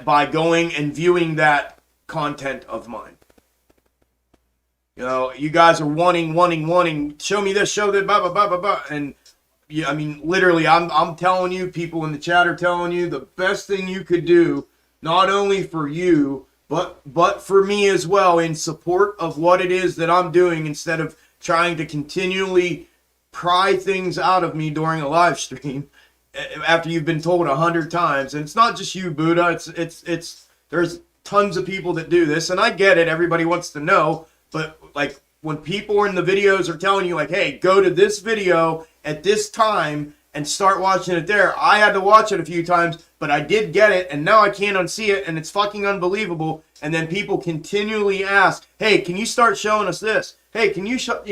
by going and viewing that content of mine. You know, you guys are wanting, show me this, show that, blah, blah, blah, blah, blah. And yeah, I mean, literally, I'm telling you, people in the chat are telling you the best thing you could do, not only for you, but for me as well, in support of what it is that I'm doing, instead of trying to continually pry things out of me during a live stream after you've been told 100 times. And it's not just you, Buddha. It's there's tons of people that do this, and I get it. Everybody wants to know, but like when people in the videos are telling you, like, hey, go to this video at this time and start watching it there. I had to watch it a few times, but I did get it, and now I can't unsee it, and it's fucking unbelievable. And then people continually ask, hey, can you start showing us this? Hey, can you show,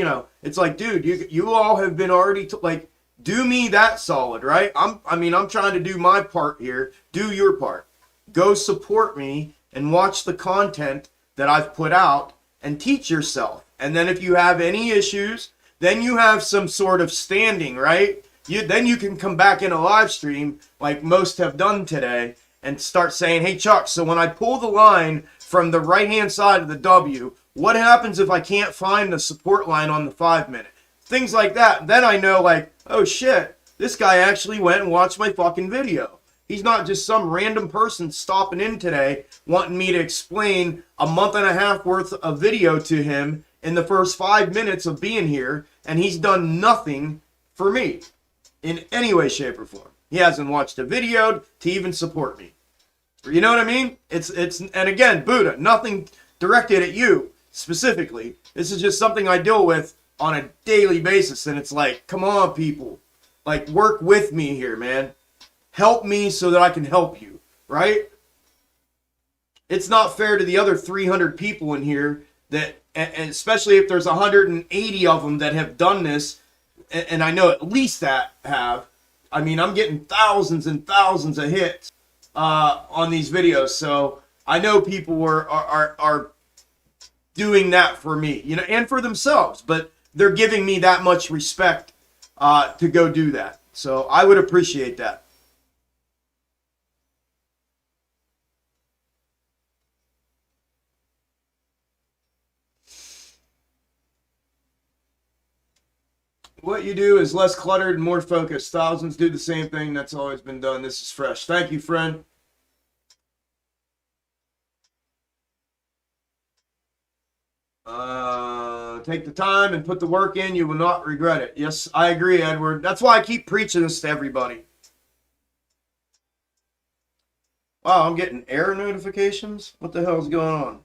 it's like, dude, you all have been already, like, do me that solid, right? I'm trying to do my part here. Do your part. Go support me and watch the content that I've put out and teach yourself. And then if you have any issues, then you have some sort of standing, right? Then you can come back in a live stream like most have done today and start saying, hey, Chuck, so when I pull the line from the right-hand side of the W, what happens if I can't find the support line on the 5-minute? Things like that. Then I know, like, oh, shit, this guy actually went and watched my fucking video. He's not just some random person stopping in today wanting me to explain a month and a half worth of video to him in the first 5 minutes of being here, and he's done nothing for me in any way, shape, or form. He hasn't watched a video to even support me. You know what I mean? It's and again, Buddha, nothing directed at you specifically. This is just something I deal with on a daily basis, and it's like, come on, people. Like, work with me here, man. Help me so that I can help you, right? It's not fair to the other 300 people in here that, and especially if there's 180 of them that have done this, and I know at least that have. I mean, I'm getting thousands and thousands of hits on these videos, so I know people are doing that for me, and for themselves, but they're giving me that much respect to go do that. So I would appreciate that. what you do is less cluttered and more focused. Thousands do the same thing. That's always been done. This is fresh. Thank you, friend. Take the time and put the work in. You will not regret it. Yes, I agree, Edward. That's why I keep preaching this to everybody. Wow, I'm getting error notifications. What the hell is going on?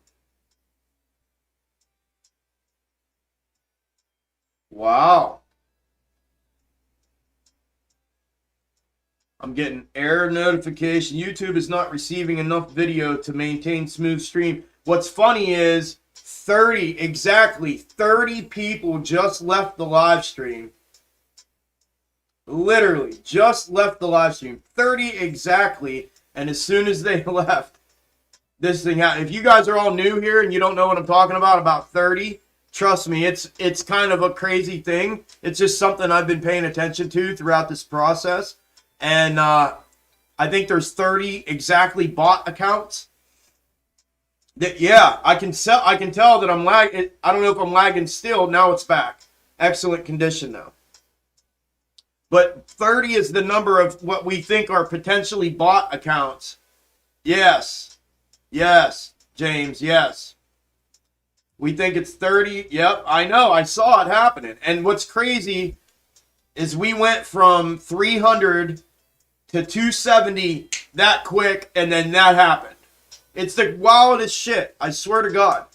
Wow. I'm getting error notification. YouTube is not receiving enough video to maintain smooth stream. What's funny is 30 people just left the live stream. Literally, just left the live stream. 30 exactly. And as soon as they left, this thing happened. If you guys are all new here and you don't know what I'm talking about 30, trust me, it's kind of a crazy thing. It's just something I've been paying attention to throughout this process. And I think there's 30 exactly bot accounts. That, yeah, I can tell that I'm lagging. I don't know if I'm lagging still. Now it's back. Excellent condition now. But 30 is the number of what we think are potentially bot accounts. Yes. Yes, James, yes. We think it's 30. Yep, I know. I saw it happening. And what's crazy is we went from 300 to 270 that quick, and then that happened. It's the wildest shit. I swear to God.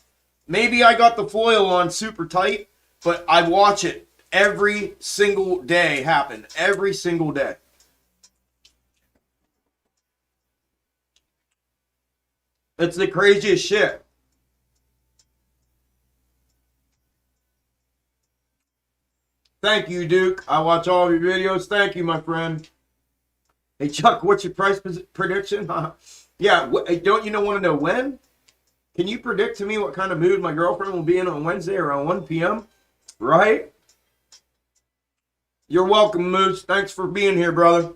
Maybe I got the foil on super tight, but I watch it every single day happen. Every single day. It's the craziest shit. Thank you, Duke. I watch all of your videos. Thank you, my friend. Hey, Chuck, what's your price prediction? Yeah, don't you want to know when? Can you predict to me what kind of mood my girlfriend will be in on Wednesday around 1 p.m.? Right? You're welcome, Moose. Thanks for being here, brother.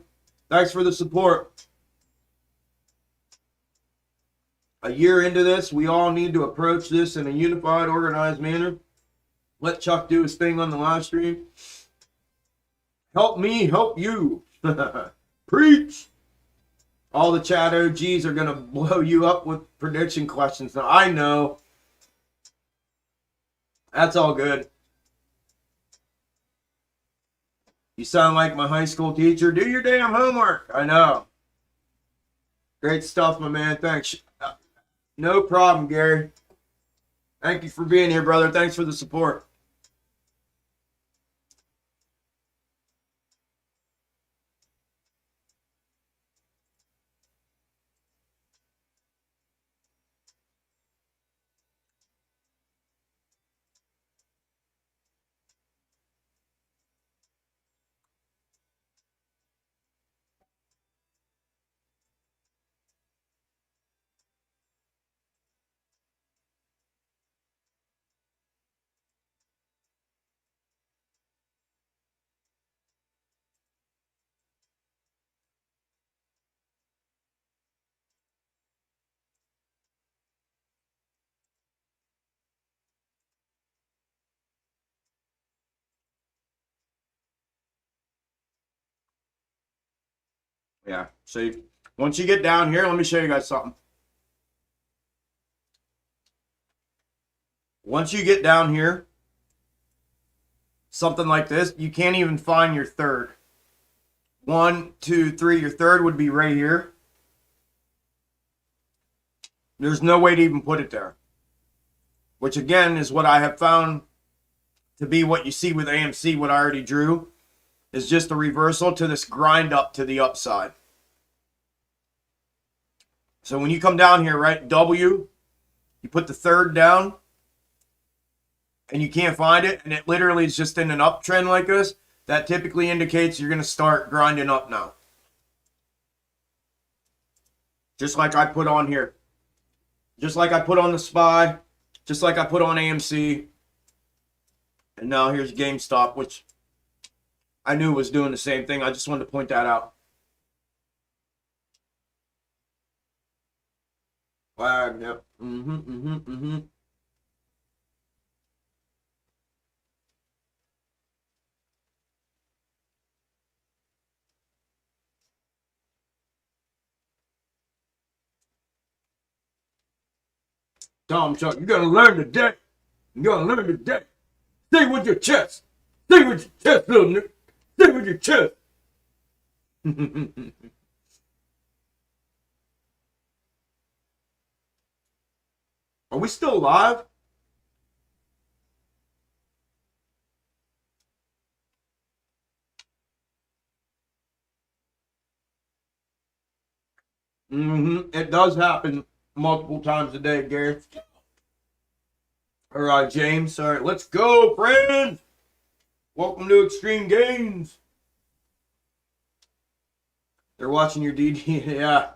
Thanks for the support. A year into this, we all need to approach this in a unified, organized manner. Let Chuck do his thing on the live stream. Help me, help you. Preach. All the chat OGs are going to blow you up with prediction questions. Now, I know. That's all good. You sound like my high school teacher. Do your damn homework. I know. Great stuff, my man. Thanks. No problem, Gary. Thank you for being here, brother. Thanks for the support. Yeah, see, once you get down here, let me show you guys something. Once you get down here, something like this, you can't even find your third. 1, 2, 3, your third would be right here. There's no way to even put it there. Which again is what I have found to be what you see with AMC, what I already drew, is just a reversal to this grind up to the upside. So when you come down here, right, W, you put the third down, and you can't find it, and it literally is just in an uptrend like this, that typically indicates you're going to start grinding up now. Just like I put on here. Just like I put on the SPY. Just like I put on AMC. And now here's GameStop, which I knew was doing the same thing. I just wanted to point that out. Flag, yep. Tom Chuck, you're gonna learn today. You're gonna learn today. Stay with your chest. Stay with your chest, little nigga. Stay with your chest. Are we still live? It does happen multiple times a day, Gary. All right, James. All right, let's go, friends. Welcome to Extreme Games. They're watching your DD. Yeah.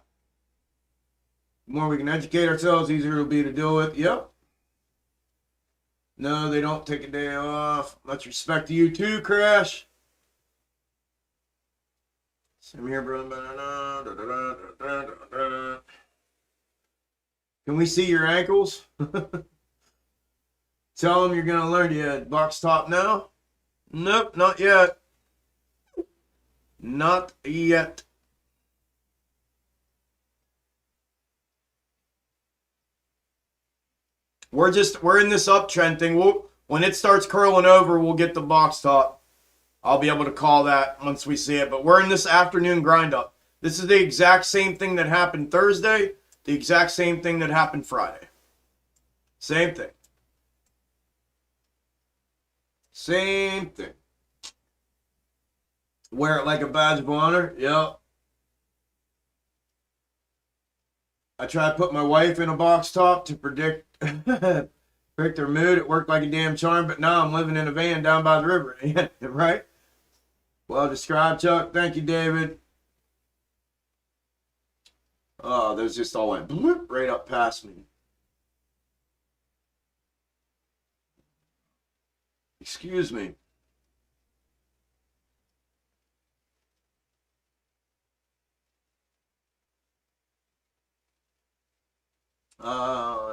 The more we can educate ourselves, the easier it'll be to deal with. Yep. No, they don't take a day off. Much respect to you too, Crash. Same here, bro. Can we see your ankles? Tell them you're going to learn. Yeah, box top now? Nope, not yet. Not yet. We're in this uptrend thing. When it starts curling over, we'll get the box top. I'll be able to call that once we see it. But we're in this afternoon grind up. This is the exact same thing that happened Thursday. The exact same thing that happened Friday. Same thing. Same thing. Wear it like a badge of honor. Yep. I tried to put my wife in a box top to predict her mood. It worked like a damn charm, but now I'm living in a van down by the river. Right? Well described, Chuck. Thank you, David. Oh, those just all went bloop right up past me. Excuse me.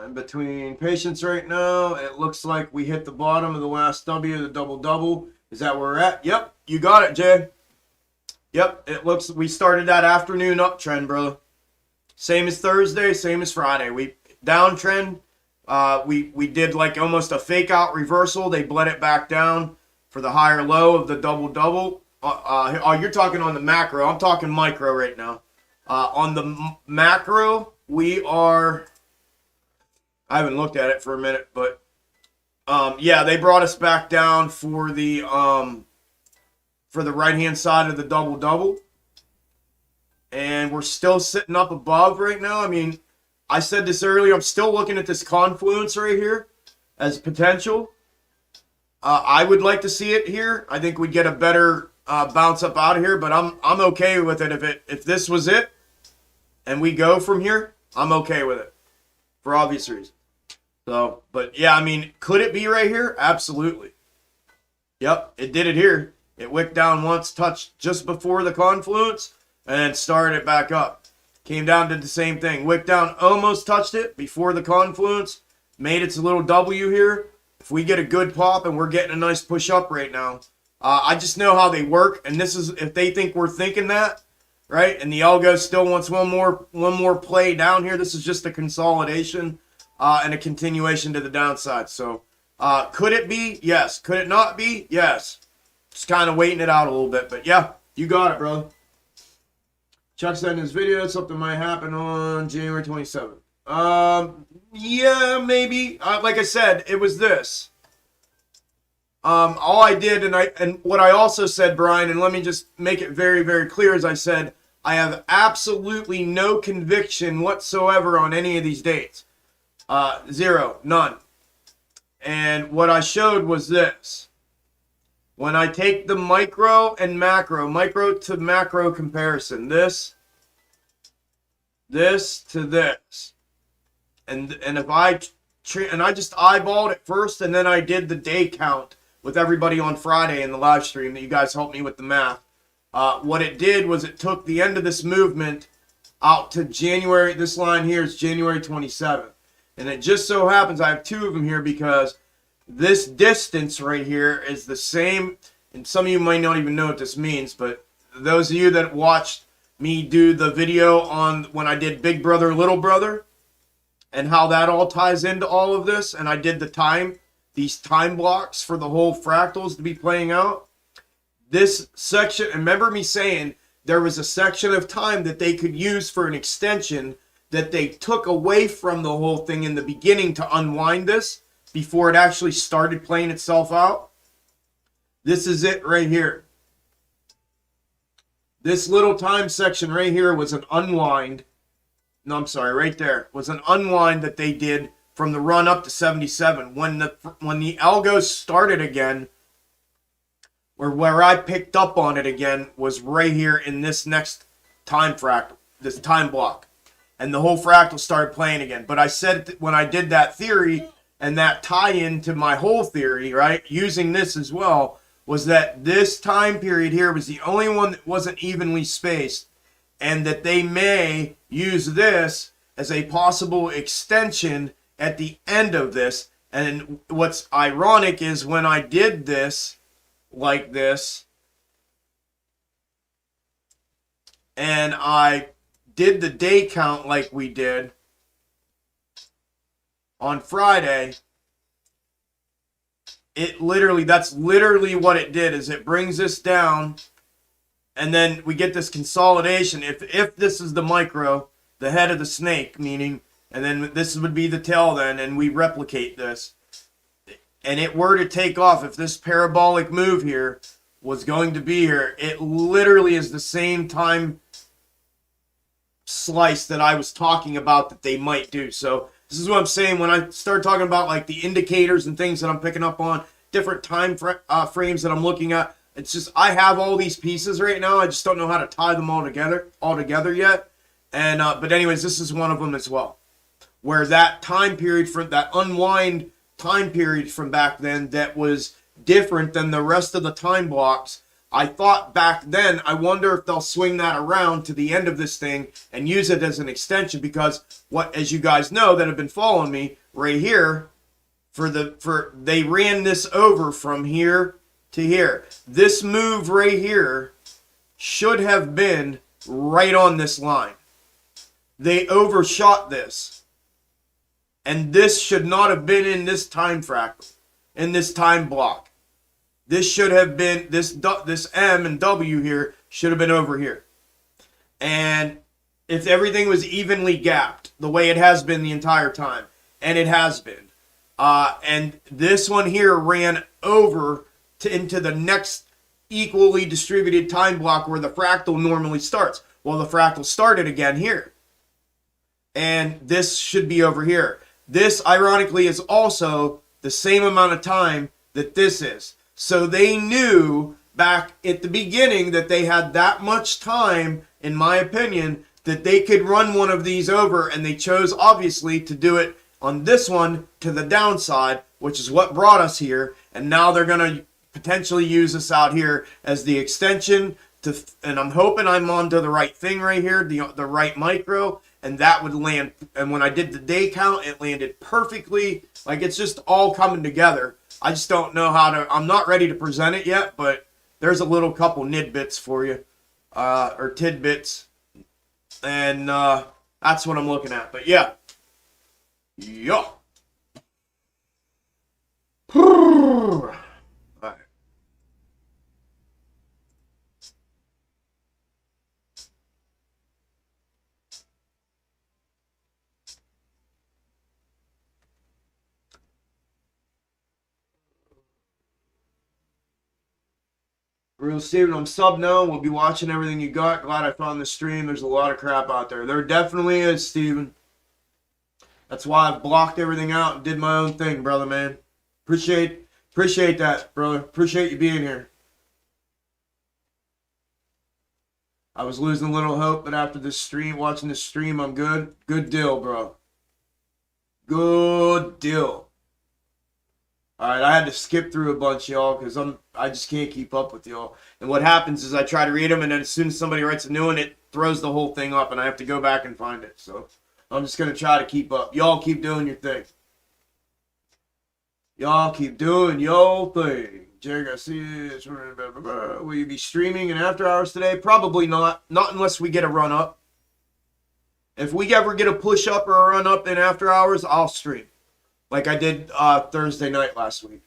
In between patients right now, it looks like we hit the bottom of the last W, the double-double. Is that where we're at? Yep, you got it, Jay. Yep, it looks we started that afternoon uptrend, brother. Same as Thursday, same as Friday. We downtrend. We did like almost a fake out reversal. They bled it back down for the higher low of the double-double. Oh, you're talking on the macro. I'm talking micro right now. On the macro, we are... I haven't looked at it for a minute, but yeah, they brought us back down for the right-hand side of the double-double. And we're still sitting up above right now. I mean, I said this earlier. I'm still looking at this confluence right here as potential. I would like to see it here. I think we'd get a better bounce up out of here, but I'm okay with it. If this was it and we go from here, I'm okay with it for obvious reasons. So, but yeah, I mean, could it be right here? Absolutely. Yep, it did it here. It wicked down once, touched just before the confluence, and started it back up. Came down, did the same thing. Wicked down, almost touched it before the confluence, made its little W here. If we get a good pop and we're getting a nice push up right now, I just know how they work, and this is if they think we're thinking that, right? And the algo still wants one more play down here. This is just a consolidation and a continuation to the downside. So could it be? Yes. Could it not be? Yes. Just kind of waiting it out a little bit, but yeah, you got it, bro. Chuck said in his video something might happen on January 27th. Yeah, maybe. Like I said, it was this. All I did, and what I also said, Brian, and let me just make it very, very clear, as I said, I have absolutely no conviction whatsoever on any of these dates. Zero, none. And what I showed was this. When I take the micro and micro to macro comparison, this to this, and if I just eyeballed it first, and then I did the day count with everybody on Friday in the live stream that you guys helped me with the math. What it did was it took the end of this movement out to January. This line here is January 27th. And it just so happens I have two of them here because this distance right here is the same. And some of you might not even know what this means, but those of you that watched me do the video on when I did Big Brother, Little Brother, and how that all ties into all of this. And I did these time blocks for the whole fractals to be playing out. This section, remember me saying there was a section of time that they could use for an extension that they took away from the whole thing in the beginning to unwind this before it actually started playing itself out. This is it right here. This little time section right here was an unwind. No, I'm sorry, right there was an unwind that they did from the run up to 77. When the algo started again, or where I picked up on it again, was right here in this next time fractal, this time block. And the whole fractal started playing again. But I said when I did that theory and that tie into my whole theory, right, using this as well, was that this time period here was the only one that wasn't evenly spaced, and that they may use this as a possible extension at the end of this. And what's ironic is when I did this like this, and I did the day count like we did on Friday, that's literally what it did, is it brings this down, and then we get this consolidation. If this is the micro, the head of the snake, meaning, and then this would be the tail then, and we replicate this, and it were to take off, if this parabolic move here was going to be here, it literally is the same time slice that I was talking about that they might do. So this is what I'm saying when I start talking about like the indicators and things that I'm picking up on, different time frames that I'm looking at. It's just, I have all these pieces right now. I just don't know how to tie them all together yet. And but anyways, this is one of them as well, where that time period, from that unwind time period from back then, that was different than the rest of the time blocks. I thought back then, I wonder if they'll swing that around to the end of this thing and use it as an extension, because as you guys know that have been following me right here, they ran this over from here to here. This move right here should have been right on this line. They overshot this. And this should not have been in this time fractal, in this time block. This should have been, this M and W here should have been over here. And if everything was evenly gapped, the way it has been the entire time, and it has been, and this one here ran over into the next equally distributed time block where the fractal normally starts. Well, the fractal started again here. And this should be over here. This, ironically, is also the same amount of time that this is. So they knew back at the beginning that they had that much time, in my opinion, that they could run one of these over, and they chose, obviously, to do it on this one to the downside, which is what brought us here. And now they're going to potentially use this out here as the extension to, and I'm hoping I'm onto the right thing right here, the right micro, and that would land. And when I did the day count, it landed perfectly. Like, it's just all coming together. I just don't know how to, I'm not ready to present it yet, but there's a little couple nidbits for you, or tidbits, and that's what I'm looking at. But yeah. All right. Real Steven, I'm sub now. We'll be watching everything you got. Glad I found the stream. There's a lot of crap out there. There definitely is, Steven. That's why I've blocked everything out and did my own thing, brother, man. Appreciate that, brother. Appreciate you being here. I was losing a little hope, but after this stream, watching this stream, I'm good. Good deal, bro. Good deal. All right, I had to skip through a bunch, y'all, because I just can't keep up with y'all. And what happens is I try to read them, and then as soon as somebody writes a new one, it throws the whole thing up, and I have to go back and find it. So I'm just going to try to keep up. Y'all keep doing your thing. Y'all keep doing your thing. Jerry Garcia, will you be streaming in after hours today? Probably not. Not unless we get a run up. If we ever get a push up or a run up in after hours, I'll stream. Like I did Thursday night last week.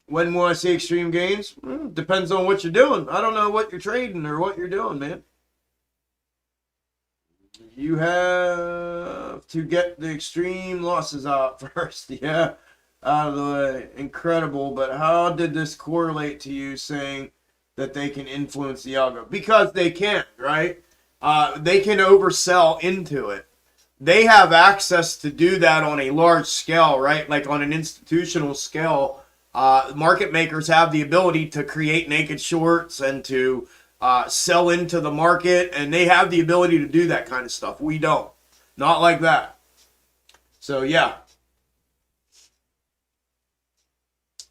When will I see extreme gains? Depends on what you're doing. I don't know what you're trading or what you're doing, man. You have to get the extreme losses out first. Yeah, out of the way. Incredible. But how did this correlate to you saying that they can influence the algo? Because they can, right? They can oversell into it. They have access to do that on a large scale, right? Like on an institutional scale. Market makers have the ability to create naked shorts and to sell into the market, and they have the ability to do that kind of stuff. We don't. Not like that. So, yeah.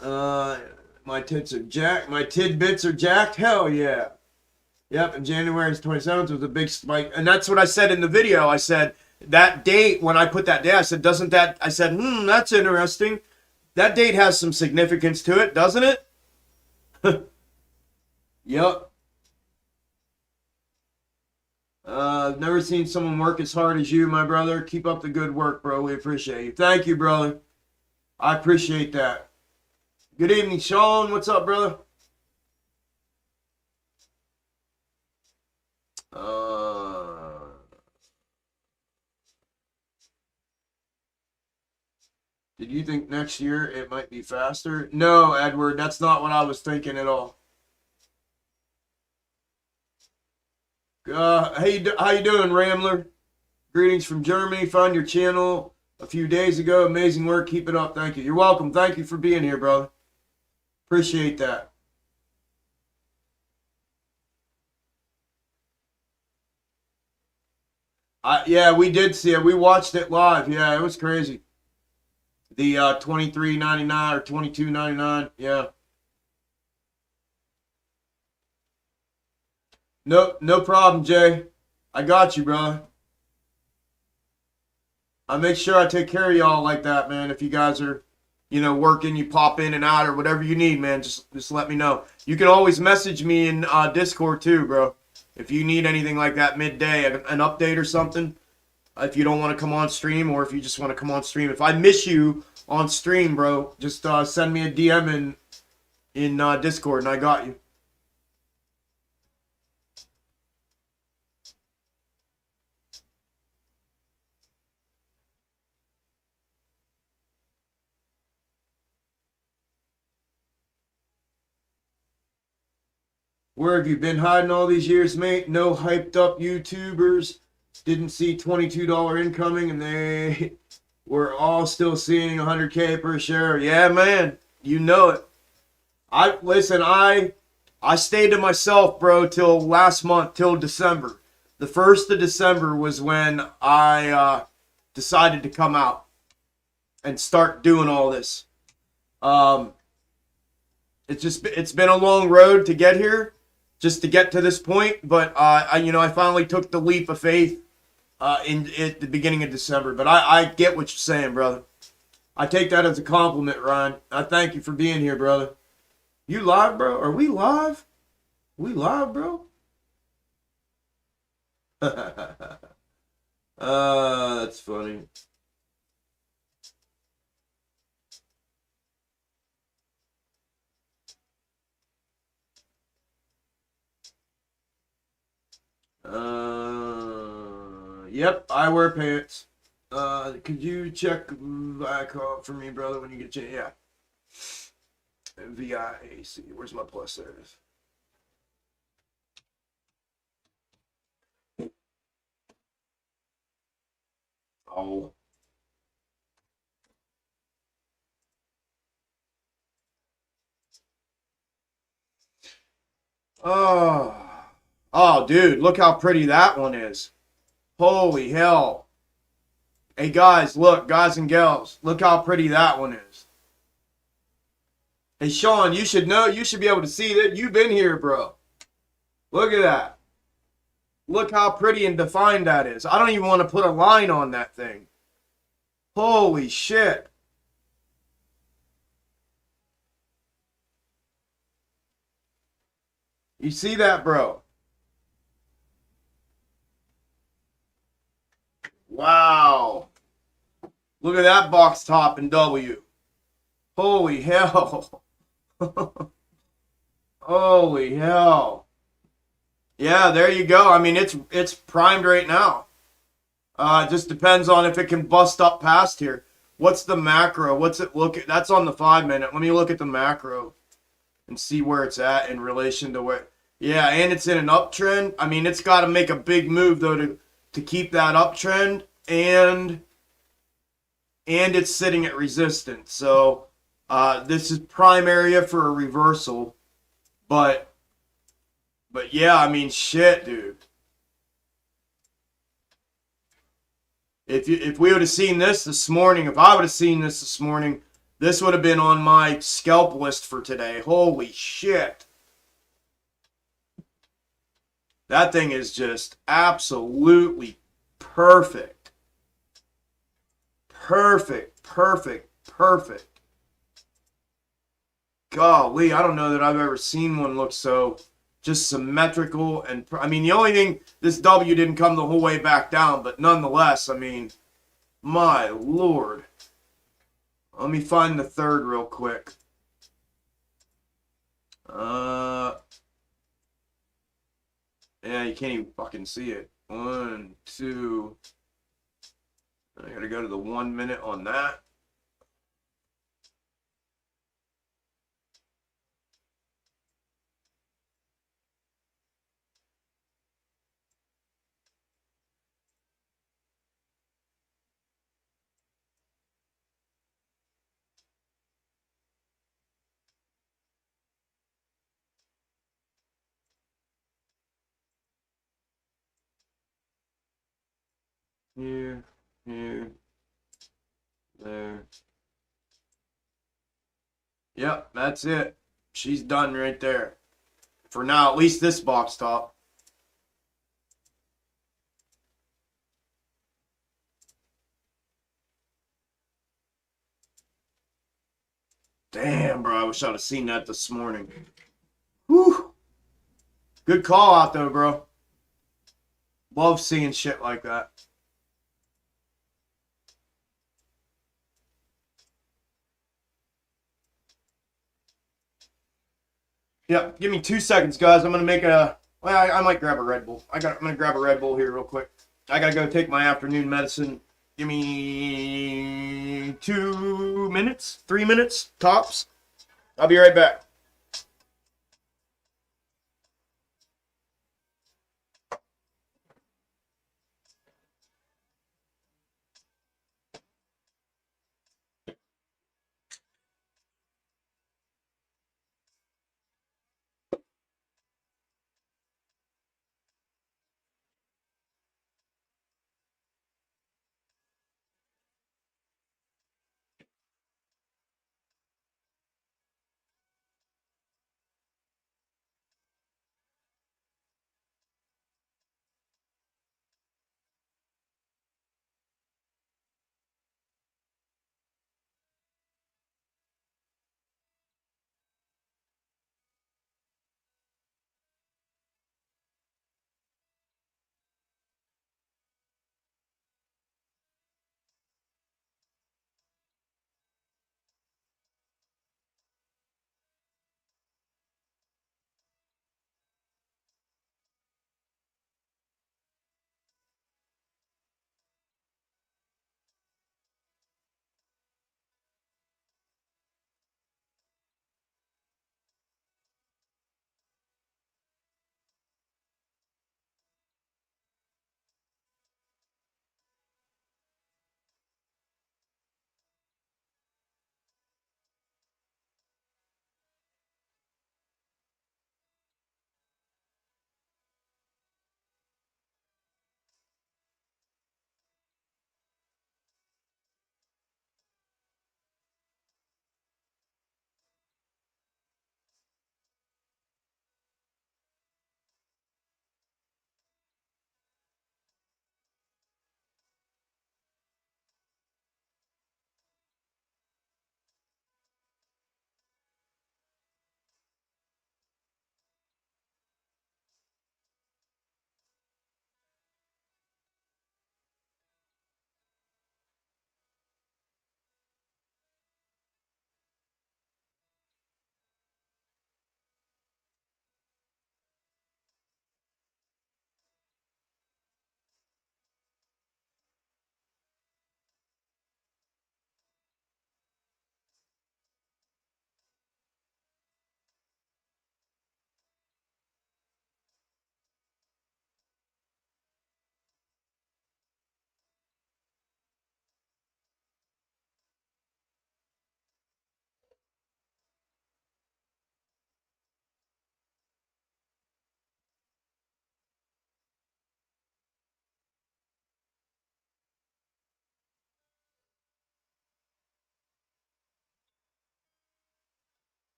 My tits are jacked. My tidbits are jacked. Hell yeah. Yep, and January 27th was a big spike. And that's what I said in the video. I said, that date, when I put that day, I said, doesn't that, I said, that's interesting. That date has some significance to it, doesn't it? Yep. I've never seen someone work as hard as you, my brother. Keep up the good work, bro. We appreciate you. Thank you, brother. I appreciate that. Good evening, Sean. What's up, brother? Did you think next year it might be faster? No, Edward, that's not what I was thinking at all. How you doing, Rambler? Greetings from Germany. Found your channel a few days ago. Amazing work. Keep it up. Thank you. You're welcome. Thank you for being here, brother. Appreciate that. Yeah, we did see it. We watched it live. Yeah, it was crazy. The $23.99 or $22.99. Yeah. No problem, Jay. I got you, brother. I make sure I take care of y'all like that, man. If you guys are, working, you pop in and out or whatever you need, man, just let me know. You can always message me in Discord too, bro. If you need anything like that midday, an update or something. If you don't want to come on stream, or if you just want to come on stream. If I miss you on stream, bro, just send me a DM in Discord, and I got you. Where have you been hiding all these years, mate? No hyped up YouTubers didn't see $22 incoming, and they were all still seeing 100K per share. Yeah, man, you know it. I stayed to myself, bro, till last month, till December. The 1st of December was when I decided to come out and start doing all this. It's been a long road to get here, just to get to this point. But I finally took the leap of faith at the beginning of December. But I get what you're saying, brother. I take that as a compliment, Ryan. I thank you for being here, brother. You live, bro? Are we live? We live, bro? That's funny. Yep, I wear pants. Could you check back up for me, brother, when you get a chance? Yeah. VIAC. Where's my plus? There it is. Oh. Oh, dude, look how pretty that one is. Holy hell. Hey, guys, look, guys and gals, look how pretty that one is. Hey, Sean, you should know, you should be able to see that. You've been here, bro. Look at that. Look how pretty and defined that is. I don't even want to put a line on that thing. Holy shit. You see that, bro? Wow. Look at that box top in W. Holy hell. Holy hell. Yeah, there you go. I mean, it's primed right now. It just depends on if it can bust up past here. What's the macro? What's it look at? That's on the 5 minute. Let me look at the macro and see where it's at in relation to where. Yeah, and it's in an uptrend. I mean, it's got to make a big move though to keep that uptrend, and it's sitting at resistance. So this is prime area for a reversal. But yeah, I mean, shit, dude. If we would have seen this morning, if I would have seen this morning, this would have been on my scalp list for today. Holy shit. That thing is just absolutely perfect. Perfect, perfect, perfect. Golly, I don't know that I've ever seen one look so just symmetrical. And I mean, the only thing, this W didn't come the whole way back down, but nonetheless, I mean, my lord. Let me find the third real quick. Yeah, you can't even fucking see it. 1, 2. I gotta go to the 1 minute on that. Here, here, there. Yep, that's it. She's done right there. For now, at least this box top. Damn, bro. I wish I'd have seen that this morning. Whew. Good call out, though, bro. Love seeing shit like that. Yep, give me 2 seconds, guys. I'm gonna make a. Well, I might grab a Red Bull. I'm gonna grab a Red Bull here real quick. I gotta go take my afternoon medicine. Give me 2 minutes, 3 minutes tops. I'll be right back.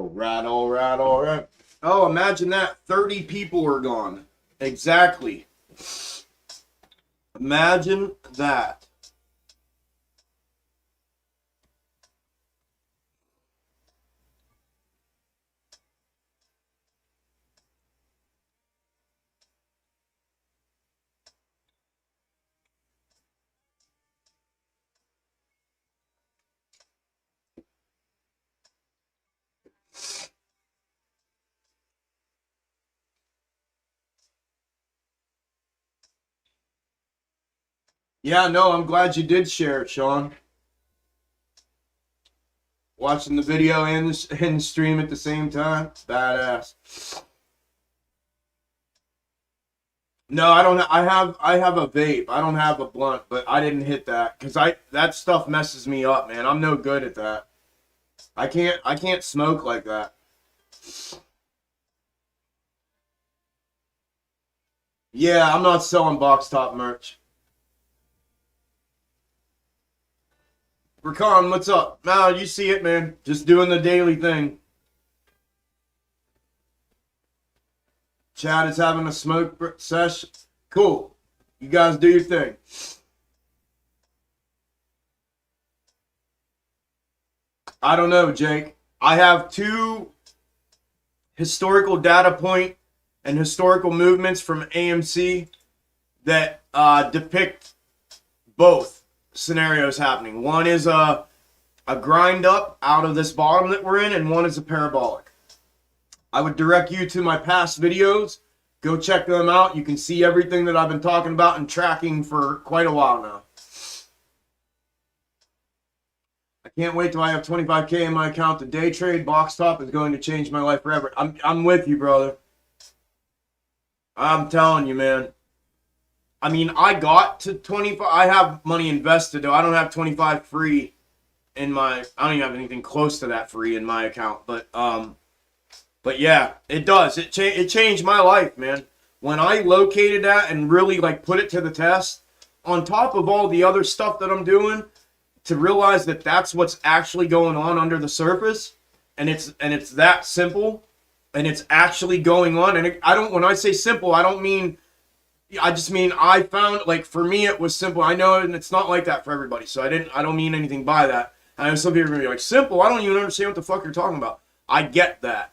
All right, all right, all right. Oh, imagine that. 30 people are gone. Exactly. Imagine that. Yeah, no, I'm glad you did share it, Sean. Watching the video and the stream at the same time. Badass. No, I don't. I have a vape. I don't have a blunt, but I didn't hit that because that stuff messes me up, man. I'm no good at that. I can't smoke like that. Yeah, I'm not selling box top merch. Rakan, what's up? No, you see it, man. Just doing the daily thing. Chad is having a smoke session. Cool. You guys do your thing. I don't know, Jake. I have 2 historical data point and historical movements from AMC that depict both scenarios happening. One is a grind up out of this bottom that we're in, and one is a parabolic. I would direct you to my past videos. Go check them out. You can see everything that I've been talking about and tracking for quite a while now. I can't wait till I have 25K in my account to day trade. Box top is going to change my life forever. I'm with you, brother. I'm telling you, man. I mean, I got to 25. I have money invested, though. I don't have 25 free in my. I don't even have anything close to that free in my account. But yeah, it does. It changed my life, man. When I located that and really like put it to the test, on top of all the other stuff that I'm doing, to realize that that's what's actually going on under the surface, and it's that simple, and it's actually going on. And when I say simple, I don't mean. I just mean I found, like, for me it was simple. I know, and it's not like that for everybody. So I don't mean anything by that. I know some people are gonna be like, simple. I don't even understand what the fuck you're talking about. I get that.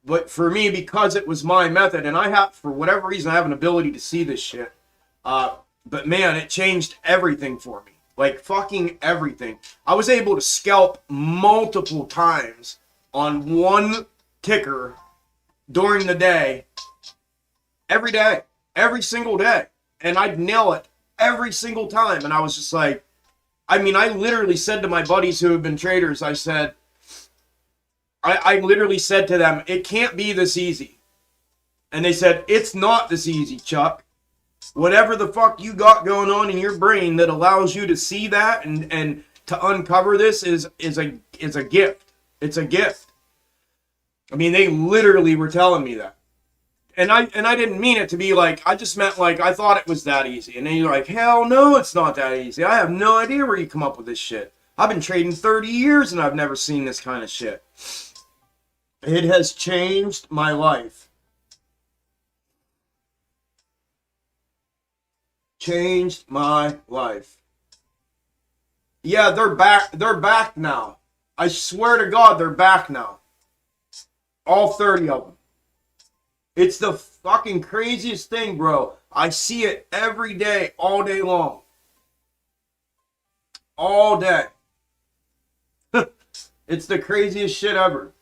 But for me, because it was my method, and I have, for whatever reason, I have an ability to see this shit. But man, it changed everything for me. Like, fucking everything. I was able to scalp multiple times on one ticker during the day. Every single day. And I'd nail it every single time. And I was just like, I mean, I literally said to my buddies who have been traders, I said, I literally said to them, it can't be this easy. And they said, it's not this easy, Chuck. Whatever the fuck you got going on in your brain that allows you to see that and to uncover this is a gift. It's a gift. I mean, they literally were telling me that. And I didn't mean it to be like, I just meant like, I thought it was that easy. And then you're like, hell no, it's not that easy. I have no idea where you come up with this shit. I've been trading 30 years and I've never seen this kind of shit. It has changed my life. Changed my life. Yeah, they're back. They're back now. I swear to God, they're back now. All 30 of them. It's the fucking craziest thing, bro. I see it every day, all day long. All day. It's the craziest shit ever.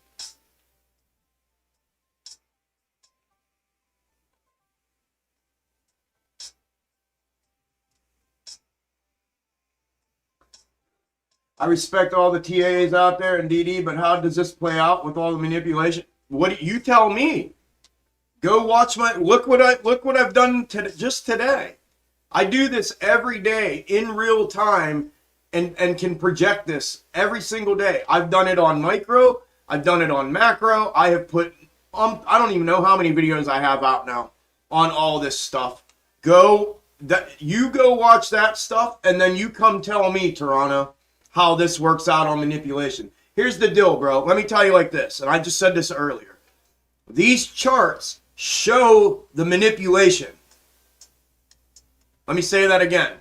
I respect all the TAs out there in DD, but how does this play out with all the manipulation? What you tell me? Go watch my look what I've done just today. I do this every day in real time and can project this every single day. I've done it on micro, I've done it on macro. I have put I don't even know how many videos I have out now on all this stuff. You go watch that stuff and then you come tell me, Toronto, how this works out on manipulation. here's the deal, bro. Let me tell you like this, and I just said this earlier. These charts show the manipulation. Let me say that again.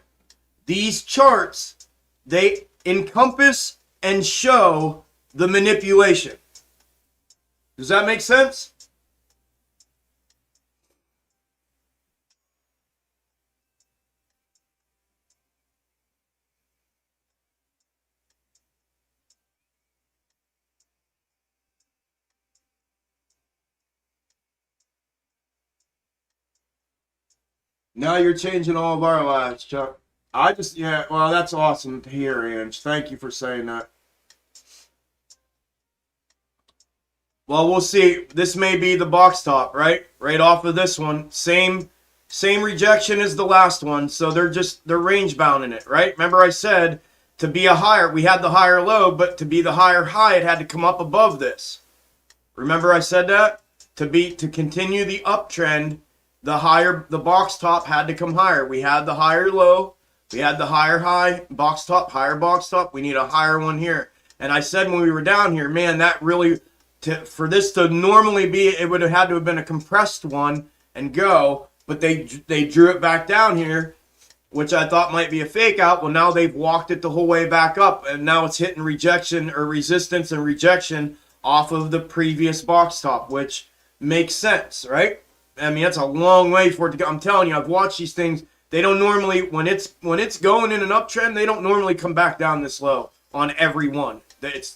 These charts, they encompass and show the manipulation. Does that make sense? Now you're changing all of our lives, Chuck. Yeah, well, that's awesome to hear, Ange. Thank you for saying that. Well, we'll see. This may be the box top, right? Right off of this one. Same rejection as the last one. So they're range bound in it, right? Remember I said to be a higher, we had the higher low, but to be the higher high, it had to come up above this. Remember I said that? To continue the uptrend, the box top had to come higher. We had the higher low, we had the higher high, box top, higher box top. We need a higher one here. And I said when we were down here, man, that really, for this to normally be, it would have had to have been a compressed one and go, but they drew it back down here, which I thought might be a fake out. Well, now they've walked it the whole way back up, and now it's hitting rejection or resistance and rejection off of the previous box top, which makes sense, right? I mean, that's a long way for it to go. I'm telling you, I've watched these things. They don't normally, when it's going in an uptrend, they don't normally come back down this low on every one.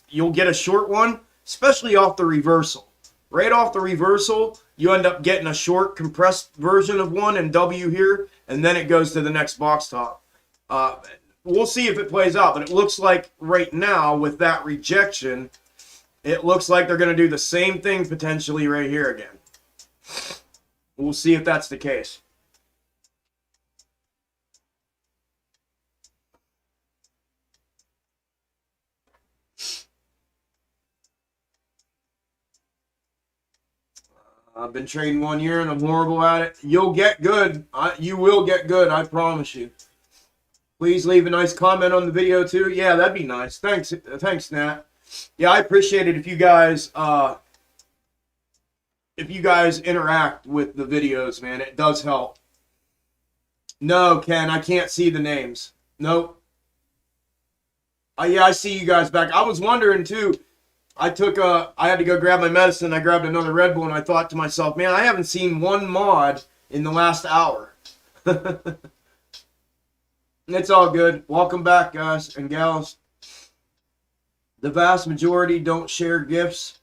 You'll get a short one, especially off the reversal. Right off the reversal, you end up getting a short compressed version of one and W here, and then it goes to the next box top. We'll see if it plays out, but it looks like right now with that rejection, it looks like they're going to do the same thing potentially right here again. We'll see if that's the case. I've been trading 1 year and I'm horrible at it. You'll get good. You will get good, I promise you. Please leave a nice comment on the video too. Yeah, that'd be nice. Thanks, Nat. Yeah, I appreciate it if you guys interact with the videos, man. It does help. No, Ken, I can't see the names. Nope. Yeah, I see you guys back. I was wondering too. I had to go grab my medicine. I grabbed another Red Bull, and I thought to myself, man, I haven't seen one mod in the last hour. It's all good. Welcome back, guys and gals. The vast majority don't share gifts.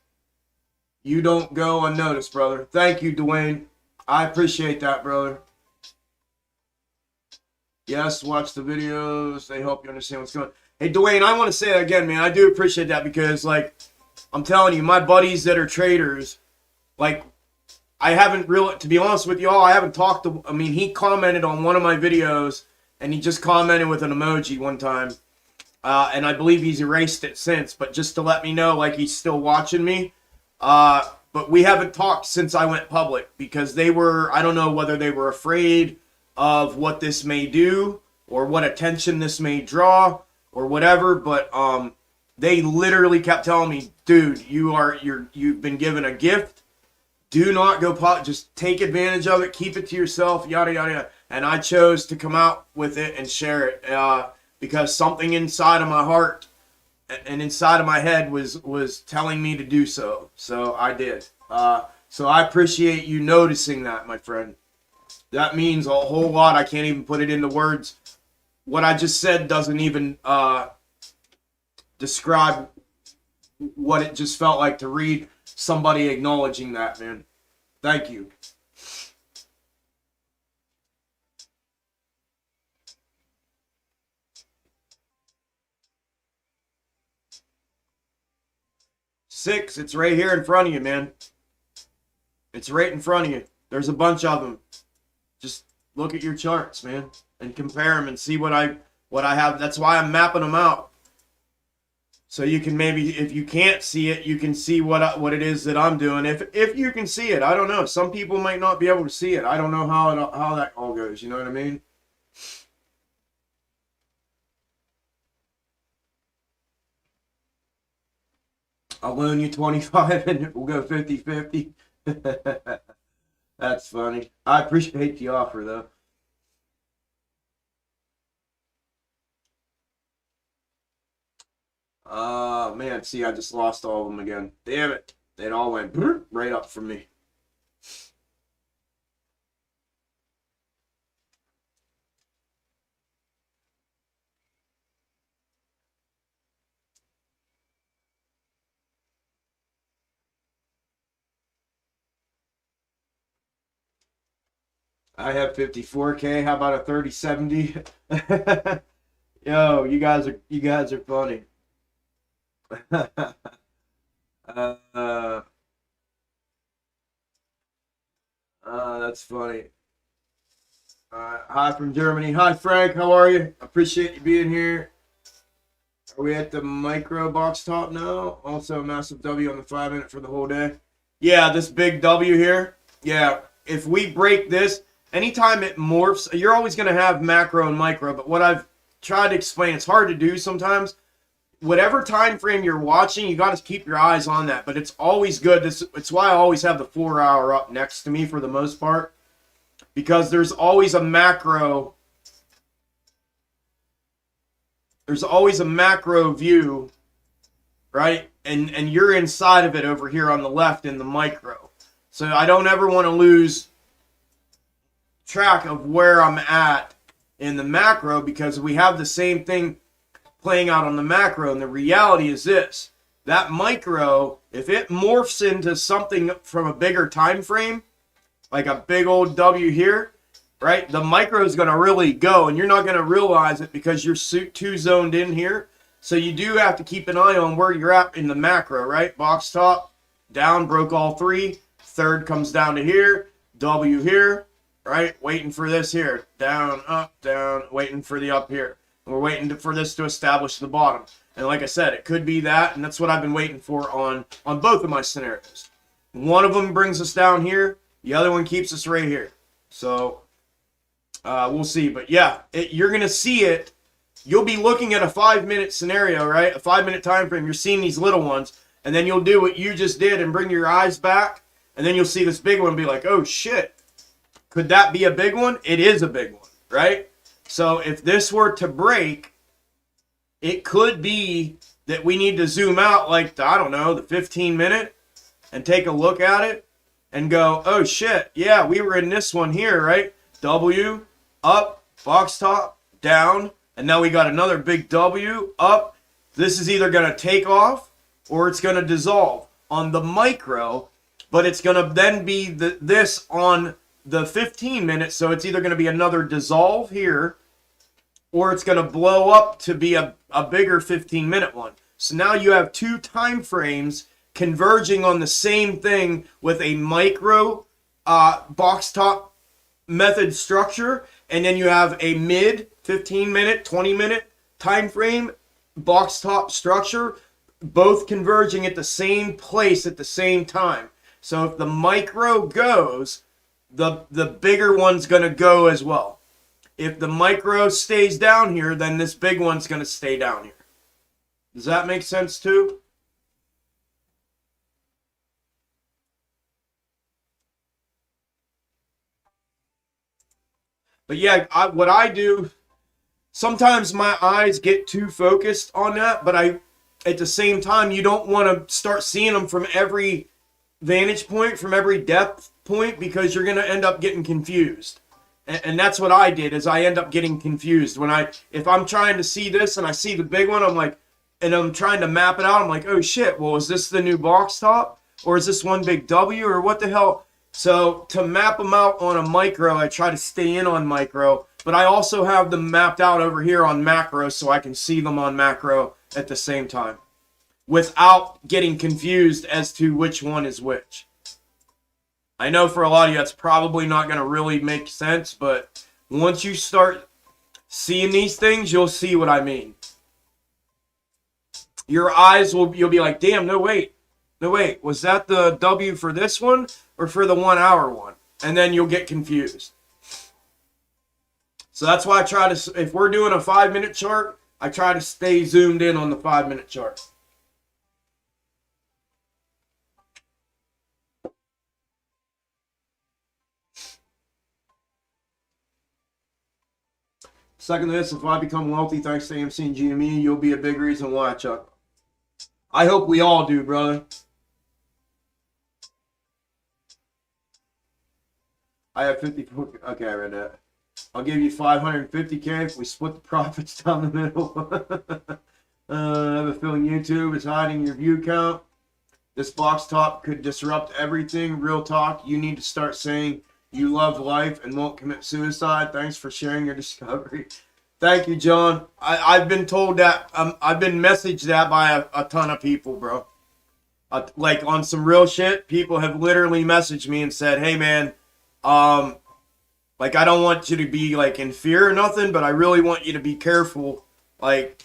You don't go unnoticed, brother. Thank you, Dwayne. I appreciate that, brother. Yes, watch the videos. They help you understand what's going on. Hey, Dwayne, I want to say that again, man. I do appreciate that because, like, I'm telling you, my buddies that are traders, like, I haven't really, to be honest with y'all, I haven't talked to, I mean, he commented on one of my videos, and he just commented with an emoji one time, and I believe he's erased it since, but just to let me know, like, he's still watching me, but we haven't talked since I went public, because they were, I don't know whether they were afraid of what this may do, or what attention this may draw, or whatever, but, they literally kept telling me, dude, you've been given a gift. Do not go just take advantage of it. Keep it to yourself, yada, yada, yada. And I chose to come out with it and share it because something inside of my heart and inside of my head was telling me to do so. So I did. So I appreciate you noticing that, my friend. That means a whole lot. I can't even put it into words. What I just said doesn't even describe what it just felt like to read somebody acknowledging that, man. Thank you. Six, it's right here in front of you, man. It's right in front of you. There's a bunch of them. Just look at your charts, man, and compare them and see what I have. That's why I'm mapping them out. So you can maybe, if you can't see it, you can see what it is that I'm doing. If you can see it, I don't know. Some people might not be able to see it. I don't know how that all goes. You know what I mean? I'll loan you 25 and we'll go 50-50. That's funny. I appreciate the offer though. Man, see, I just lost all of them again. Damn it. It all went right up for me. I have 54K. How about a 3070? Yo, you guys are funny. uh, that's funny. Hi from Germany. Hi Frank, how are you? Appreciate you being here. Are we at the micro box top now? Also a massive W on the 5-minute for the whole day. Yeah, this big W here. Yeah, if we break this, anytime it morphs, you're always going to have macro and micro, but what I've tried to explain, it's hard to do sometimes. Whatever time frame you're watching, you got to keep your eyes on that, but it's always good. It's why I always have the 4-hour up next to me for the most part, because there's always a macro. There's always a macro view, right? And you're inside of it over here on the left in the micro. So I don't ever want to lose track of where I'm at in the macro, because we have the same thing playing out on the macro. And the reality is this: that micro, if it morphs into something from a bigger time frame, like a big old W here, right, the micro is going to really go, and you're not going to realize it because you're too zoned in here. So you do have to keep an eye on where you're at in the macro, right? Box top, down, broke all three. Third comes down to here, W here, right? Waiting for this here, down, waiting for the up here. We're waiting for this to establish the bottom. And like I said, it could be that, and that's what I've been waiting for on both of my scenarios. One of them brings us down here. The other one keeps us right here. So we'll see. But yeah, you're going to see it. You'll be looking at a 5-minute scenario, right? A 5-minute time frame. You're seeing these little ones. And then you'll do what you just did and bring your eyes back. And then you'll see this big one and be like, oh, shit. Could that be a big one? It is a big one, right? So if this were to break, it could be that we need to zoom out like, I don't know, the 15-minute and take a look at it and go, oh, shit. Yeah, we were in this one here, right? W, up, box top, down. And now we got another big W, up. This is either going to take off or it's going to dissolve on the micro, but it's going to then be this on the 15 minutes. So it's either going to be another dissolve here or it's going to blow up to be a bigger 15-minute one. So now you have two time frames converging on the same thing with a micro box top method structure, and then you have a mid 15-minute, 20-minute time frame box top structure, both converging at the same place at the same time. So if the micro goes, the bigger one's going to go as well. If the micro stays down here, then this big one's going to stay down here. Does that make sense too? But yeah, what I do, sometimes my eyes get too focused on that, but at the same time, you don't want to start seeing them from every vantage point, from every depth point, because you're going to end up getting confused. And that's what I did, is I end up getting confused. If I'm trying to see this and I see the big one, I'm like, and I'm trying to map it out, I'm like, oh shit, well, is this the new box top? Or is this one big W? Or what the hell? So to map them out on a micro, I try to stay in on micro, but I also have them mapped out over here on macro so I can see them on macro at the same time without getting confused as to which one is which. I know for a lot of you that's probably not going to really make sense, but once you start seeing these things, you'll see what I mean. Your eyes you'll be like, damn, no wait, was that the W for this one or for the 1 hour one? And then you'll get confused. So that's why I try to, if we're doing a 5-minute chart, I try to stay zoomed in on the 5-minute chart. Second to this, if I become wealthy thanks to AMC and GME, you'll be a big reason why, Chuck. I hope we all do, brother. I have 50. Okay, I read that. I'll give you 550K if we split the profits down the middle. I have a feeling YouTube is hiding your view count. This box top could disrupt everything. Real talk. You need to start saying you love life and won't commit suicide. Thanks for sharing your discovery. Thank you, John. I've been told that. I've been messaged that by a ton of people, bro. Like on some real shit, people have literally messaged me and said, "Hey, man, like I don't want you to be like in fear or nothing, but I really want you to be careful. Like,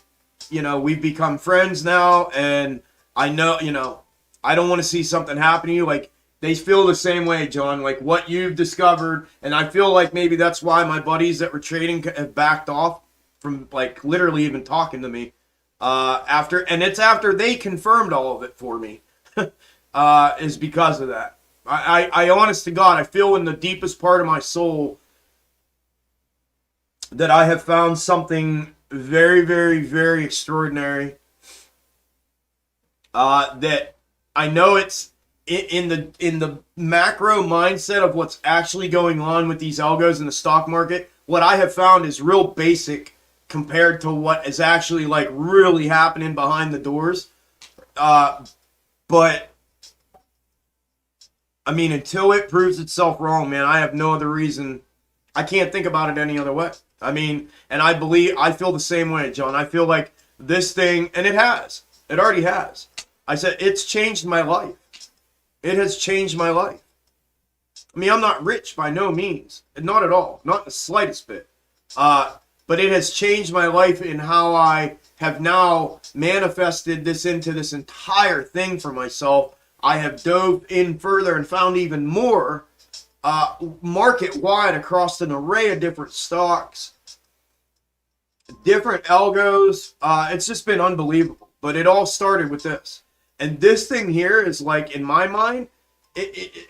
you know, we've become friends now, and I know, you know, I don't want to see something happen to you." Like, they feel the same way, John, like what you've discovered. And I feel like maybe that's why my buddies that were trading have backed off from like literally even talking to me and it's after they confirmed all of it for me is because of that. I honest to God, I feel in the deepest part of my soul that I have found something very, very, very extraordinary that I know it's in the macro mindset of what's actually going on with these algos in the stock market. What I have found is real basic compared to what is actually like really happening behind the doors. But I mean, until it proves itself wrong, man, I have no other reason. I can't think about it any other way. I mean, and I feel the same way, John. I feel like this thing, and it already has. I said, it's changed my life. It has changed my life. I mean, I'm not rich by no means. Not at all. Not the slightest bit. But it has changed my life in how I have now manifested this into this entire thing for myself. I have dove in further and found even more market-wide across an array of different stocks, different algos. It's just been unbelievable. But it all started with this. And this thing here is like, in my mind,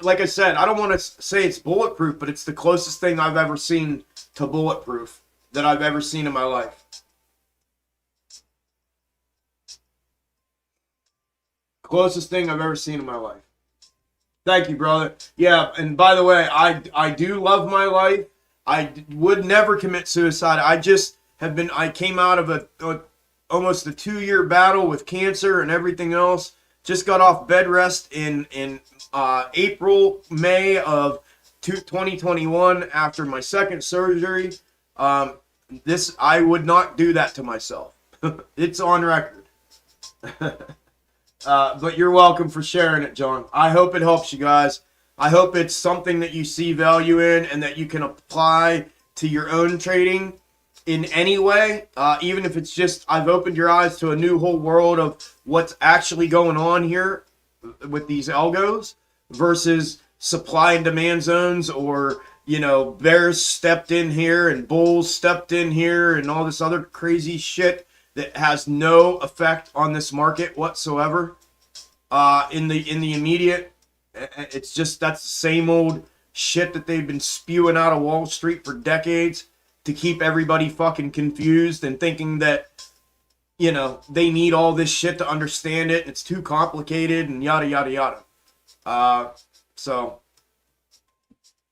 like I said, I don't want to say it's bulletproof, but it's the closest thing I've ever seen to bulletproof that I've ever seen in my life. Closest thing I've ever seen in my life. Thank you, brother. Yeah, and by the way, I do love my life. I would never commit suicide. I just have been, I came out of almost a 2-year battle with cancer and everything else. Just got off bed rest in April, May of 2021 after my second surgery. I would not do that to myself. It's on record. But you're welcome for sharing it, John. I hope it helps you guys. I hope it's something that you see value in and that you can apply to your own trading in any way, even if it's just I've opened your eyes to a new whole world of what's actually going on here with these algos versus supply and demand zones, or, you know, bears stepped in here and bulls stepped in here and all this other crazy shit that has no effect on this market whatsoever. In the immediate, it's just that's the same old shit that they've been spewing out of Wall Street for decades to keep everybody fucking confused and thinking that, you know, they need all this shit to understand it. It's too complicated and yada, yada, yada. So,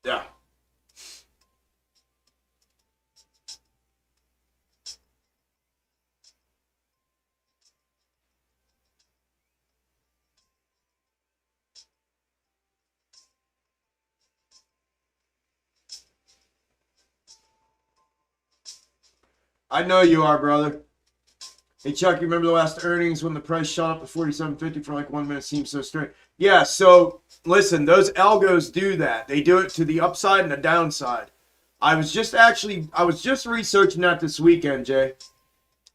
yeah. I know you are, brother. Hey, Chuck, you remember the last earnings when the price shot up to 47.50 for like 1 minute? Seems so strange. Yeah, so listen, those algos do that. They do it to the upside and the downside. I was just researching that this weekend, Jay.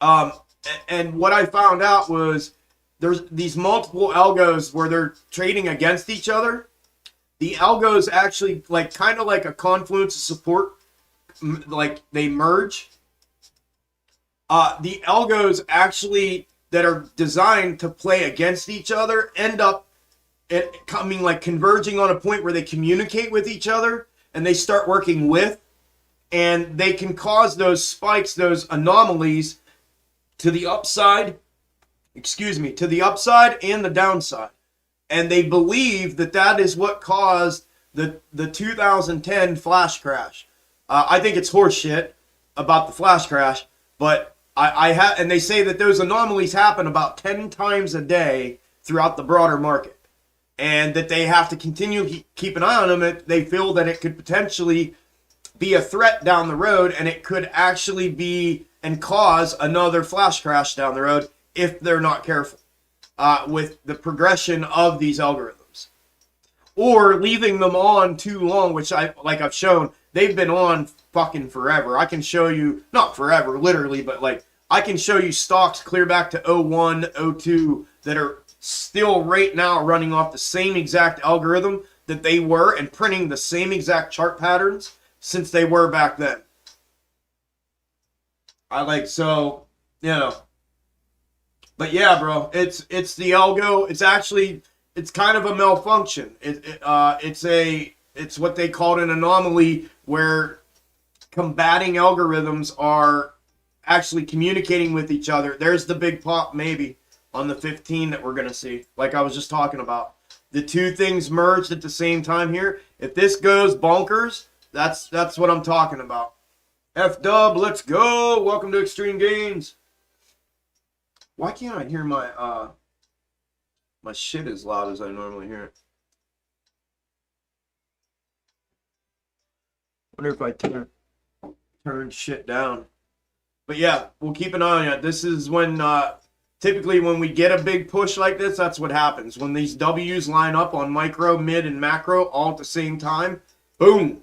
And what I found out was there's these multiple algos where they're trading against each other. The algos actually, like, kind of like a confluence of support, like they merge. The algos actually that are designed to play against each other end up converging on a point where they communicate with each other and they start working with. and they can cause those spikes, those anomalies to the upside, to the upside and the downside. And they believe that that is what caused the 2010 flash crash. I think it's horseshit about the flash crash, but and they say that those anomalies happen about 10 times a day throughout the broader market, and that they have to continue keep an eye on them. They feel that it could potentially be a threat down the road, and it could actually be and cause another flash crash down the road if they're not careful with the progression of these algorithms, or leaving them on too long, which I've shown. They've been on fucking forever. I can show you, not forever, literally, but like I can show you stocks clear back to 01, 02 that are still right now running off the same exact algorithm that they were and printing the same exact chart patterns since they were back then. So, you know. But yeah, bro, it's the algo. It's kind of a malfunction. It's what they called an anomaly, where combating algorithms are actually communicating with each other. There's the big pop maybe on the 15 that we're going to see, like I was just talking about. The two things merged at the same time here. If this goes bonkers, that's what I'm talking about. F-dub, let's go. Welcome to Extreme Gains. Why can't I hear my my shit as loud as I normally hear it? Wonder if I turn shit down. But yeah, we'll keep an eye on it. This is when typically when we get a big push like this, that's what happens. When these W's line up on micro, mid, and macro all at the same time, boom.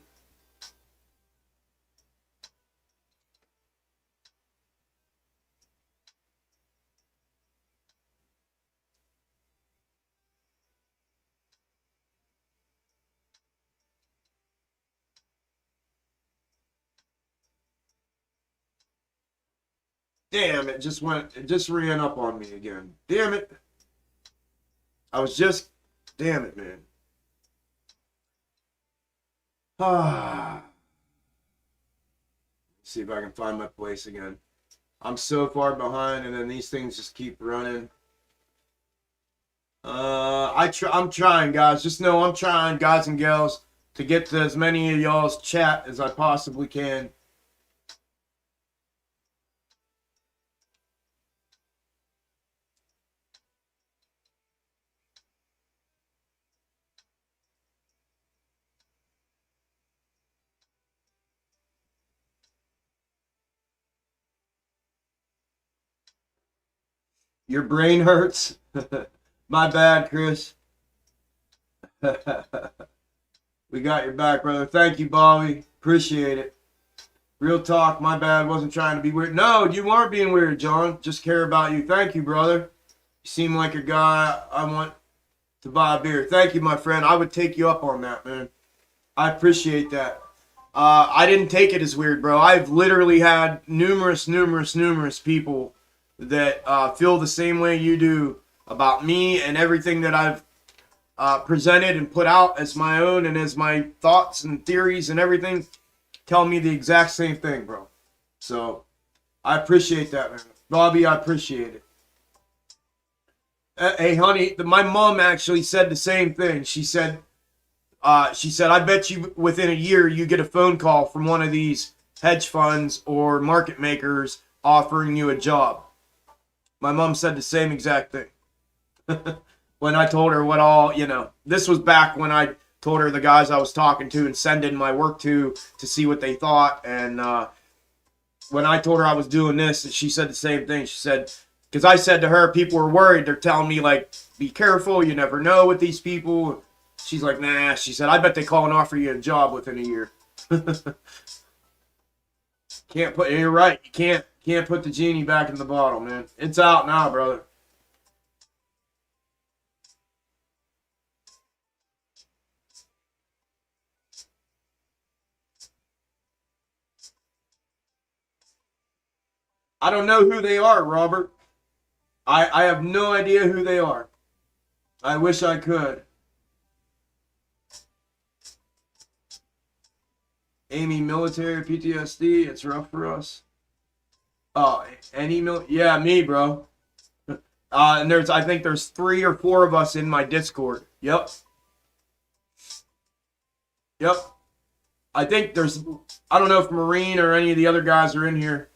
Damn, it just ran up on me again. Damn it. Damn it, man. See if I can find my place again. I'm so far behind, and then these things just keep running. I'm trying, guys. Just know I'm trying, guys and gals, to get to as many of y'all's chat as I possibly can. Your brain hurts? My bad, Chris. We got your back, brother. Thank you, Bobby. Appreciate it. Real talk, my bad. Wasn't trying to be weird. No, you weren't being weird, John. Just care about you. Thank you, brother. You seem like a guy I want to buy a beer. Thank you, my friend. I would take you up on that, man. I appreciate that. I didn't take it as weird, bro. I've literally had numerous people that feel the same way you do about me and everything that I've presented and put out as my own and as my thoughts and theories and everything, tell me the exact same thing, bro. So I appreciate that, man. Bobby, I appreciate it. Hey, honey, my mom actually said the same thing. She said, I bet you within a year you get a phone call from one of these hedge funds or market makers offering you a job. My mom said the same exact thing. When I told her what all, this was back when I told her the guys I was talking to and sending my work to see what they thought. And when I told her I was doing this, she said the same thing. She said, because I said to her, people were worried. They're telling me, like, be careful. You never know with these people. She's like, nah. She said, I bet they call and offer you a job within a year. You're right. You can't put the genie back in the bottle, man. It's out now, brother. I don't know who they are, Robert. I have no idea who they are. I wish I could. Amy, military, PTSD, it's rough for us. Oh, yeah, me, bro. And I think there's 3 or 4 of us in my Discord. Yep. I think I don't know if Marine or any of the other guys are in here.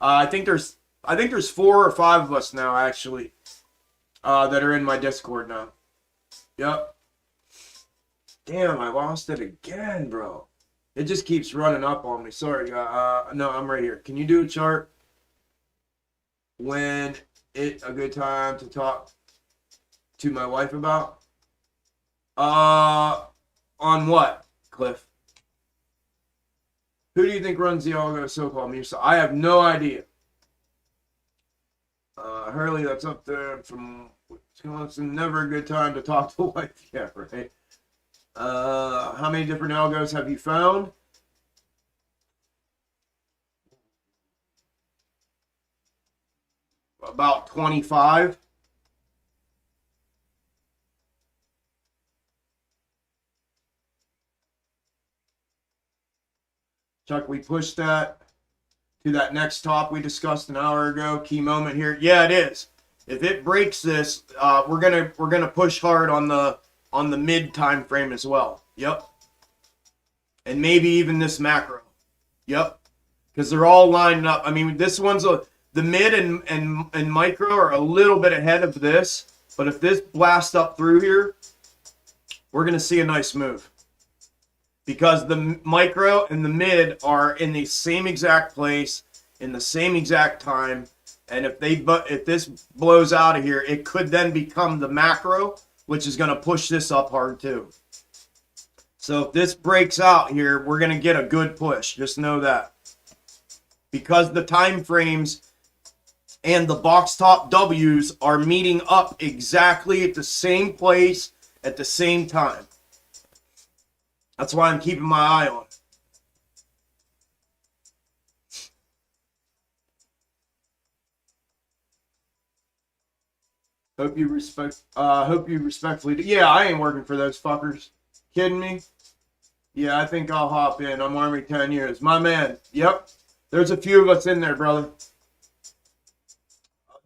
I think there's 4 or 5 of us now, actually, that are in my Discord now. Yep. Damn, I lost it again, bro. It just keeps running up on me. Sorry, no, I'm right here. Can you do a chart? When it a good time to talk to my wife about? On what, Cliff? Who do you think runs the Algo so-called music? I have no idea. Hurley, that's up there from Wisconsin. Never a good time to talk to a wife. Yeah, right. How many different algos have you found? About 25. Chuck, we pushed that to that next top we discussed an hour ago. Key moment here. Yeah, it is. If it breaks this, we're gonna push hard on the mid time frame as well. Yep. And maybe even this macro. Yep. Because they're all lined up. I mean, this one's the mid and micro are a little bit ahead of this, but if this blasts up through here, we're gonna see a nice move. Because the micro and the mid are in the same exact place, in the same exact time, and if this blows out of here, it could then become the macro, which is going to push this up hard too. So if this breaks out here, we're going to get a good push. Just know that. Because the time frames and the box top W's are meeting up exactly at the same place at the same time. That's why I'm keeping my eye on it. Hope you respectfully do. Yeah, I ain't working for those fuckers. Kidding me? Yeah, I think I'll hop in. I'm Army 10 years. My man. Yep. There's a few of us in there, brother.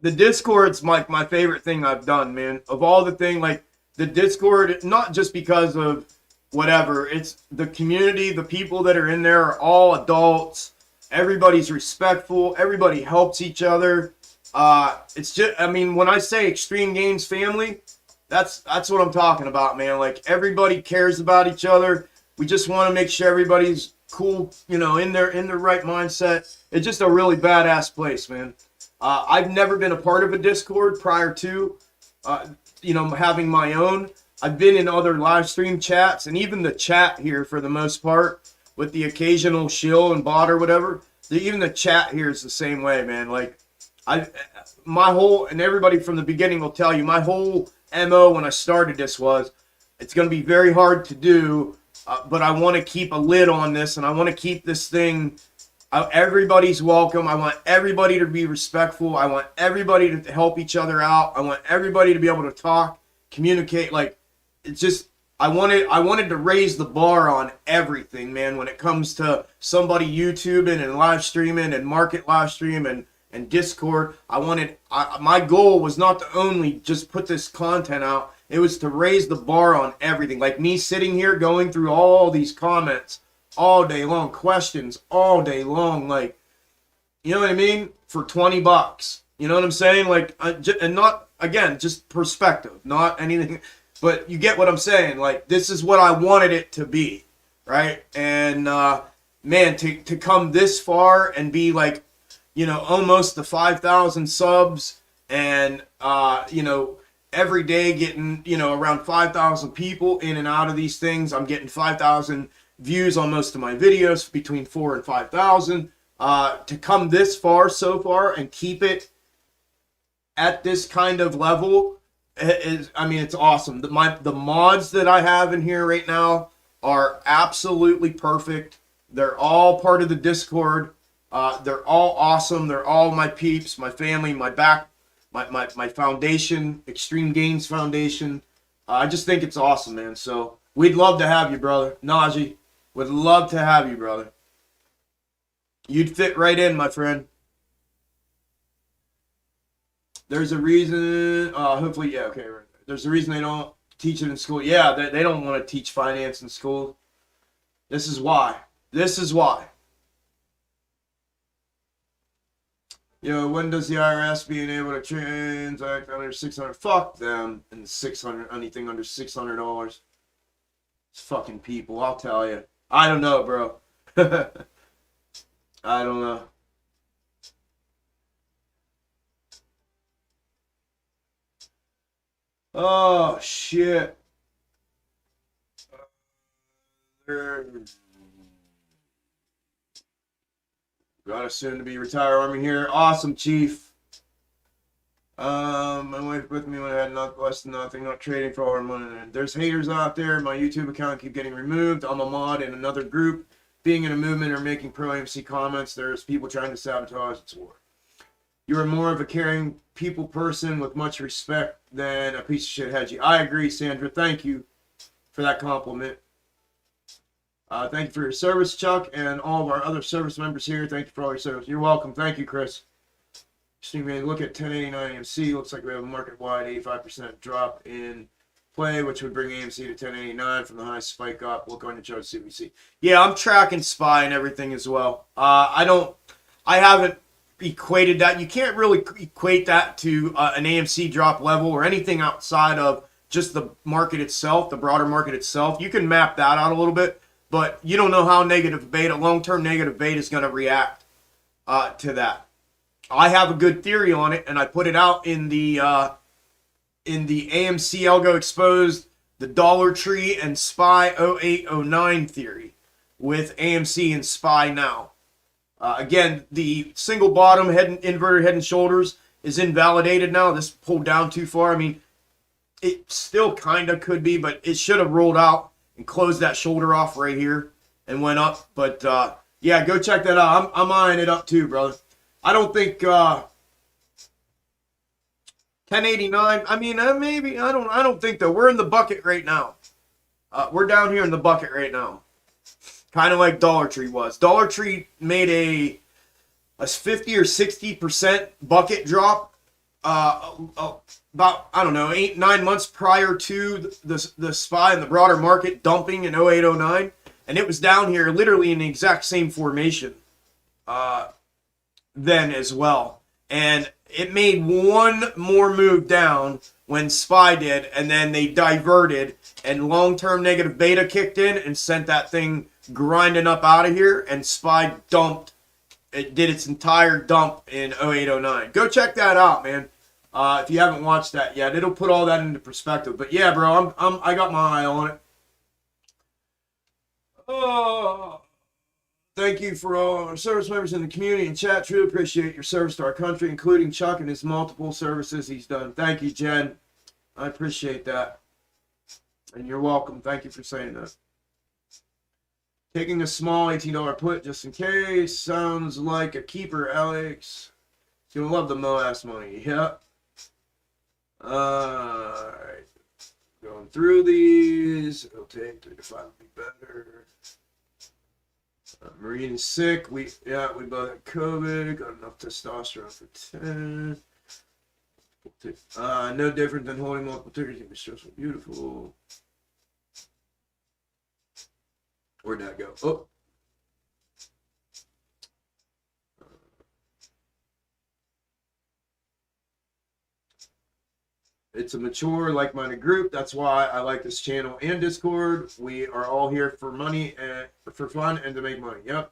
The Discord's like my favorite thing I've done, man. Of all the thing, like the Discord, not just because of whatever, it's the community, the people that are in there are all adults. Everybody's respectful. Everybody helps each other. It's just, I mean, when I say Extreme Games family, that's what I'm talking about, man. Like everybody cares about each other. We just want to make sure everybody's cool, you know, in their right mindset. It's just a really badass place, man. I've never been a part of a Discord prior to, having my own. I've been in other live stream chats, and even the chat here for the most part, with the occasional shill and bot or whatever. Even the chat here is the same way, man. Like, and everybody from the beginning will tell you, my whole MO when I started this was, it's going to be very hard to do, but I want to keep a lid on this, and I want to keep this thing, everybody's welcome. I want everybody to be respectful. I want everybody to help each other out. I want everybody to be able to talk, communicate. Like, it's just, I wanted to raise the bar on everything, man, when it comes to somebody YouTubing and live streaming and market live stream and Discord. My goal was not to only just put this content out, it was to raise the bar on everything. Like me sitting here going through all these comments all day long, questions all day long, like, you know what I mean? For $20. You know what I'm saying? Like, and not, again, just perspective, not anything. But you get what I'm saying. Like, this is what I wanted it to be, right? And, man, to come this far and be like, almost the 5,000 subs and, every day getting, around 5,000 people in and out of these things. I'm getting 5,000 views on most of my videos, between 4,000 and 5,000. To come this far so far and keep it at this kind of level it's awesome. The mods that I have in here right now are absolutely perfect. They're all part of the Discord. They're all awesome. They're all my peeps, my family, my foundation, Extreme Games Foundation. I just think it's awesome, man. So we'd love to have you, brother. Najee. Would love to have you, brother. You'd fit right in, my friend. There's a reason, hopefully, yeah, okay. Right. There's a reason they don't teach it in school. Yeah, they don't want to teach finance in school. This is why. This is why. When does the IRS being able to transact under 600? Fuck them and 600, anything under $600. It's fucking people, I'll tell you. I don't know, bro. I don't know. Oh, shit. Got a soon to be retired army here. Awesome, Chief. My wife with me when I had less than nothing, not trading for all our money. There's haters out there. My YouTube account keep getting removed. I'm a mod in another group. Being in a movement or making pro-AMC comments, there's people trying to sabotage. It's war. You are more of a caring people person with much respect than a piece of shit hedgy. I agree, Sandra. Thank you for that compliment. Thank you for your service, Chuck, and all of our other service members here. Thank you for all your service. You're welcome. Thank you, Chris. Just need to look at 1089 AMC. Looks like we have a market-wide 85% drop in play, which would bring AMC to 1089 from the high spike up. Look on your chart, CBC. Yeah, I'm tracking SPY and everything as well. I haven't equated that. You can't really equate that to an AMC drop level or anything outside of just the market itself, the broader market itself. You can map that out a little bit, but you don't know how negative beta, long-term negative beta is going to react to that. I have a good theory on it, and I put it out in the AMC Algo Exposed, the Dollar Tree and SPY 0809 theory with AMC and SPY now. Again, the single bottom inverted head and shoulders is invalidated now. This pulled down too far. I mean, it still kind of could be, but it should have rolled out and closed that shoulder off right here and went up. But yeah, go check that out. I'm eyeing it up too, brother. I don't think 1089. I mean, maybe I don't think though. We're in the bucket right now. We're down here in the bucket right now. Kind of like Dollar Tree was. Dollar Tree made a 50 or 60% bucket drop about, I don't know, 8-9 months prior to the SPY and the broader market dumping in 0809. And it was down here literally in the exact same formation then as well. And it made one more move down when SPY did, and then they diverted, and long-term negative beta kicked in and sent that thing grinding up out of here, and SPY dumped. It did its entire dump in 0809. Go check that out, man. If you haven't watched that yet, it'll put all that into perspective. But yeah, bro, I got my eye on it. Oh, thank you for all our service members in the community and chat. Truly appreciate your service to our country, including Chuck and his multiple services he's done. Thank you, Jen. I appreciate that. And you're welcome. Thank you for saying that. Taking a small $18 put just in case. Sounds like a keeper, Alex. You're going to love the MOAS money. Yep. Alright. Going through these. It'll take 3 to 5 would be better. Marine is sick. We both had COVID. Got enough testosterone for 10. No different than holding multiple tickets. Can be stressful, beautiful. Where'd that go? Oh. It's a mature, like-minded group. That's why I like this channel and Discord. We are all here for money and for fun and to make money. Yep.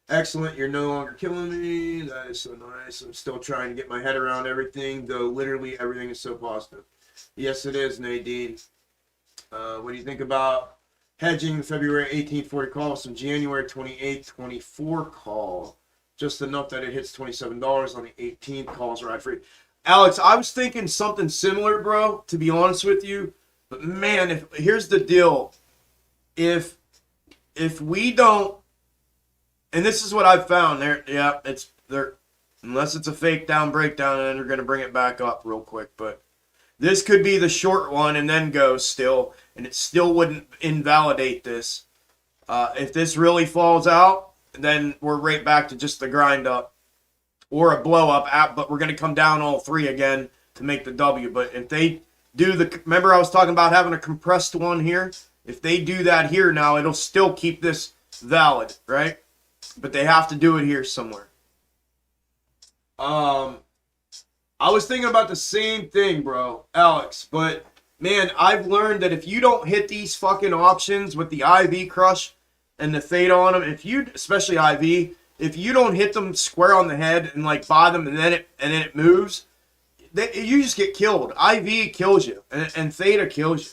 Excellent. You're no longer killing me. That is so nice. I'm still trying to get my head around everything, though literally everything is so positive. Yes, it is, Nadine. What do you think about hedging the February 1840 call with some January 28th, 24 call? Just enough that it hits $27 on the 18th calls right free. Alex, I was thinking something similar, bro, to be honest with you. But man, here's the deal. If we don't, and this is what I've found, unless it's a fake down breakdown, and they're gonna bring it back up real quick. But this could be the short one and then go still, and it still wouldn't invalidate this. If this really falls out, then we're right back to just the grind up or a blow up app, but we're going to come down all three again to make the W. But if they do remember I was talking about having a compressed one here? If they do that here now, it'll still keep this valid, right? But they have to do it here somewhere. I was thinking about the same thing, bro, Alex, but man, I've learned that if you don't hit these fucking options with the IV crush and the theta on them, especially IV, if you don't hit them square on the head and like buy them and then it moves, you just get killed. IV kills you and theta kills you.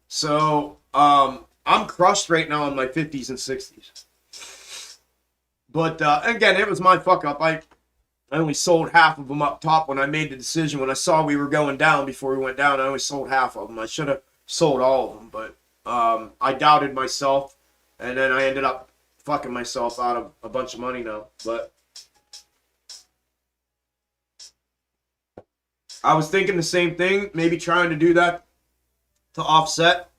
So I'm crushed right now in my 50s and 60s. But again, it was my fuck up. I only sold half of them up top when I made the decision. When I saw we were going down before we went down, I only sold half of them. I should have sold all of them, but I doubted myself, and then I ended up fucking myself out of a bunch of money now. But I was thinking the same thing, maybe trying to do that to offset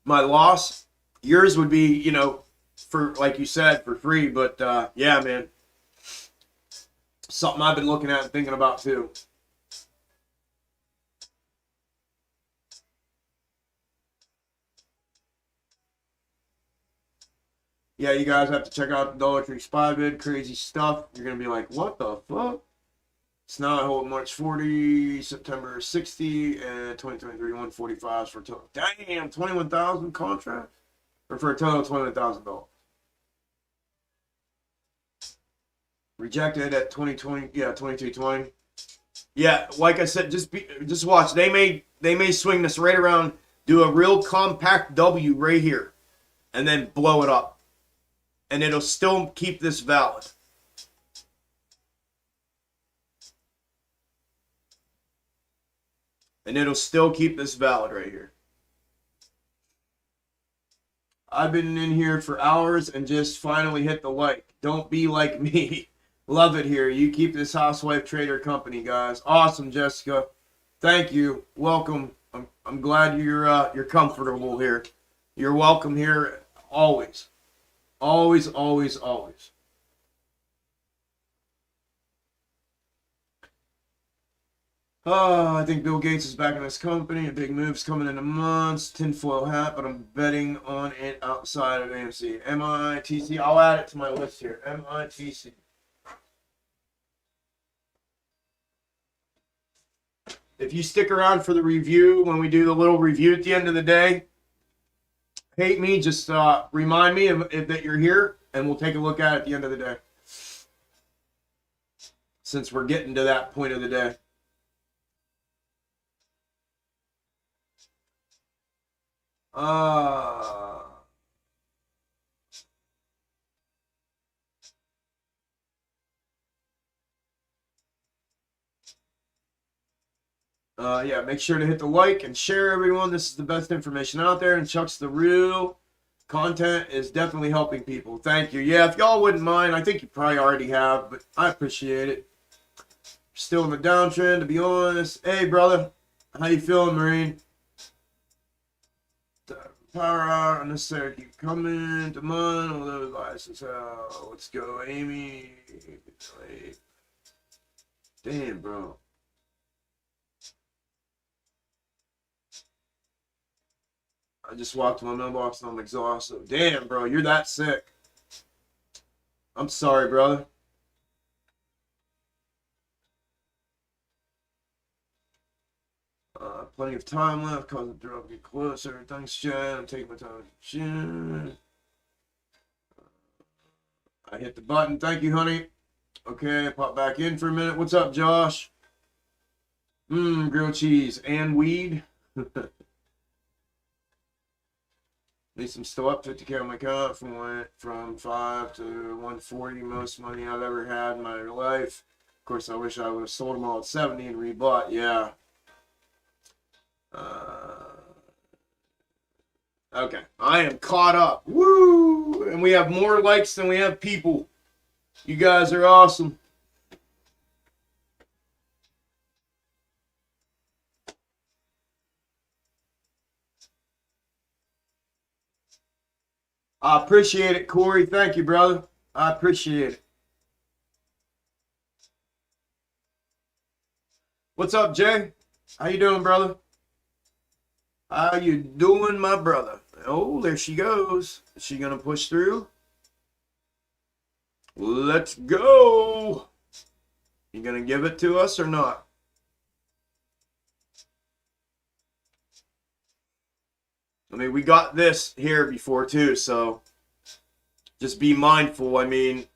my loss. Yours would be, you know, for, like you said, for free. But yeah, man, something I've been looking at and thinking about too. Yeah, you guys have to check out the Dollar Tree Spy vid. Crazy stuff. You're going to be like, what the fuck? It's now I hold March 40, September 60, and 2023 145 for a total. Damn, 21,000 contract? Or for a total of $21,000. Rejected at 2020, yeah, 2220. Yeah, like I said, just watch. They may swing this right around, do a real compact W right here, and then blow it up. And it'll still keep this valid. And it'll still keep this valid right here. I've been in here for hours and just finally hit the like. Don't be like me. Love it here. You keep this housewife trader company, guys. Awesome, Jessica. Thank you. Welcome. I'm glad you're comfortable here. You're welcome here always. Always, always, always. I think Bill Gates is back in his company. A big move's coming in a month. Tinfoil hat, but I'm betting on it outside of AMC. MITC. I'll add it to my list here. MITC. If you stick around for the review, when we do the little review at the end of the day, hate me, just remind me that you're here, and we'll take a look at it at the end of the day. Since we're getting to that point of the day. Yeah, make sure to hit the like and share, everyone. This is the best information out there, and Chuck's the real content is definitely helping people. Thank you. Yeah, if y'all wouldn't mind, I think you probably already have, but I appreciate it. Still in the downtrend, to be honest. Hey, brother. How you feeling, Marine? Power out, unnecessary. Keep coming. Demand, all those devices. Let's go, Amy. Damn, bro. I just walked to my mailbox and I'm exhausted. Damn, bro, you're that sick. I'm sorry, brother. Plenty of time left. Cause the drop get closer. Thanks, Chad. I'm taking my time. Chad. I hit the button. Thank you, honey. Okay, pop back in for a minute. What's up, Josh? Grilled cheese and weed. At least I'm still up 50K on my account. Went from 5 to 140, most money I've ever had in my life. Of course, I wish I would have sold them all at 70 and rebought. Yeah. Okay, I am caught up. Woo! And we have more likes than we have people. You guys are awesome. I appreciate it, Corey. Thank you, brother. I appreciate it. What's up, Jay? How you doing, brother? How you doing, my brother? Oh, there she goes. Is she gonna push through? Let's go. You gonna give it to us or not? I mean, we got this here before too, so just be mindful. I mean,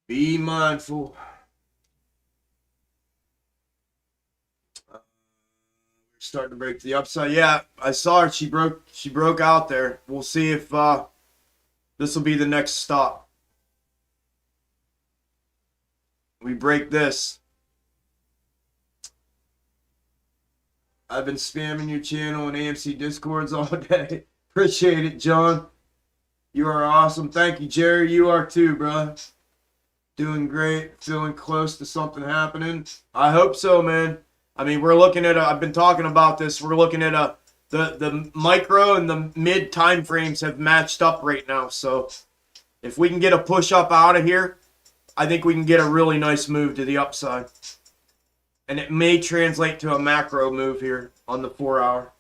be mindful. Starting to break to the upside. Yeah, I saw her. She broke out there. We'll see if this will be the next stop. We break this. I've been spamming your channel and AMC Discords all day. Appreciate it, John. You are awesome. Thank you, Jerry. You are too, bro. Doing great. Feeling close to something happening. I hope so, man. I mean, we're looking at I've been talking about this. We're looking at the micro and the mid time frames have matched up right now. So if we can get a push up out of here, I think we can get a really nice move to the upside. And it may translate to a macro move here on the 4 hour.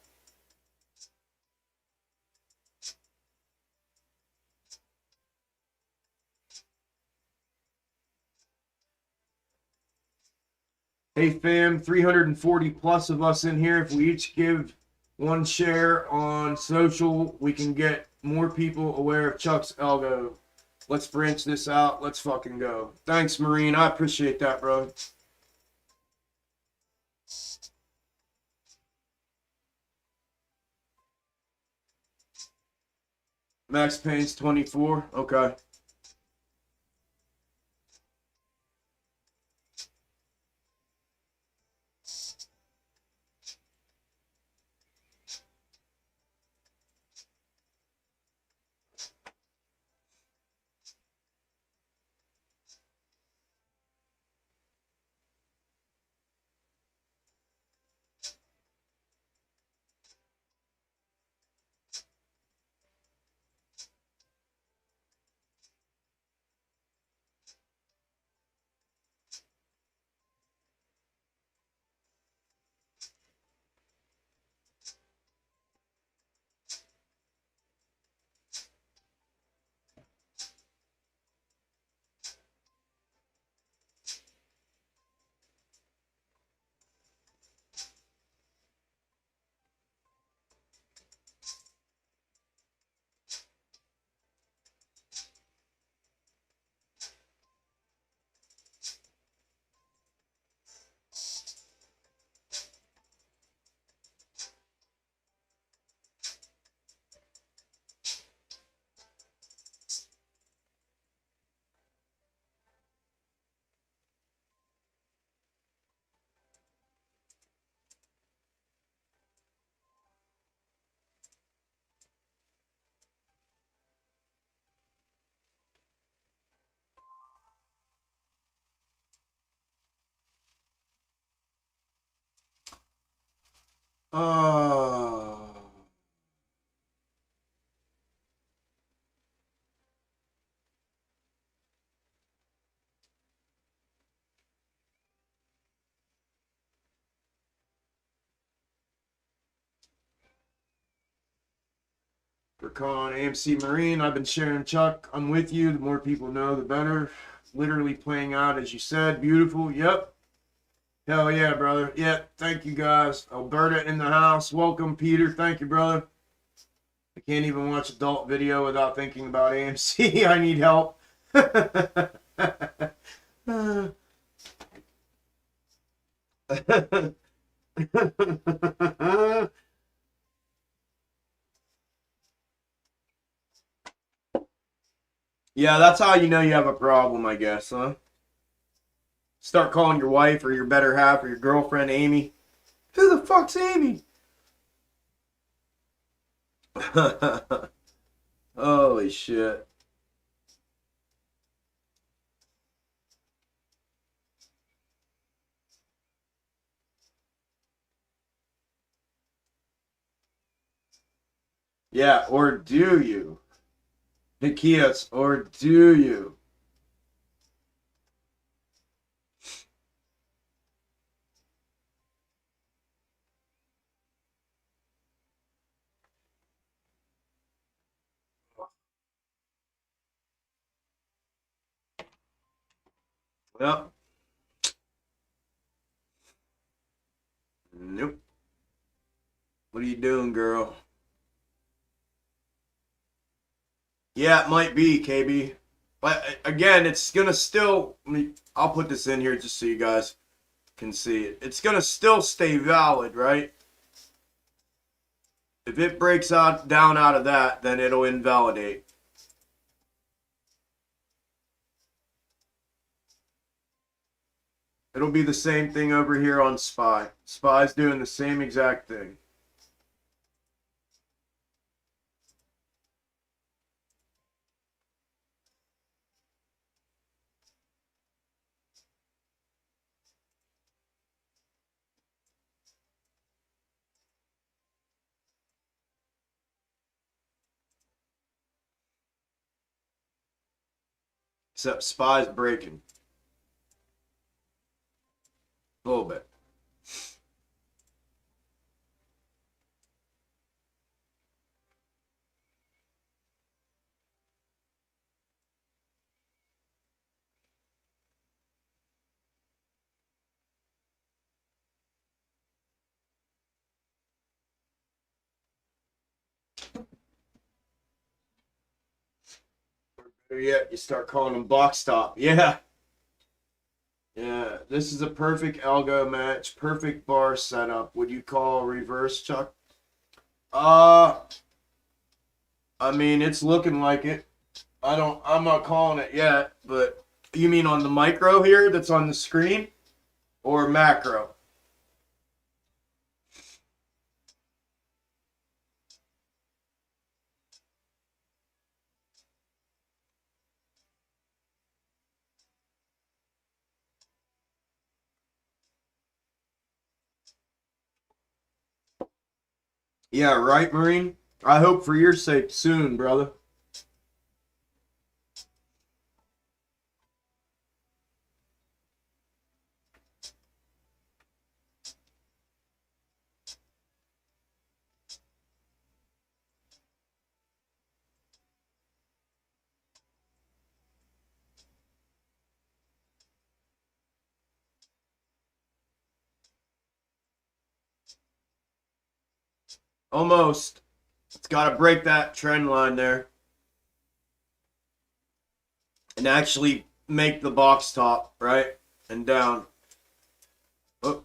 Hey fam, 340 plus of us in here. If we each give one share on social, we can get more people aware of Chuck's Algo. Let's branch this out. Let's fucking go. Thanks, Marine. I appreciate that, bro. Max Payne's 24. Okay. Oh. For calling AMC Marine, I've been sharing Chuck. I'm with you. The more people know, the better. Literally playing out as you said. Beautiful. Yep. Hell yeah, brother. Yep. Thank you guys. Alberta in the house. Welcome, Peter. Thank you, brother. I can't even watch adult video without thinking about AMC. I need help. Yeah, that's how you know you have a problem, I guess, huh? Start calling your wife or your better half or your girlfriend Amy. Who the fuck's Amy? Holy shit. Yeah, or do you? Nikias, or do you? Well, nope. What are you doing, girl? Yeah, it might be, KB. But again, it's gonna still. I'll put this in here just so you guys can see it. It's gonna still stay valid, right? If it breaks out down out of that, then it'll invalidate. It'll be the same thing over here on SPY. SPY's doing the same exact thing. Except SPY's breaking. A little bit. Better yet, you start calling them box stop. Yeah. Yeah. This is a perfect algo match. Perfect bar setup. Would you call reverse, Chuck? Uh, I mean, it's looking like it. I'm not calling it yet, but you mean on the micro here that's on the screen or macro? Yeah, right, Marine? I hope for your sake soon, brother. Almost. It's got to break that trend line there and actually make the box top, right? And down. Oh.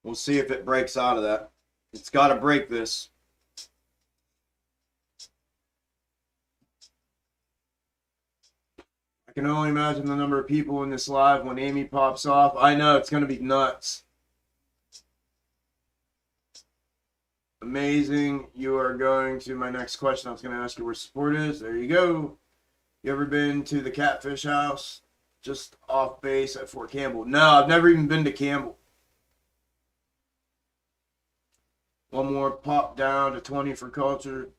We'll see if it breaks out of that. It's got to break this. I can only imagine the number of people in this live when Amy pops off. I know it's going to be nuts. Amazing. You are going to my next question. I was going to ask you where support is. There you go. You ever been to the Catfish House? Just off base at Fort Campbell. No, I've never even been to Campbell. One more pop down to 20 for culture.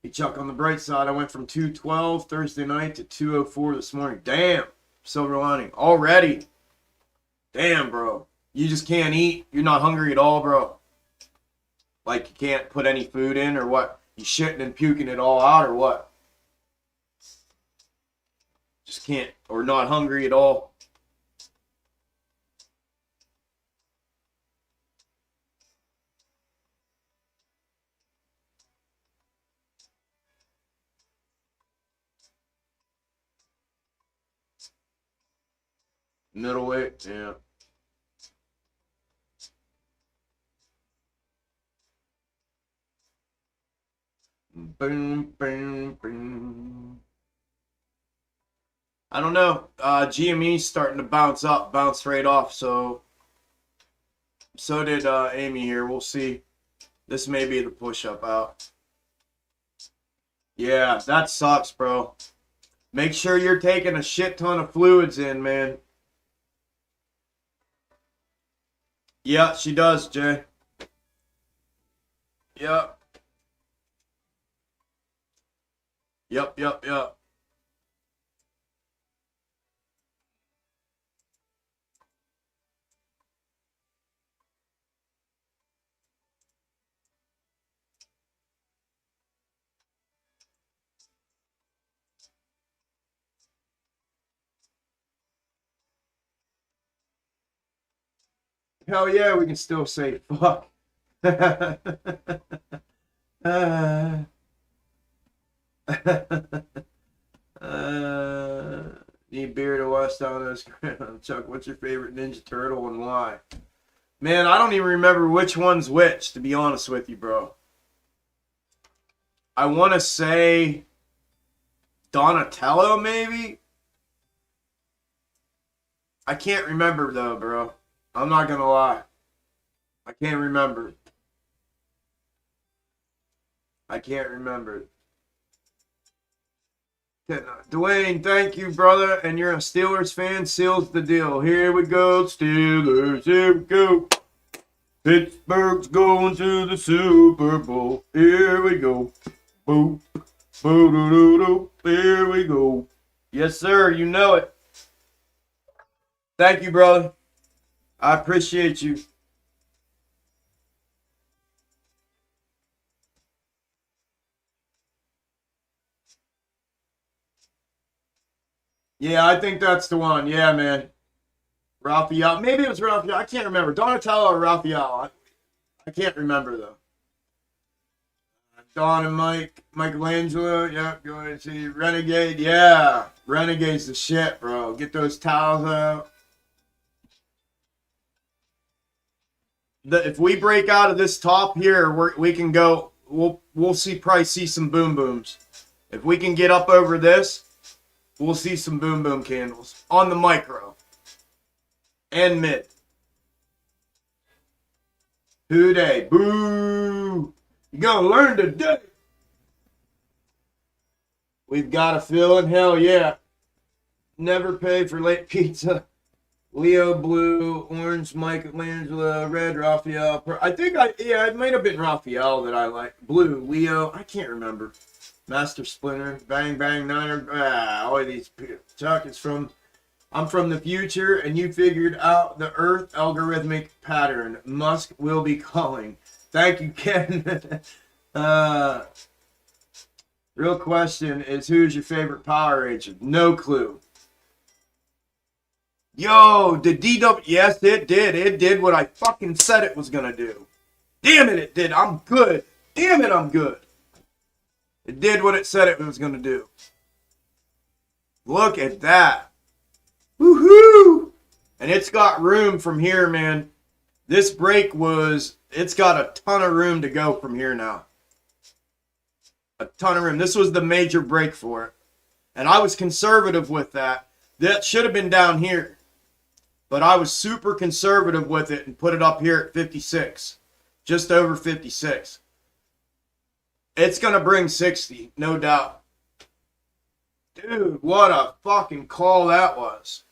Hey, Chuck, on the bright side, I went from 212 Thursday night to 204 this morning. Damn. Silver lining. Already. Damn, bro. You just can't eat. You're not hungry at all, bro. Like you can't put any food in or what? You shitting and puking it all out or what? Just can't, or not hungry at all. Middleweight, yeah. Boom, boom, boom. I don't know. GME's starting to bounce up, bounce right off. So did Amy here. We'll see. This may be the push-up out. Yeah, that sucks, bro. Make sure you're taking a shit ton of fluids in, man. Yeah, she does, Jay. Yep. Yep. Hell yeah, we can still say fuck. Need beer to wash down those. Chuck, what's your favorite Ninja Turtle and why? Man, I don't even remember which one's which, to be honest with you, bro. I want to say Donatello, maybe? I can't remember, though, bro. I'm not going to lie. I can't remember. I can't remember. Dwayne, thank you, brother. And you're a Steelers fan. Seals the deal. Here we go, Steelers. Here we go. Pittsburgh's going to the Super Bowl. Here we go. Boop. Boo-doo-doo-doo. Here we go. Yes, sir. You know it. Thank you, brother. I appreciate you. Yeah, I think that's the one. Yeah, man. Raphael. Maybe it was Raphael. I can't remember. Donatello or Raphael. I can't remember, though. Don and Mike. Michelangelo. Yeah, go ahead and see. Renegade. Yeah. Renegade's the shit, bro. Get those towels out. If we break out of this top here, we can go. We'll probably see some boom booms. If we can get up over this, we'll see some boom boom candles on the micro and mid. Who dey? Boo! You gonna learn today. We've got a feeling. Hell yeah. Never pay for late pizza. Leo blue, orange Michelangelo, red Raphael. I think it might have been Raphael that I like. Blue, Leo, I can't remember. Master Splinter, Bang Bang Niner. All of these. Chuck is I'm from the future, and you figured out the Earth algorithmic pattern. Musk will be calling. Thank you, Ken. Real question is, who's your favorite Power Ranger? No clue. Yo, the DW, yes, it did. It did what I fucking said it was gonna do. Damn it, it did. I'm good. Damn it, I'm good. It did what it said it was gonna do. Look at that. Woohoo! And it's got room from here, man. This break it's got a ton of room to go from here now. A ton of room. This was the major break for it. And I was conservative with that. That should have been down here. But I was super conservative with it and put it up here at 56. Just over 56. It's going to bring 60, no doubt. Dude, what a fucking call that was.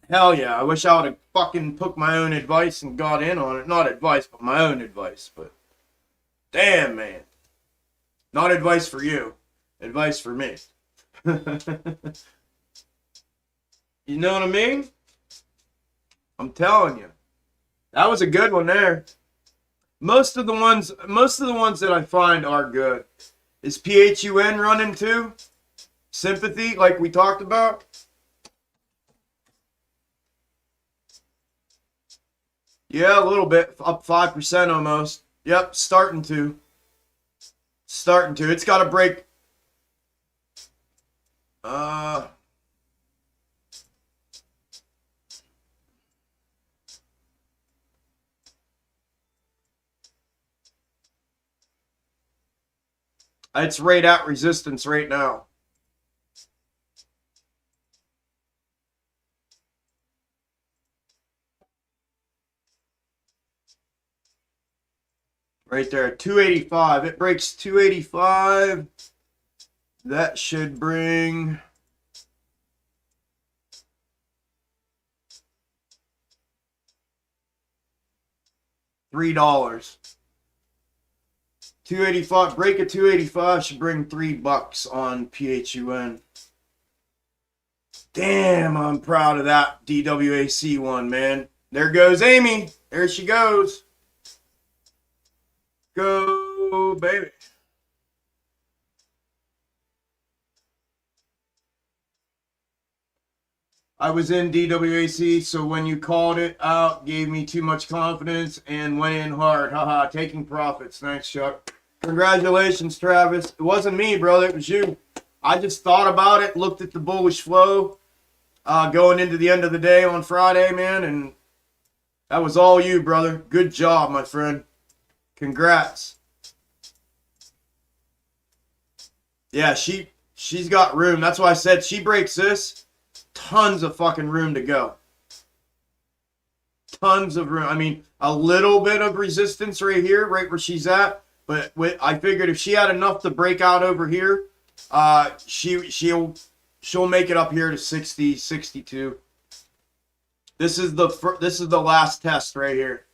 Hell yeah, I wish I would have fucking took my own advice and got in on it. Not advice, but my own advice. But damn, man. Not advice for you. Advice for me. You know what I mean? I'm telling you. That was a good one there. Most of the ones that I find are good. Is PHUN running too? Sympathy, like we talked about? Yeah, a little bit. Up 5% almost. Yep, starting to. Starting to. It's got to break. It's right at resistance right now. Right there, 285. It breaks 285. That should bring $3. 285. Break a 285 should bring $3 on PHUN. Damn, I'm proud of that DWAC one, man. There goes Amy. There she goes. Go, baby. I was in DWAC, so when you called it out, gave me too much confidence and went in hard. Haha, taking profits. Thanks, Chuck. Congratulations, Travis. It wasn't me, brother. It was you. I just thought about it, looked at the bullish flow going into the end of the day on Friday, man, and that was all you, brother. Good job, my friend. Congrats. Yeah, she's got room. That's why I said she breaks this. Tons of fucking room to go. Tons of room. I mean, a little bit of resistance right here, right where she's at. But I figured if she had enough to break out over here, she'll make it up here to 60, 62. This is the last test right here.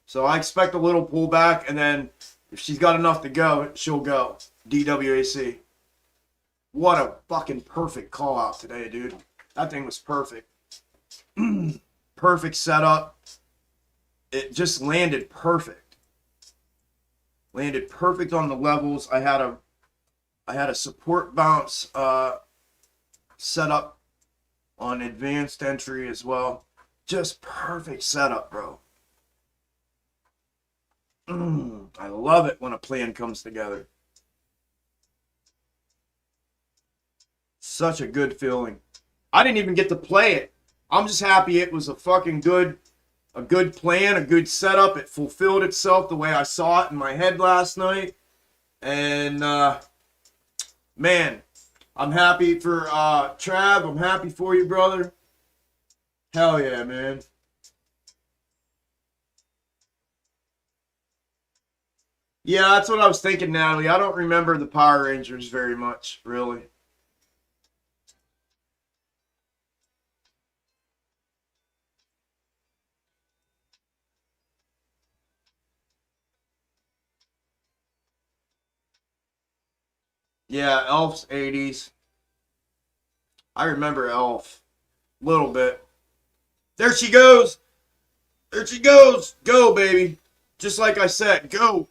So I expect a little pullback, and then if she's got enough to go, she'll go. DWAC. What a fucking perfect call out today, dude. That thing was perfect. Perfect setup. It just landed perfect. Landed perfect on the levels. I had a support bounce set up on advanced entry as well. Just perfect setup, bro. I love it when a plan comes together. Such a good feeling. I didn't even get to play it. I'm just happy it was a fucking good plan, a good setup. It fulfilled itself the way I saw it in my head last night. And, man, I'm happy for Trav. I'm happy for you, brother. Hell yeah, man. Yeah, that's what I was thinking, Natalie. I don't remember the Power Rangers very much, really. Yeah, Elf's 80s. I remember Elf. A little bit. There she goes. There she goes. Go, baby. Just like I said, go.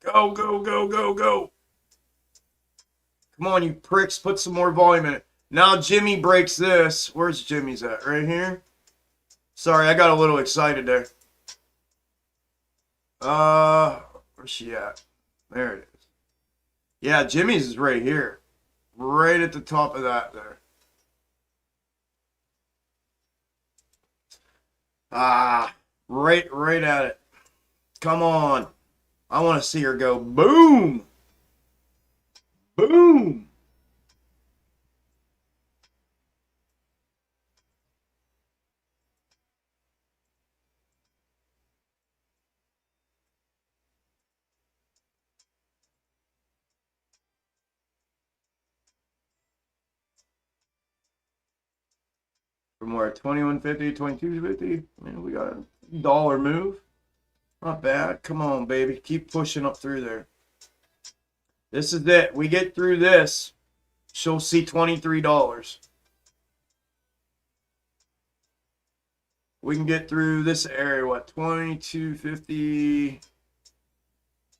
Go, go, go, go, go. Come on, you pricks. Put some more volume in it. Now Jimmy breaks this. Where's Jimmy's at? Right here? Sorry, I got a little excited there. Where's she at? There it is. Yeah, Jimmy's is right here. Right at the top of that there. Right at it. Come on. I want to see her go boom. Boom. From where? 21.50, 22.50. I mean, we got a dollar move. Not bad. Come on, baby. Keep pushing up through there. This is it. We get through this, she'll see $23. We can get through this area, what, 22.50,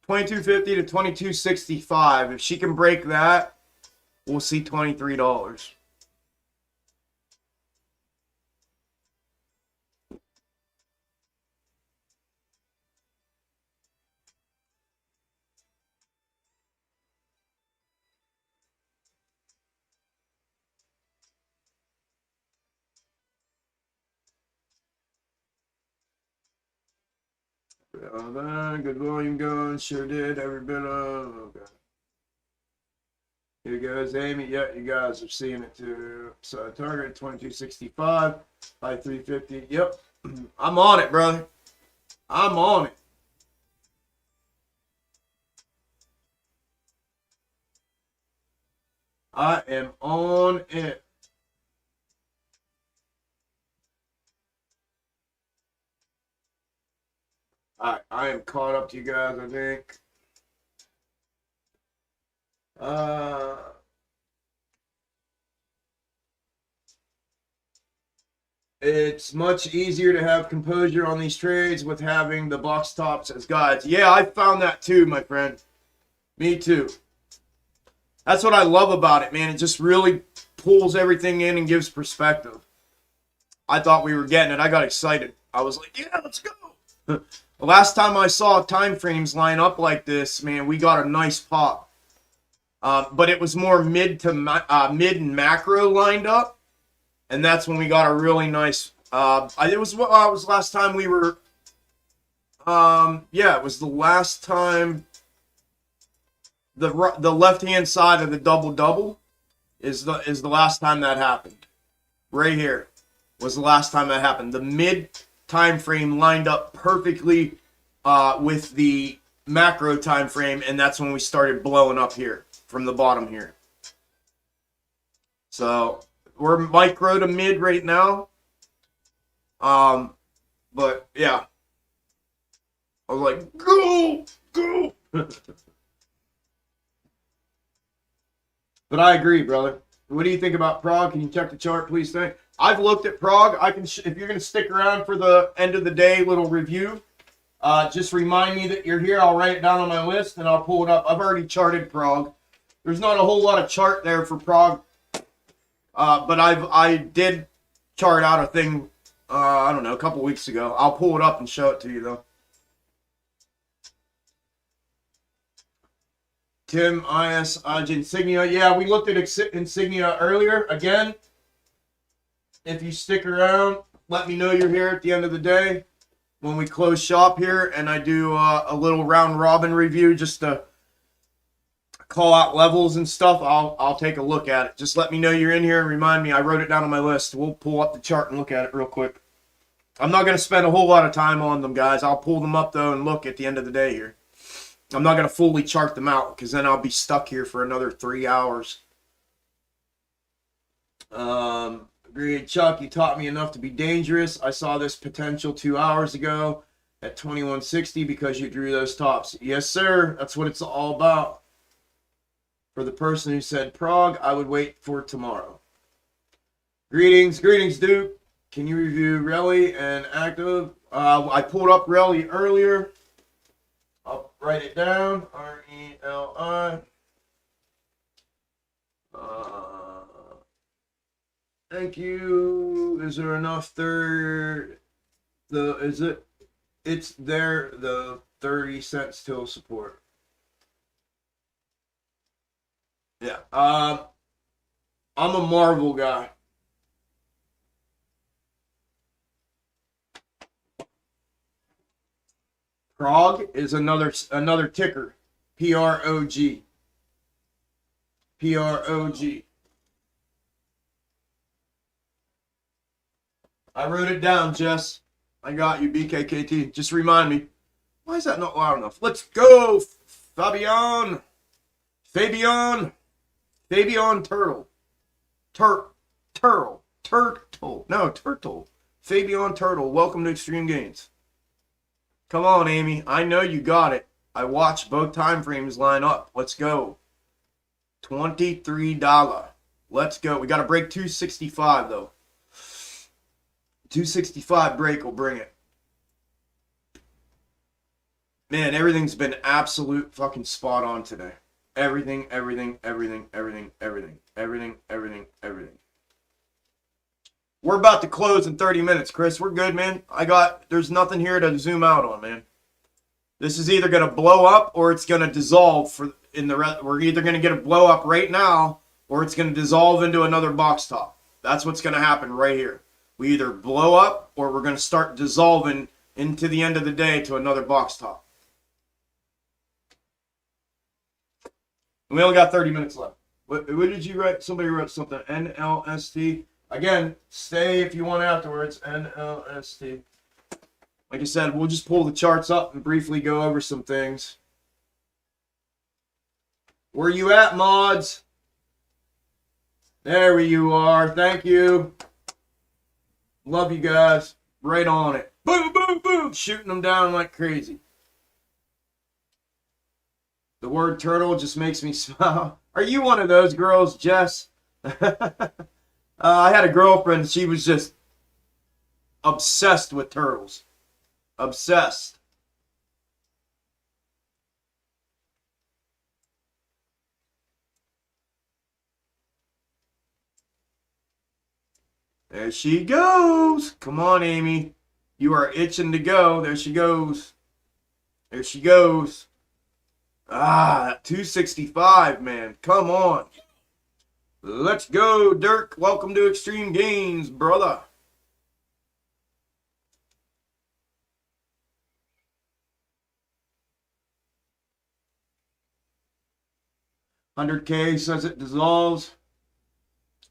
22.50 to 22.65. If she can break that, we'll see $23. Good volume going, sure did. Every bit of. Okay. Here goes Amy. Yeah, you guys are seeing it too. So target 2265 by 350. Yep, I'm on it, brother. I'm on it. I am on it. All right, I am caught up to you guys, I think. It's much easier to have composure on these trades with having the box tops as guides. Yeah, I found that too, my friend. Me too. That's what I love about it, man. It just really pulls everything in and gives perspective. I thought we were getting it. I got excited. I was like, yeah, let's go. The last time I saw time frames line up like this, man, we got a nice pop. But it was more mid and macro lined up, and that's when we got a really nice. It was last time we were. Yeah, it was the last time. The left hand side of the double is the last time that happened. Right here was the last time that happened. The mid time frame lined up perfectly with the macro time frame, and that's when we started blowing up here from the bottom here. So we're micro to mid right now. But yeah, I was like, go. But I agree, brother. What do you think about Prague? Can you check the chart, please? Thank. I've looked at Prague. I can, if you're going to stick around for the end of the day little review, just remind me that you're here. I'll write it down on my list and I'll pull it up. I've already charted Prague. There's not a whole lot of chart there for Prague, but I did chart out a thing. I don't know, a couple weeks ago. I'll pull it up and show it to you though. Tim, IS, Insignia. Yeah, we looked at Insignia earlier. Again, if you stick around, let me know you're here at the end of the day when we close shop here, and I do a little round robin review just to call out levels and stuff. I'll take a look at it. Just let me know you're in here and remind me. I wrote it down on my list. We'll pull up the chart and look at it real quick. I'm not going to spend a whole lot of time on them, guys. I'll pull them up, though, and look at the end of the day here. I'm not going to fully chart them out because then I'll be stuck here for another 3 hours. Agreed. Chuck, you taught me enough to be dangerous. I saw this potential 2 hours ago at 2160 because you drew those tops. Yes, sir. That's what it's all about. For the person who said Prague, I would wait for tomorrow. Greetings, Duke. Can you review Rally and Active? I pulled up Rally earlier. I'll write it down. R-E-L-I. Thank you. Is there enough third? It's there, the 30 cents till support. Yeah. I'm a Marvel guy. Prague is another ticker. P-R-O-G. P-R-O-G. I wrote it down, Jess. I got you, BKKT. Just remind me. Why is that not loud enough? Let's go, Fabian. Fabian Turtle. Turtle. No, Turtle. Fabian Turtle. Welcome to Extreme Gains. Come on, Amy. I know you got it. I watched both time frames line up. Let's go. $23. Let's go. We got to break 265, though. 265 break will bring it. Man, everything's been absolute fucking spot on today. Everything. We're about to close in 30 minutes, Chris. We're good, man. There's nothing here to zoom out on, man. This is either going to blow up or it's going to dissolve we're either going to get a blow up right now or it's going to dissolve into another box top. That's what's going to happen right here. We either blow up or we're going to start dissolving into the end of the day to another box top. And we only got 30 minutes left. What did you write? Somebody wrote something. NLST. Again, stay if you want afterwards. NLST. Like I said, we'll just pull the charts up and briefly go over some things. Where you at, mods? There you are. Thank you. Love you guys. Right on it. Boom, boom, boom. Shooting them down like crazy. The word turtle just makes me smile. Are you one of those girls, Jess? I had a girlfriend. She was just obsessed with turtles. Obsessed. There she goes. Come on, Amy. You are itching to go. There she goes. There she goes. Ah, 265, man. Come on. Let's go, Dirk. Welcome to Extreme Games, brother. $100K says it dissolves.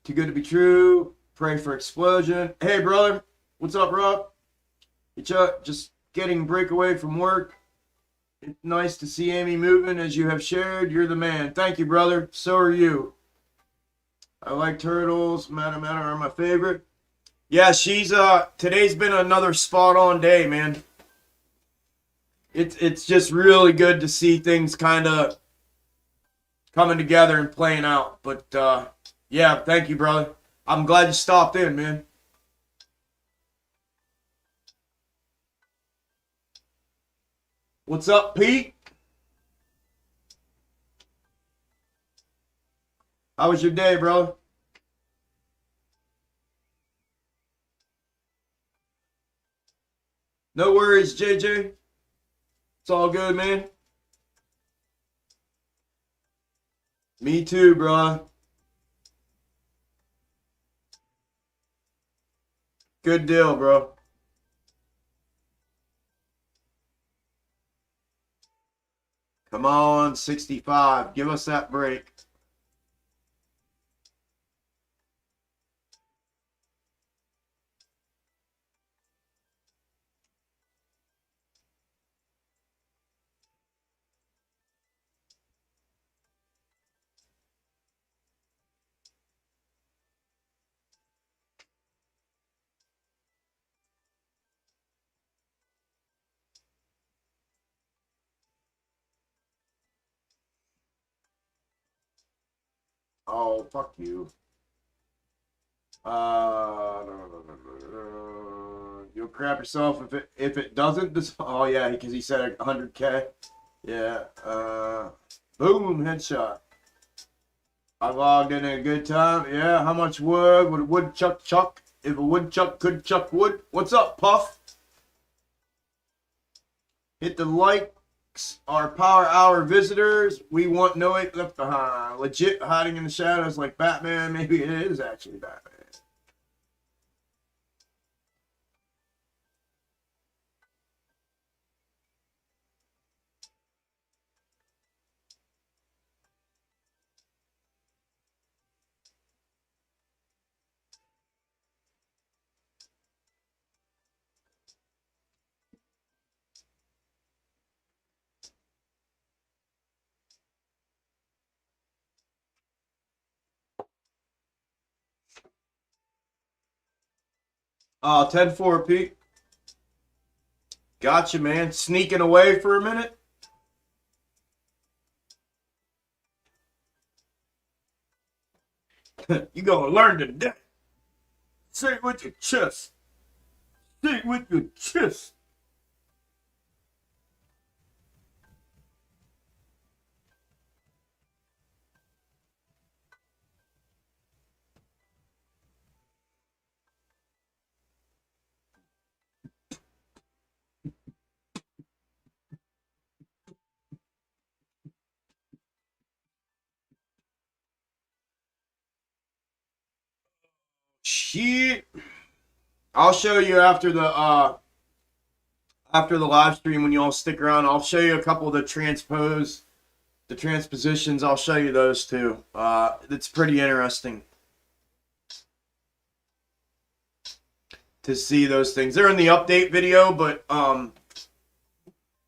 Too good to be true. Pray for explosion. Hey, brother. What's up, Rob? Hey, Chuck. Just getting breakaway from work. It's nice to see Amy moving as you have shared. You're the man. Thank you, brother. So are you. I like turtles. Matter are my favorite. Yeah, today's been another spot on day, man. It's just really good to see things kind of coming together and playing out. But yeah, thank you, brother. I'm glad you stopped in, man. What's up, Pete? How was your day, bro? No worries, JJ. It's all good, man. Me too, bro. Good deal, bro. Come on, 65. Give us that break. Oh, fuck you. You'll crap yourself if it doesn't. Oh yeah, because he said 100K. Yeah. Boom, headshot. I logged in a good time. Yeah. How much wood would a woodchuck chuck if a woodchuck could chuck wood? What's up, Puff? Hit the likes. Our Power Hour visitors. We want no one left behind. Legit hiding in the shadows like Batman. Maybe it is actually Batman. Oh, 10-4, Pete. Gotcha, man. Sneaking away for a minute. You gonna learn today. Say it with your chest. Say it with your chest. Shit. I'll show you after the live stream when you all stick around. I'll show you a couple of the transpositions. I'll show you those too. It's pretty interesting to see those things. They're in the update video, but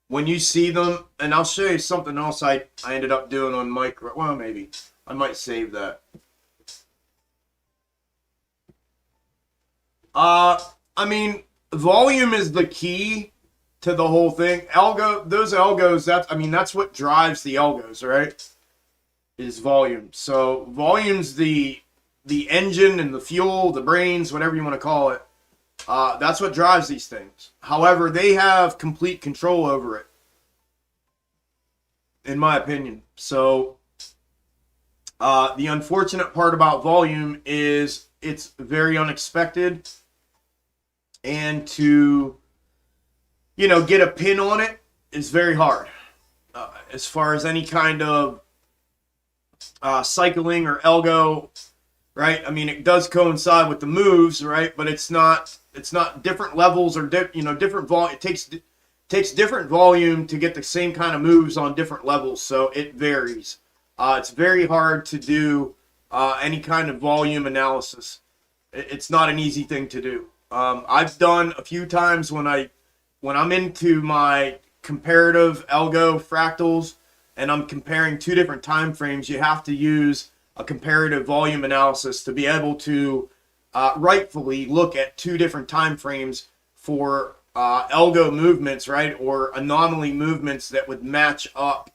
when you see them, and I'll show you something else I ended up doing on micro. Well, maybe I might save that. I mean, volume is the key to the whole thing. Those algos, that's what drives the algos, right? Is volume. So volume's the engine and the fuel, the brains, whatever you want to call it. That's what drives these things. However, they have complete control over it, in my opinion. So the unfortunate part about volume is it's very unexpected, and to get a pin on it is very hard. As far as any kind of cycling or algo, right? I mean, it does coincide with the moves, right? But it's not different levels or different volume. It takes different volume to get the same kind of moves on different levels, so it varies. It's very hard to do any kind of volume analysis. It's not an easy thing to do. I've done a few times when I'm into my comparative algo fractals and I'm comparing two different time frames. You have to use a comparative volume analysis to be able to rightfully look at two different time frames for algo movements, right, or anomaly movements that would match up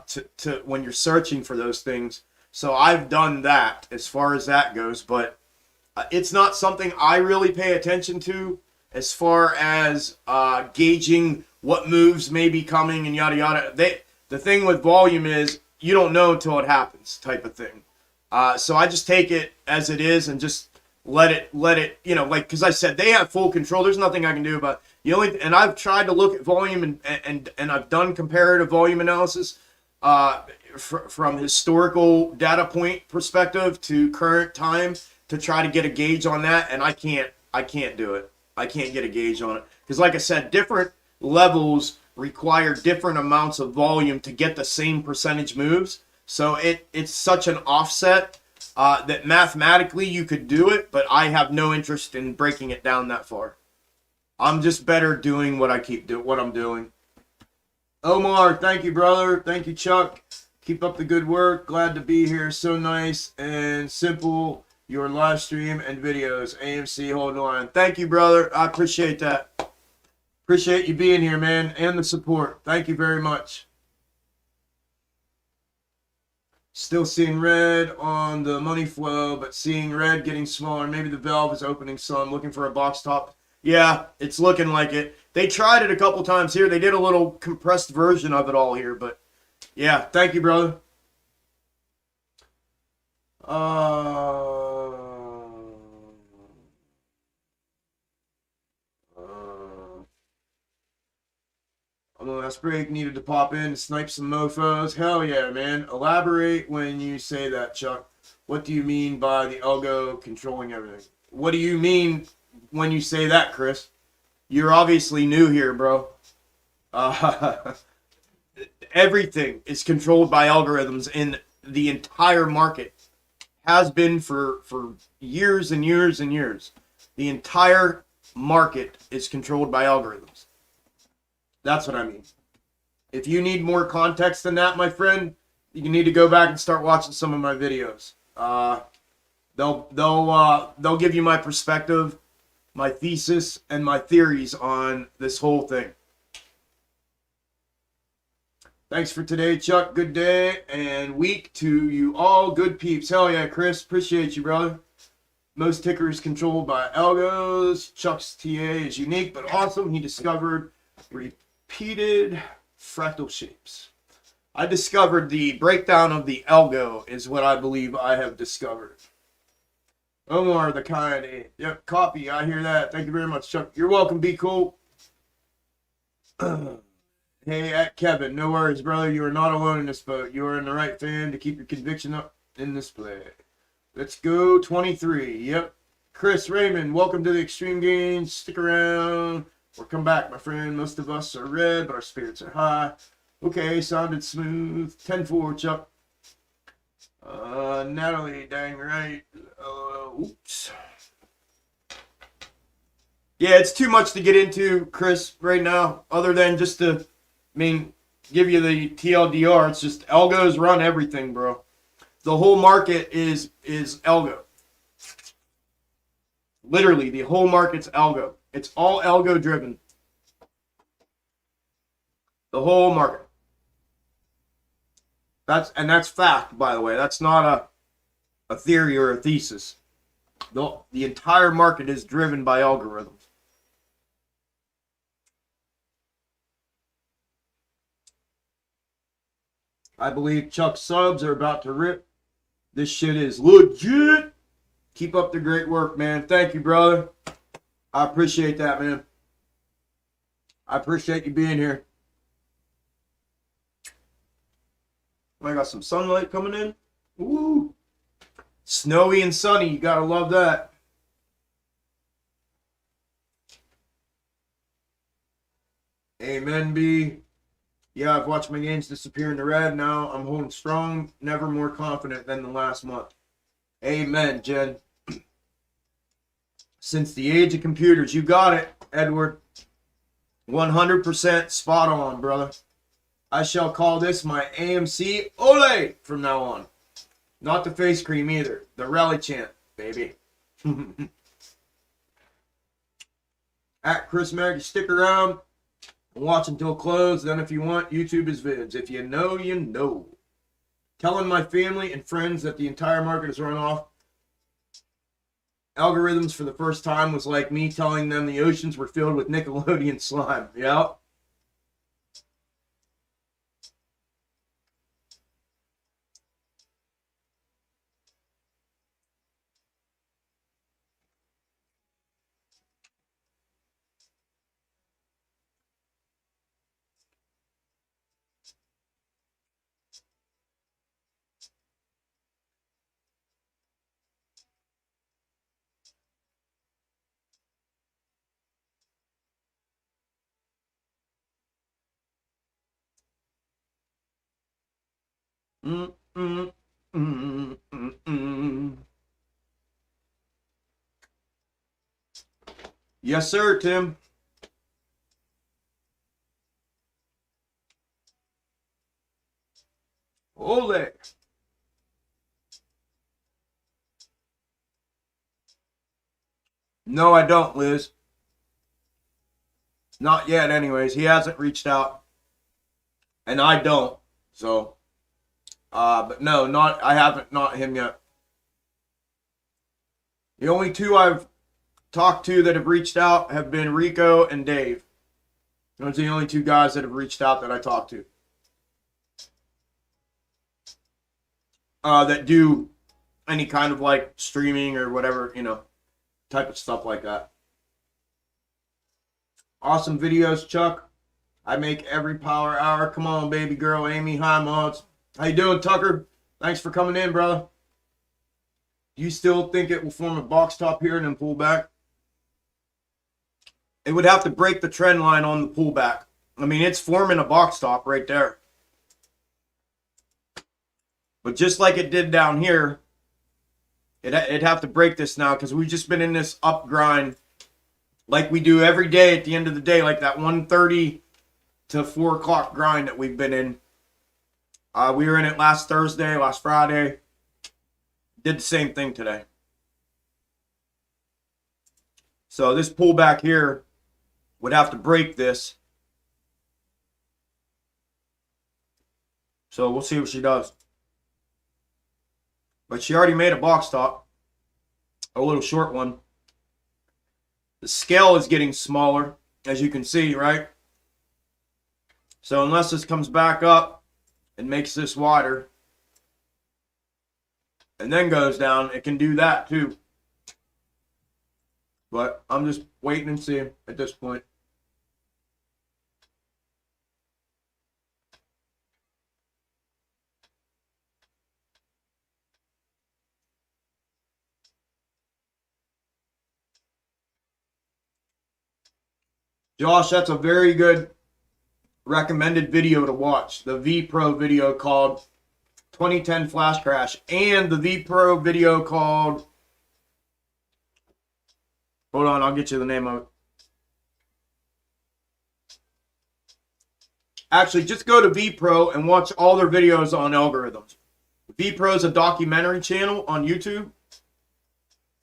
to when you're searching for those things. So I've done that as far as that goes, but it's not something I really pay attention to as far as gauging what moves may be coming and yada yada. The thing with volume is you don't know until it happens, type of thing. So I just take it as it is and just let it, because I said they have full control. There's nothing I can do about it. And I've tried to look at volume and I've done comparative volume analysis from historical data point perspective to current time to try to get a gauge on that, and I can't do it. I can't get a gauge on it because, like I said, different levels require different amounts of volume to get the same percentage moves. So it's such an offset that mathematically you could do it, but I have no interest in breaking it down that far. I'm just better doing what I'm doing. Omar, thank you, brother. Thank you, Chuck. Keep up the good work. Glad to be here. So nice and simple. Your live stream and videos. AMC, hold the line. Thank you, brother. I appreciate that. Appreciate you being here, man, and the support. Thank you very much. Still seeing red on the money flow, but seeing red getting smaller. Maybe the valve is opening some. Looking for a box top. Yeah, it's looking like it. They tried it a couple times here. They did a little compressed version of it all here, but yeah, thank you, brother. Last break needed to pop in and snipe some mofos. Hell yeah, man. Elaborate when you say that, Chuck. What do you mean by the algo controlling everything? What do you mean when you say that, Chris? You're obviously new here, bro. Everything is controlled by algorithms in the entire market. Has been for years and years and years. The entire market is controlled by algorithms. That's what I mean. If you need more context than that, my friend, you need to go back and start watching some of my videos. They'll give you my perspective, my thesis, and my theories on this whole thing. Thanks for today, Chuck. Good day and week to you all. Good peeps. Hell yeah, Chris. Appreciate you, brother. Most tickers controlled by algos. Chuck's TA is unique but awesome. He discovered repeated fractal shapes. I discovered the breakdown of the algo is what I believe I have discovered. Omar, the kind. Yep, copy. I hear that. Thank you very much, Chuck. You're welcome. Be cool. Hey, at Kevin, no worries, brother. You are not alone in this boat. You are in the right fan to keep your conviction up in this play. Let's go 23. Yep. Chris Raymond, welcome to the Extreme Gains. Stick around or come back, my friend. Most of us are red, but our spirits are high. Okay, sounded smooth. 10-4, Chuck. Natalie, dang right. Oops. Yeah, it's too much to get into, Chris, right now, other than just to, give you the TLDR. It's just Algo's run everything, bro. The whole market is Algo. Literally, the whole market's Algo. It's all Algo driven. The whole market. That's fact, by the way. That's not a theory or a thesis. The entire market is driven by algorithms. I believe Chuck's subs are about to rip. This shit is legit. Keep up the great work, man. Thank you, brother. I appreciate that, man. I appreciate you being here. I got some sunlight coming in. Ooh. Snowy and sunny. You gotta love that. Amen, B. Yeah, I've watched my gains disappear in the red. Now I'm holding strong. Never more confident than the last month. Amen, Jen. Since the age of computers. You got it, Edward. 100% spot on, brother. I shall call this my AMC Ole from now on. Not the face cream either. The rally chant, baby. At Chris Mag, stick around and watch until close. Then if you want, YouTube is vids. If you know, you know. Telling my family and friends that the entire market is run off algorithms for the first time was like me telling them the oceans were filled with Nickelodeon slime. Yep. Mm, mm, mm, mm, mm. Yes, sir, Tim. Ole. No, I don't, Liz. Not yet, anyways. He hasn't reached out. And I don't. So, but no, I haven't, not him yet. The only two I've talked to that have reached out have been Rico and Dave. Those are the only two guys that have reached out that I talked to. That do any kind of like streaming or whatever, type of stuff like that. Awesome videos, Chuck. I make every power hour. Come on, baby girl, Amy. Hi, mods. How you doing, Tucker? Thanks for coming in, brother. Do you still think it will form a box top here and then pull back? It would have to break the trend line on the pullback. It's forming a box top right there. But just like it did down here, it'd have to break this now because we've just been in this up grind like we do every day at the end of the day, like that 1:30 to 4 o'clock grind that we've been in. We were in it last Thursday, last Friday. Did the same thing today. So this pullback here would have to break this. So we'll see what she does. But she already made a box top. A little short one. The scale is getting smaller, as you can see, right? So unless this comes back up and makes this wider, and then goes down, it can do that too. But I'm just waiting and seeing at this point. Josh, that's a very good recommended video to watch. The V Pro video called 2010 Flash Crash and the V Pro video called, hold on, I'll get you the name of it. Actually, just go to V Pro and watch all their videos on algorithms. V Pro is a documentary channel on YouTube.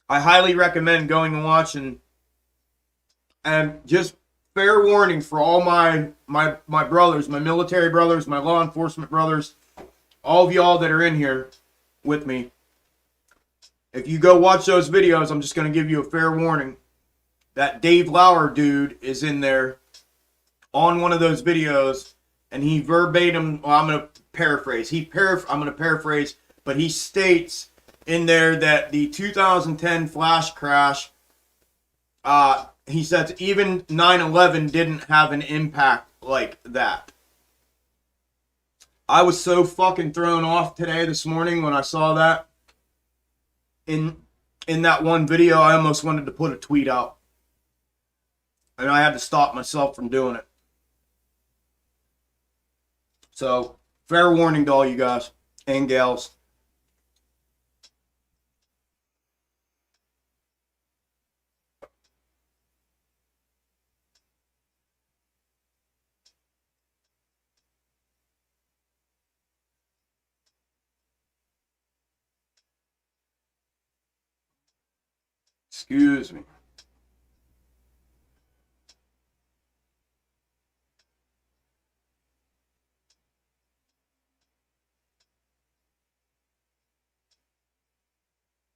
I highly recommend going and watching. And just fair warning for all my brothers, my military brothers, my law enforcement brothers, all of y'all that are in here with me. If you go watch those videos, I'm just going to give you a fair warning. That Dave Lauer dude is in there on one of those videos, and he verbatim, well, I'm going to paraphrase. I'm going to paraphrase, but he states in there that the 2010 flash crash, he says even 9/11 didn't have an impact like that. I was so fucking thrown off this morning when I saw that. In that one video, I almost wanted to put a tweet out. And I had to stop myself from doing it. So, fair warning to all you guys and gals. Excuse me.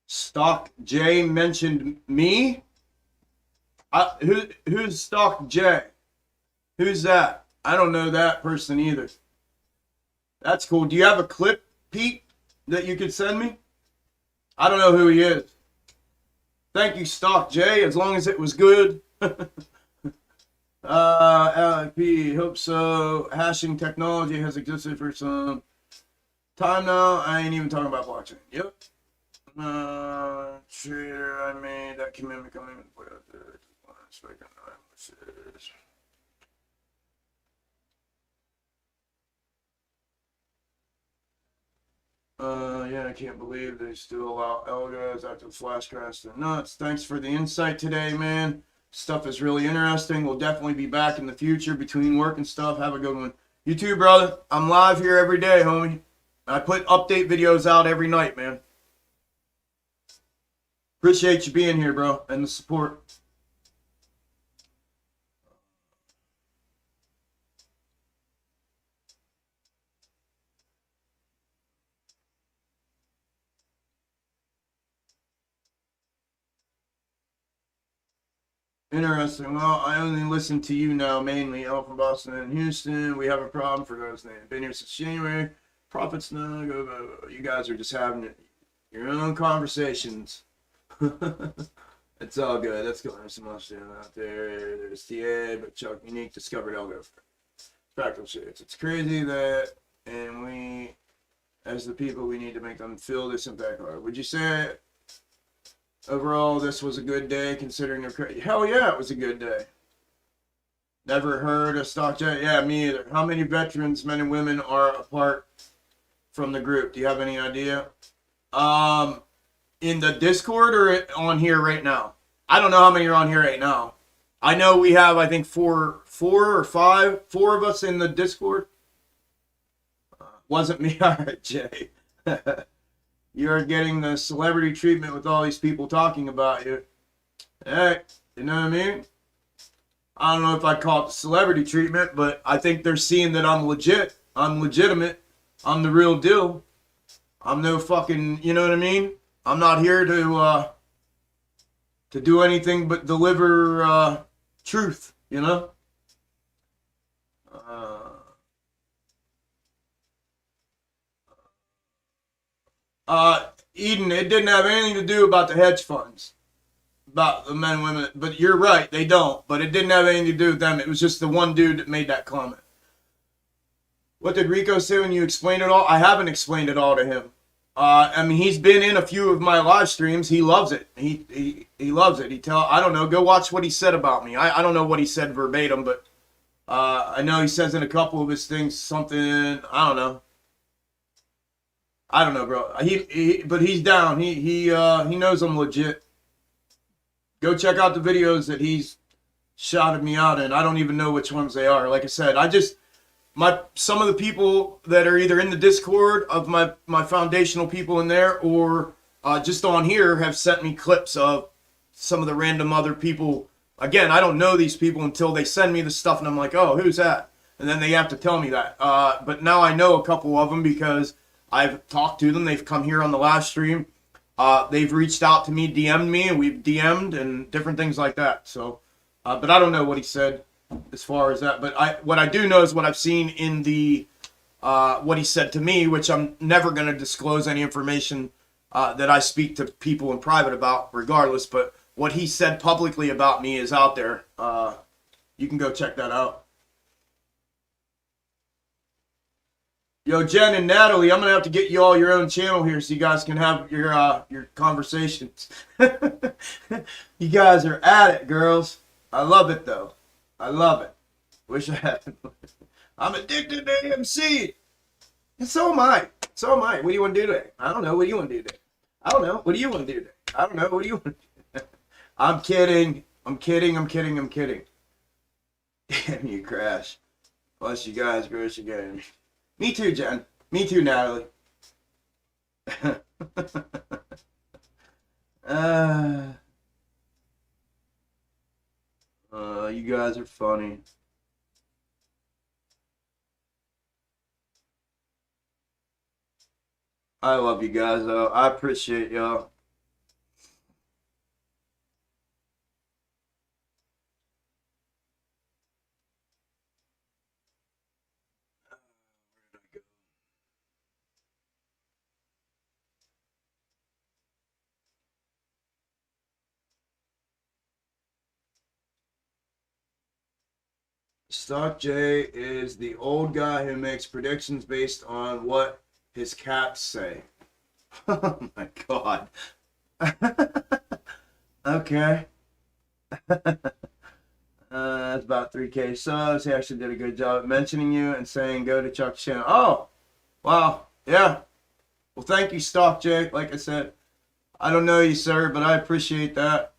Stock J mentioned me. Who's Stock J? Who's that? I don't know that person either. That's cool. Do you have a clip, Pete, that you could send me? I don't know who he is. Thank you, Stock J, as long as it was good. LIP, hope so. Hashing technology has existed for some time now. I ain't even talking about blockchain. Yep. Trader, I made that commitment coming in. Yeah, I can't believe they still allow Algos after the flash crash. They're nuts. Thanks for the insight today, man. Stuff is really interesting. We'll definitely be back in the future between work and stuff. Have a good one. You too, brother. I'm live here every day, homie. I put update videos out every night, man. Appreciate you being here, bro, and the support. Interesting. Well, I only listen to you now, mainly. L from Boston and Houston. We have a problem for those names. Been here since January. Profits now. Go. You guys are just having your own conversations. It's all good. That's going. There's some else out there. There's TA, but Chuck Unique discovered Algo. Fractal shares. It's crazy that, and we, as the people, we need to make them feel this impact hard. Would you say overall this was a good day considering their crazy? Hell yeah, it was a good day. Never heard of Stock Jet? Yeah, me either. How many veterans, men and women, are apart from the group? Do you have any idea? In the Discord or on here right now? I don't know how many are on here right now. I know we have, I think, four of us in the Discord. Wasn't me. All right, Jay. You're getting the celebrity treatment with all these people talking about you. Hey, you know what I mean? I don't know if I'd call it the celebrity treatment, but I think they're seeing that I'm legit. I'm legitimate. I'm the real deal. I'm no fucking, you know what I mean? I'm not here to do anything but deliver truth, you know? Eden, it didn't have anything to do about the hedge funds, about the men and women, but you're right, they don't, but it didn't have anything to do with them. It was just the one dude that made that comment. What did Rico say when you explained it all? I haven't explained it all to him. I mean, he's been in a few of my live streams. He loves it. He loves it. I don't know. Go watch what he said about me. I don't know what he said verbatim, but I know he says in a couple of his things something. I don't know. I don't know, bro. But he's down. He knows I'm legit. Go check out the videos that he's shouted me out in. I don't even know which ones they are. Like I said, some of the people that are either in the Discord of my foundational people in there or just on here have sent me clips of some of the random other people. Again, I don't know these people until they send me the stuff and I'm like, oh, who's that? And then they have to tell me that. But now I know a couple of them because I've talked to them. They've come here on the live stream. They've reached out to me, DM'd me, and we've DM'd and different things like that. So, but I don't know what he said as far as that. But what I do know is what I've seen in the what he said to me, which I'm never going to disclose any information that I speak to people in private about, regardless. But what he said publicly about me is out there. You can go check that out. Yo, Jen and Natalie, I'm gonna have to get you all your own channel here so you guys can have your conversations. You guys are at it, girls. I love it though. I love it. Wish I had. I'm addicted to AMC. And so am I. So am I. What do you want to do today? I don't know. What do you want to do today? I don't know. What do you want to do today? I don't know. What do you want to do? I'm kidding. I'm kidding. I'm kidding. I'm kidding. Damn you, Crash. Bless you guys. Gross again. Me too, Jen. Me too, Natalie. You guys are funny. I love you guys, though. I appreciate y'all. Stock J is the old guy who makes predictions based on what his cats say. Oh my god. Okay. That's about 3K subs. He actually did a good job at mentioning you and saying go to Chuck's channel. Oh, wow. Yeah. Well, thank you, Stock J. Like I said, I don't know you, sir, but I appreciate that.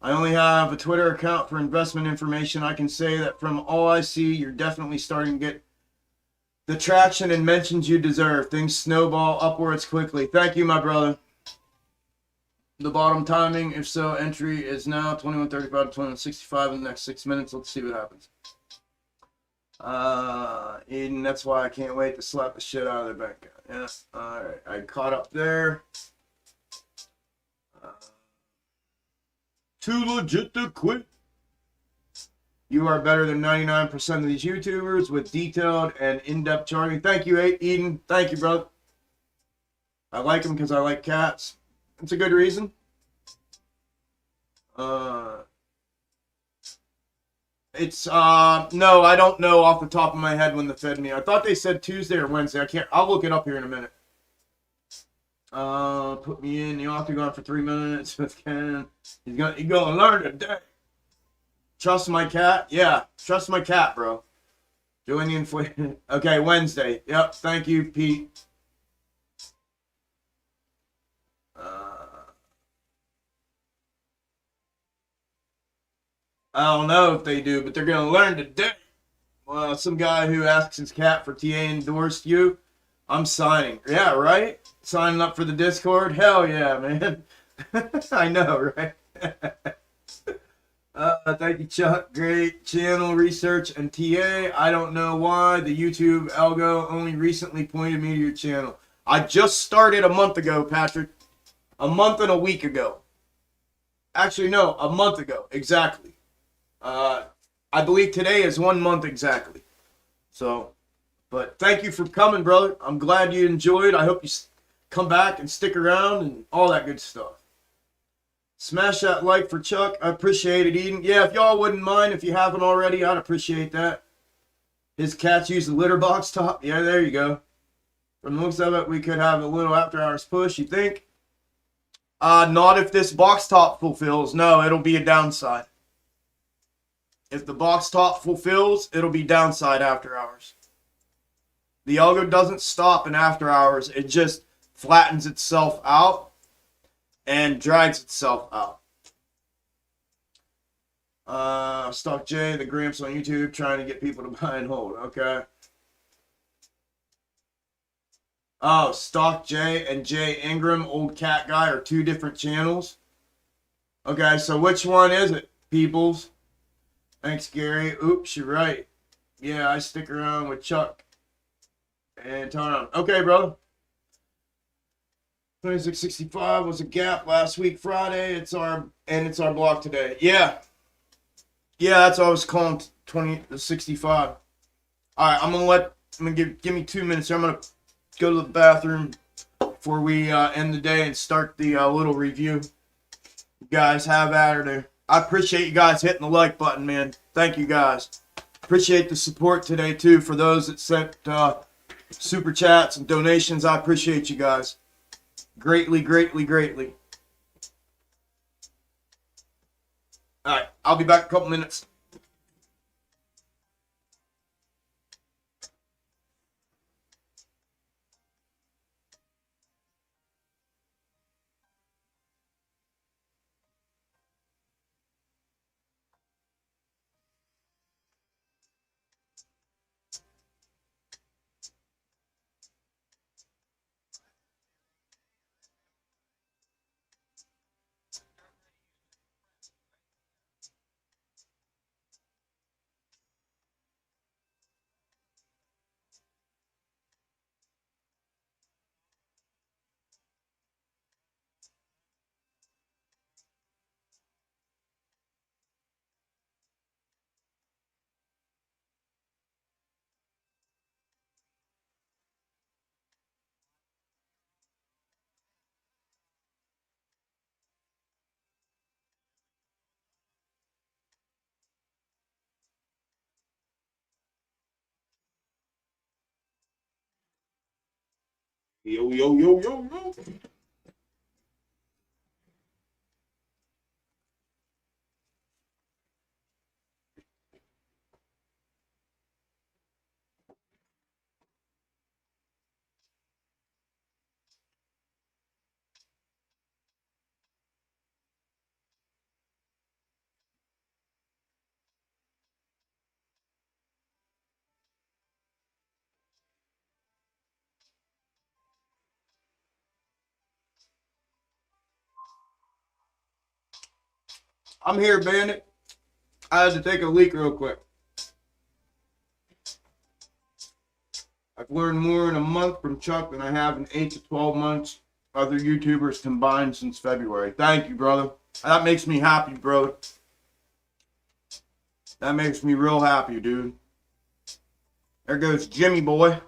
I only have a Twitter account for investment information. I can say that from all I see, you're definitely starting to get the traction and mentions you deserve. Things snowball upwards quickly. Thank you, my brother. The bottom timing, if so, entry is now 21:35 to 21:65 in the next 6 minutes. Let's see what happens. Eden, that's why I can't wait to slap the shit out of their bank. Yeah, all right. I caught up there. Too legit to quit. You are better than 99% of these YouTubers with detailed and in-depth charting. Thank you, Eden. Thank you, brother. I like them because I like cats. It's a good reason. No, I don't know off the top of my head when the Fed meeting. I thought they said Tuesday or Wednesday. I'll look it up here in a minute. Put me in the octagon for 3 minutes with Ken. He's gonna learn today. Trust my cat? Yeah, trust my cat, bro. Join the inflation. Okay, Wednesday. Yep, thank you, Pete. I don't know if they do, but they're gonna learn today. Well, some guy who asks his cat for TA endorsed you. I'm signing. Yeah, right? Signing up for the Discord? Hell yeah, man. I know, right? Thank you, Chuck. Great channel research and TA. I don't know why the YouTube Algo only recently pointed me to your channel. I just started a month ago, Patrick. A month and a week ago. Actually, no, a month ago. Exactly. I believe today is 1 month exactly. So, but thank you for coming, brother. I'm glad you enjoyed. I hope you come back and stick around and all that good stuff. Smash that like for Chuck. I appreciate it, Eden. Yeah, if y'all wouldn't mind, if you haven't already, I'd appreciate that. His cats use the litter box top. Yeah, there you go. From the looks of it, we could have a little after hours push, you think? Not if this box top fulfills. No, it'll be a downside. If the box top fulfills, it'll be downside after hours. The algo doesn't stop in after hours. It just flattens itself out and drags itself out. Stock J, the Gramps on YouTube, trying to get people to buy and hold. Okay. Oh, Stock J and Jay Ingram, old cat guy, are two different channels. Okay, so which one is it, peoples? Thanks, Gary. Oops, you're right. Yeah, I stick around with Chuck and Tom. Okay, brother. 2665 was a gap last week Friday. It's our block today. Yeah. Yeah, that's what I was calling 2065. All right, give me 2 minutes here. I'm gonna go to the bathroom before we end the day and start the little review. You guys have at it. I appreciate you guys hitting the like button, man. Thank you guys. Appreciate the support today too for those that sent super chats and donations. I appreciate you guys greatly, greatly, greatly. All right, I'll be back in a couple minutes. Yo, yo, yo, yo, yo. I'm here, Bandit. I had to take a leak real quick. I've learned more in a month from Chuck than I have in 8 to 12 months other YouTubers combined since February. Thank you, brother. That makes me happy, bro. That makes me real happy, dude. There goes Jimmy boy.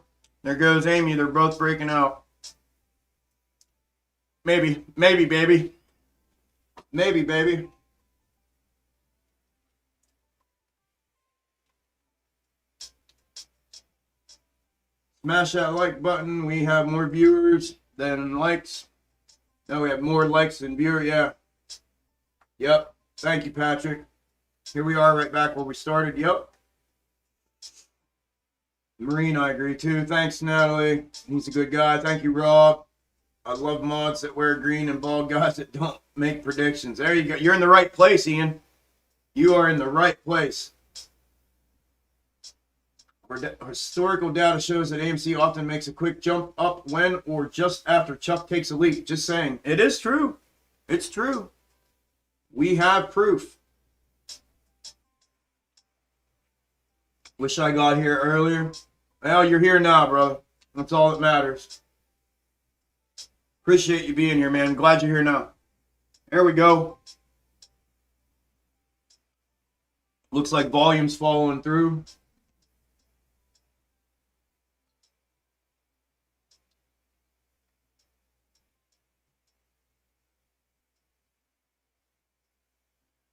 There goes Amy. They're both breaking out. Maybe, baby. Maybe, baby. Smash that like button. We have more viewers than likes. No, we have more likes than viewers. Yeah. Yep. Thank you, Patrick. Here we are right back where we started. Yep. Marine, I agree too. Thanks, Natalie. He's a good guy. Thank you, Rob. I love mods that wear green and bald guys that don't make predictions. There you go. You're in the right place, Ian. You are in the right place. Historical data shows that AMC often makes a quick jump up when or just after Chuck takes a leap. Just saying. It is true. It's true. We have proof. Wish I got here earlier. Well, you're here now, brother. That's all that matters. Appreciate you being here, man. Glad you're here now. There we go. Looks like volume's following through.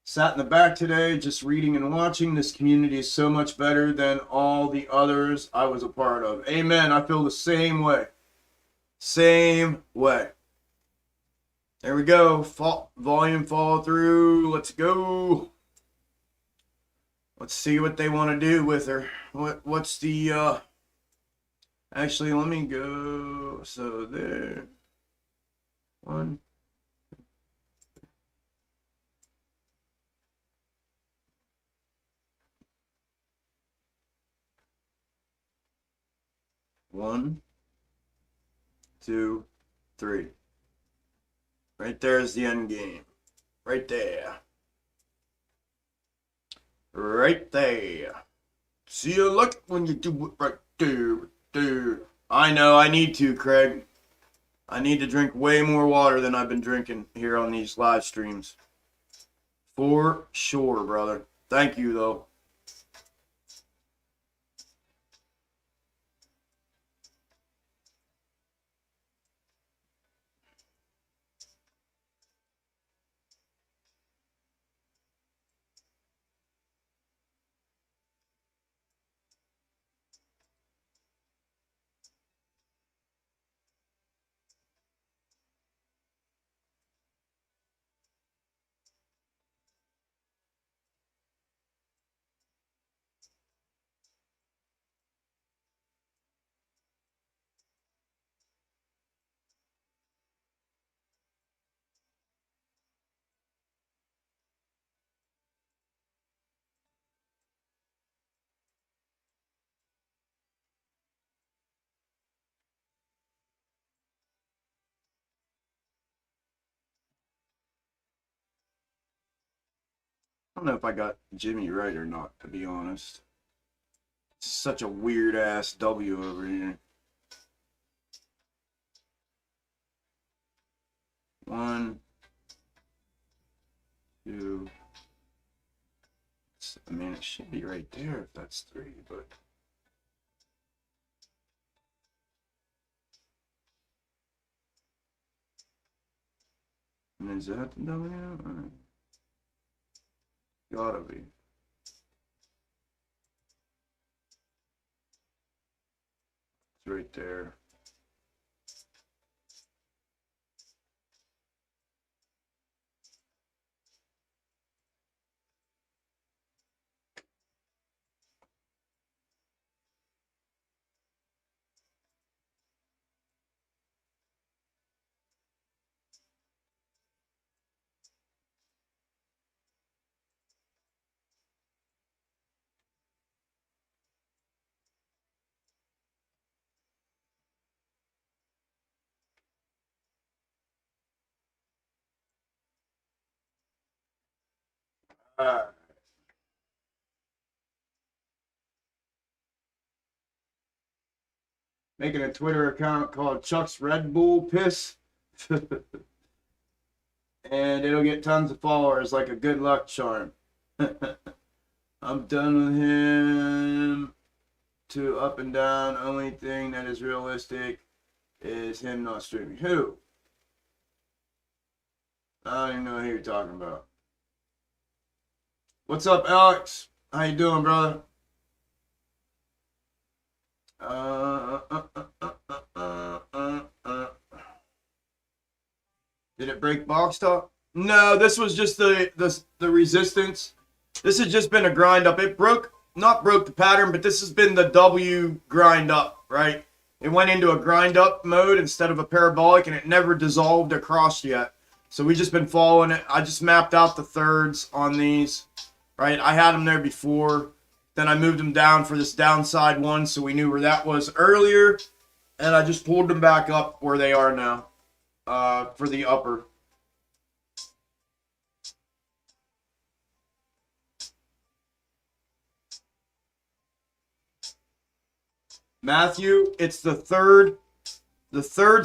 Sat in the back today, just reading and watching. This community is so much better than all the others I was a part of. Amen. I feel the same way. Same way. There we go. Volume follow through. Let's go. Let's see what they want to do with her. What's the actually, let me go. So there. 1. One, 2, 3. Right there is the end game. Right there. Right there. See you look when you do it right there. I know, I need to, Craig. I need to drink way more water than I've been drinking here on these live streams. For sure, brother. Thank you, though. I don't know if I got Jimmy right or not, to be honest. It's such a weird ass W over here. 1, 2. I mean, it should be right there if that's 3, but. And is that the W? Gotta be. It's right there. Making a Twitter account called Chuck's Red Bull Piss. And it'll get tons of followers like a good luck charm. I'm done with him. To up and down. Only thing that is realistic is him not streaming. Who? I don't even know who you're talking about. What's up, Alex? How you doing, brother? Did it break box top? No, this was just the resistance. This has just been a grind up. It not broke the pattern, but this has been the W grind up, right? It went into a grind up mode instead of a parabolic, and it never dissolved across yet. So we just been following it. I just mapped out the thirds on these, right? I had them there before. Then I moved them down for this downside one, so we knew where that was earlier. And I just pulled them back up where they are now for the upper. Matthew, it's the third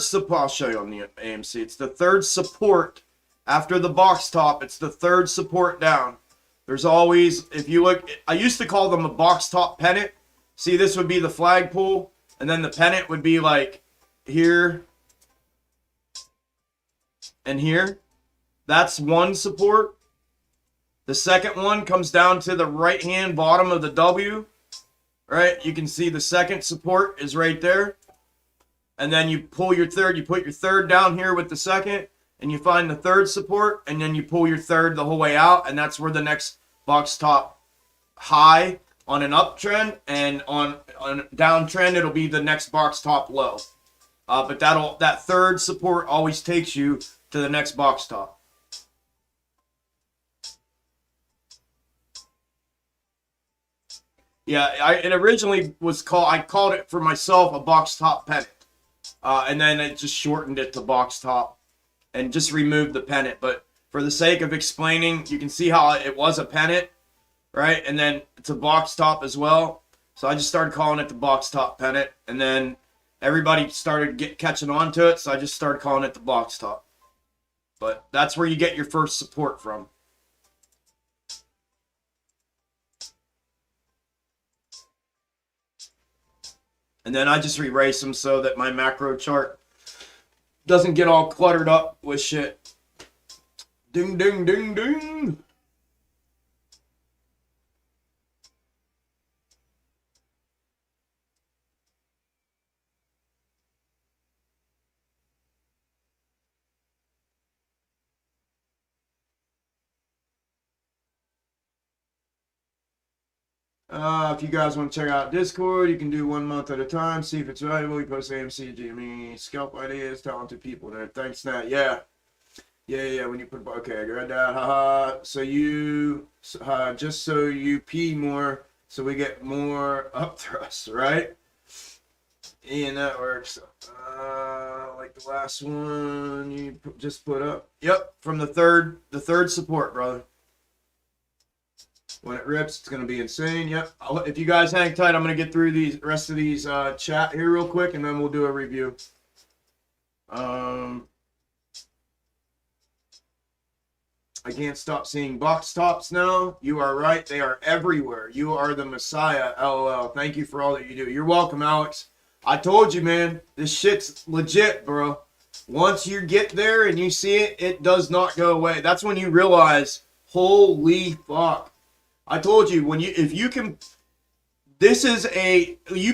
support. I'll show you on the AMC. It's the third support after the box top. It's the third support down. There's always, if you look, I used to call them a box top pennant. See, this would be the flagpole, and then the pennant would be like here and here. That's one support. The second one comes down to the right hand bottom of the W, right? You can see the second support is right there. And then you pull your third, you put your third down here with the second, and you find the third support, and then you pull your third the whole way out, and that's where the next box top high on an uptrend, and on a downtrend, it'll be the next box top low. But that third support always takes you to the next box top. Yeah, it originally was I called it for myself a box top pennant. And then it just shortened it to box top and just removed the pennant. But for the sake of explaining, you can see how it was a pennant, right? And then it's a box top as well. So I just started calling it the box top pennant. And then everybody started catching on to it. So I just started calling it the box top. But that's where you get your first support from. And then I just erase them so that my macro chart doesn't get all cluttered up with shit. Ding, ding, ding, ding. If you guys want to check out Discord, you can do 1 month at a time. See if it's valuable. You post AMC, GME, scalp ideas, talented people there. Thanks, Nat. Yeah. When you put, okay, I got that. Haha. So you, just so you pee more, so we get more up thrust, right? And that works. Like the last one you just put up. Yep, from the third support, brother. When it rips, it's going to be insane. Yep. If you guys hang tight, I'm going to get through the rest of these chat here real quick, and then we'll do a review. I can't stop seeing box tops now. You are right. They are everywhere. You are the Messiah. LOL. Thank you for all that you do. You're welcome, Alex. I told you, man. This shit's legit, bro. Once you get there and you see it, it does not go away. That's when you realize, holy fuck. I told you, you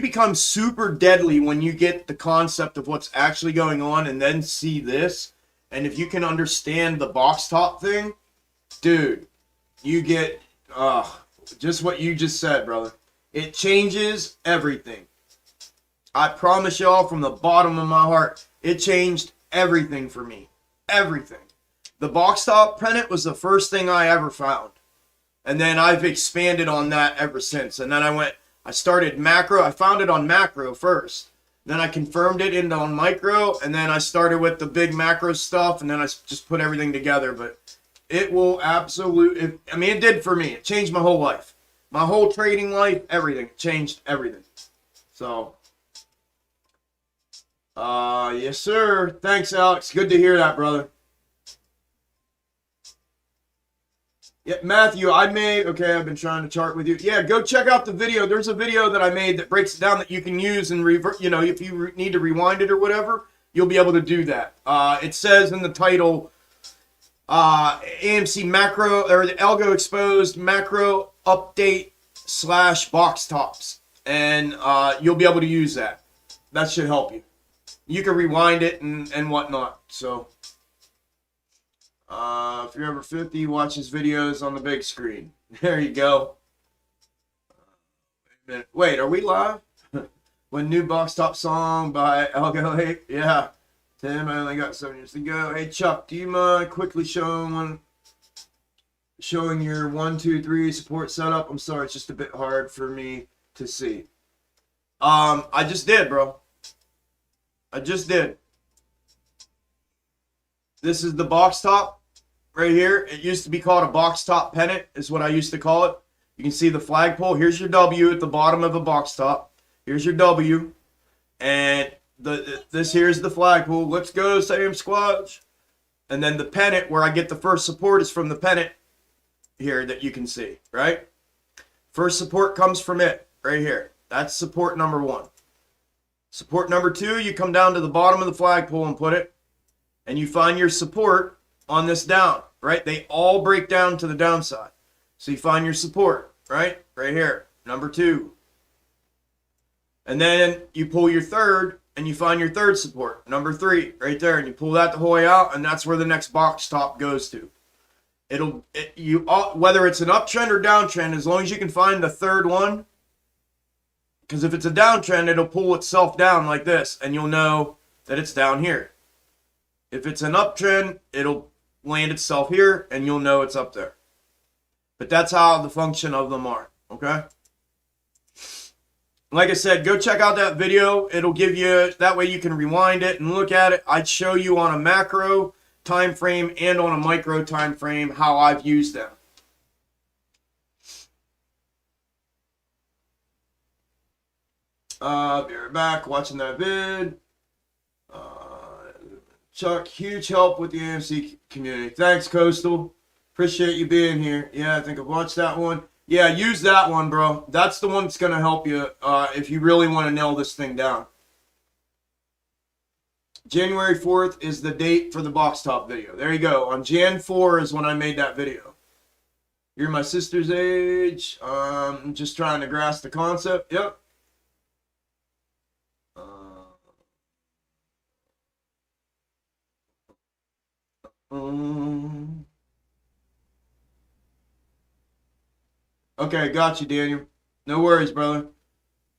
become super deadly when you get the concept of what's actually going on and then see this. And if you can understand the box top thing, dude, you get, just what you just said, brother. It changes everything. I promise y'all from the bottom of my heart, it changed everything for me. Everything. The box top pennant was the first thing I ever found. And then I've expanded on that ever since. And then I started macro. I found it on macro first. Then I confirmed it on micro. And then I started with the big macro stuff. And then I just put everything together. But it will absolutely, it did for me. It changed my whole life. My whole trading life, everything. It changed everything. So, yes, sir. Thanks, Alex. Good to hear that, brother. Yeah, Matthew, I've been trying to chart with you. Yeah, go check out the video. There's a video that I made that breaks it down that you can use and revert, if you need to rewind it or whatever, you'll be able to do that. It says in the title, AMC macro, or the Algo exposed macro update / box tops. And you'll be able to use that. That should help you. You can rewind it and whatnot, so. If you're over 50, watch his videos on the big screen. There you go. Wait, are we live? When new box top song by Algo. Hey, yeah. Tim, I only got 7 years to go. Hey, Chuck, do you mind quickly showing your 1, 2, 3 support setup? I'm sorry, it's just a bit hard for me to see. I just did, bro. I just did. This is the box top. Right here, it used to be called a box top pennant, is what I used to call it. You can see the flagpole. Here's your W at the bottom of a box top. Here's your W. And this here's the flagpole. Let's go, Sam Squatch. And then the pennant, where I get the first support, is from the pennant here that you can see, right? First support comes from it, right here. That's support number 1. Support number 2, you come down to the bottom of the flagpole and put it. And you find your support on this down, right? They all break down to the downside. So you find your support, right? Right here, number 2. And then you pull your third, and you find your third support, number 3, right there, and you pull that the whole way out, and that's where the next box top goes to. Whether it's an uptrend or downtrend, as long as you can find the third one, because if it's a downtrend, it'll pull itself down like this, and you'll know that it's down here. If it's an uptrend, it'll land itself here, and you'll know it's up there. But that's how the function of them are, okay? Like I said, go check out that video. It'll give you, that way you can rewind it and look at it. I'd show you on a macro time frame and on a micro time frame how I've used them. Be right back, watching that vid. Chuck, huge help with the AMC community. Thanks, Coastal. Appreciate you being here. Yeah, I think I've watched that one. Yeah, use that one, bro. That's the one that's going to help you if you really want to nail this thing down. January 4th is the date for the box top video. There you go. On Jan 4 is when I made that video. You're my sister's age. I'm just trying to grasp the concept. Yep. Okay, got you, Daniel. No worries, brother.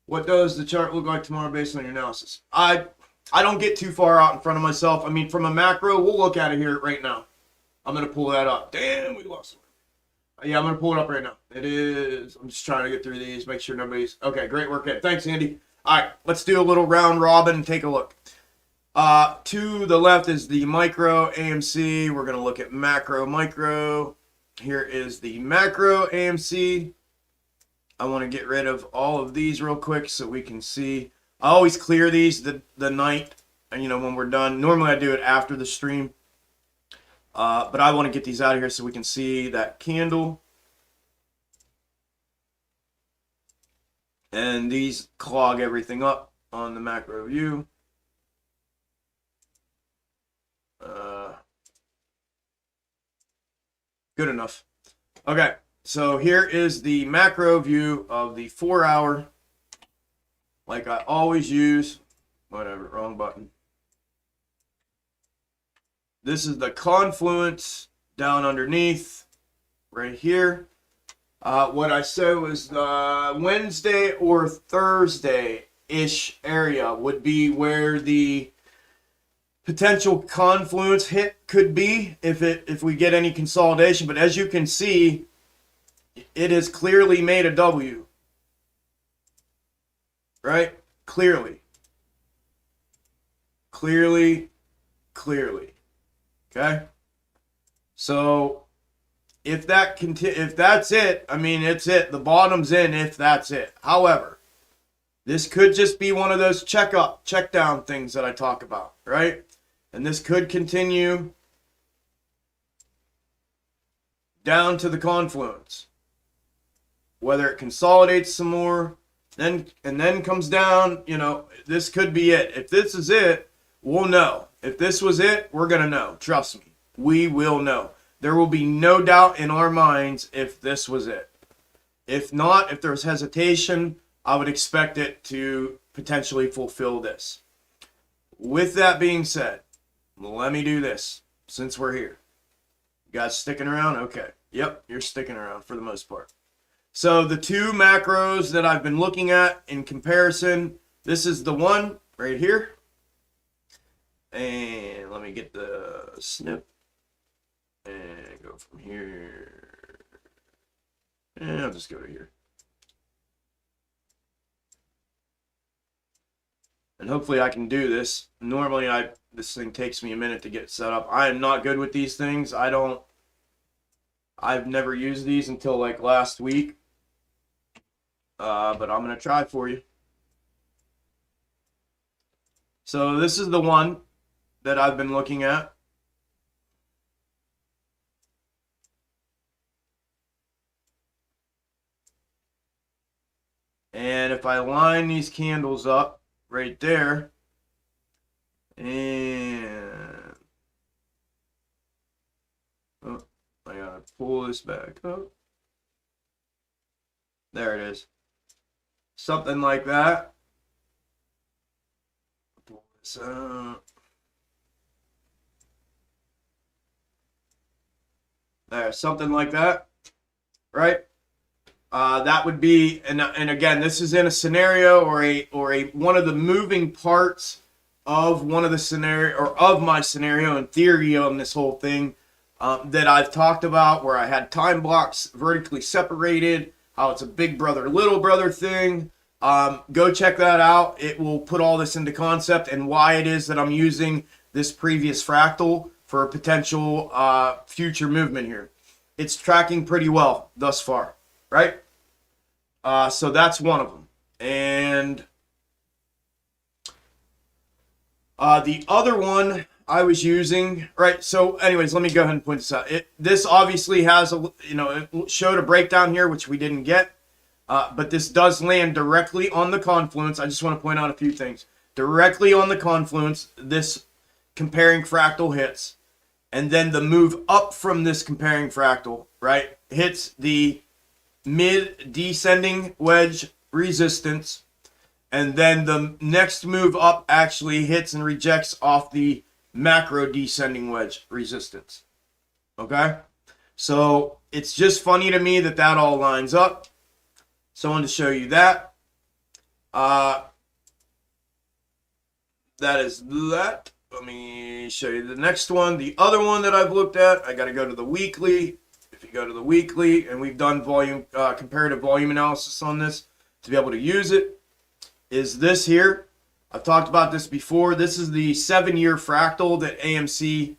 What does the chart look like tomorrow based on your analysis? I don't get too far out in front of myself. I mean, from a macro, we'll look at it here right now. I'm going to pull that up. Damn, we lost it. Yeah, I'm going to pull it up right now. It is. I'm just trying to get through these, make sure nobody's. Okay, great work. Thanks, Andy. All right, let's do a little round robin and take a look. To the left is the micro AMC. We're going to look at macro, micro. Here is the macro AMC. I want to get rid of all of these real quick so we can see. I always clear these the night, when we're done. Normally I do it after the stream. But I want to get these out of here so we can see that candle. And these clog everything up on the macro view. Good enough. Okay, so here is the macro view of the 4-hour. Like I always use. Whatever, wrong button. This is the confluence down underneath right here. What I said was the Wednesday or Thursday-ish area would be where the potential confluence hit could be if we get any consolidation. But as you can see, it has clearly made a W. Right? Clearly. Clearly. Okay? So if that's it, I mean, it's it. The bottom's in if that's it. However, this could just be one of those check down things that I talk about, right? And this could continue down to the confluence. Whether it consolidates some more, and then comes down, this could be it. If this is it, we'll know. If this was it, we're going to know. Trust me. We will know. There will be no doubt in our minds if this was it. If not, if there's hesitation, I would expect it to potentially fulfill this. With that being said, let me do this since we're here. You guys sticking around? Okay. Yep, you're sticking around for the most part. So the two macros that I've been looking at in comparison, this is the one right here. And let me get the snip and go from here. And I'll just go to here. And hopefully I can do this. Normally this thing takes me a minute to get set up. I am not good with these things. I've never used these until like last week. But I'm going to try for you. So this is the one that I've been looking at. And if I line these candles up right there, and I gotta pull this back up. There it is. Something like that. Pull this out. There, something like that, right? That would be, and again, this is in a scenario or a one of the moving parts of one of the scenario or of my scenario and theory on this whole thing that I've talked about, where I had time blocks vertically separated, how it's a big brother, little brother thing. Go check that out. It will put all this into concept and why it is that I'm using this previous fractal for a potential future movement here. It's tracking pretty well thus far, right? So that's one of them. And the other one I was using, right? So anyways, let me go ahead and point this out. This obviously has it showed a breakdown here, which we didn't get. But this does land directly on the confluence. I just want to point out a few things. Directly on the confluence, this comparing fractal hits. And then the move up from this comparing fractal, right, hits the mid descending wedge resistance. And then the next move up actually hits and rejects off the macro descending wedge resistance. Okay? So it's just funny to me that that all lines up. So I wanted to show you that. That is that. Let me show you the next one. The other one that I've looked at, I got to go to the weekly. If you go to the weekly, and we've done volume comparative volume analysis on this to be able to use it, is this here. I've talked about this before. This is the 7-year fractal that AMC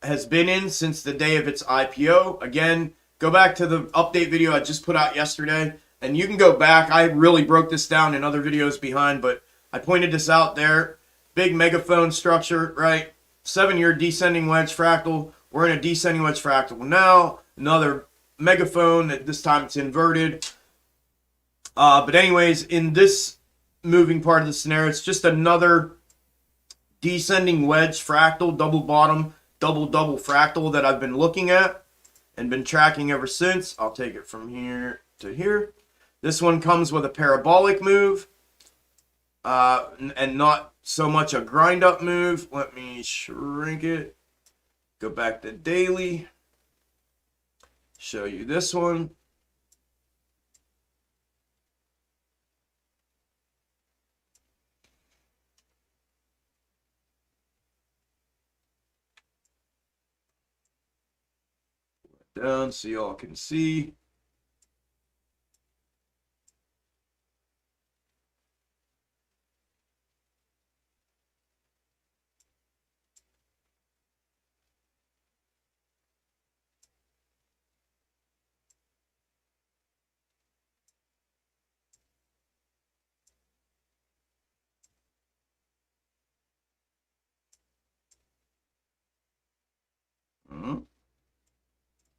has been in since the day of its IPO. Again, go back to the update video I just put out yesterday, and you can go back. I really broke this down in other videos behind, but I pointed this out there. Big megaphone structure, right? 7-year descending wedge fractal. We're in a descending wedge fractal now. Another megaphone. At this time it's inverted. But anyways, in this moving part of the scenario, it's just another descending wedge fractal, double bottom, double fractal that I've been looking at and been tracking ever since. I'll take it from here to here. This one comes with a parabolic move and not so much a grind up move. Let me shrink it. Go back to daily. Show you this one. Down so y'all can see.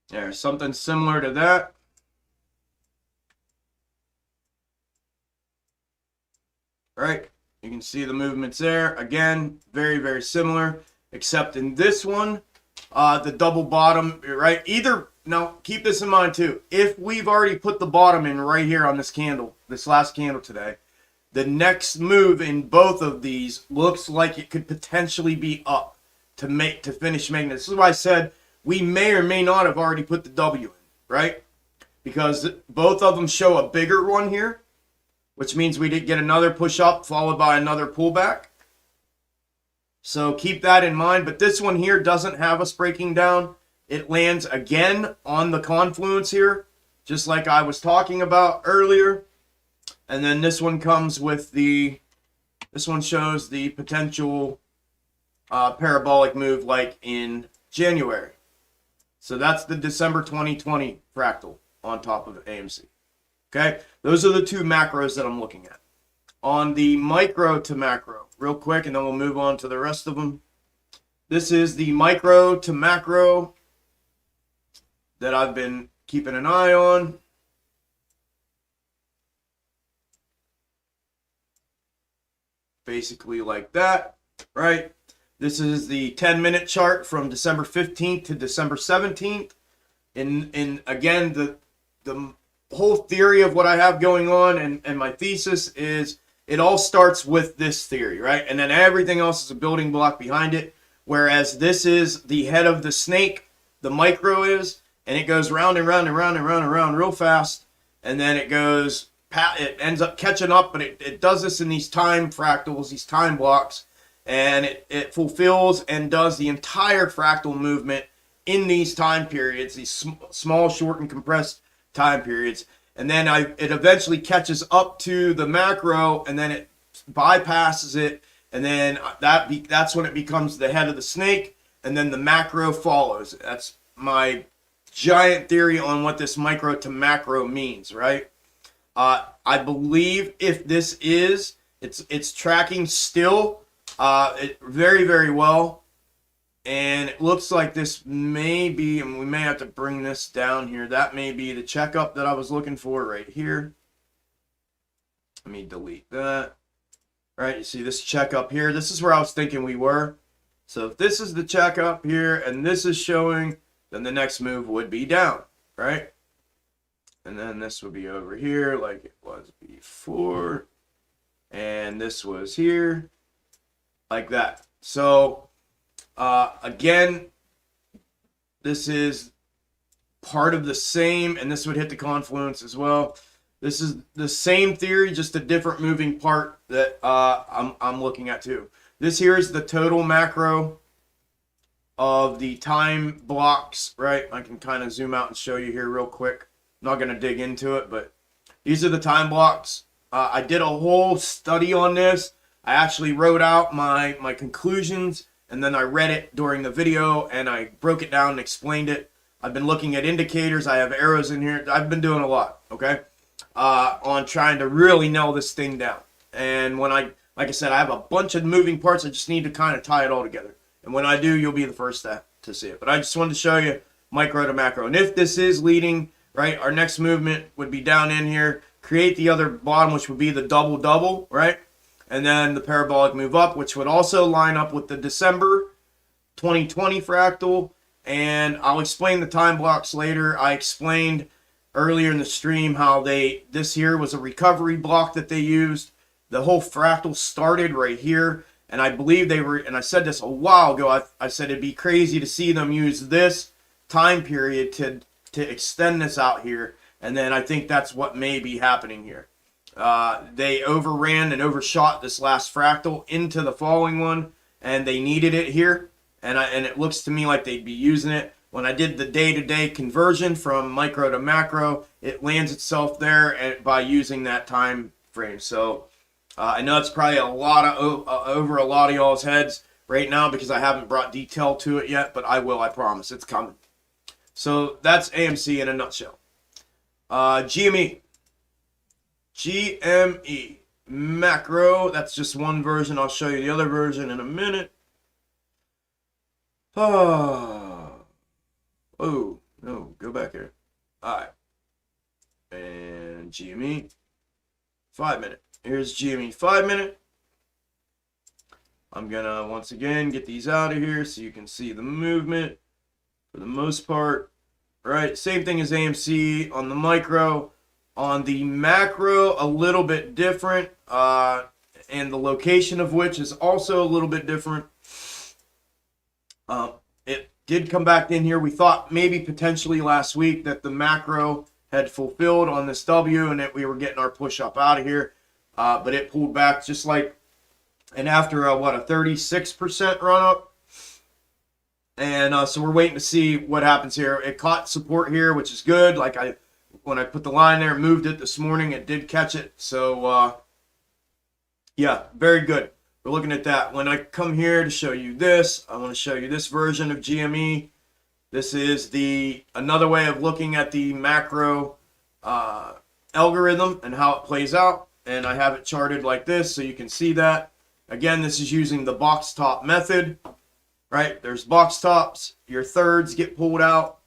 There's something similar to that. Right? You can see the movements there. Again, very, very similar, except in this one, the double bottom, right? Now, keep this in mind too. If we've already put the bottom in right here on this candle, this last candle today, the next move in both of these looks like it could potentially be up to finish making this. This is why I said we may or may not have already put the W in, right? Because both of them show a bigger one here, which means we did get another push up followed by another pullback. So keep that in mind. But this one here doesn't have us breaking down. It lands again on the confluence here, just like I was talking about earlier. And then this one comes with this one shows the potential parabolic move like in January. So that's the December 2020 fractal on top of AMC. Okay, those are the two macros that I'm looking at. On the micro to macro, real quick, and then we'll move on to the rest of them. This is the micro to macro that I've been keeping an eye on. Basically like that, right? This is the 10-minute chart from December 15th to December 17th. In again, the whole theory of what I have going on and my thesis is it all starts with this theory, right? And then everything else is a building block behind it. Whereas this is the head of the snake, the micro is, and it goes round and round and round and round and round real fast. And then it ends up catching up, but it does this in these time fractals, these time blocks. And it fulfills and does the entire fractal movement in these time periods, these small, short, and compressed time periods. And then it eventually catches up to the macro, and then it bypasses it, and then that's when it becomes the head of the snake, and then the macro follows. That's my giant theory on what this micro to macro means, right? I believe if this is, it's tracking still very, very well. And it looks like this may be, and we may have to bring this down here. That may be the checkup that I was looking for right here. Let me delete that. All right, you see this checkup here. This is where I was thinking we were. So if this is the checkup here and this is showing, then the next move would be down, right? And then this would be over here like it was before. And this was here like that. So again, this is part of the same, and this would hit the confluence as well. This is the same theory, just a different moving part that I'm looking at too. This here is the total macro of the time blocks, right? I can kind of zoom out and show you here real quick. I'm not going to dig into it, but these are the time blocks. I did a whole study on this. I actually wrote out my conclusions, and then I read it during the video, and I broke it down and explained it. I've been looking at indicators. I have arrows in here. I've been doing a lot, okay, on trying to really nail this thing down. And like I said, I have a bunch of moving parts. I just need to kind of tie it all together. And when I do, you'll be the first to see it. But I just wanted to show you micro to macro. And if this is leading, right, our next movement would be down in here, create the other bottom, which would be the double-double, right? And then the parabolic move up, which would also line up with the December 2020 fractal. And I'll explain the time blocks later. I explained earlier in the stream how this here was a recovery block that they used. The whole fractal started right here. And I believe they were, and I said this a while ago, I said it'd be crazy to see them use this time period to extend this out here. And then I think that's what may be happening here. They overran and overshot this last fractal into the following one, and they needed it here. And it looks to me like they'd be using it. When I did the day-to-day conversion from micro to macro, it lands itself there by using that time frame. So I know it's probably over a lot of y'all's heads right now because I haven't brought detail to it yet, but I will, I promise. It's coming. So that's AMC in a nutshell. GME. GME. Macro. That's just one version. I'll show you the other version in a minute. Oh, no, go back here. All right. And GME 5 minute. Here's GME 5 minute. I'm going to once again get these out of here so you can see the movement for the most part. Right, same thing as AMC on the micro. On the macro, a little bit different. And the location of which is also a little bit different. It did come back in here. We thought maybe potentially last week that the macro had fulfilled on this W and that we were getting our push up out of here. But it pulled back just like, and after a 36% run up. And so we're waiting to see what happens here. It caught support here, which is good. Like when I put the line there, moved it this morning, it did catch it. So yeah, very good. We're looking at that. When I come here to show you this, I want to show you this version of GME. This is another way of looking at the macro algorithm and how it plays out. And I have it charted like this so you can see that. Again, this is using the box top method, right? There's box tops. Your thirds get pulled out.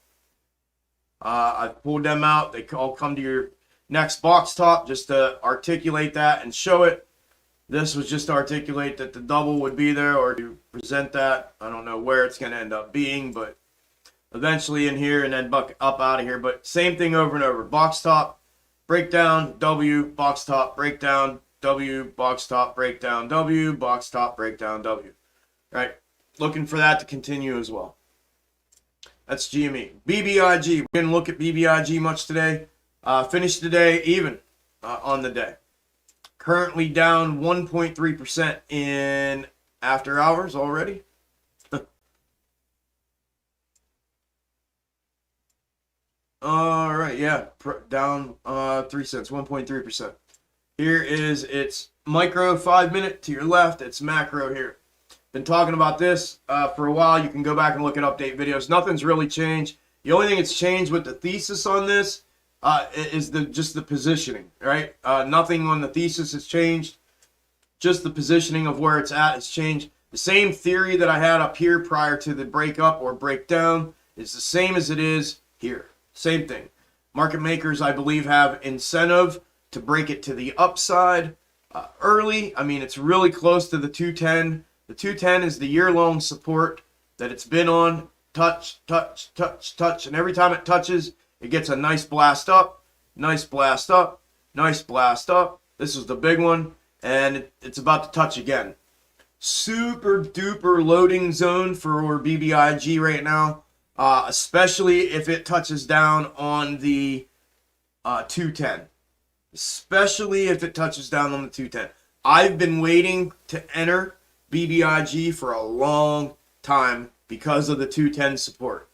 I've pulled them out. They all come to your next box top just to articulate that and show it. This was just to articulate that the double would be there or to present that. I don't know where it's going to end up being, but eventually in here and then buck up out of here. But same thing over and over. Box top, breakdown, W, box top, breakdown, W, box top, breakdown, W, box top, breakdown, W. Right? Looking for that to continue as well. That's GME. BBIG. We didn't look at BBIG much today. Finished today even on the day. Currently down 1.3% in after hours already. All right, yeah, down 3 cents, 1.3%. Here is its micro 5-minute to your left. It's macro here. Been talking about this for a while. You can go back and look at update videos. Nothing's really changed. The only thing that's changed with the thesis on this is just the positioning, right? Nothing on the thesis has changed. Just the positioning of where it's at has changed. The same theory that I had up here prior to the breakup or breakdown is the same as it is here. Same thing. Market makers, I believe, have incentive to break it to the upside early. I mean, it's really close to the 210. The 210 is the year-long support that it's been on. Touch, touch, touch, touch. And every time it touches, it gets a nice blast up, nice blast up, nice blast up. This is the big one, and it's about to touch again. Super duper loading zone for BBIG right now. Especially if it touches down on the 210. Especially if it touches down on the 210. I've been waiting to enter BBIG for a long time because of the 210 support.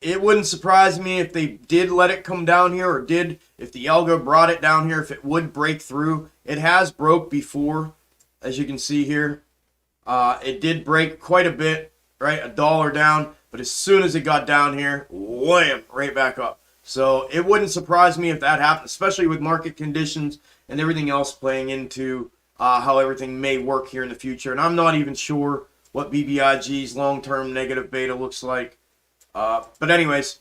It wouldn't surprise me if they did let it come down here, or if the Algo brought it down here, if it would break through. It has broke before, as you can see here. It did break quite a bit, right? $1 down. But as soon as it got down here, wham, right back up. So it wouldn't surprise me if that happened, especially with market conditions and everything else playing into how everything may work here in the future. And I'm not even sure what BBIG's long-term negative beta looks like. But anyways,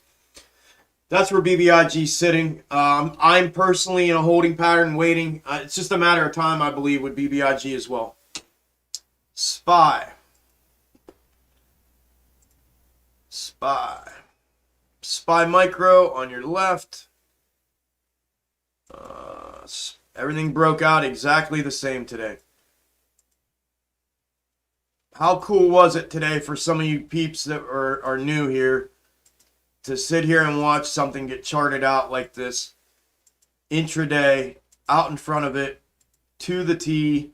that's where BBIG's sitting. I'm personally in a holding pattern waiting. It's just a matter of time, I believe, with BBIG as well. SPY. SPY micro on your left. Everything broke out exactly the same today. How cool was it today for some of you peeps that are new here to sit here and watch something get charted out like this intraday, out in front of it, to the T.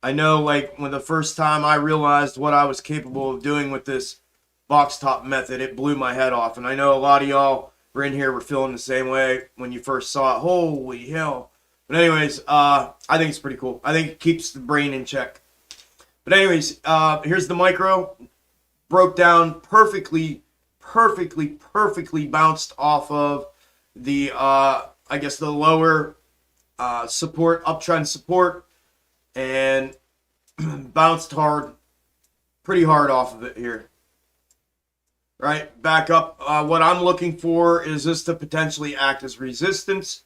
I know, like, when the first time I realized what I was capable of doing with this box top method, it blew my head off. And I know a lot of y'all were in here were feeling the same way when you first saw it. Holy hell. But anyways, I think it's pretty cool. I think it keeps the brain in check. But anyways, here's the micro. Broke down perfectly bounced off of the, I guess, the lower support, uptrend support, and bounced pretty hard off of it here. Right, back up. What I'm looking for is this to potentially act as resistance.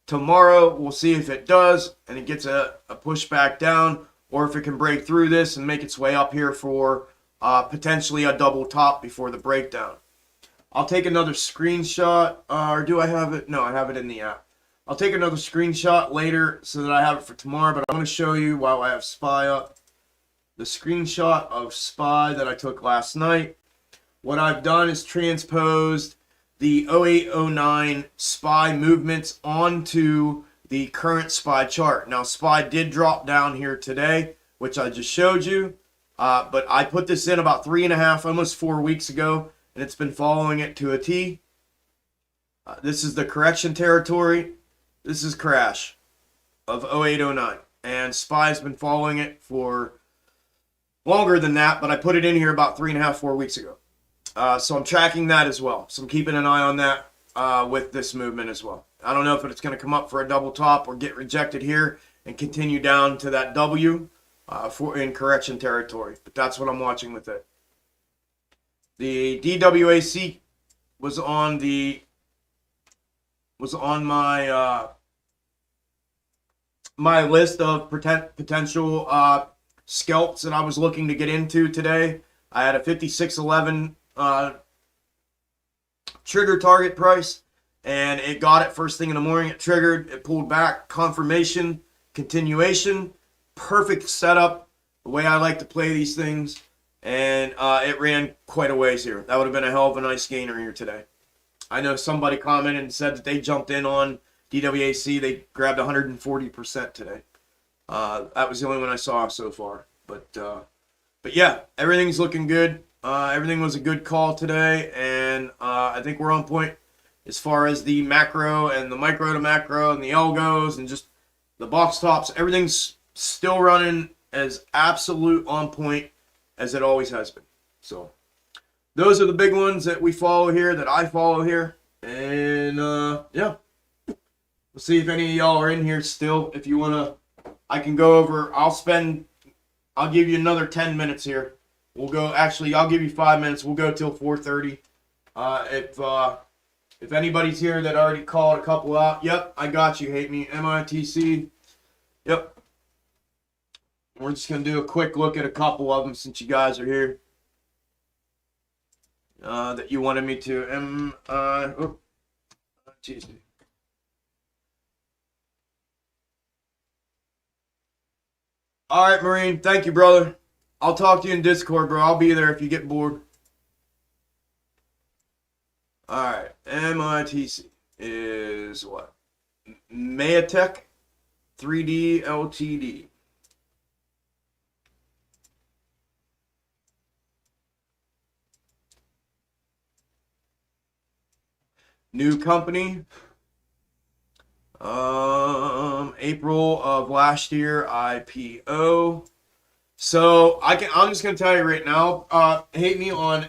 Tomorrow, we'll see if it does, and it gets a push back down, or if it can break through this and make its way up here for potentially a double top before the breakdown. I'll take another screenshot, or do I have it? No, I have it in the app. I'll take another screenshot later so that I have it for tomorrow, but I'm going to show you while I have SPY up the screenshot of SPY that I took last night. What I've done is transposed the 0809 SPY movements onto the current SPY chart. Now, SPY did drop down here today, which I just showed you, but I put this in about 3.5, almost 4 weeks ago, and it's been following it to a T. This is the correction territory. This is crash of 0809, and SPY's been following it for longer than that, but I put it in here about 3.5, 4 weeks ago. So I'm tracking that as well. So I'm keeping an eye on that with this movement as well. I don't know if it's going to come up for a double top or get rejected here and continue down to that W in correction territory. But that's what I'm watching with it. The DWAC was on my my list of potential scalps that I was looking to get into today. I had a 56.11 trigger target price, and it got it first thing in the morning. It triggered, it pulled back, confirmation, continuation, perfect setup, the way I like to play these things, and it ran quite a ways here. That would have been a hell of a nice gainer here today. I know somebody commented and said that they jumped in on DWAC. They grabbed 140% today. That was the only one I saw so far. But yeah, everything's looking good. Everything was a good call today, and I think we're on point as far as the macro and the micro to macro and the algos and just the box tops. Everything's still running as absolute on point as it always has been. So those are the big ones that we follow here, that I follow here. And yeah, we'll see if any of y'all are in here still. If you want to, I can go over. I'll give you another 10 minutes here. We'll go, actually, I'll give you 5 minutes. We'll go till 4:30. If anybody's here that already called a couple out, yep, I got you, Hate Me, MITC. Yep. We're just going to do a quick look at a couple of them since you guys are here. That you wanted me to. Tuesday. All right, Marine. Thank you, brother. I'll talk to you in Discord, bro. I'll be there if you get bored. All right. MITC is what? Mayatech 3D Ltd. New company. April of last year IPO. So I'm just gonna tell you right now. Hate me on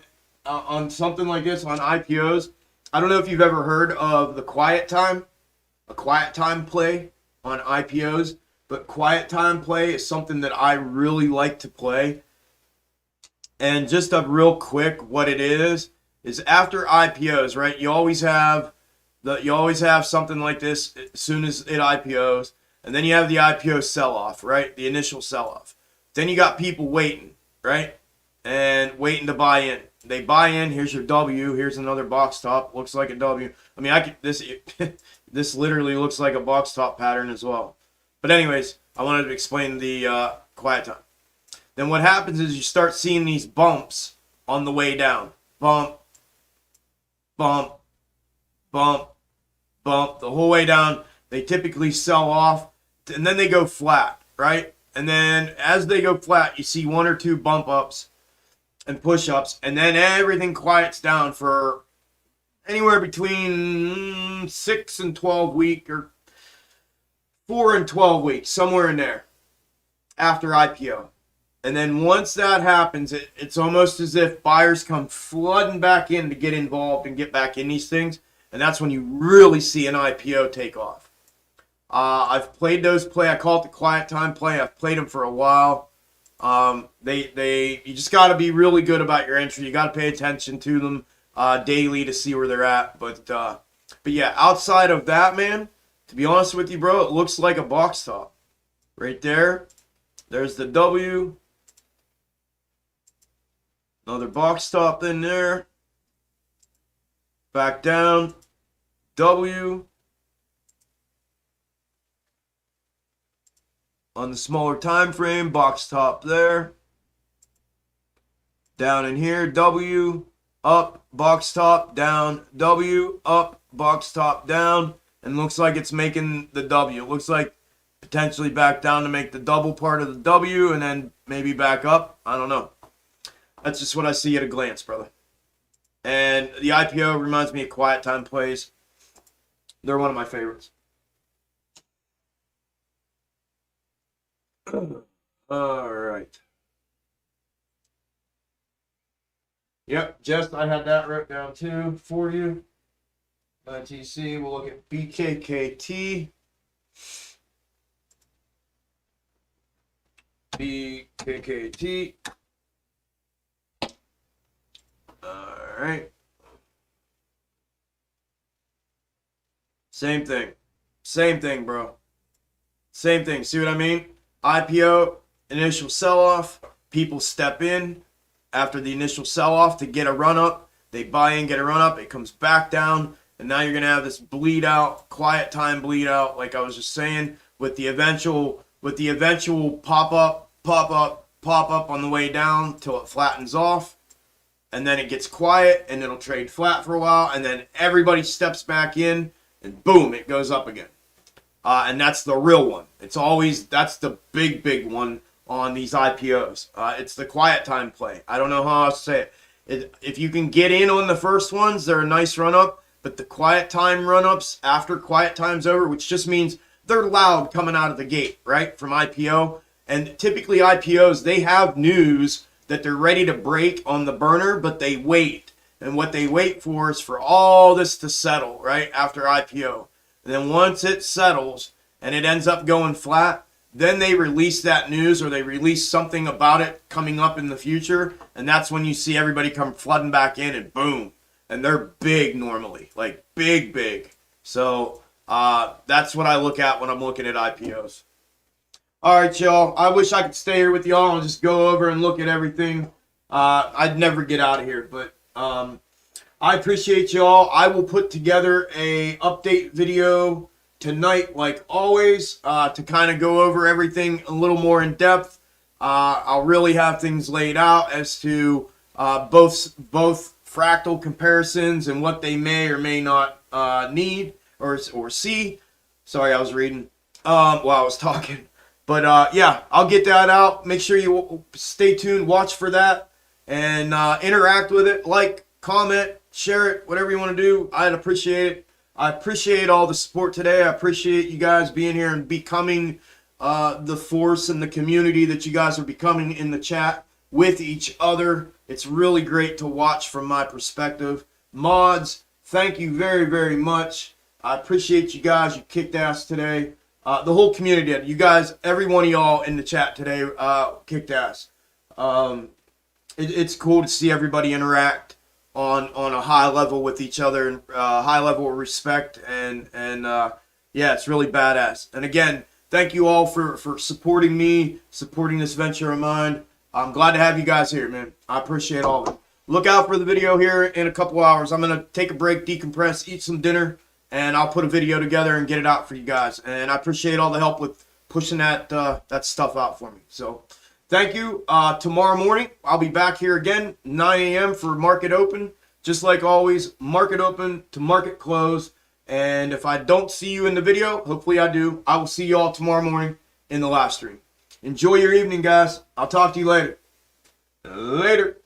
something like this on IPOs. I don't know if you've ever heard of the quiet time, a quiet time play on IPOs, but quiet time play is something that I really like to play. And just a real quick, what it is after IPOs, right? You always have something like this as soon as it IPOs, and then you have the IPO sell-off, right? The initial sell-off. Then you got people waiting, right? And waiting to buy in. They buy in. Here's your W. Here's another box top. Looks like a W. I mean, this literally looks like a box top pattern as well. But anyways, I wanted to explain the quiet time. Then what happens is you start seeing these bumps on the way down. Bump, bump, bump, bump. The whole way down, they typically sell off, and then they go flat, right? And then as they go flat, you see one or two bump ups and push ups, and then everything quiets down for anywhere between 6 and 12 weeks, or 4 and 12 weeks, somewhere in there after IPO. And then once that happens, it's almost as if buyers come flooding back in to get involved and get back in these things. And that's when you really see an IPO take off. I've played those play. I call it the quiet time play. I've played them for a while. You just got to be really good about your entry. You got to pay attention to them daily to see where they're at. But yeah, outside of that, man, to be honest with you, bro, it looks like a box top. Right there. There's the W. Another box top in there. Back down. W. On the smaller time frame, box top there. Down in here, W. Up, box top, down, W. Up, box top, down. And looks like it's making the W. It looks like potentially back down to make the double part of the W and then maybe back up. I don't know. That's just what I see at a glance, brother. And the IPO reminds me of quiet time plays. They're one of my favorites. All right. Yep, Jess, I had that wrote down too for you. TC, we'll look at BKKT. BKKT. All right. Same thing. Same thing, bro. Same thing. See what I mean? IPO, initial sell-off. People step in after the initial sell-off to get a run-up. They buy in, get a run-up. It comes back down. and now you're gonna have this bleed out, quiet time bleed out, like I was just saying, with the eventual pop up on the way down till it flattens off, and then it gets quiet and it'll trade flat for a while, and then everybody steps back in and boom, it goes up again. And that's the real one. That's the big one on these IPOs. It's the quiet time play. I don't know how else to say it. If you can get in on the first ones, they're a nice run up, but the quiet time run ups after quiet time's over, which just means they're loud coming out of the gate, right, from IPO. And typically IPOs, they have news that they're ready to break on the burner, but they wait. And what they wait for is for all this to settle, right, after IPO. And then once it settles and it ends up going flat, then they release that news, or they release something about it coming up in the future. And that's when you see everybody come flooding back in, and boom. And they're big normally, like big. So that's what I look at when I'm looking at IPOs. All right, y'all. I wish I could stay here with y'all and just go over and look at everything. I'd never get out of here, but I appreciate y'all. I will put together a update video tonight, like always, to kind of go over everything a little more in depth. I'll really have things laid out as to both fractal comparisons and what they may or may not need or see. Sorry, I was reading while I was talking. But yeah, I'll get that out. Make sure you stay tuned, watch for that, and interact with it. Like, comment, share it, whatever you want to do. I'd appreciate it. I appreciate all the support today. I appreciate you guys being here and becoming the force and the community that you guys are becoming in the chat with each other. It's really great to watch from my perspective. Mods, thank you very much. I appreciate you guys. You kicked ass today. The whole community did. You guys, every one of y'all in the chat today kicked ass. It's cool to see everybody interact on a high level with each other, and high level of respect, and yeah, it's really badass. And again, thank you all for supporting me, supporting this venture of mine. I'm glad to have you guys here, man. I appreciate all of it. Look out for the video here in a couple hours. I'm gonna take a break, decompress, eat some dinner, and I'll put a video together and get it out for you guys. And I appreciate all the help with pushing that stuff out for me. So thank you. Tomorrow morning, I'll be back here again, 9 a.m. for market open. Just like always, market open to market close. And if I don't see you in the video, hopefully I do, I will see you all tomorrow morning in the live stream. Enjoy your evening, guys. I'll talk to you later. Later.